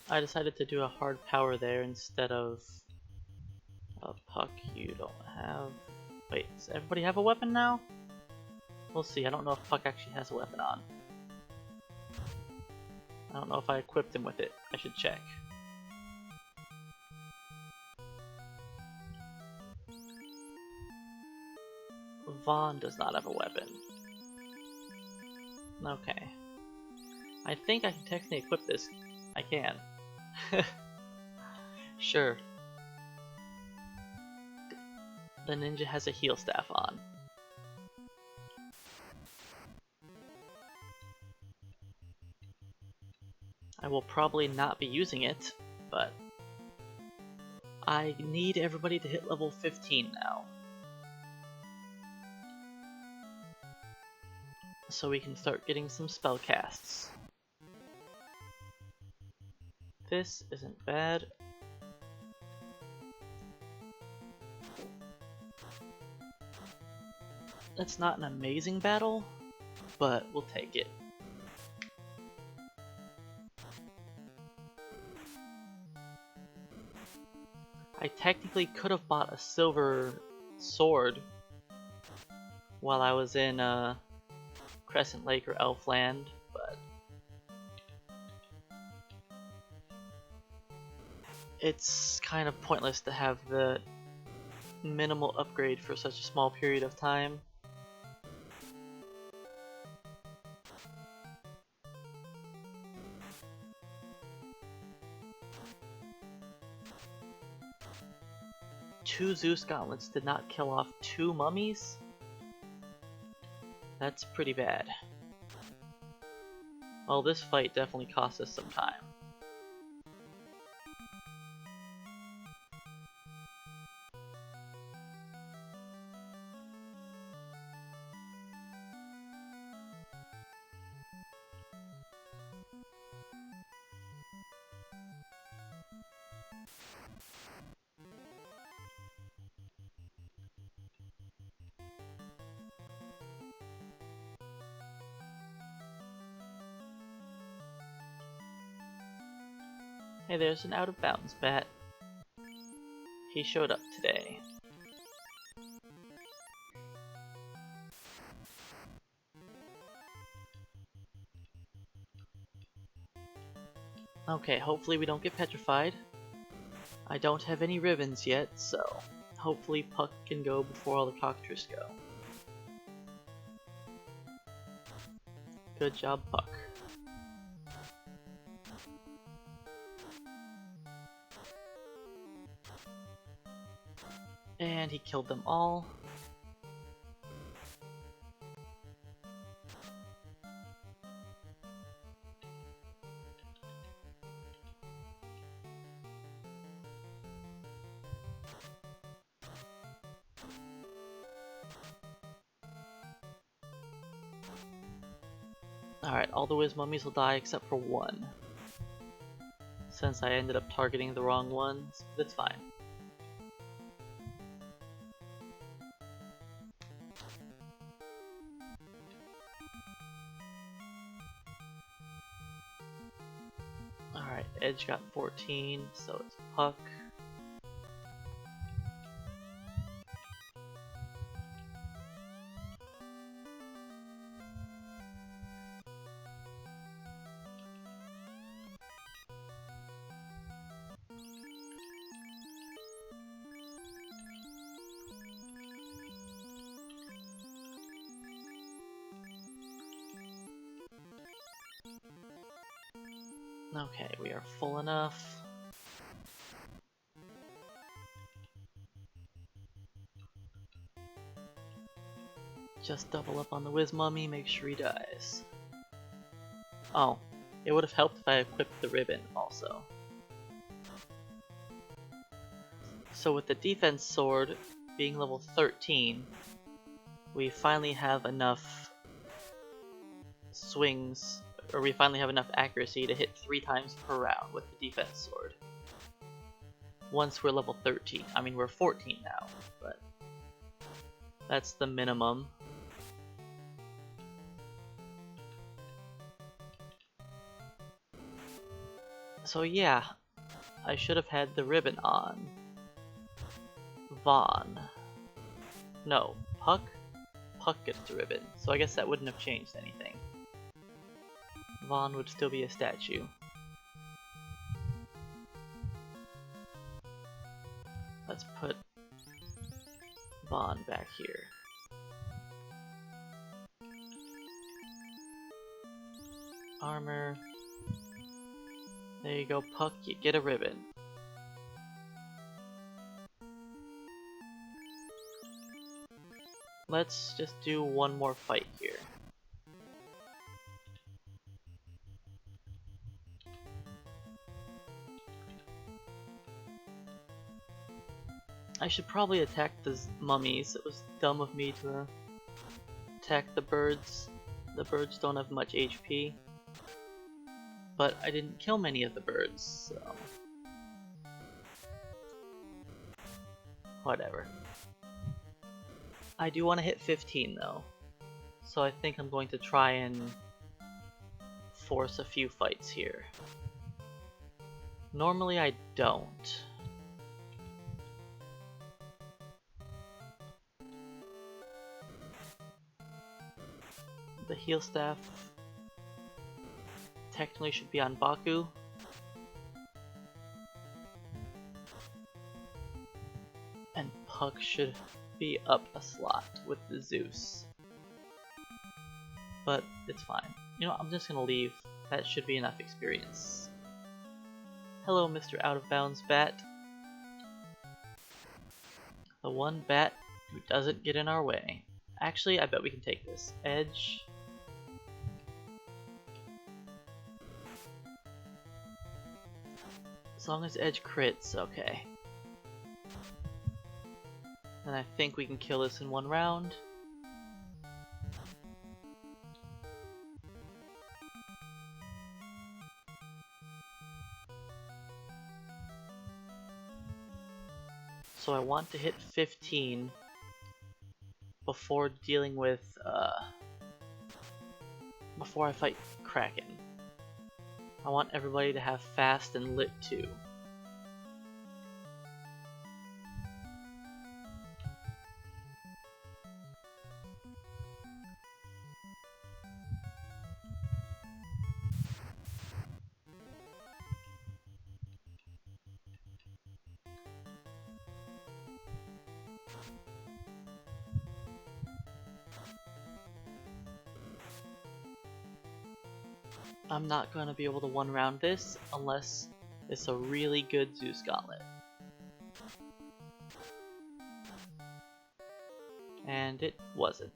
I decided to do a hard power there instead of a Puck. You don't have... Wait, does everybody have a weapon now? We'll see. I don't know if Puck actually has a weapon on. I don't know if I equipped him with it. I should check. Vaughn does not have a weapon. Okay. I think I can technically equip this. I can. Sure. The ninja has a heal staff on. I will probably not be using it, but I need everybody to hit level 15 now. So we can start getting some spell casts. This isn't bad. It's not an amazing battle, but we'll take it. I technically could have bought a silver sword while I was in Crescent Lake or Elfland, but it's kind of pointless to have the minimal upgrade for such a small period of time. Two Zeus gauntlets did not kill off 2 mummies? That's pretty bad. Well, this fight definitely cost us some time. Hey, there's an out-of-bounds bat. He showed up today. Okay, hopefully we don't get petrified. I don't have any ribbons yet, so hopefully Puck can go before all the cockatrices go. Good job, Puck. And he killed them all. Alright, all the Wiz Mummies will die except for one. Since I ended up targeting the wrong ones, but it's fine. Alright, Edge got 14, so it's Puck. Okay, we are full enough. Just double up on the Wiz Mummy, make sure he dies. Oh, it would have helped if I equipped the ribbon also. So with the defense sword being level 13, we finally have enough swings, or we finally have enough accuracy to hit 3 times per round with the defense sword. Once we're level 13. I mean, we're 14 now, but that's the minimum. So yeah, I should have had the ribbon on. Vaughn. No, Puck? Puck gets the ribbon, so I guess that wouldn't have changed anything. Vaughn would still be a statue. Let's put Vaughn back here. Armor. There you go, Puck, you get a ribbon. Let's just do one more fight here. I should probably attack the mummies. It was dumb of me to attack the birds. The birds don't have much HP. But I didn't kill many of the birds, so... whatever. I do want to hit 15 though. So I think I'm going to try and force a few fights here. Normally I don't. The heal staff technically should be on Baku. And Puck should be up a slot with the Zeus. But it's fine. You know, I'm just gonna leave. That should be enough experience. Hello, Mr. Out of Bounds Bat. The one bat who doesn't get in our way. Actually, I bet we can take this. Edge. As long as Edge crits, okay. And I think we can kill this in one round. So I want to hit 15 before dealing with, before I fight Kraken. I want everybody to have fast and lit too. I'm not going to be able to one-round this unless it's a really good Zeus Gauntlet. And it wasn't.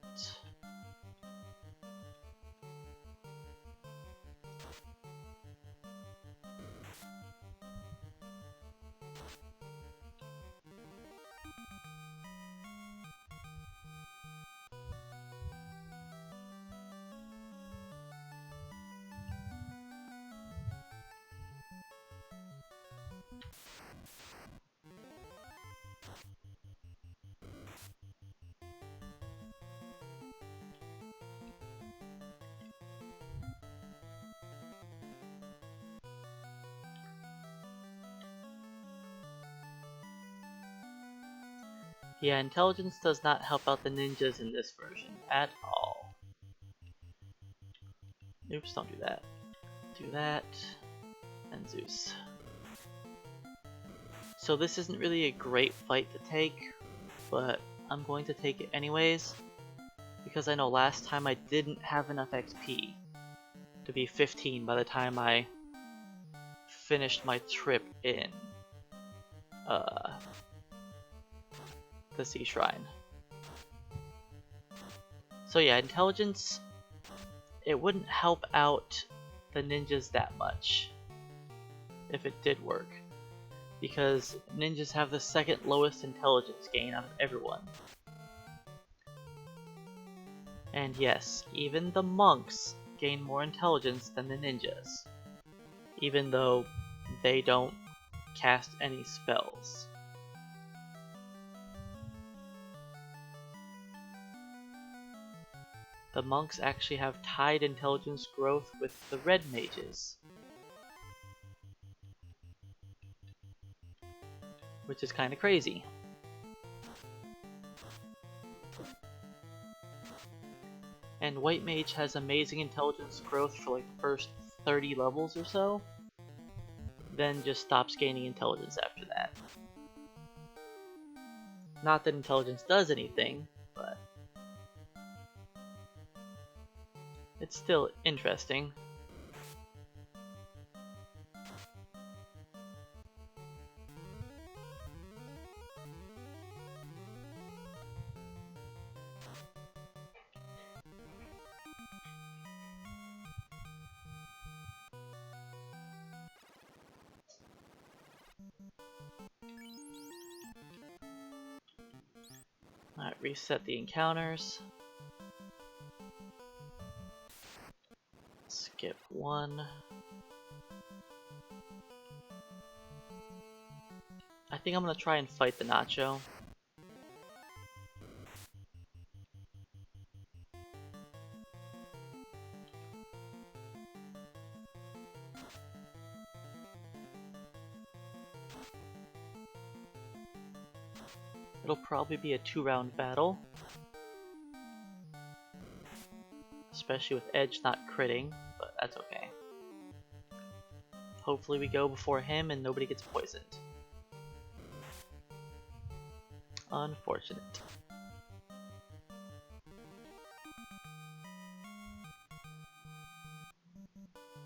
Yeah, intelligence does not help out the ninjas in this version at all. Oops, don't do that. Do that, and Zeus. So this isn't really a great fight to take, but I'm going to take it anyways, because I know last time I didn't have enough XP to be 15 by the time I finished my trip in the Sea Shrine. So yeah, intelligence, it wouldn't help out the ninjas that much if it did work, because ninjas have the second lowest intelligence gain out of everyone. And yes, even the monks gain more intelligence than the ninjas, even though they don't cast any spells. The monks actually have tied intelligence growth with the red mages, which is kinda crazy. And white mage has amazing intelligence growth for like the first 30 levels or so, then just stops gaining intelligence after that. Not that intelligence does anything, but it's still interesting. Alright, reset the encounters. Skip one. I think I'm gonna try and fight the Nacho. It'll probably be a 2-round battle, especially with Edge not critting, but that's okay. Hopefully we go before him and nobody gets poisoned. Unfortunate.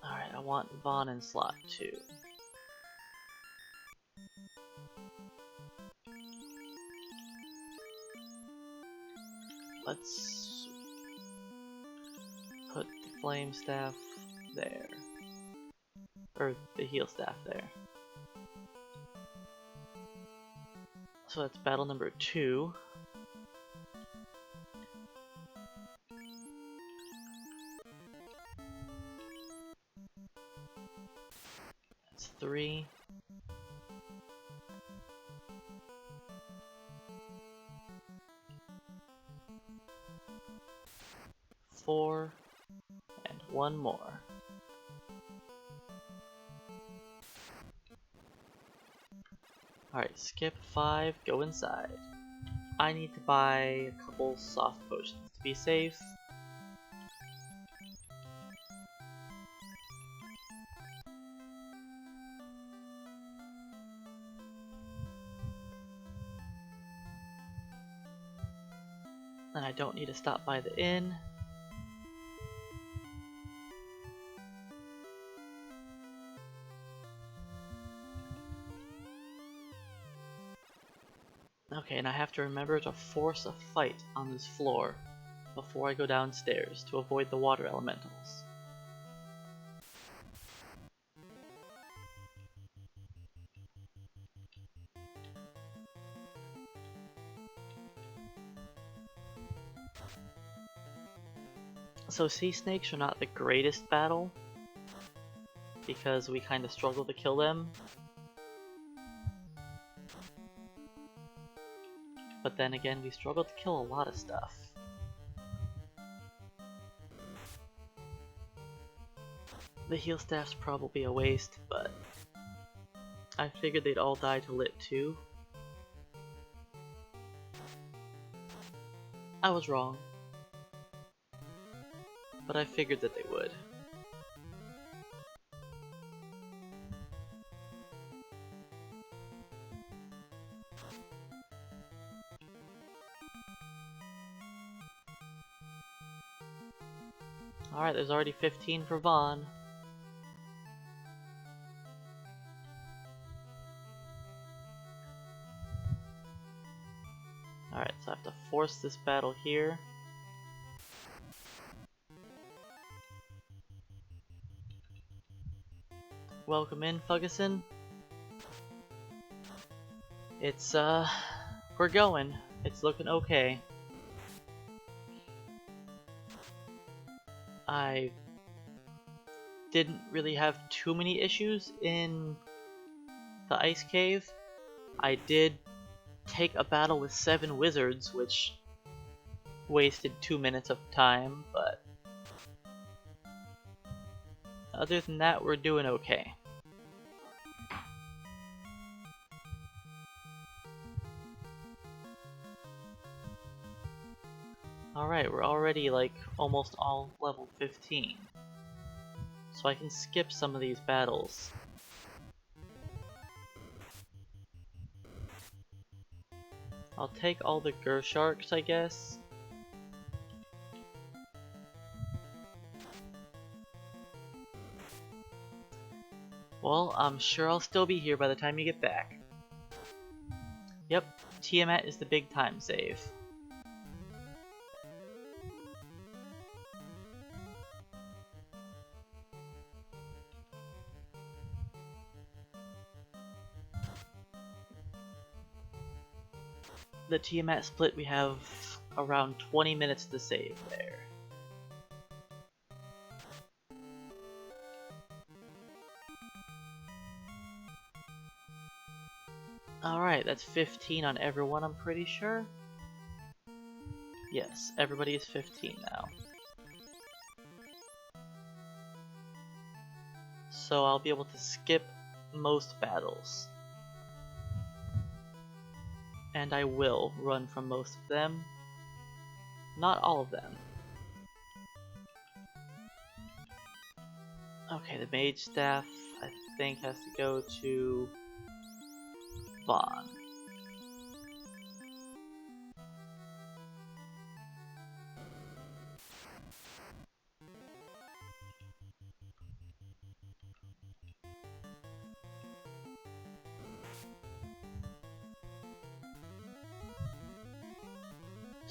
Alright, I want Vaughn in slot 2. Let's put the flame staff there. Or the heal staff there. So that's battle number 2. That's 3. 4. And 1 more. Alright, skip 5, go inside. I need to buy a couple soft potions to be safe. And I don't need to stop by the inn. Okay, and I have to remember to force a fight on this floor before I go downstairs to avoid the water elementals. So sea snakes are not the greatest battle, because we kind of struggle to kill them. But then again, we struggle to kill a lot of stuff. The heal staff's probably a waste, but I figured they'd all die to lit too. I was wrong, but I figured that they would. Alright, there's already 15 for Vaughn. Alright, so I have to force this battle here. Welcome in, Fuggerson. It's, we're going. It's looking okay. I didn't really have too many issues in the ice cave. I did take a battle with 7 wizards, which wasted 2 minutes of time, but other than that, we're doing okay. Alright, we're already like almost all level 15. So I can skip some of these battles. I'll take all the Gersharks, I guess. Well, I'm sure I'll still be here by the time you get back. Yep, Tiamat is the big time save. The Tiamat split, we have around 20 minutes to save there. Alright, that's 15 on everyone, I'm pretty sure. Yes, everybody is 15 now. So I'll be able to skip most battles. And I will run from most of them. Not all of them. Okay, the mage staff I think has to go to Vaughn.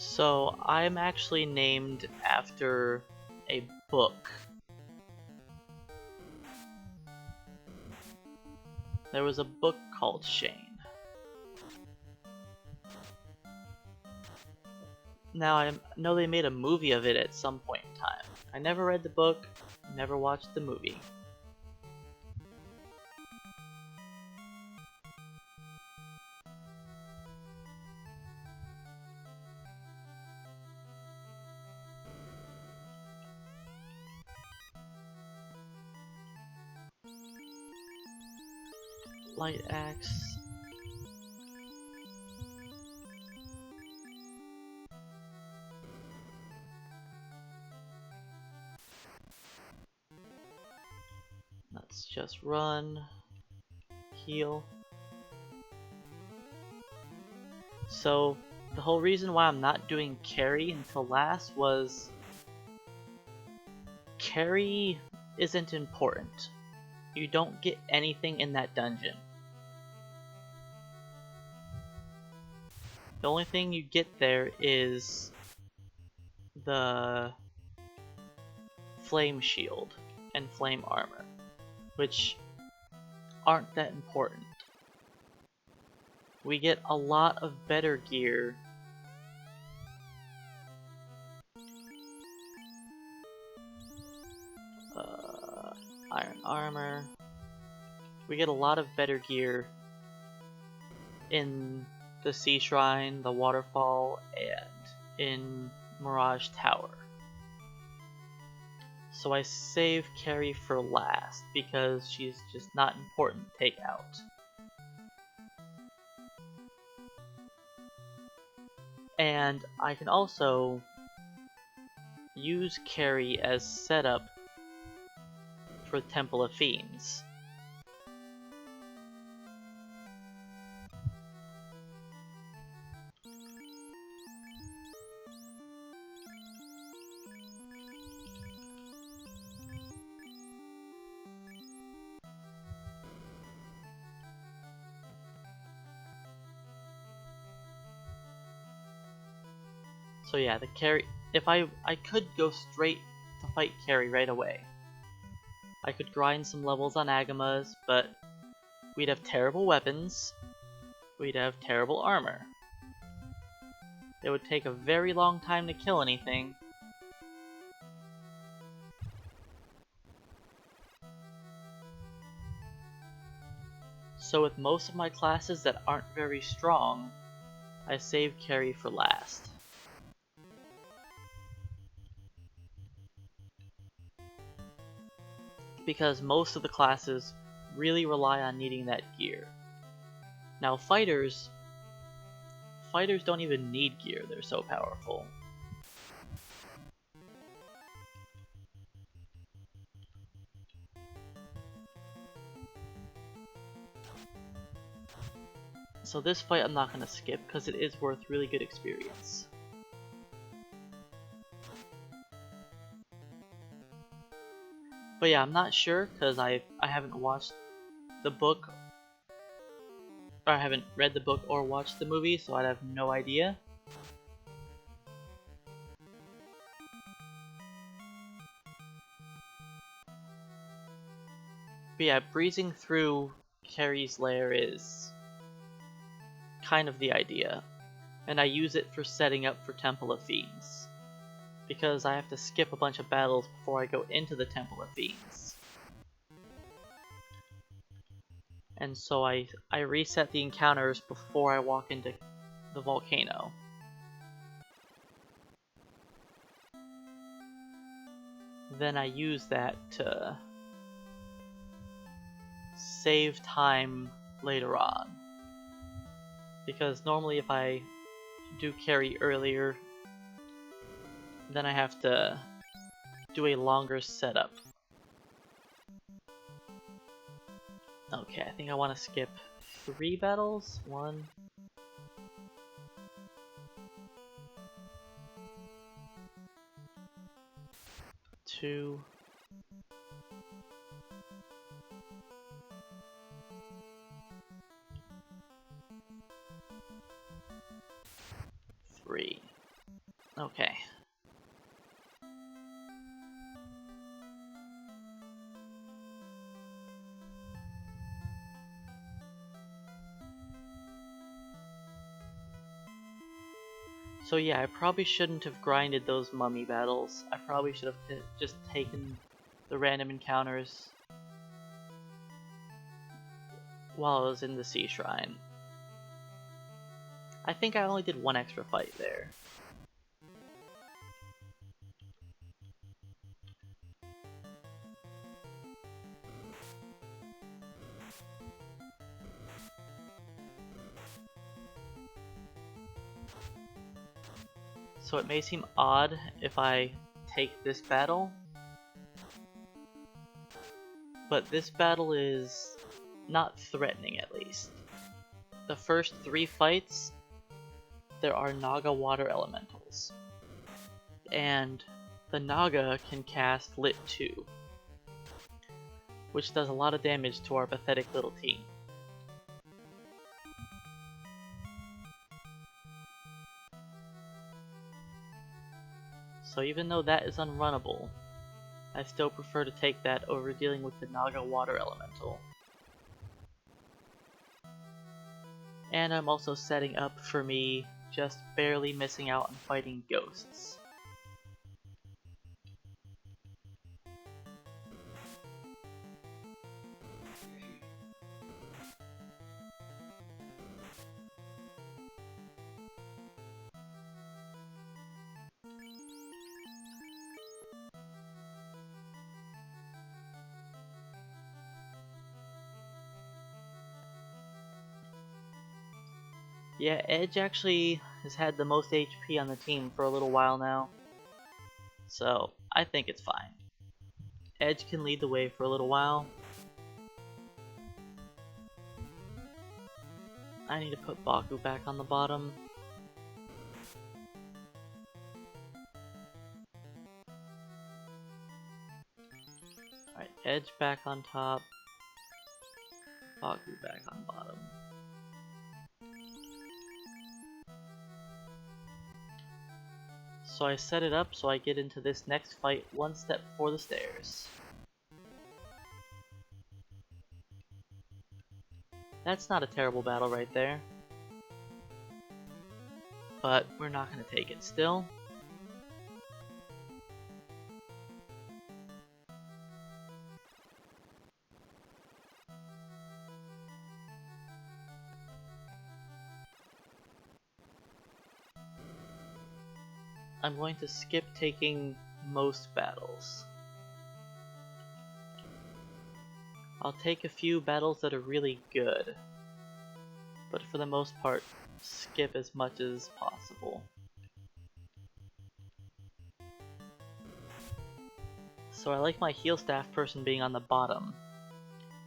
So I'm actually named after a book. There was a book called Shane. Now I know they made a movie of it at some point in time. I never read the book, never watched the movie. Light axe. just run, heal. So the whole reason why I'm not doing carry until last was carry isn't important. You don't get anything in that dungeon. The only thing you get there is the flame shield and flame armor, which aren't that important. We get a lot of better gear iron armor. We get a lot of better gear in the Sea Shrine, the Waterfall, and in Mirage Tower. So I save Carrie for last because she's just not important to take out. And I can also use Carrie as setup for Temple of Fiends. So yeah, the carry. If I could go straight to fight Carrie right away. I could grind some levels on Agamas, but we'd have terrible weapons. We'd have terrible armor. It would take a very long time to kill anything. So with most of my classes that aren't very strong, I save Carrie for last. Because most of the classes really rely on needing that gear. Now fighters don't even need gear, they're so powerful. So this fight I'm not going to skip because it is worth really good experience. But yeah, I'm not sure because I haven't watched the book, or I haven't read the book or watched the movie, so I'd have no idea. But yeah, breezing through Carrie's lair is kind of the idea, and I use it for setting up for Temple of Fiends, because I have to skip a bunch of battles before I go into the Temple of Fiends. And so I reset the encounters before I walk into the volcano. Then I use that to save time later on. Because normally if I do carry earlier, then I have to do a longer setup. Okay, I think I want to skip 3 battles. 1, 2, 3. Okay. So yeah, I probably shouldn't have grinded those mummy battles. I probably should have just taken the random encounters while I was in the Sea Shrine. I think I only did 1 extra fight there. So it may seem odd if I take this battle, but this battle is not threatening, at least. The first 3 fights, there are Naga water elementals, and the Naga can cast Lit 2, which does a lot of damage to our pathetic little team. So even though that is unrunnable, I still prefer to take that over dealing with the Naga water elemental. And I'm also setting up for me just barely missing out on fighting ghosts. Yeah, Edge actually has had the most HP on the team for a little while now, so I think it's fine. Edge can lead the way for a little while. I need to put Baku back on the bottom. Alright, Edge back on top, Baku back on bottom. So I set it up so I get into this next fight one step before the stairs. That's not a terrible battle right there. But we're not going to take it still. I'm going to skip taking most battles. I'll take a few battles that are really good, but for the most part, skip as much as possible. So I like my heal staff person being on the bottom,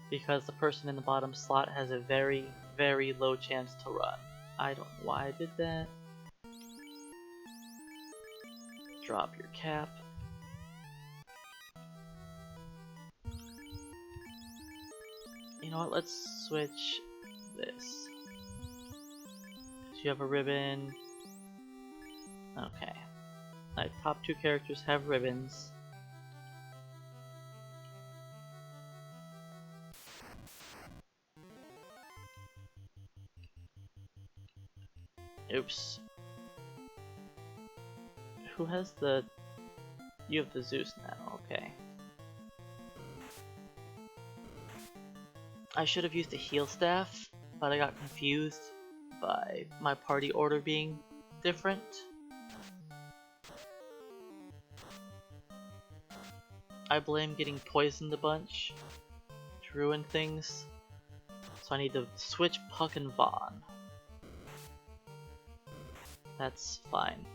because the person in the bottom slot has a very, very low chance to run. I don't know why I did that. Drop your cap. You know what, let's switch this. So you have a ribbon. Okay. My top 2 characters have ribbons. Oops. Who has the... You have the Zeus now, okay. I should have used a heal staff, but I got confused by my party order being different. I blame getting poisoned a bunch to ruin things, so I need to switch Puck and Vaughn. That's fine.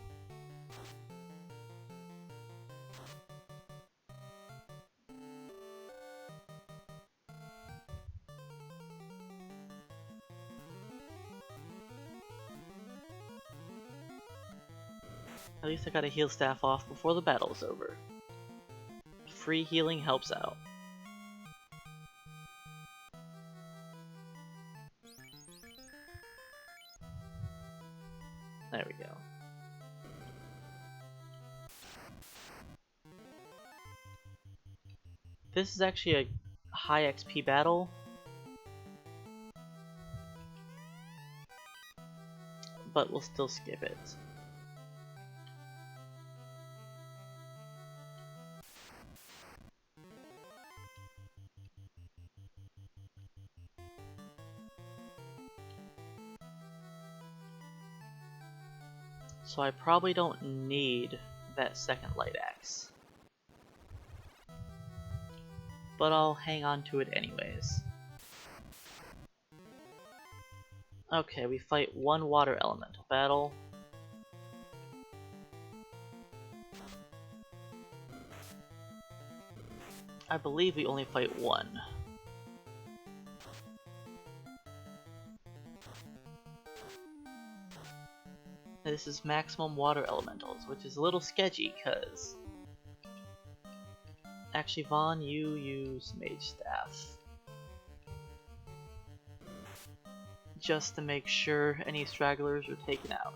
At least I got a heal staff off before the battle's over. Free healing helps out. There we go. This is actually a high XP battle, but we'll still skip it. So I probably don't need that second light axe, but I'll hang on to it anyways. Okay, we fight one water elemental battle. I I believe we only fight one. This is maximum water elementals, which is a little sketchy, cause actually Vaughn, you use Mage Staff. Just to make sure any stragglers are taken out.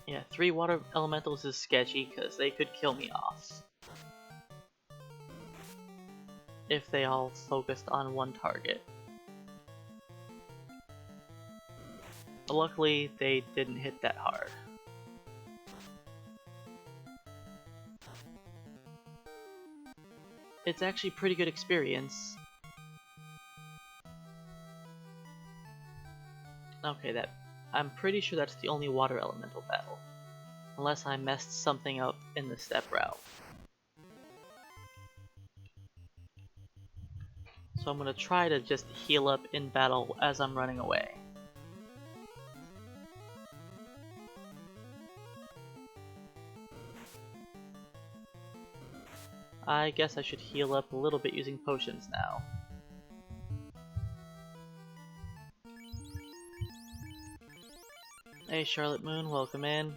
Yeah, 3 water elementals is sketchy because they could kill me off if they all focused on one target. Luckily, they didn't hit that hard. It's actually pretty good experience. Okay, I'm pretty sure that's the only water elemental battle. Unless I messed something up in the step route. So I'm gonna try to just heal up in battle as I'm running away. I guess I should heal up a little bit using potions now. Hey Charlotte Moon, welcome in.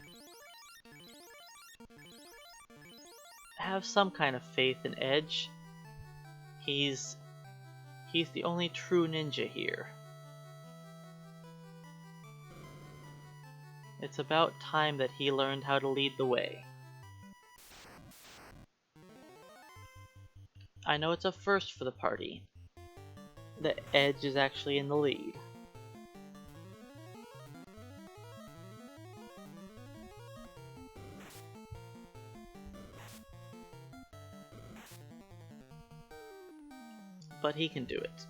Have some kind of faith in Edge. He's the only true ninja here. It's about time that he learned how to lead the way. I know it's a first for the party. The Edge is actually in the lead. But he can do it.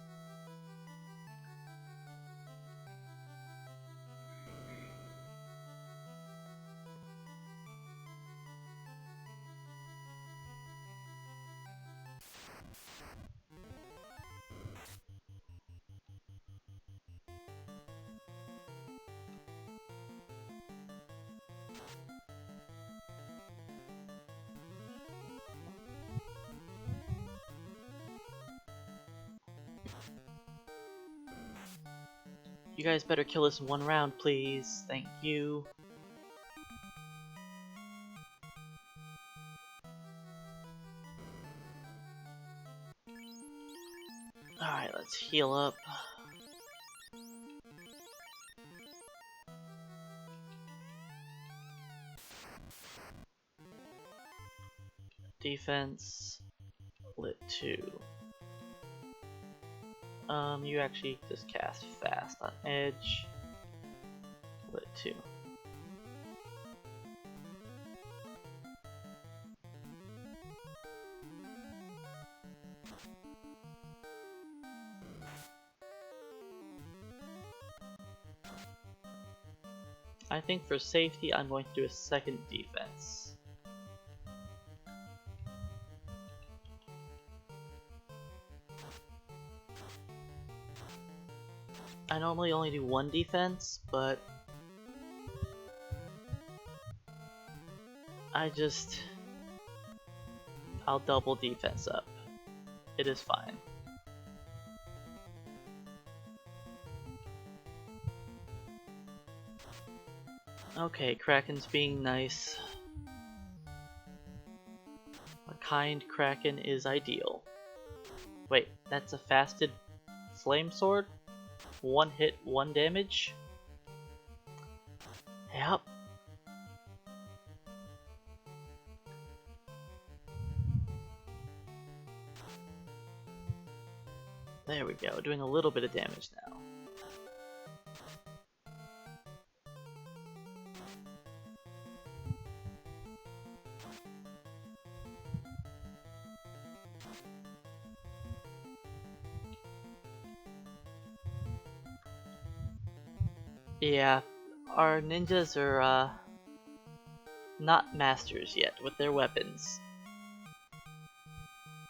You guys better kill this in one round, please. Thank you. Alright, let's heal up. Defense. Lit 2. You actually just cast fast on Edge. Lit 2. I think for safety, I'm going to do a second defense. I normally only do one defense, but I'll double defense up. It is fine. Okay, Kraken's being nice. A kind Kraken is ideal. Wait, that's a fasted flame sword? 1 hit, 1 damage? Yep. There we go, doing a little bit of damage now. Yeah, our ninjas are not masters yet with their weapons.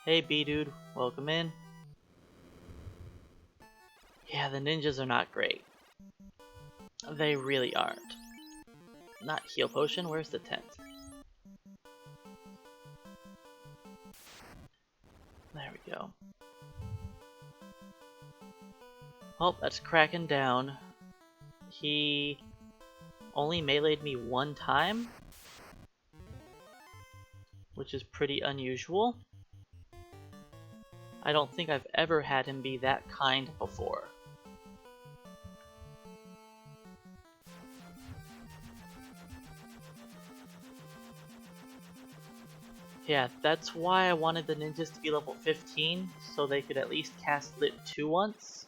Hey B-Dude, welcome in. Yeah, the ninjas are not great. They really aren't. Not heal potion, where's the tent? There we go. Oh, that's cracking down. He only meleeed me one time, which is pretty unusual. I don't think I've ever had him be that kind before. Yeah, that's why I wanted the ninjas to be level 15, so they could at least cast Lit 2 once.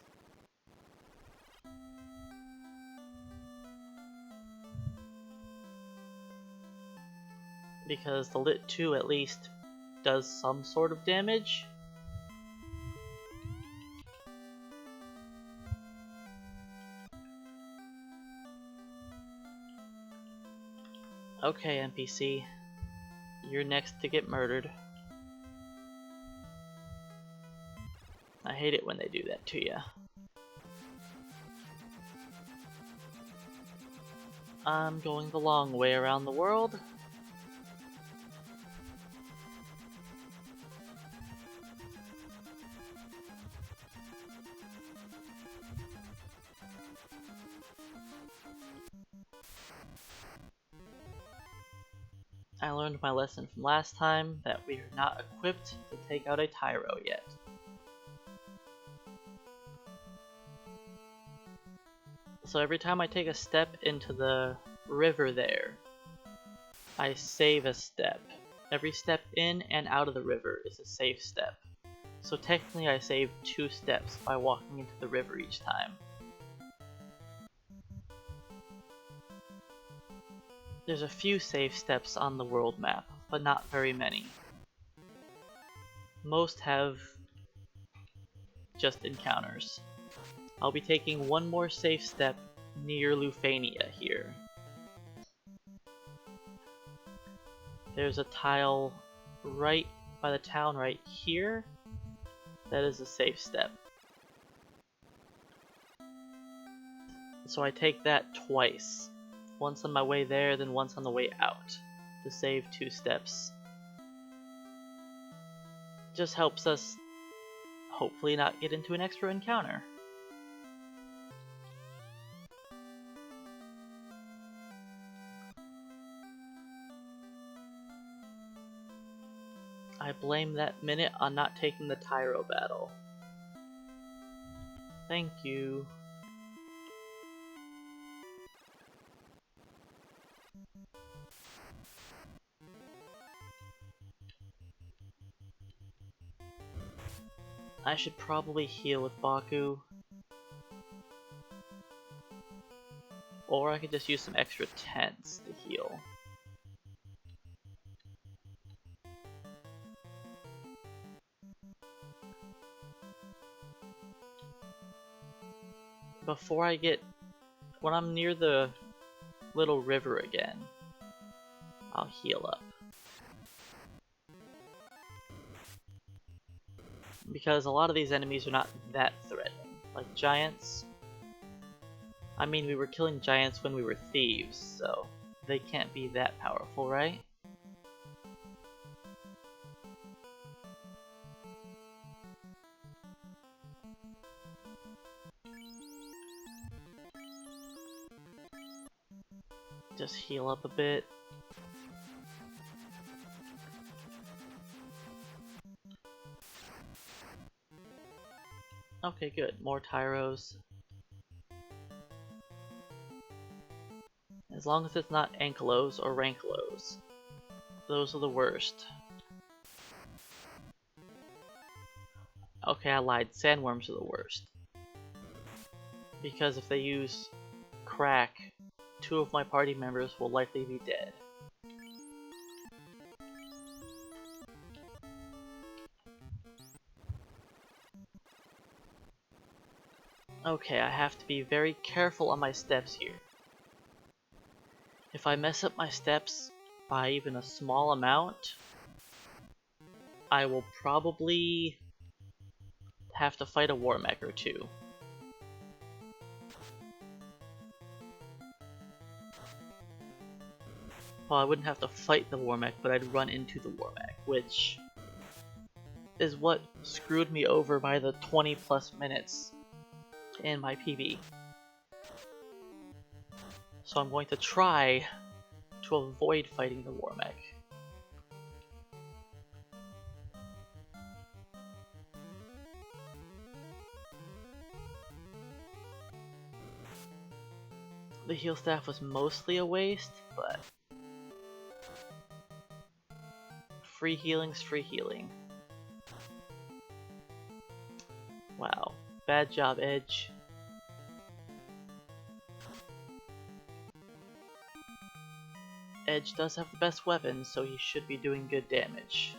Because the Lit 2 at least does some sort of damage. Okay, NPC. You're next to get murdered. I hate it when they do that to you. I'm going the long way around the world. I learned my lesson from last time that we are not equipped to take out a Tyro yet. So every time I take a step into the river there, I save a step. Every step in and out of the river is a safe step. So technically I save 2 steps by walking into the river each time. There's a few safe steps on the world map, but not very many. Most have just encounters. I'll be taking one more safe step near Lufania here. There's a tile right by the town right here. That is a safe step. So I take that twice. Once on my way there, then once on the way out, to save 2 steps. Just helps us hopefully not get into an extra encounter. I blame that minute on not taking the Tyro battle. Thank you. I should probably heal with Baku. Or I could just use some extra tents to heal. When I'm near the little river again, I'll heal up. Because a lot of these enemies are not that threatening. Like giants. I mean, we were killing giants when we were thieves, so they can't be that powerful, right? Just heal up a bit. Okay, good. More Tyros. As long as it's not Ankylos or Rankylos. Those are the worst. Okay, I lied. Sandworms are the worst. Because if they use crack, 2 of my party members will likely be dead. Okay, I have to be very careful on my steps here. If I mess up my steps by even a small amount, I will probably have to fight a war mech or 2. Well, I wouldn't have to fight the war mech, but I'd run into the war mech, which is what screwed me over by the 20 plus minutes in my PB. So I'm going to try to avoid fighting the war mech. The heal staff was mostly a waste, but free healing's free healing. Wow, bad job, Edge. Edge does have the best weapons, so he should be doing good damage.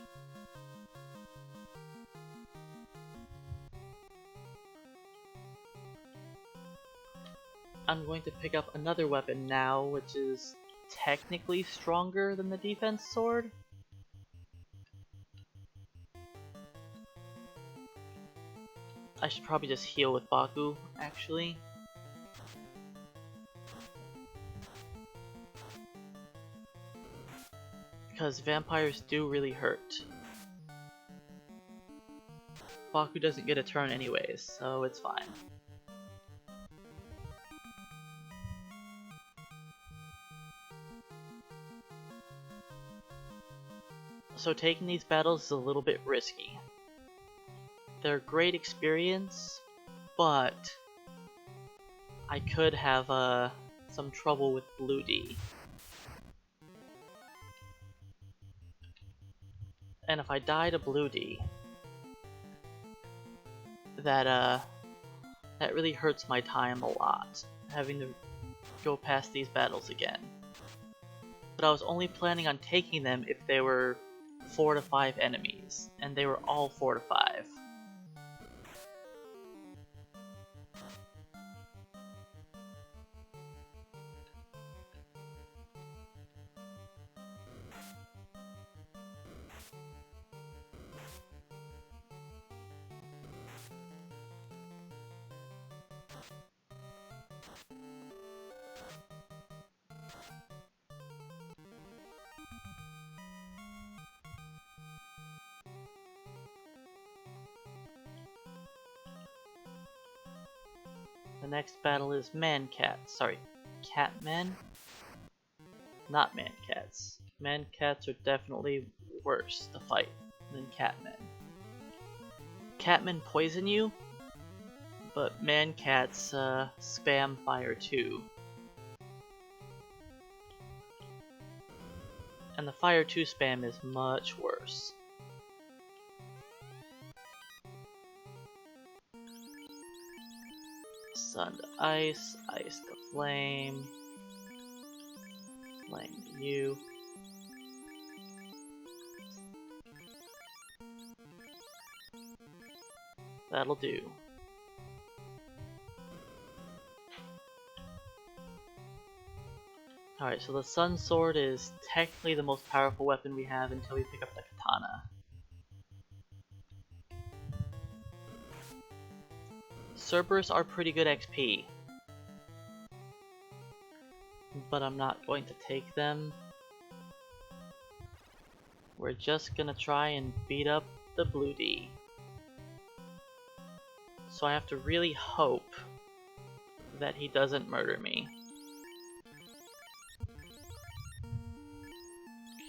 I'm going to pick up another weapon now, which is technically stronger than the defense sword. I should probably just heal with Baku, actually. Because vampires do really hurt. Baku doesn't get a turn anyways, so it's fine. So taking these battles is a little bit risky. They're great experience, but I could have some trouble with Blue D. And if I die to Blue D, that really hurts my time a lot, having to go past these battles again. But I was only planning on taking them if they were 4 to 5 enemies, and they were all 4 to 5. The next battle is Catmen? Not Man-Cats. Man-Cats are definitely worse to fight than Catmen. Catmen poison you, but Man-Cats spam fire too. And the fire 2 spam is much worse. Sun to ice, ice to flame, flame to you. That'll do. Alright, so the Sun Sword is technically the most powerful weapon we have until we pick up the Katana. Cerberus are pretty good XP, but I'm not going to take them. We're just gonna try and beat up the Blue D. So I have to really hope that he doesn't murder me.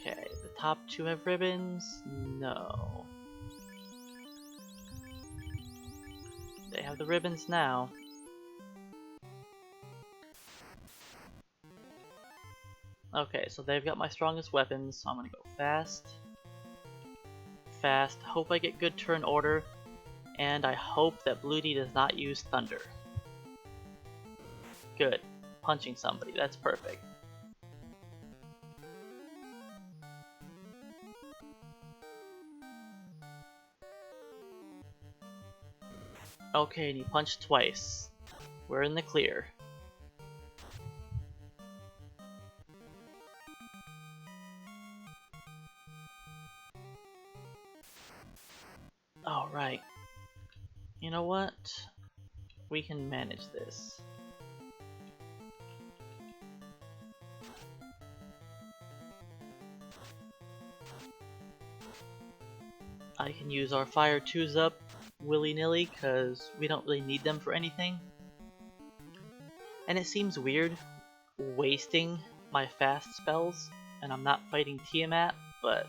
Okay, the top 2 have ribbons? No. They have the ribbons now. Okay, so they've got my strongest weapons, so I'm gonna go fast. Fast, hope I get good turn order, and I hope that Blue D does not use Thunder. Good. Punching somebody, that's perfect. Okay, and he punched twice. We're in the clear. Alright. You know what? We can manage this. I can use our fire 2s up willy-nilly because we don't really need them for anything. And it seems weird wasting my fast spells and I'm not fighting Tiamat, but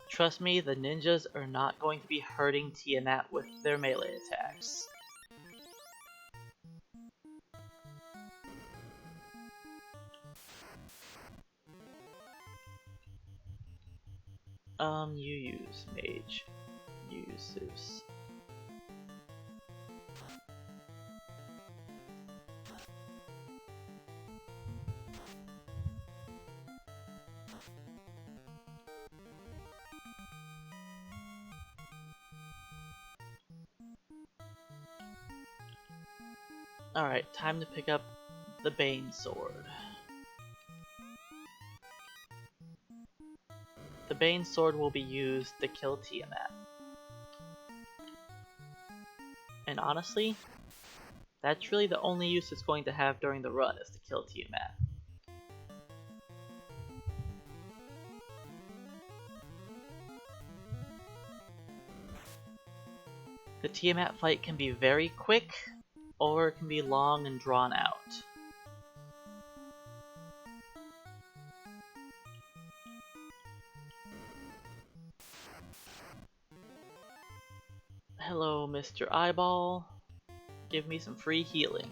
trust me, the ninjas are not going to be hurting Tiamat with their melee attacks. You use Mage. You use Zeus. Alright, time to pick up the Bane Sword. The Bane Sword will be used to kill Tiamat. And honestly, that's really the only use it's going to have during the run, is to kill Tiamat. The Tiamat fight can be very quick, or it can be long and drawn out. Hello, Mr. Eyeball. Give me some free healing.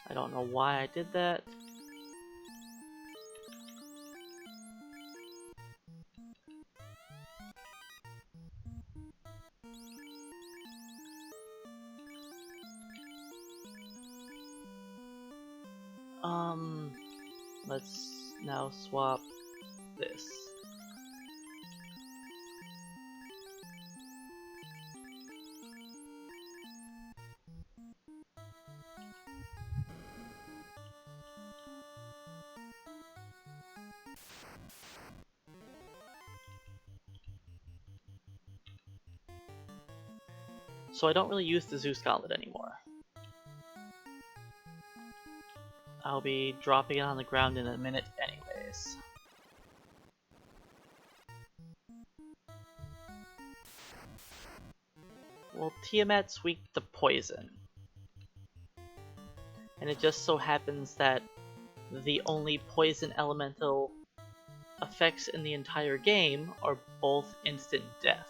I don't know why I did that. Let's now swap this. So I don't really use the Zeus Gauntlet anymore. I'll be dropping it on the ground in a minute anyways. Well, Tiamat's weak to poison. And it just so happens that the only poison elemental effects in the entire game are both instant death.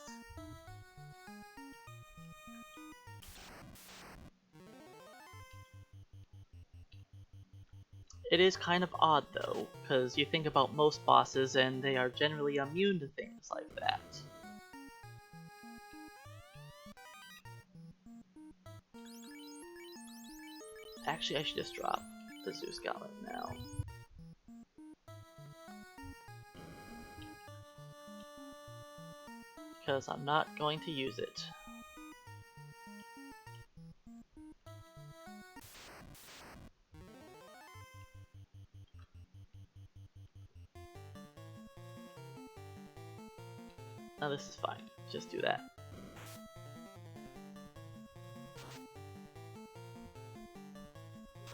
It is kind of odd though, because you think about most bosses and they are generally immune to things like that. Actually, I should just drop the Zeus Gauntlet now. Because I'm not going to use it. Now this is fine, just do that.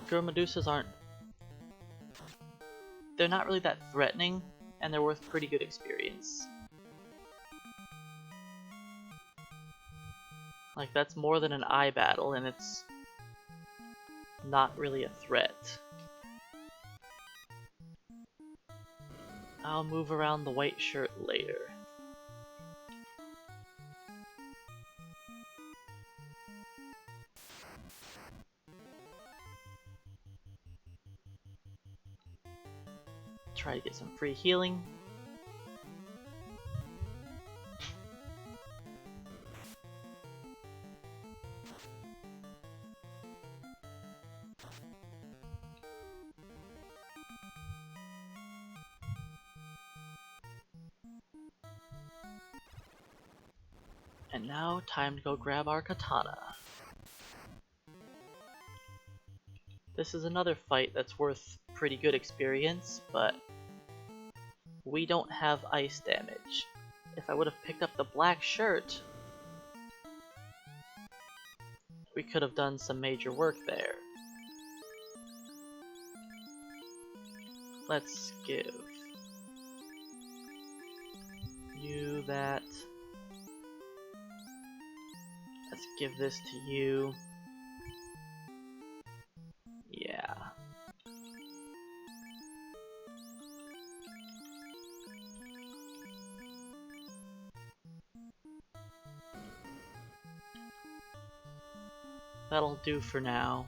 Girl Medusas aren't... They're not really that threatening, and they're worth pretty good experience. Like, that's more than an eye battle, and it's not really a threat. I'll move around the white shirt later. Try to get some free healing. And now, time to go grab our katana. This is another fight that's worth pretty good experience, but we don't have ice damage. If I would have picked up the black shirt, we could have done some major work there. Let's give you that. Let's give this to you. Yeah. That'll do for now.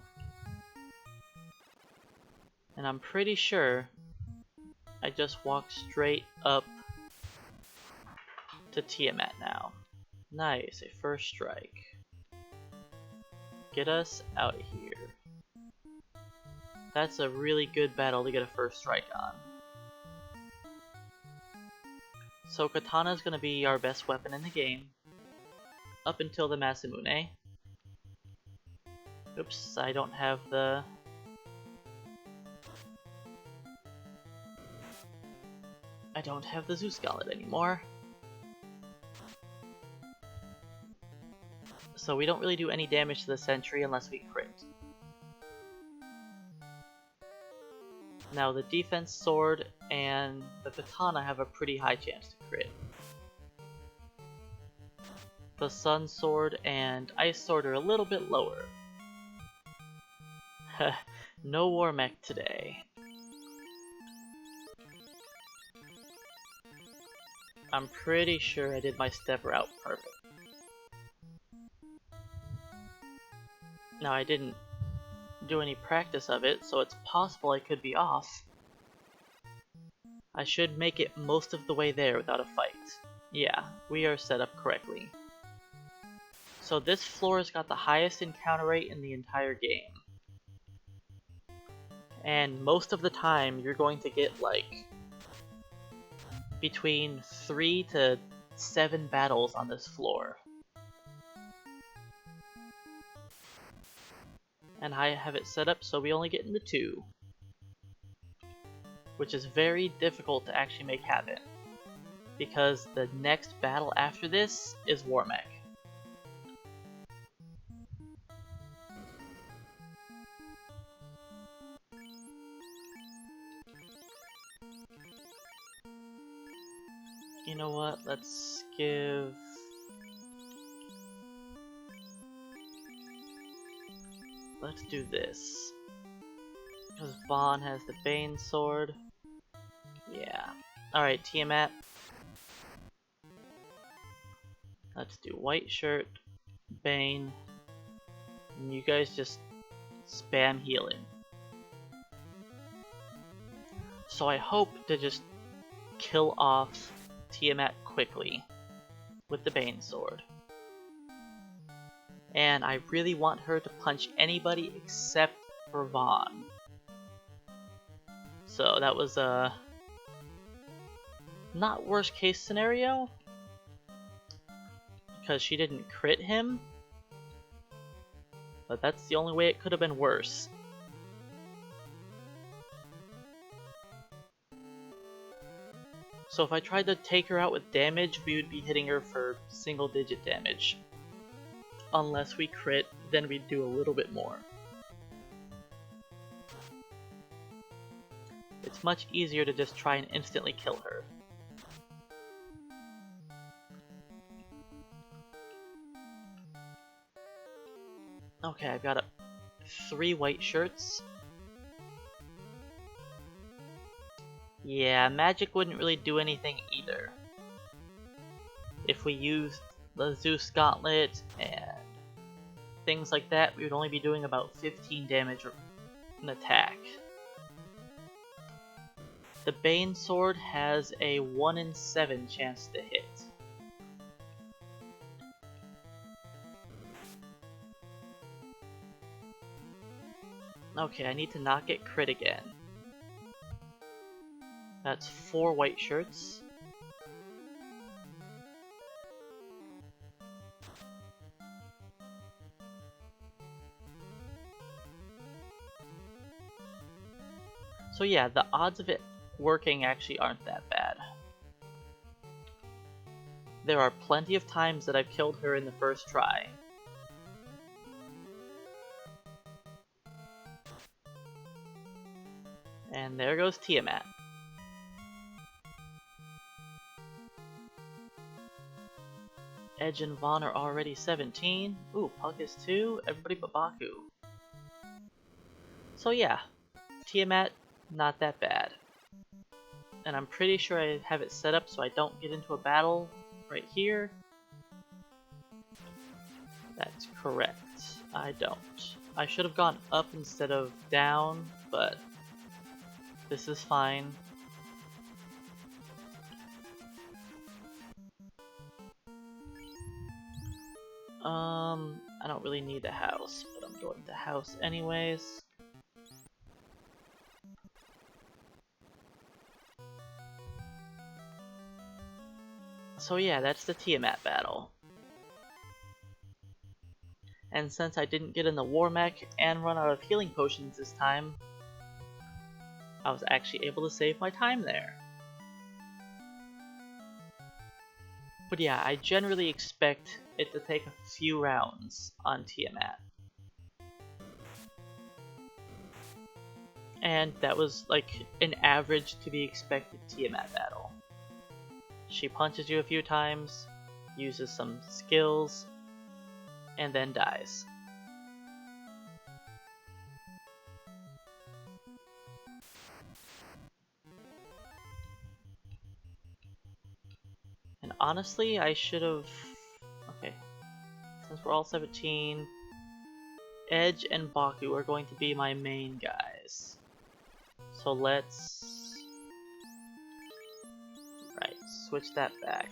And I'm pretty sure I just walked straight up to Tiamat now. Nice, a first strike. Get us out here. That's a really good battle to get a first strike on. So Katana is going to be our best weapon in the game. Up until the Masamune. Oops, I don't have the... I don't have the Zeus Gauntlet anymore. So we don't really do any damage to the sentry unless we crit. Now the defense sword and the katana have a pretty high chance to crit. The sun sword and ice sword are a little bit lower. No war mech today. I'm pretty sure I did my step route perfect. Now I didn't do any practice of it, so it's possible I could be off. I should make it most of the way there without a fight. Yeah, we are set up correctly. So this floor has got the highest encounter rate in the entire game. And most of the time you're going to get like between 3 to 7 battles on this floor. And I have it set up so we only get into 2. Which is very difficult to actually make happen. Because the next battle after this is War Mech. You know what, let's give... Let's do this. Because Bon has the Bane sword. Yeah. Alright, Tiamat. Let's do white shirt, Bane, and you guys just spam healing. So I hope to just kill off Tiamat quickly with the Bane sword. And I really want her to punch anybody except for Vaughn. So that was a not worst case scenario, because she didn't crit him, but that's the only way it could have been worse. So if I tried to take her out with damage, we would be hitting her for single digit damage. Unless we crit, then we'd do a little bit more. It's much easier to just try and instantly kill her. Okay, I've got 3 white shirts. Yeah, magic wouldn't really do anything either. If we used the Zeus Gauntlet and things like that, we would only be doing about 15 damage an attack. The Bane sword has a 1 in 7 chance to hit. Okay, I need to not get crit again. That's 4 white shirts. So yeah, the odds of it working actually aren't that bad. There are plenty of times that I've killed her in the first try. And there goes Tiamat. Edge and Vaughn are already 17. Ooh, Puck is 2. Everybody but Baku. So yeah, Tiamat, not that bad. And I'm pretty sure I have it set up so I don't get into a battle right here. That's correct. I don't. I should have gone up instead of down, but this is fine. I don't really need a house, but I'm going to house anyways. So yeah, that's the Tiamat battle. And since I didn't get in the War Mech and run out of healing potions this time, I was actually able to save my time there. But yeah, I generally expect it to take a few rounds on Tiamat. And that was like an average to be expected Tiamat battle. She punches you a few times, uses some skills, and then dies. And honestly, I should have... Okay, since we're all 17, Edge and Baku are going to be my main guys. So let's... Right, switch that back.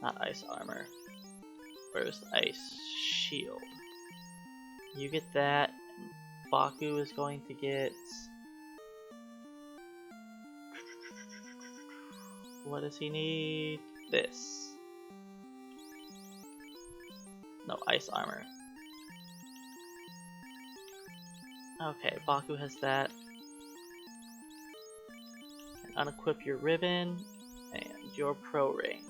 Not ice armor. Where's the ice shield? You get that, and Baku is going to get... What does he need? This. No, ice armor. Okay, Baku has that. And unequip your ribbon and your pro ring.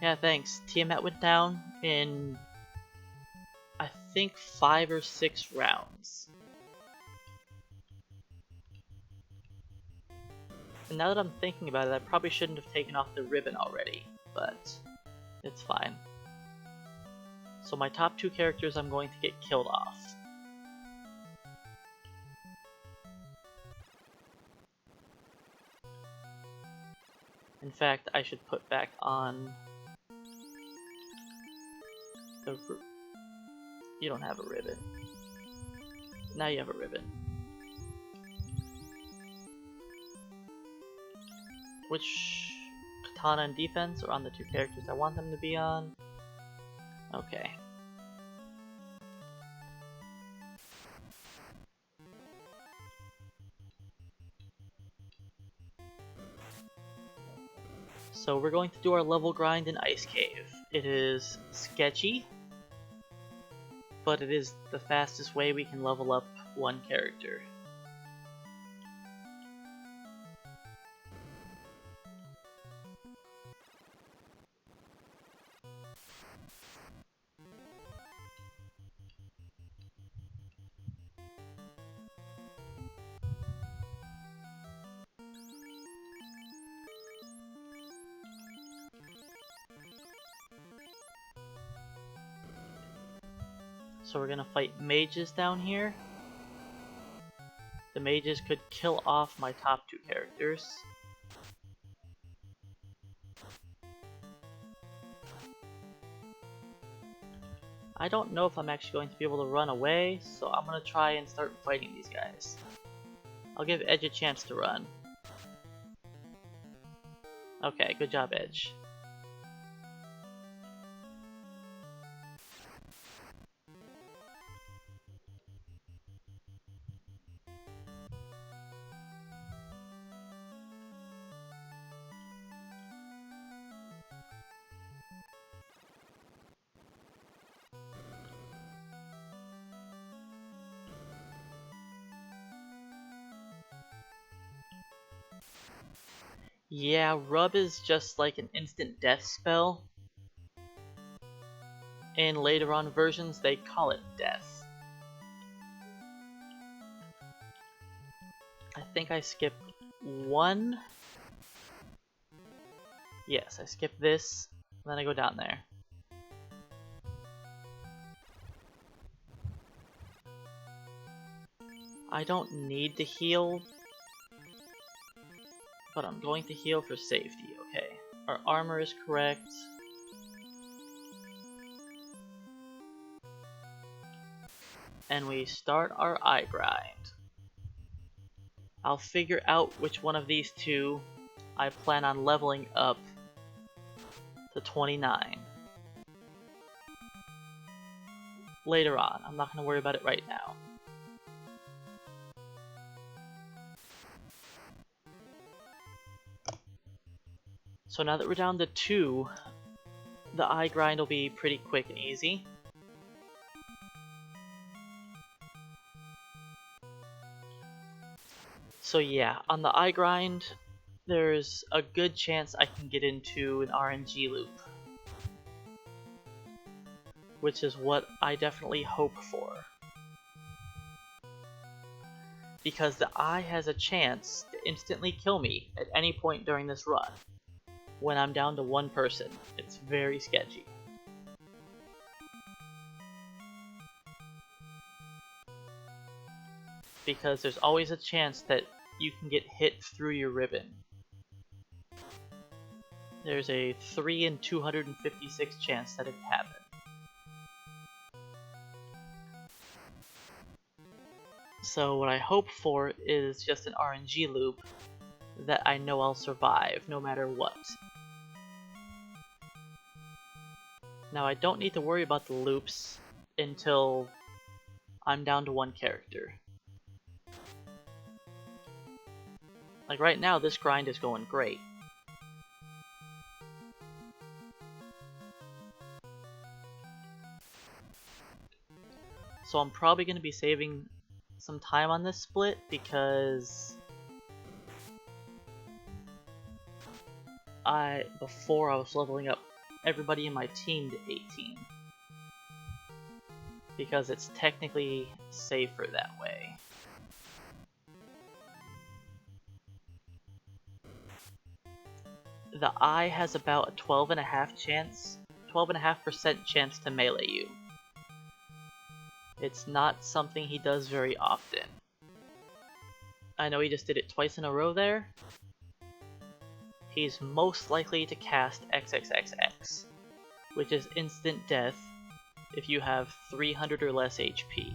Yeah, thanks. Tiamat went down in, I think, 5 or 6 rounds. And now that I'm thinking about it, I probably shouldn't have taken off the ribbon already, but it's fine. So my top 2 characters I'm going to get killed off. In fact, I should put back on the... You don't have a ribbon. Now you have a ribbon. Which katana and defense are on the 2 characters I want them to be on? Okay. So we're going to do our level grind in Ice Cave. It is sketchy, but it is the fastest way we can level up one character. So we're gonna fight mages down here. The mages could kill off my top 2 characters. I don't know if I'm actually going to be able to run away, so I'm gonna try and start fighting these guys. I'll give Edge a chance to run. Okay, good job, Edge. Yeah, rub is just like an instant death spell. In later on versions, they call it death. I think I skipped one. Yes, I skipped this, and then I go down there. I don't need to heal, but I'm going to heal for safety, okay. Our armor is correct. And we start our eye grind. I'll figure out which one of these two I plan on leveling up to 29. Later on, I'm not going to worry about it right now. So now that we're down to 2, the eye grind will be pretty quick and easy. So yeah, on the eye grind, there's a good chance I can get into an RNG loop, which is what I definitely hope for. Because the eye has a chance to instantly kill me at any point during this run. When I'm down to one person, it's very sketchy. Because there's always a chance that you can get hit through your ribbon. There's a 3 in 256 chance that it could happen. So what I hope for is just an RNG loop that I know I'll survive no matter what. Now I don't need to worry about the loops until I'm down to one character. Like right now, this grind is going great. So I'm probably going to be saving some time on this split because before I was leveling up everybody in my team to 18. Because it's technically safer that way. The eye has about a 12.5% chance to melee you. It's not something he does very often. I know he just did it twice in a row there. He's most likely to cast XXXX, which is instant death if you have 300 or less HP.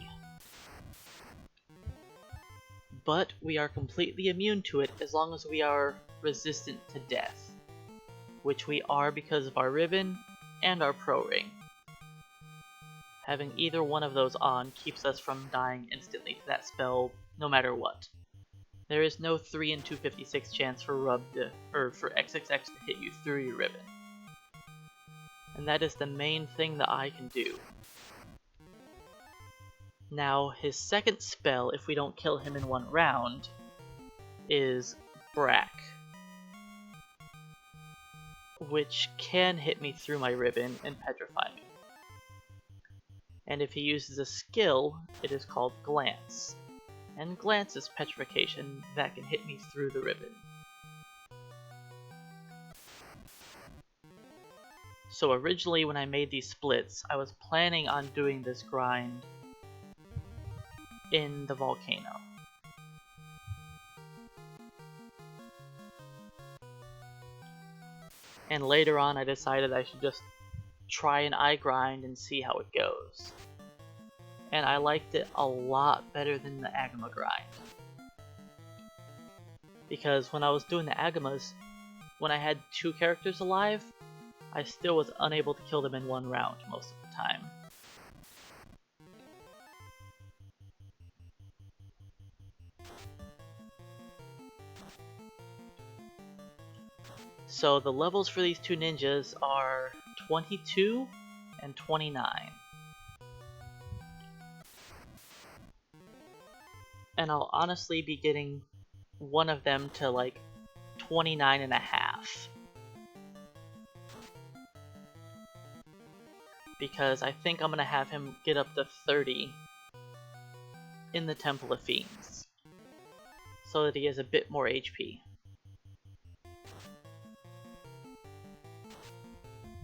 But we are completely immune to it as long as we are resistant to death, which we are because of our ribbon and our pro ring. Having either one of those on keeps us from dying instantly to that spell no matter what. There is no 3 in 256 chance for for XXX to hit you through your ribbon. And that is the main thing the eye can do. Now, his second spell, if we don't kill him in one round, is Brack, which can hit me through my ribbon and petrify me. And if he uses a skill, it is called Glance. And Glance is petrification that can hit me through the ribbon. So originally when I made these splits, I was planning on doing this grind in the volcano. And later on I decided I should just try an eye grind and see how it goes. And I liked it a lot better than the Agama grind. Because when I was doing the Agamas, when I had 2 characters alive, I still was unable to kill them in one round most of the time. So the levels for these 2 ninjas are 22 and 29. And I'll honestly be getting one of them to like 29.5. Because I think I'm gonna have him get up to 30 in the Temple of Fiends, so that he has a bit more HP.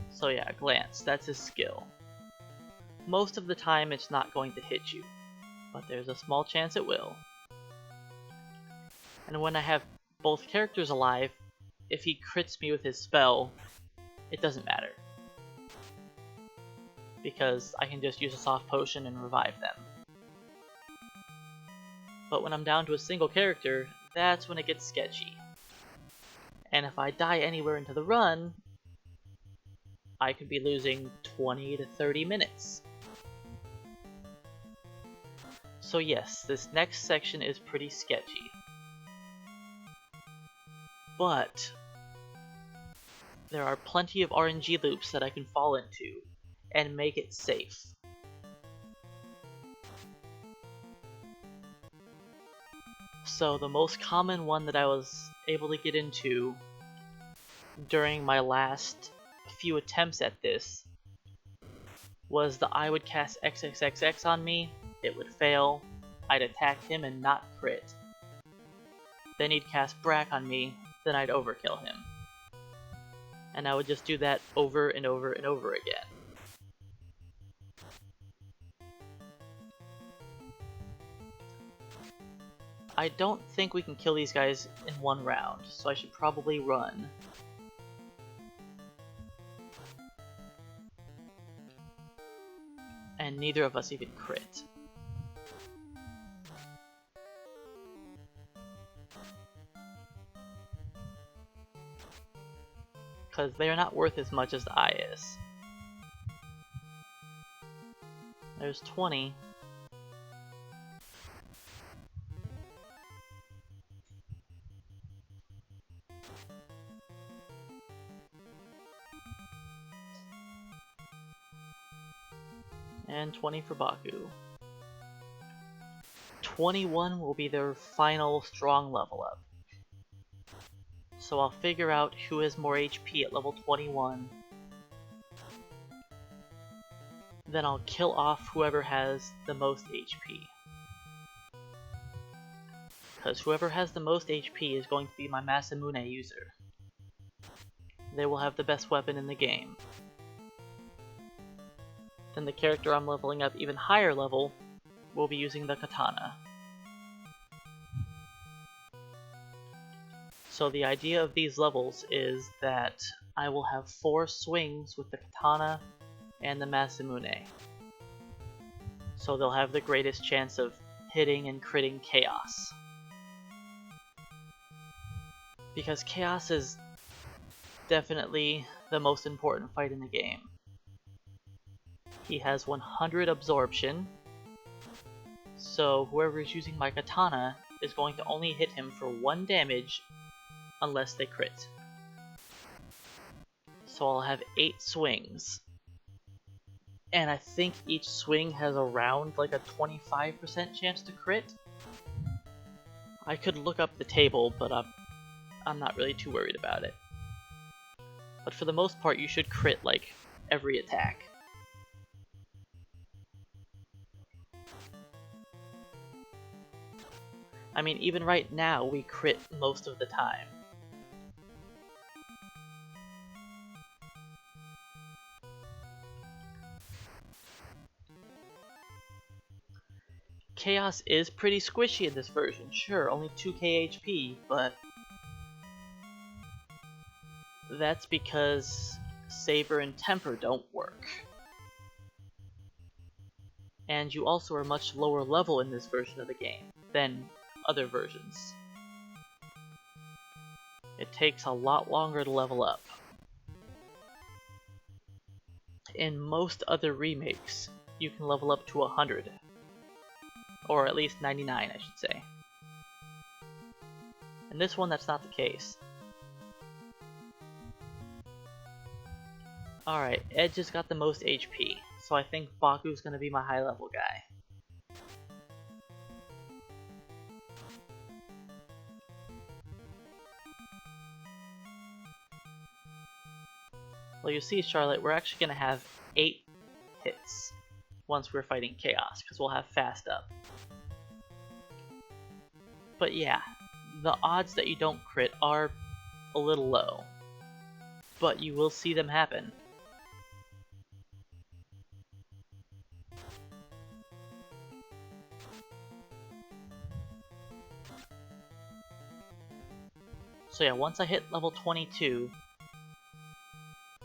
So yeah, Glance, that's his skill. Most of the time it's not going to hit you, but there's a small chance it will. And when I have both characters alive, if he crits me with his spell, it doesn't matter, because I can just use a soft potion and revive them. But when I'm down to a single character, that's when it gets sketchy. And if I die anywhere into the run, I could be losing 20 to 30 minutes. So yes, this next section is pretty sketchy. But there are plenty of RNG loops that I can fall into and make it safe. So the most common one that I was able to get into during my last few attempts at this was that I would cast XXXX on me, it would fail, I'd attack him and not crit. Then he'd cast Brack on me, then I'd overkill him. And I would just do that over and over and over again. I don't think we can kill these guys in one round, so I should probably run. And neither of us even crit. Because they are not worth as much as the eye is. There's 20. And 20 for Baku. 21 will be their final strong level up. So I'll figure out who has more HP at level 21. Then I'll kill off whoever has the most HP. Because whoever has the most HP is going to be my Masamune user. They will have the best weapon in the game. Then the character I'm leveling up even higher level will be using the katana. So the idea of these levels is that I will have 4 swings with the katana and the Masamune. So they'll have the greatest chance of hitting and critting Chaos. Because Chaos is definitely the most important fight in the game. He has 100 absorption, so whoever is using my katana is going to only hit him for 1 damage unless they crit. So I'll have 8 swings. And I think each swing has around like a 25% chance to crit. I could look up the table, but I'm not really too worried about it. But for the most part, you should crit like every attack. I mean, even right now, we crit most of the time. Chaos is pretty squishy in this version, sure, only 2k HP, but that's because Saber and Temper don't work. And you also are much lower level in this version of the game than other versions. It takes a lot longer to level up. In most other remakes, you can level up to 100. Or at least 99, I should say. In this one, that's not the case. Alright, Ed just got the most HP, so I think Baku's gonna be my high level guy. Well, you see, Charlotte, we're actually going to have 8 hits once we're fighting Chaos, because we'll have fast up. But yeah, the odds that you don't crit are a little low, but you will see them happen. So yeah, once I hit level 22,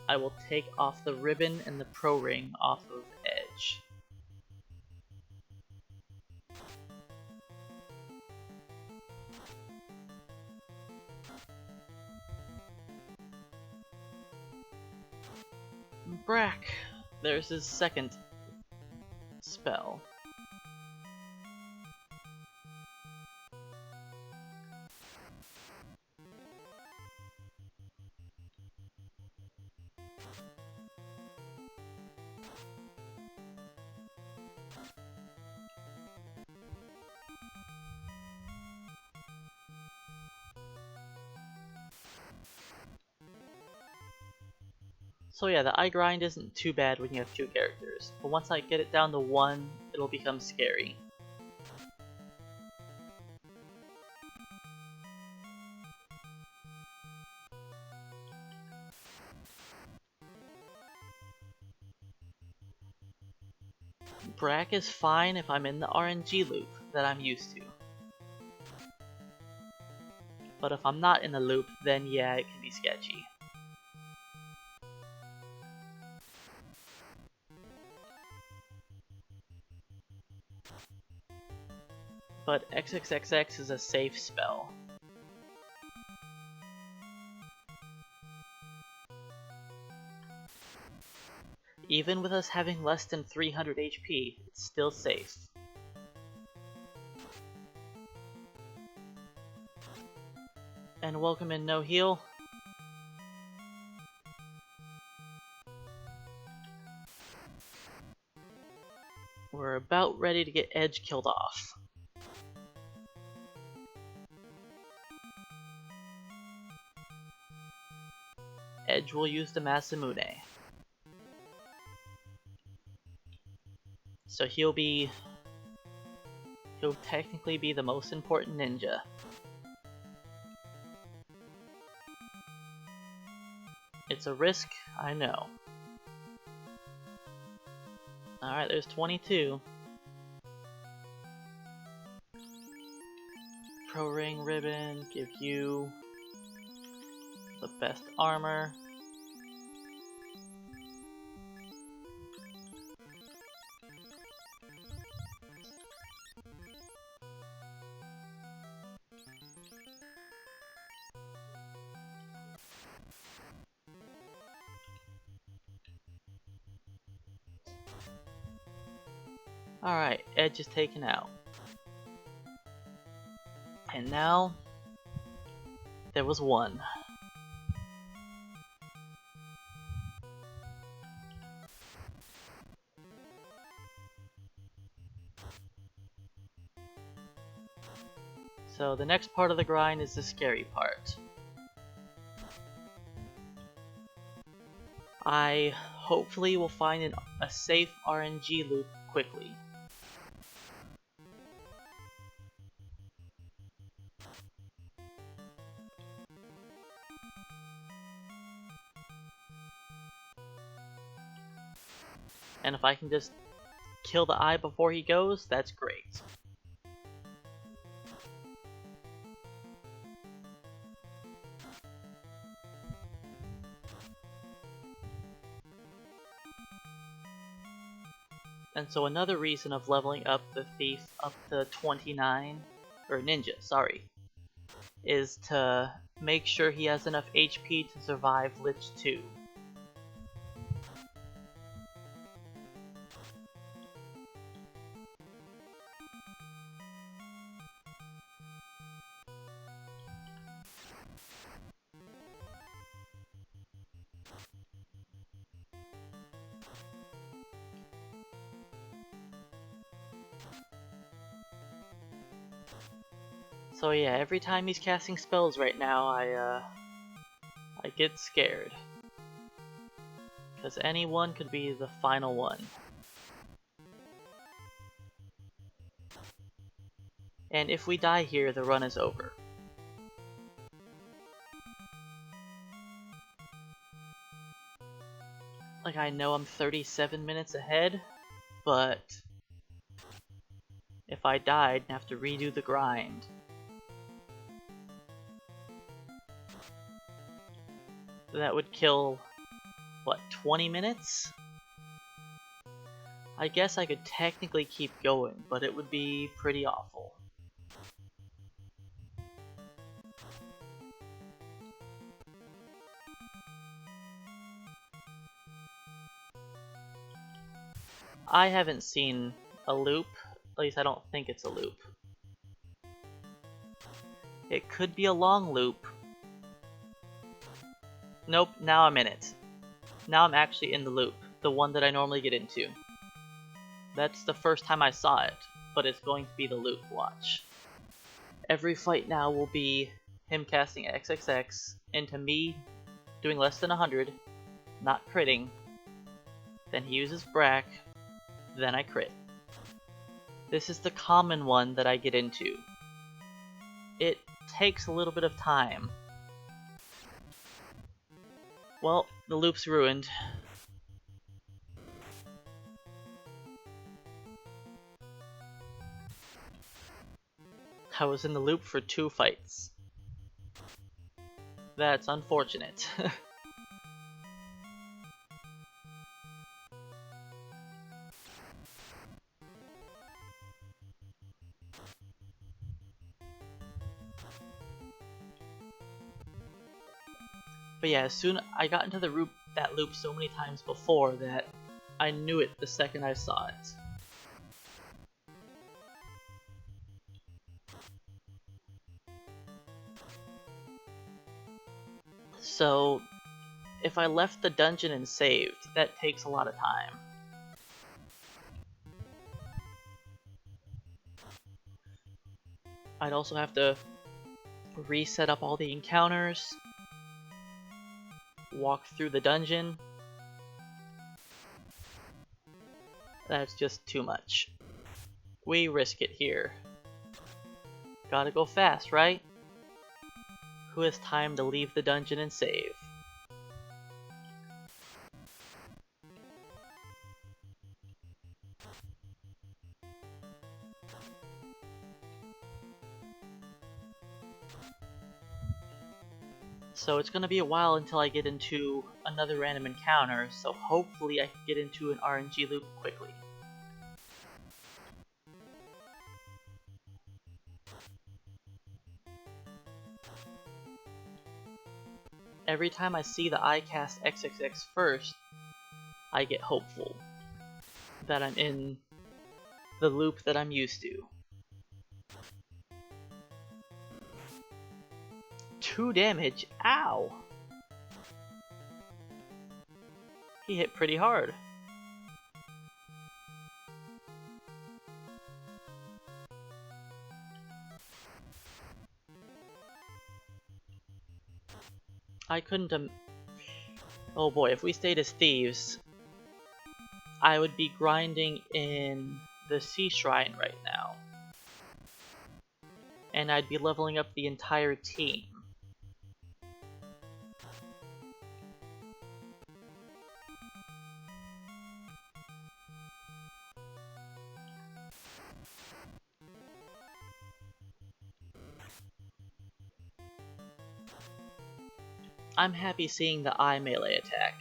I will take off the ribbon and the pro ring off of Edge. Brack! There's his second spell. So yeah, the eye grind isn't too bad when you have 2 characters, but once I get it down to 1, it'll become scary. Brack is fine if I'm in the RNG loop that I'm used to. But if I'm not in the loop, then yeah, it can be sketchy. But XXXX is a safe spell. Even with us having less than 300 HP, it's still safe. And welcome in No Heal. We're about ready to get Edge killed off. Edge will use the Masamune. So he'll technically be the most important ninja. It's a risk, I know. Alright, there's 22. Pro Ring Ribbon, give you the best armor. Alright, Edge is taken out. And now, there was one. So the next part of the grind is the scary part. I hopefully will find a safe RNG loop quickly. And if I can just kill the eye before he goes, that's great. And so another reason of leveling up the thief up to 29, or ninja, sorry, is to make sure he has enough HP to survive Lich 2. So yeah, every time he's casting spells right now, I get scared. Because any one could be the final one. And if we die here, the run is over. Like, I know I'm 37 minutes ahead, but if I died, I'd have to redo the grind. That would kill, what, 20 minutes? I guess I could technically keep going, but it would be pretty awful. I haven't seen a loop, at least I don't think it's a loop. It could be a long loop. Nope, now I'm in it. Now I'm actually in the loop, the one that I normally get into. That's the first time I saw it, but it's going to be the loop, watch. Every fight now will be him casting XXX into me doing less than 100, not critting, then he uses Brack, then I crit. This is the common one that I get into. It takes a little bit of time. Well, the loop's ruined. I was in the loop for 2 fights. That's unfortunate. But yeah, soon I got into that loop so many times before that I knew it the second I saw it. So, if I left the dungeon and saved, that takes a lot of time. I'd also have to reset up all the encounters, walk through the dungeon. That's just too much. We risk it here. Gotta go fast, right? Who has time to leave the dungeon and save? So it's gonna be a while until I get into another random encounter, so hopefully I can get into an RNG loop quickly. Every time I see the I cast XXX first, I get hopeful that I'm in the loop that I'm used to. 2 damage? Ow! He hit pretty hard. I couldn't oh boy, if we stayed as thieves, I would be grinding in the Sea Shrine right now. And I'd be leveling up the entire team. I'm happy seeing the eye melee attack.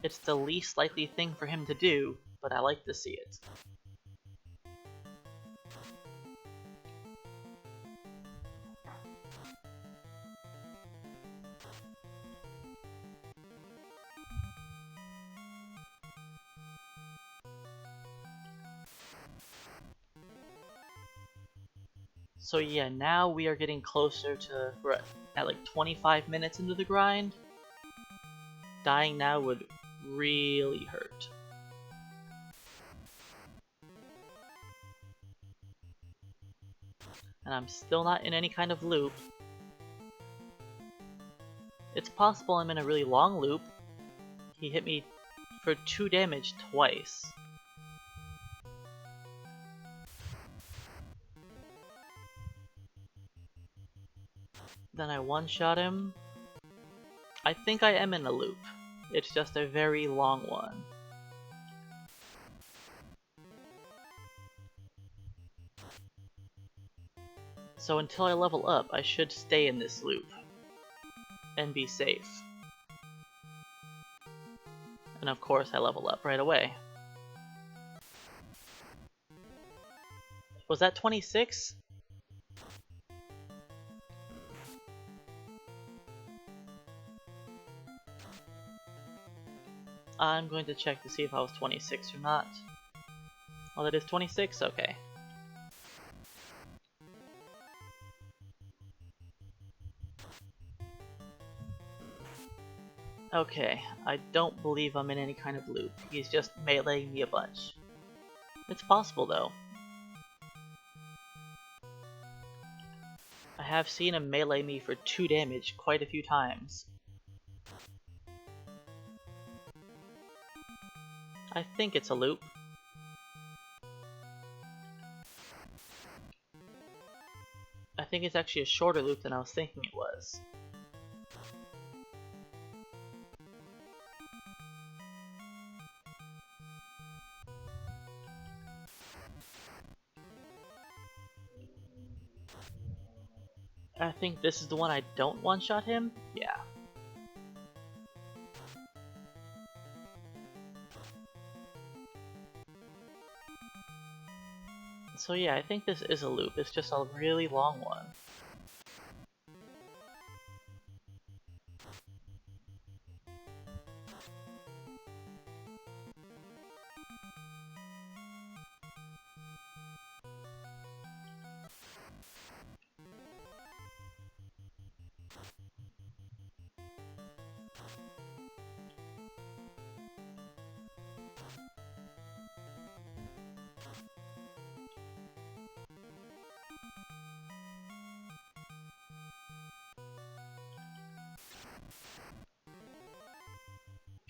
It's the least likely thing for him to do, but I like to see it. So yeah, now we are getting closer to, we're at like 25 minutes into the grind. Dying now would really hurt. And I'm still not in any kind of loop. It's possible I'm in a really long loop. He hit me for 2 damage twice. Then I one-shot him. I think I am in a loop. It's just a very long one. So until I level up, I should stay in this loop and be safe. And of course I level up right away. Was that 26? I'm going to check to see if I was 26 or not. Oh, that is 26? Okay. Okay, I don't believe I'm in any kind of loop. He's just meleeing me a bunch. It's possible though. I have seen him melee me for 2 damage quite a few times. I think it's a loop. I think it's actually a shorter loop than I was thinking it was. I think this is the one I don't one-shot him? Yeah. So yeah, I think this is a loop. It's just a really long one.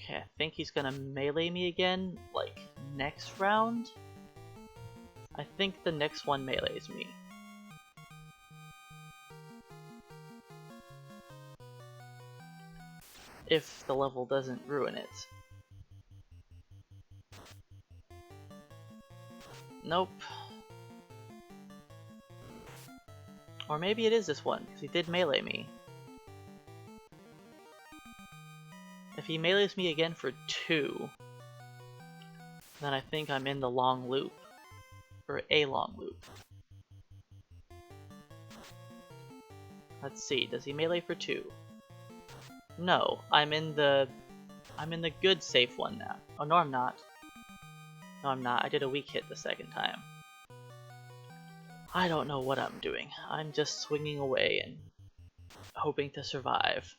Okay, I think he's gonna melee me again, like, next round? I think the next one melees me. If the level doesn't ruin it. Nope. Or maybe it is this one, because he did melee me. If he melees me again for 2, then I think I'm in the long loop. Or a long loop. Let's see, does he melee for 2? No, I'm in the good safe one now. Oh no, I'm not. No, I'm not. I did a weak hit the second time. I don't know what I'm doing. I'm just swinging away and hoping to survive.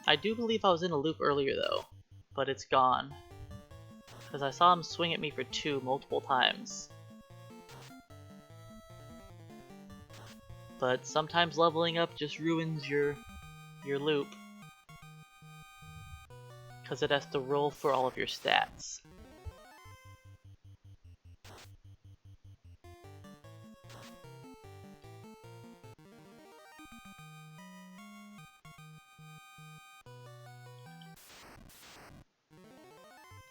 I do believe I was in a loop earlier though, but it's gone. Because I saw him swing at me for 2 multiple times. But sometimes leveling up just ruins your loop. Because it has to roll for all of your stats.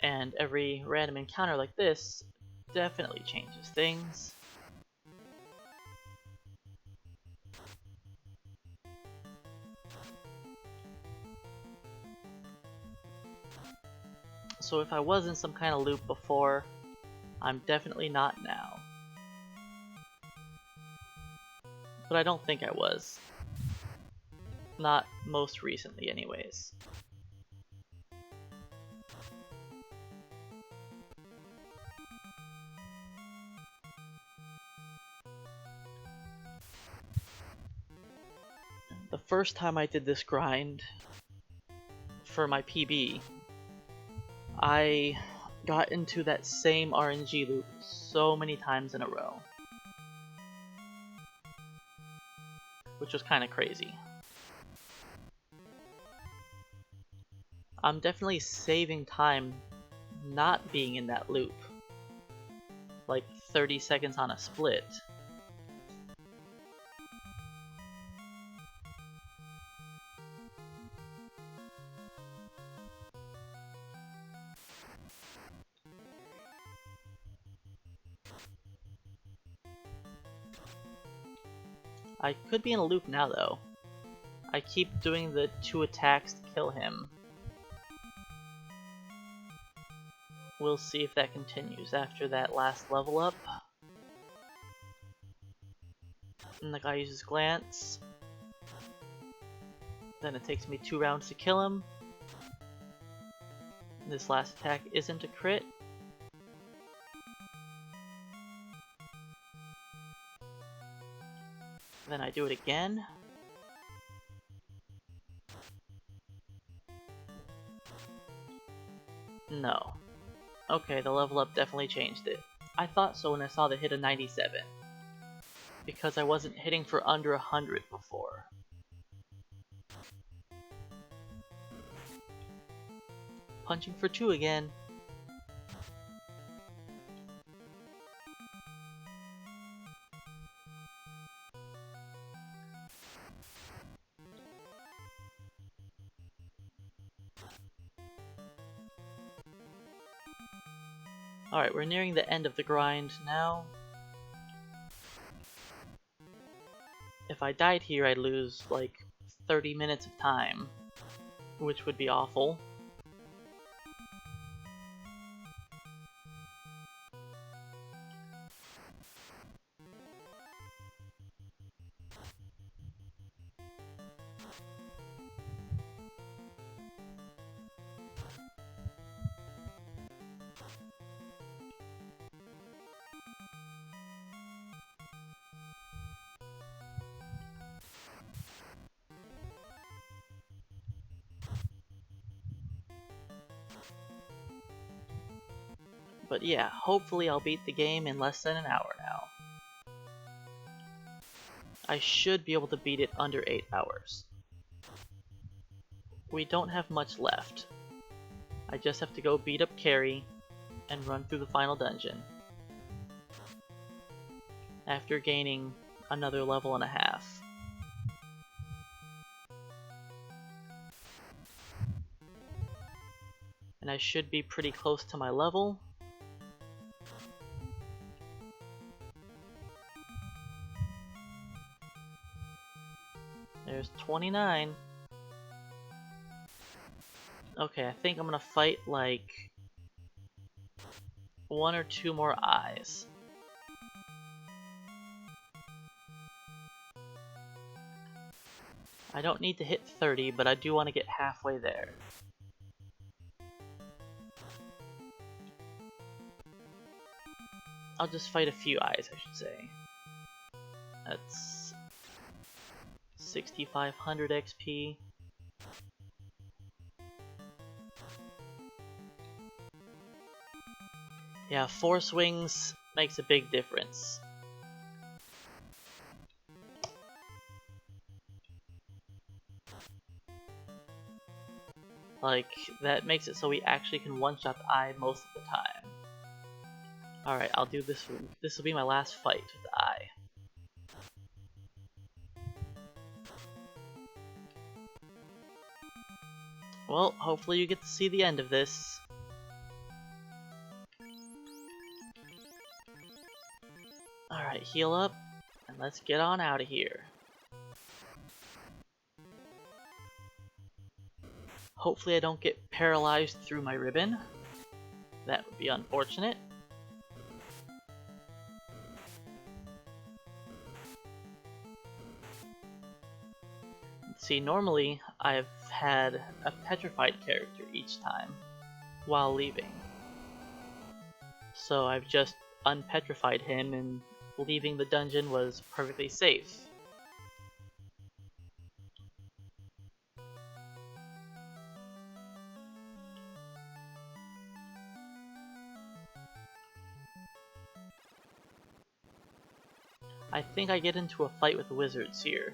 And every random encounter like this definitely changes things. So if I was in some kind of loop before, I'm definitely not now. But I don't think I was. Not most recently anyways. The first time I did this grind for my PB, I got into that same RNG loop so many times in a row, which was kind of crazy. I'm definitely saving time not being in that loop, like 30 seconds on a split. I could be in a loop now though. I keep doing the 2 attacks to kill him. We'll see if that continues after that last level up. And the guy uses glance. Then it takes me 2 rounds to kill him. This last attack isn't a crit. Then I do it again. No. Okay, the level up definitely changed it. I thought so when I saw the hit of 97. Because I wasn't hitting for under 100 before. Punching for 2 again. Alright, we're nearing the end of the grind now. If I died here, I'd lose like 30 minutes of time, which would be awful. But yeah, hopefully I'll beat the game in less than an hour now. I should be able to beat it under 8 hours. We don't have much left. I just have to go beat up Carrie and run through the final dungeon. After gaining another level and a half. And I should be pretty close to my level. There's 29. Okay, I think I'm gonna fight like 1 or 2 more eyes. I don't need to hit 30, but I do want to get halfway there. I'll just fight a few eyes, I should say. That's 6,500 XP. Yeah, 4 swings makes a big difference. Like, that makes it so we actually can one-shot the eye most of the time. Alright, I'll do this one. This will be my last fight with the eye. Well, hopefully you get to see the end of this. Alright, heal up, and let's get on out of here. Hopefully I don't get paralyzed through my ribbon. That would be unfortunate. See, normally I've had a petrified character each time while leaving. So I've just unpetrified him and leaving the dungeon was perfectly safe. I think I get into a fight with the wizards here.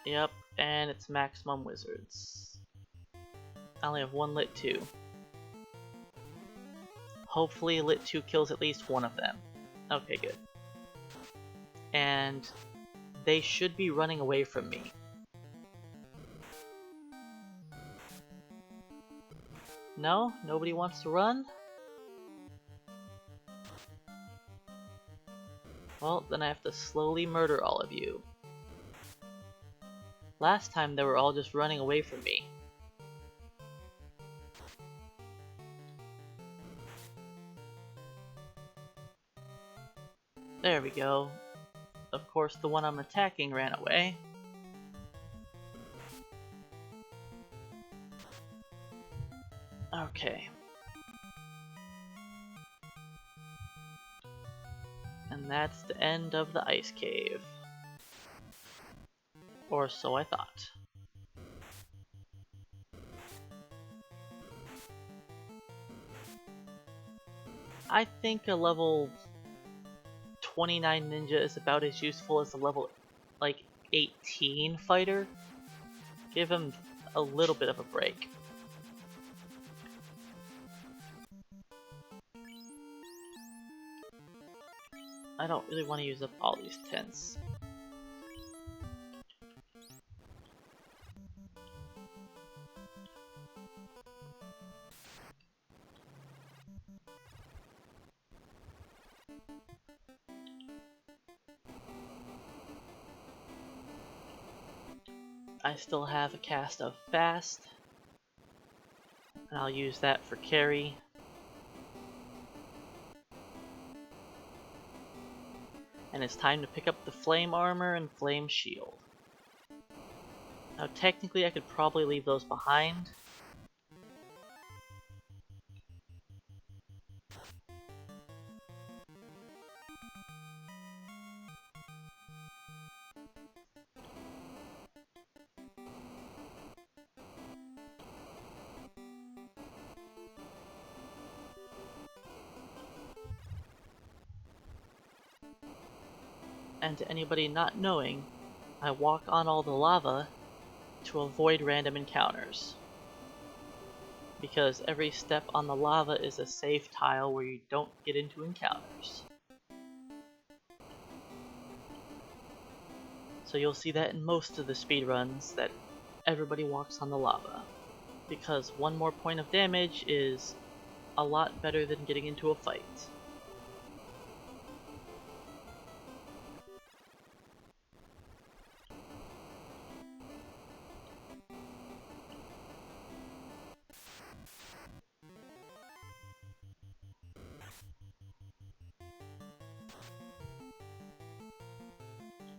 Yep, and it's maximum wizards. I only have one lit 2. Hopefully lit 2 kills at least one of them. Okay, good. And they should be running away from me. No? Nobody wants to run? Well, then I have to slowly murder all of you. Last time they were all just running away from me. There we go. Of course, the one I'm attacking ran away. Okay. And that's the end of the ice cave. Or so I thought. I think a level 29 ninja is about as useful as a level like 18 fighter. Give him a little bit of a break. I don't really want to use up all these tents. I still have a cast of fast, and I'll use that for carry. And it's time to pick up the flame armor and flame shield. Now technically I could probably leave those behind. And to anybody not knowing, I walk on all the lava to avoid random encounters. Because every step on the lava is a safe tile where you don't get into encounters. So you'll see that in most of the speedruns that everybody walks on the lava. Because one more point of damage is a lot better than getting into a fight.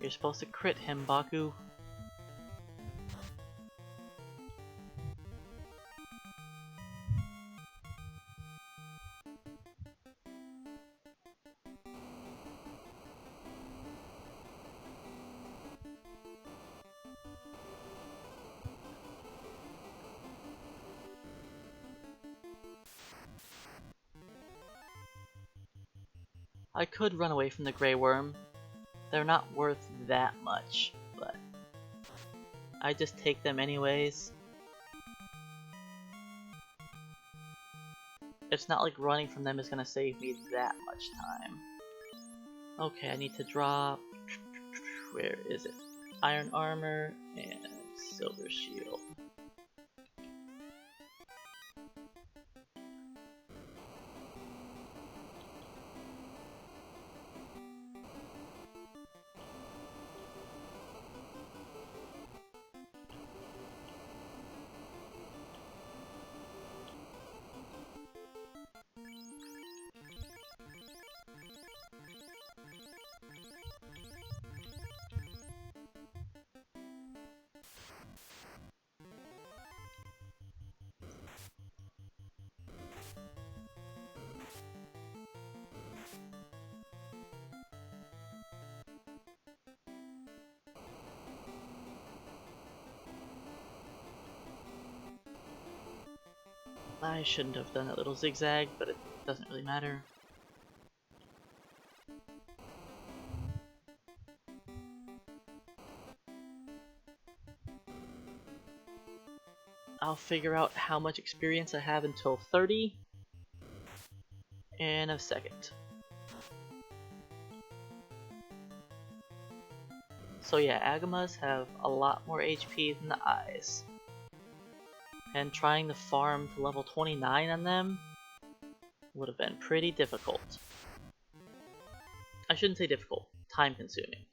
You're supposed to crit him, Baku. I could run away from the Grey Worm. They're not worth that much, but I just take them anyways. It's not like running from them is gonna save me that much time. Okay, I need to drop... where is it? Iron armor and silver shield. I shouldn't have done that little zigzag, but doesn't really matter. I'll figure out how much experience I have until 30 in a second. So yeah, Agamas have a lot more HP than the eyes. And trying to farm to level 29 on them would have been pretty difficult. I shouldn't say difficult, time consuming.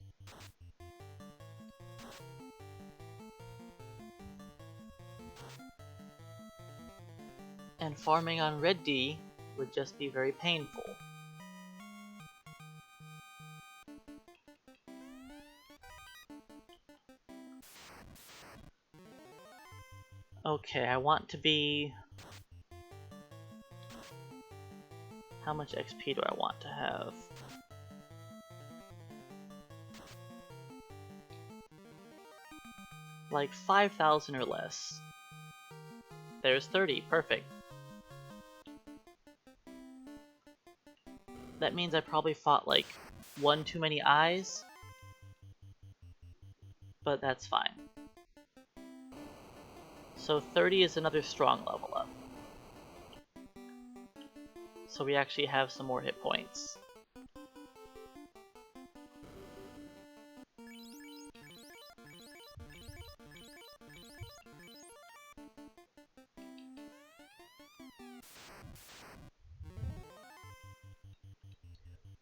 And farming on Red D would just be very painful. Okay, I want to be... How much XP do I want to have? Like 5,000 or less. There's 30, perfect. That means I probably fought like one too many eyes, but that's fine. So 30 is another strong level up. So we actually have some more hit points.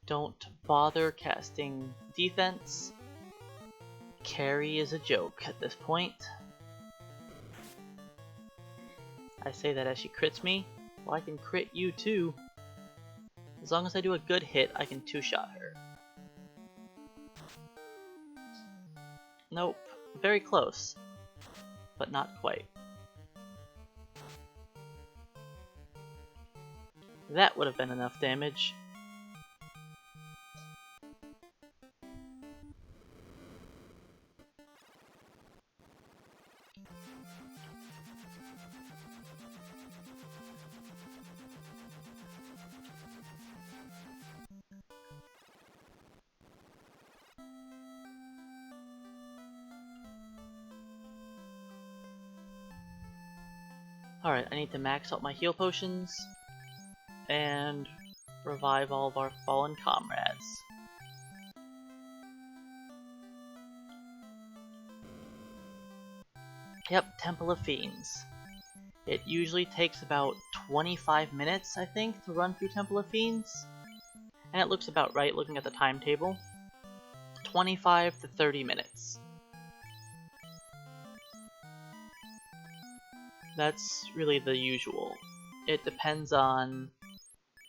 Don't bother casting defense. Carry is a joke at this point. I say that as she crits me. Well, I can crit you too. As long as I do a good hit, I can two-shot her. Nope. Very close. But not quite. That would have been enough damage. Alright, I need to max out my heal potions and revive all of our fallen comrades. Yep, Temple of Fiends. It usually takes about 25 minutes, I think, to run through Temple of Fiends. And it looks about right looking at the timetable. 25 to 30 minutes. That's really the usual. It depends on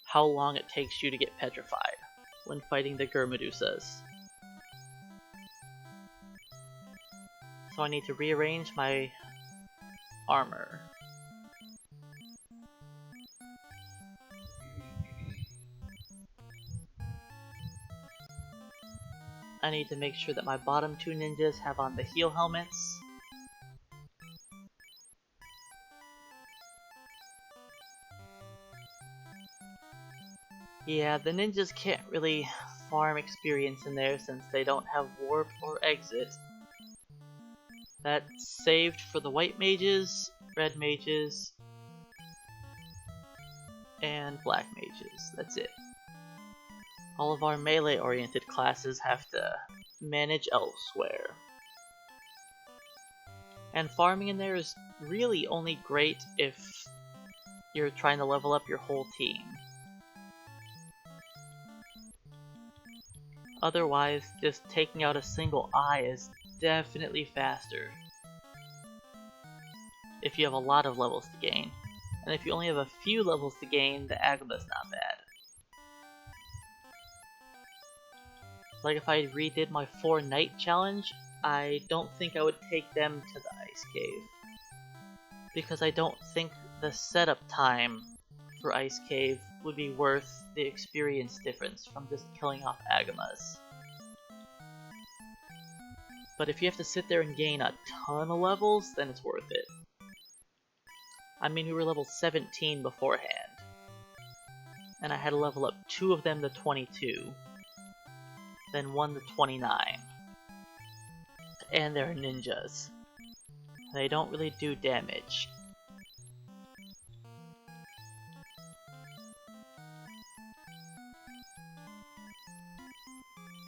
how long it takes you to get petrified when fighting the Gurmedusas. So I need to rearrange my armor. I need to make sure that my bottom two ninjas have on the heal helmets. Yeah, the ninjas can't really farm experience in there since they don't have warp or exit. That's saved for the white mages, red mages, and black mages. That's it. All of our melee-oriented classes have to manage elsewhere. And farming in there is really only great if you're trying to level up your whole team. Otherwise, just taking out a single eye is definitely faster. If you have a lot of levels to gain. And if you only have a few levels to gain, the Agama's not bad. Like if I redid my 4 night challenge, I don't think I would take them to the ice cave. Because I don't think the setup time for Ice Cave would be worth the experience difference from just killing off Agamas. But if you have to sit there and gain a ton of levels, then it's worth it. I mean, we were level 17 beforehand. and I had to level up 2 of them to 22, then 1 to 29. And they're ninjas. They don't really do damage.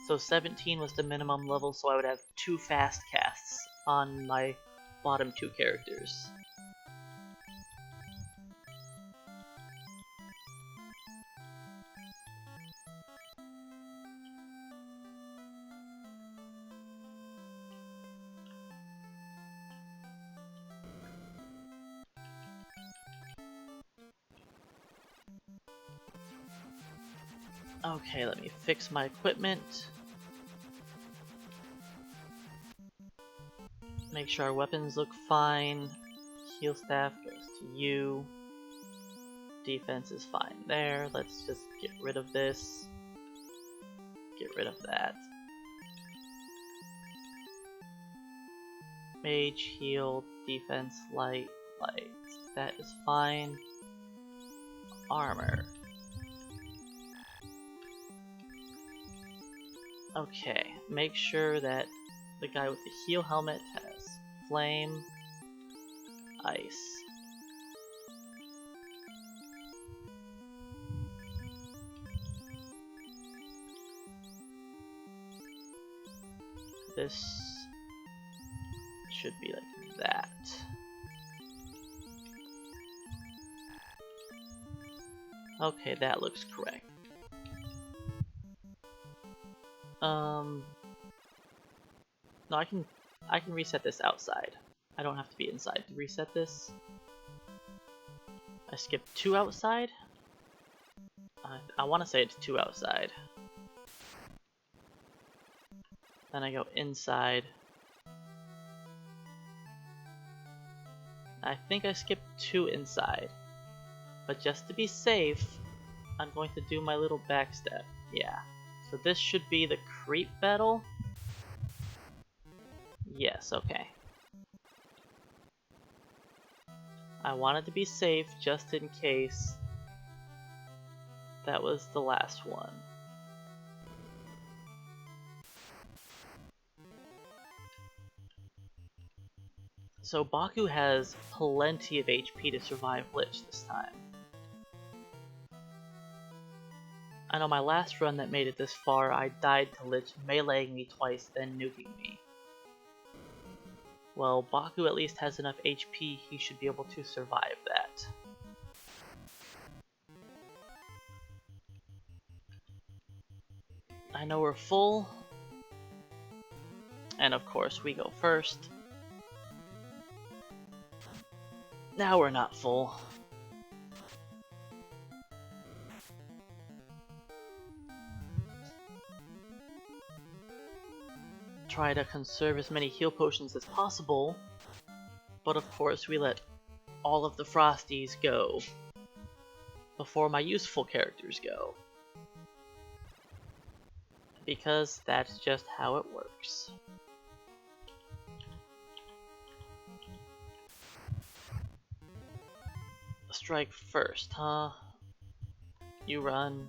So 17 was the minimum level, so I would have 2 fast casts on my bottom 2 characters. Okay, let me fix my equipment. Make sure our weapons look fine. Heal staff goes to you. Defense is fine there. Let's just get rid of this. Get rid of that. Mage, heal, defense, light, light. That is fine. Armor. Okay, make sure that the guy with the heal helmet has flame, ice. This should be like that. Okay, that looks correct. No, I can reset this outside. I don't have to be inside to reset this. I skipped 2 outside. I want to say it's 2 outside. Then I go inside. I think I skipped 2 inside. But just to be safe, I'm going to do my little backstep. Yeah. So this should be the creep battle. Yes, okay. I wanted to be safe just in case that was the last one. So Baku has plenty of HP to survive Lich this time. I know my last run that made it this far, I died to Lich meleeing me twice, then nuking me. Well, Baku at least has enough HP, he should be able to survive that. I know we're full, and of course we go first. Now we're not full. Try to conserve as many heal potions as possible, but of course we let all of the Frosties go before my useful characters go. Because that's just how it works. Strike first, huh? You run,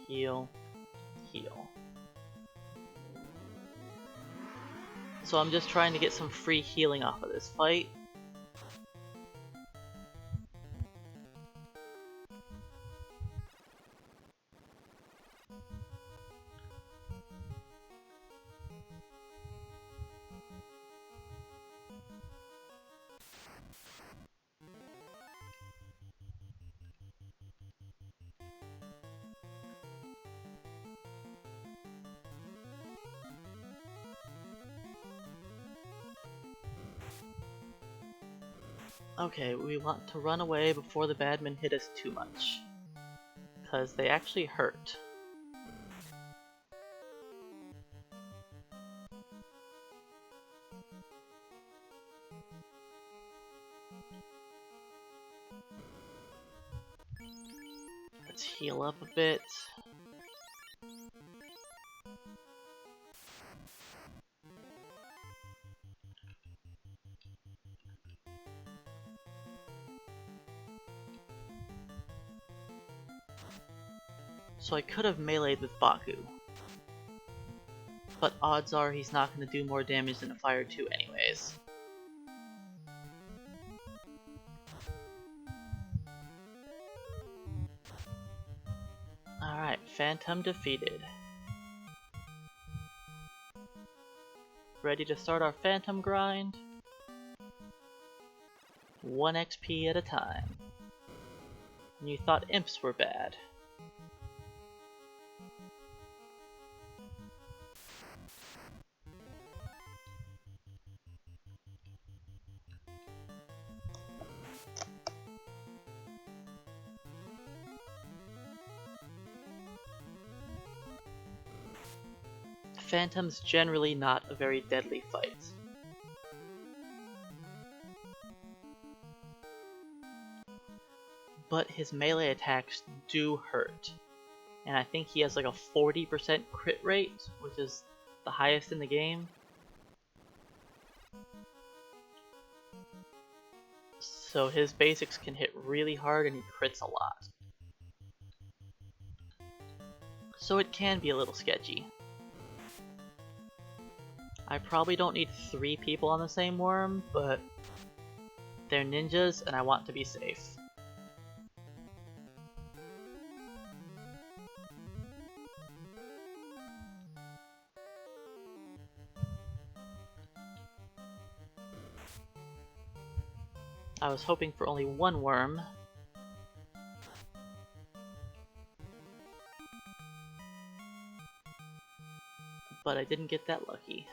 heal, heal. So I'm just trying to get some free healing off of this fight. Okay, we want to run away before the badmen hit us too much, because they actually hurt. Let's heal up a bit. So I could have meleeed with Baku. But odds are he's not going to do more damage than a Fire 2 anyways. Alright, Phantom defeated. Ready to start our Phantom grind? 1 XP at a time. And you thought imps were bad. Phantom's generally not a very deadly fight. But his melee attacks do hurt. And I think he has like a 40% crit rate, which is the highest in the game. So his basics can hit really hard and he crits a lot. So it can be a little sketchy. I probably don't need 3 people on the same worm, but they're ninjas and I want to be safe. I was hoping for only 1 worm. But I didn't get that lucky.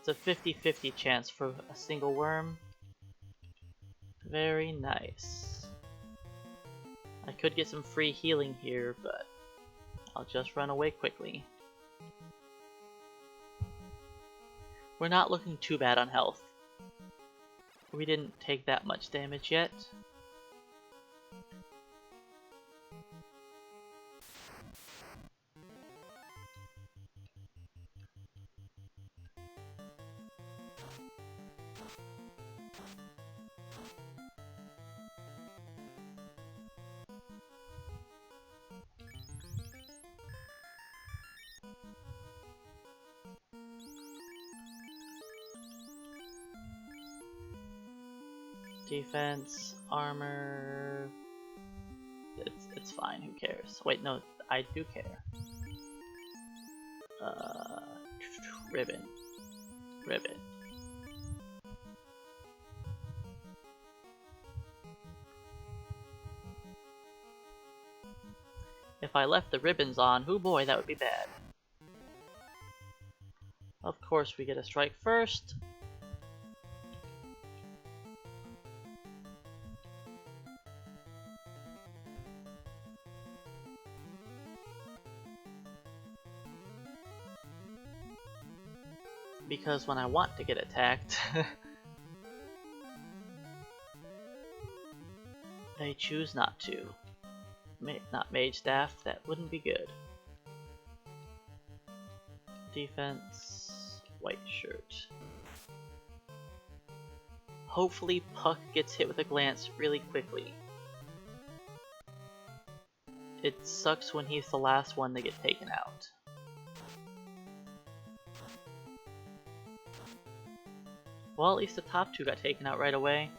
It's a 50-50 chance for a single worm. Very nice. I could get some free healing here, but I'll just run away quickly. We're not looking too bad on health. We didn't take that much damage yet. Defense, armor... It's fine, who cares? Wait, no, I do care. Ribbon. Ribbon. If I left the ribbons on, oh boy, that would be bad. Of course we get a strike first. Because when I want to get attacked, they choose not to. Not mage staff, that wouldn't be good. Defense, white shirt. Hopefully Puck gets hit with a glance really quickly. It sucks when he's the last one to get taken out. Well, at least the top 2 got taken out right away.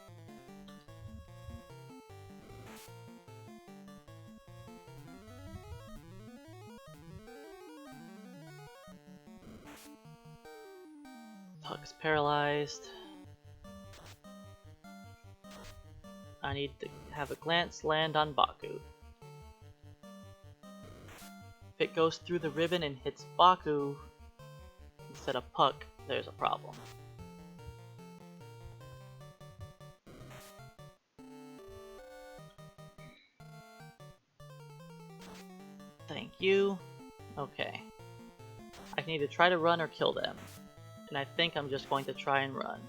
Puck's paralyzed. I need to have a glance land on Baku. If it goes through the ribbon and hits Baku instead of Puck, there's a problem. Thank you. Okay. I can either try to run or kill them. And I think I'm just going to try and run.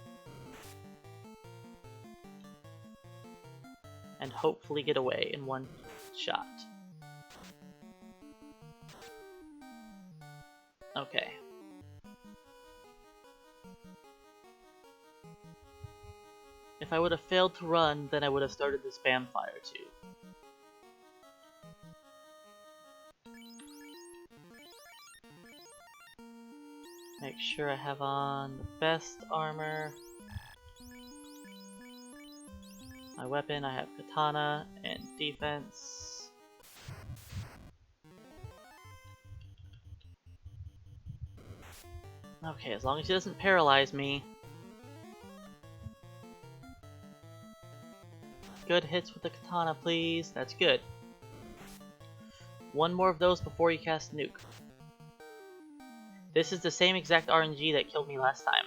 And hopefully get away in one shot. Okay. If I would have failed to run, then I would have started the spam fire too. Make sure I have on the best armor. My weapon, I have katana and defense. Okay, as long as he doesn't paralyze me. Good hits with the katana, please. That's good. One more of those before you cast nuke. This is the same exact RNG that killed me last time.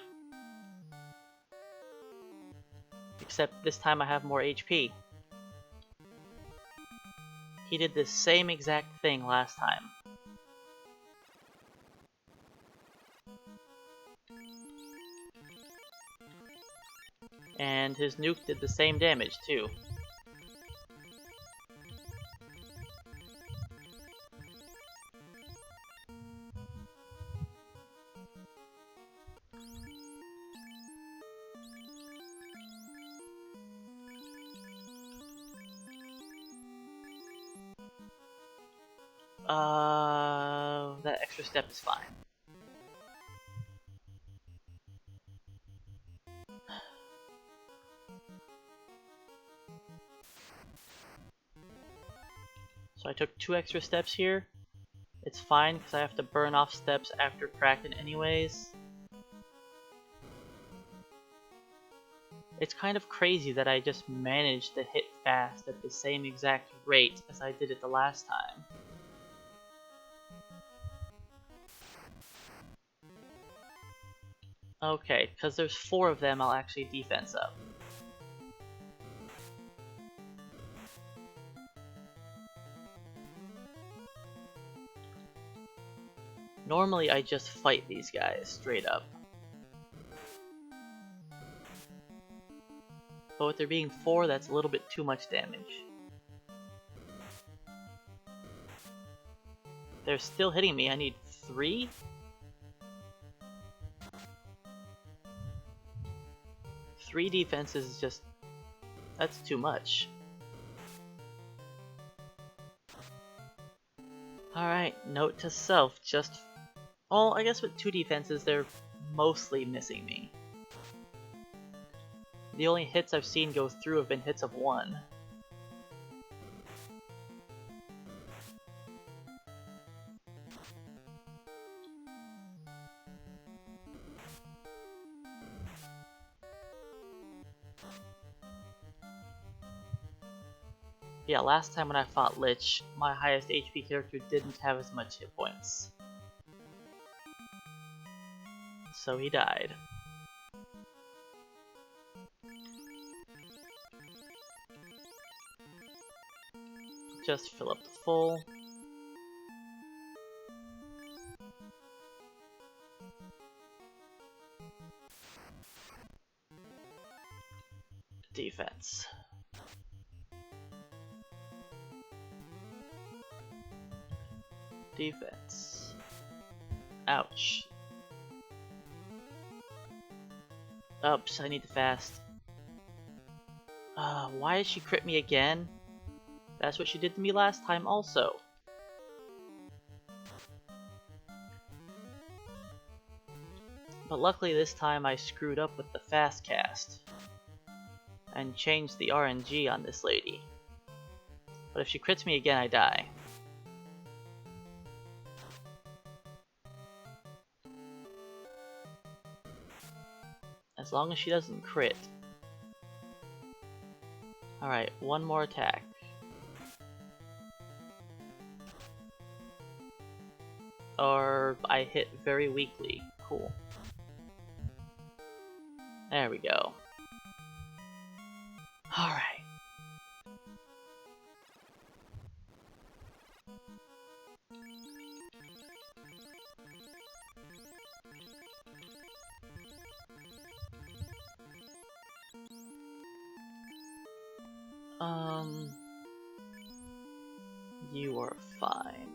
Except this time I have more HP. He did the same exact thing last time. And his nuke did the same damage too. That extra step is fine. So I took 2 extra steps here. It's fine because I have to burn off steps after Kraken anyways. It's kind of crazy that I just managed to hit fast at the same exact rate as I did it the last time. Okay, because there's 4 of them, I'll actually defense up. Normally I just fight these guys straight up. But with there being 4, that's a little bit too much damage. They're still hitting me, I need 3? Three defenses is just... that's too much. Alright, note to self, just... well, I guess with 2 defenses, they're mostly missing me. The only hits I've seen go through have been hits of 1. Yeah, last time when I fought Lich, my highest HP character didn't have as much hit points. So he died. Just fill up the full. Defense. Defense. Ouch. Oops, I need to fast. Why did she crit me again? That's what she did to me last time also. But luckily this time I screwed up with the fast cast and changed the RNG on this lady. But if she crits me again, I die. As long as she doesn't crit. Alright, one more attack. Or I hit very weakly. Cool. There we go. Alright. You are fine.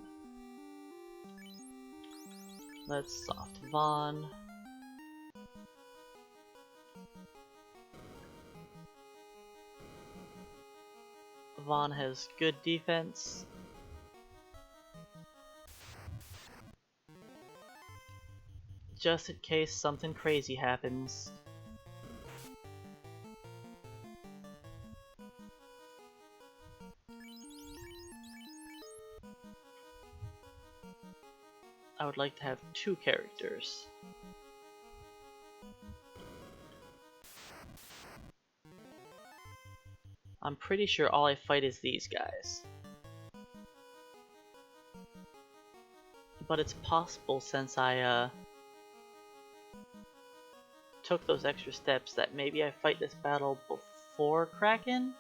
Let's soft Vaughn. Vaughn has good defense. just in case something crazy happens. I would like to have 2 characters. I'm pretty sure all I fight is these guys. But it's possible, since I took those extra steps, that maybe I fight this battle before Kraken?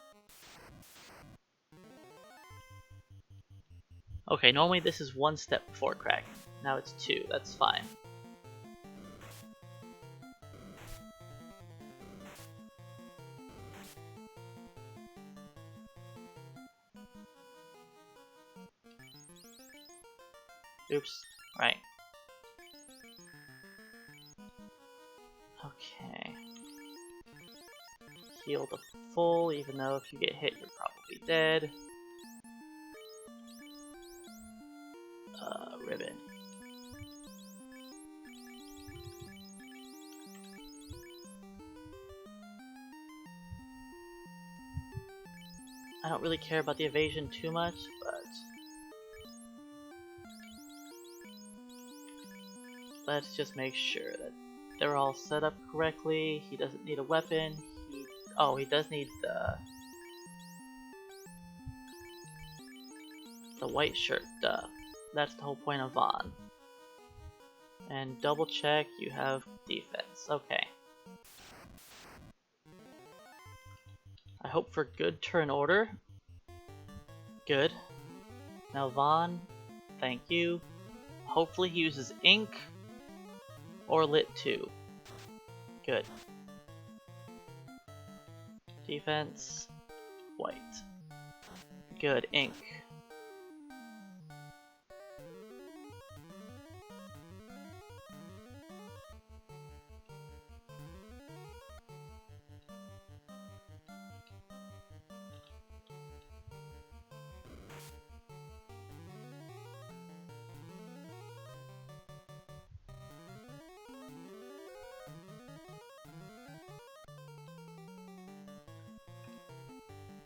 Okay, normally this is 1 step before Kraken. Now it's 2, that's fine. Oops, right. Okay. Heal to full, even though if you get hit you're probably dead. Ribbon. I don't really care about the evasion too much, but let's just make sure that they're all set up correctly. He doesn't need a weapon. He does need the white shirt. Duh. That's the whole point of Vaughn. And double check, you have defense. Okay. I hope for good turn order. Good. Now Vaughn, thank you. Hopefully he uses ink or lit 2. Good. Defense, white. Good, ink.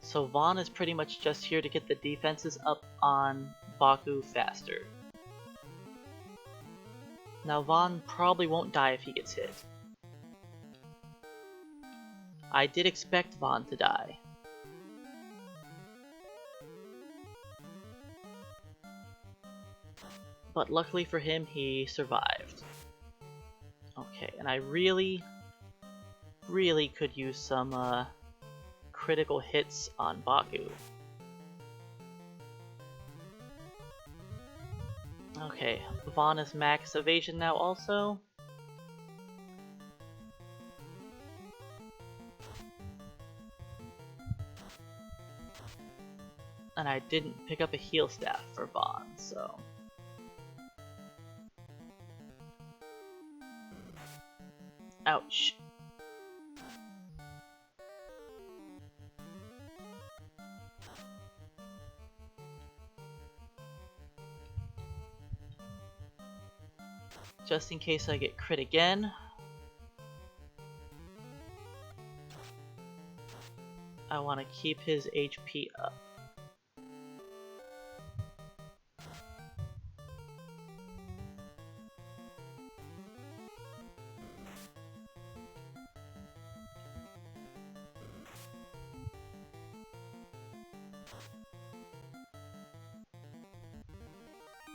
So Vaughn is pretty much just here to get the defenses up on Baku faster. Now Vaughn probably won't die if he gets hit. I did expect Vaughn to die. But luckily for him, he survived. Okay, and I really could use some critical hits on Baku. Okay, Vaughn is max evasion now also. And I didn't pick up a heal staff for Vaughn, so... Ouch. Just in case I get crit again. I want to keep his HP up.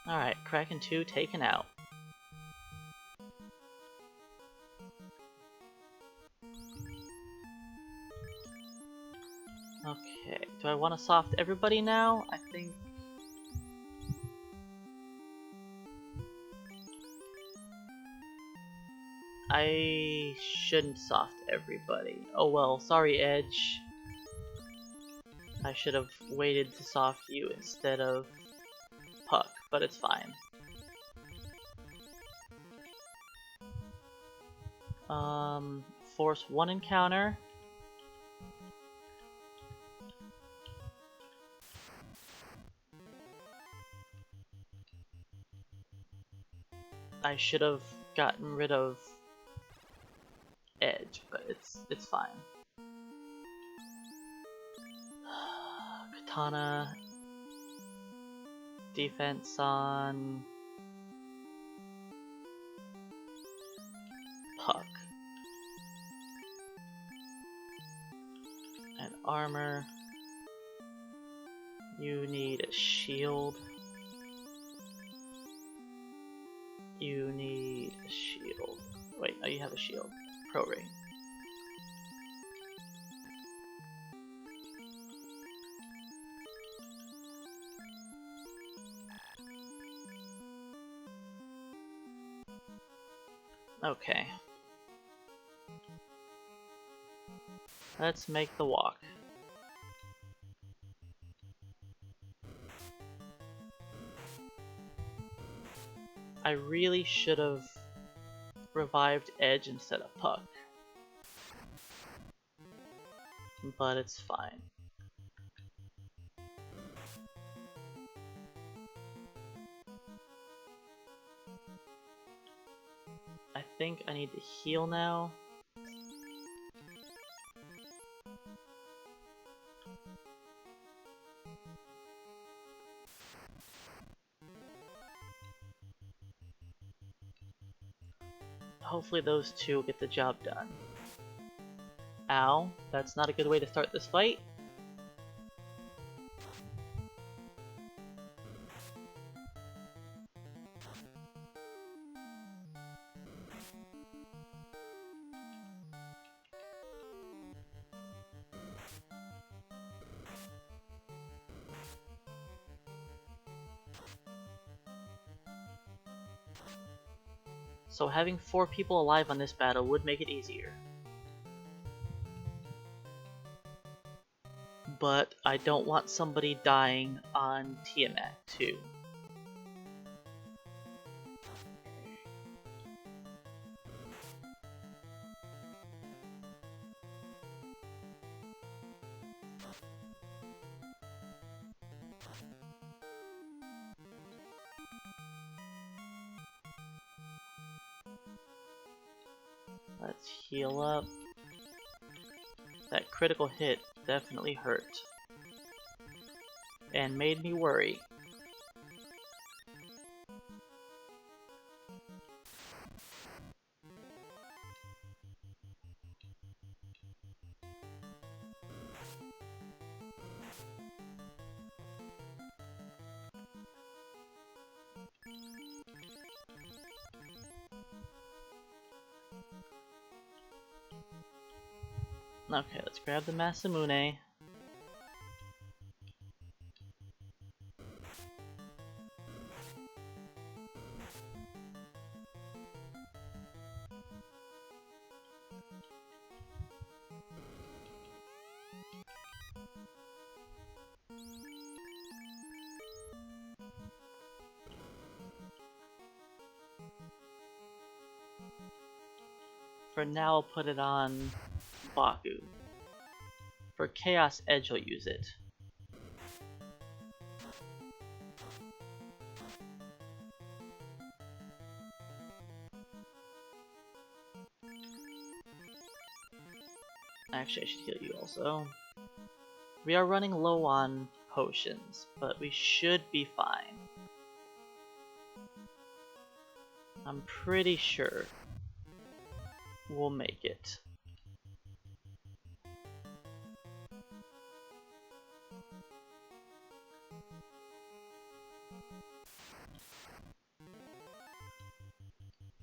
Alright, Kraken 2 taken out. Okay, do I want to soft everybody now? I think... I shouldn't soft everybody. Oh well, sorry Edge. I should have waited to soft you instead of Puck, but it's fine. Force 1 encounter. I should have gotten rid of Edge, but it's fine. Katana, defense on Puck, and armor. You need a shield. You need a shield. Wait, no, you have a shield. Pro ring. Okay. Let's make the walk. I really should have revived Edge instead of Puck. But it's fine. I think I need to heal now. Hopefully those two will get the job done. Ow, that's not a good way to start this fight. So having 4 people alive on this battle would make it easier. But I don't want somebody dying on Tiamat too. Let's heal up. That critical hit definitely hurt. And made me worry. Okay, let's grab the Masamune. For now, I'll put it on Baku. For Chaos Edge, I'll use it. Actually, I should heal you also. We are running low on potions, but we should be fine. I'm pretty sure we'll make it.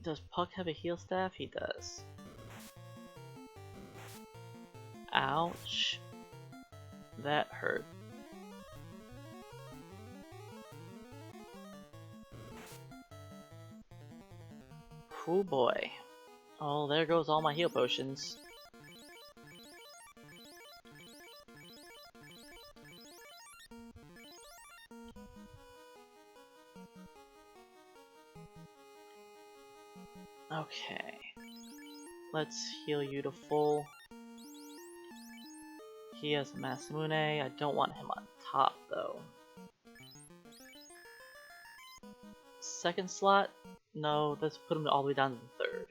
Does Puck have a heal staff? He does. Ouch. That hurt. Oh boy. Oh, there goes all my heal potions. Okay. Let's heal you to full. He has a Masamune. I don't want him on top though. Second slot? No, let's put him all the way down to the third.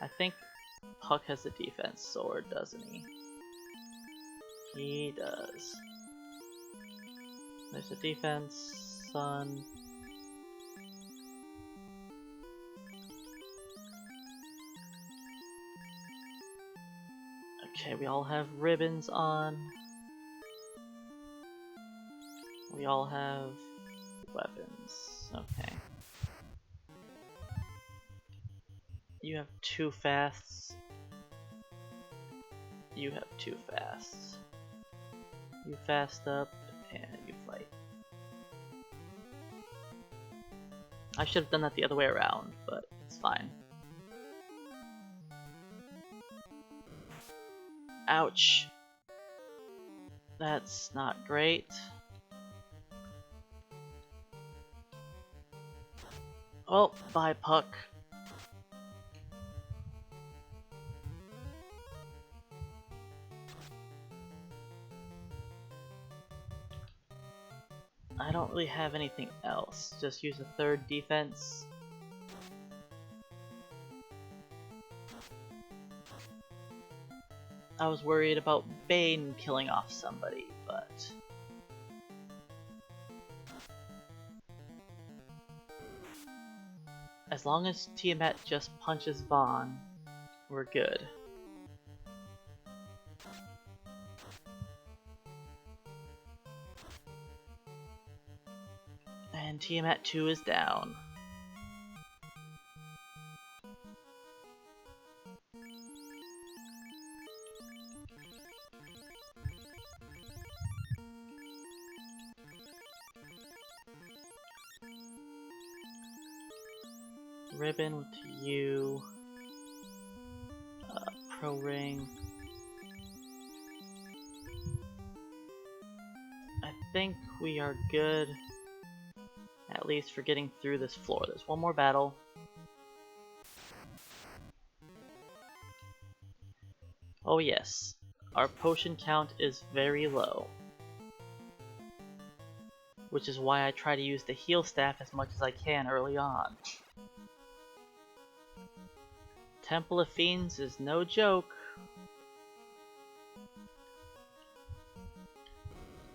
I think Puck has the defense sword, doesn't he? He does. There's a defense, sun. Okay, we all have ribbons on. We all have weapons. Okay. You have 2 fasts. You have 2 fasts. You fast up and you fight. I should have done that the other way around, but it's fine. Ouch. That's not great. Oh, bye, Puck. I don't really have anything else. Just use a 3rd defense. I was worried about Bane killing off somebody, but... as long as Tiamat just punches Vaughn, we're good. And Tiamat 2 is down. Ribbon to you. Pro ring. I think we are good, at least for getting through this floor. There's one more battle. Oh yes, our potion count is very low, which is why I try to use the heal staff as much as I can early on. Temple of Fiends is no joke.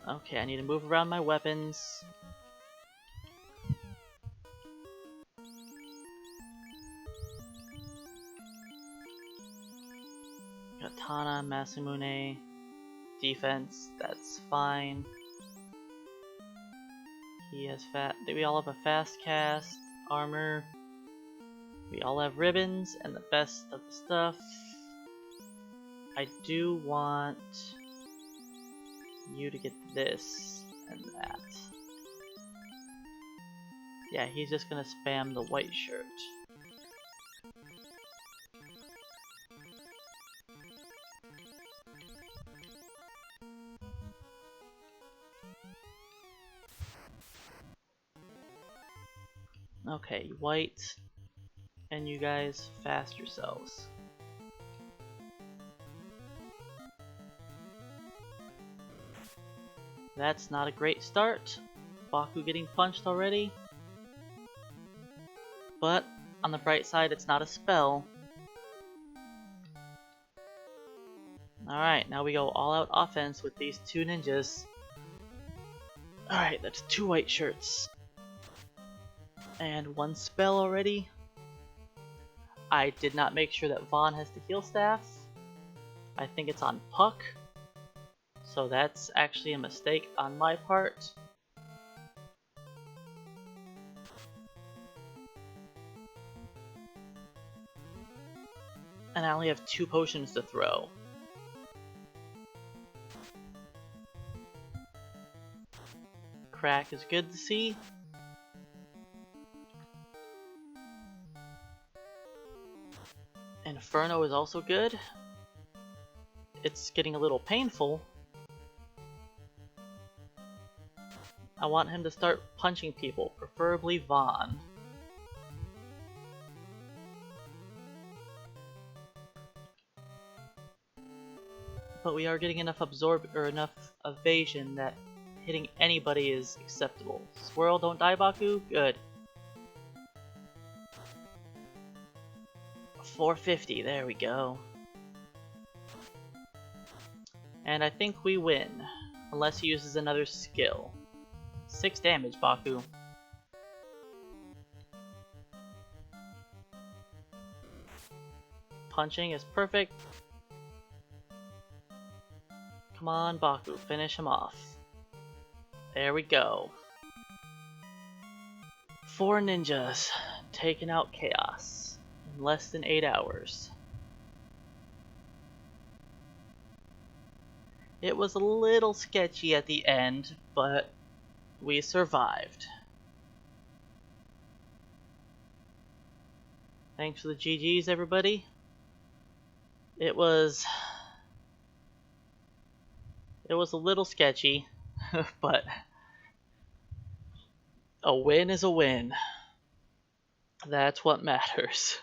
Okay, I need to move around my weapons. Katana, Masamune, defense, that's fine. He has we all have a fast cast, armor. We all have ribbons and the best of the stuff. I do want you to get this and that. Yeah, he's just gonna spam the white shirt. Okay, white, and you guys fast yourselves. That's not a great start. Baku getting punched already. But, on the bright side, it's not a spell. Alright, now we go all out offense with these 2 ninjas. Alright, that's 2 white shirts. And 1 spell already. I did not make sure that Vaughn has the heal staff. I think it's on Puck. So that's actually a mistake on my part. And I only have 2 potions to throw. Crack is good to see. Inferno is also good. It's getting a little painful. I want him to start punching people, preferably Vaughn. But we are getting enough enough evasion that hitting anybody is acceptable. Swirl, don't die, Baku? Good. 450, there we go. And I think we win, unless he uses another skill. 6 damage, Baku. Punching is perfect. Come on, Baku, finish him off. There we go. 4 ninjas taking out Chaos in less than 8 hours. It was a little sketchy at the end, but we survived. Thanks for the GGs, everybody. It was a little sketchy, but a win is a win. That's what matters.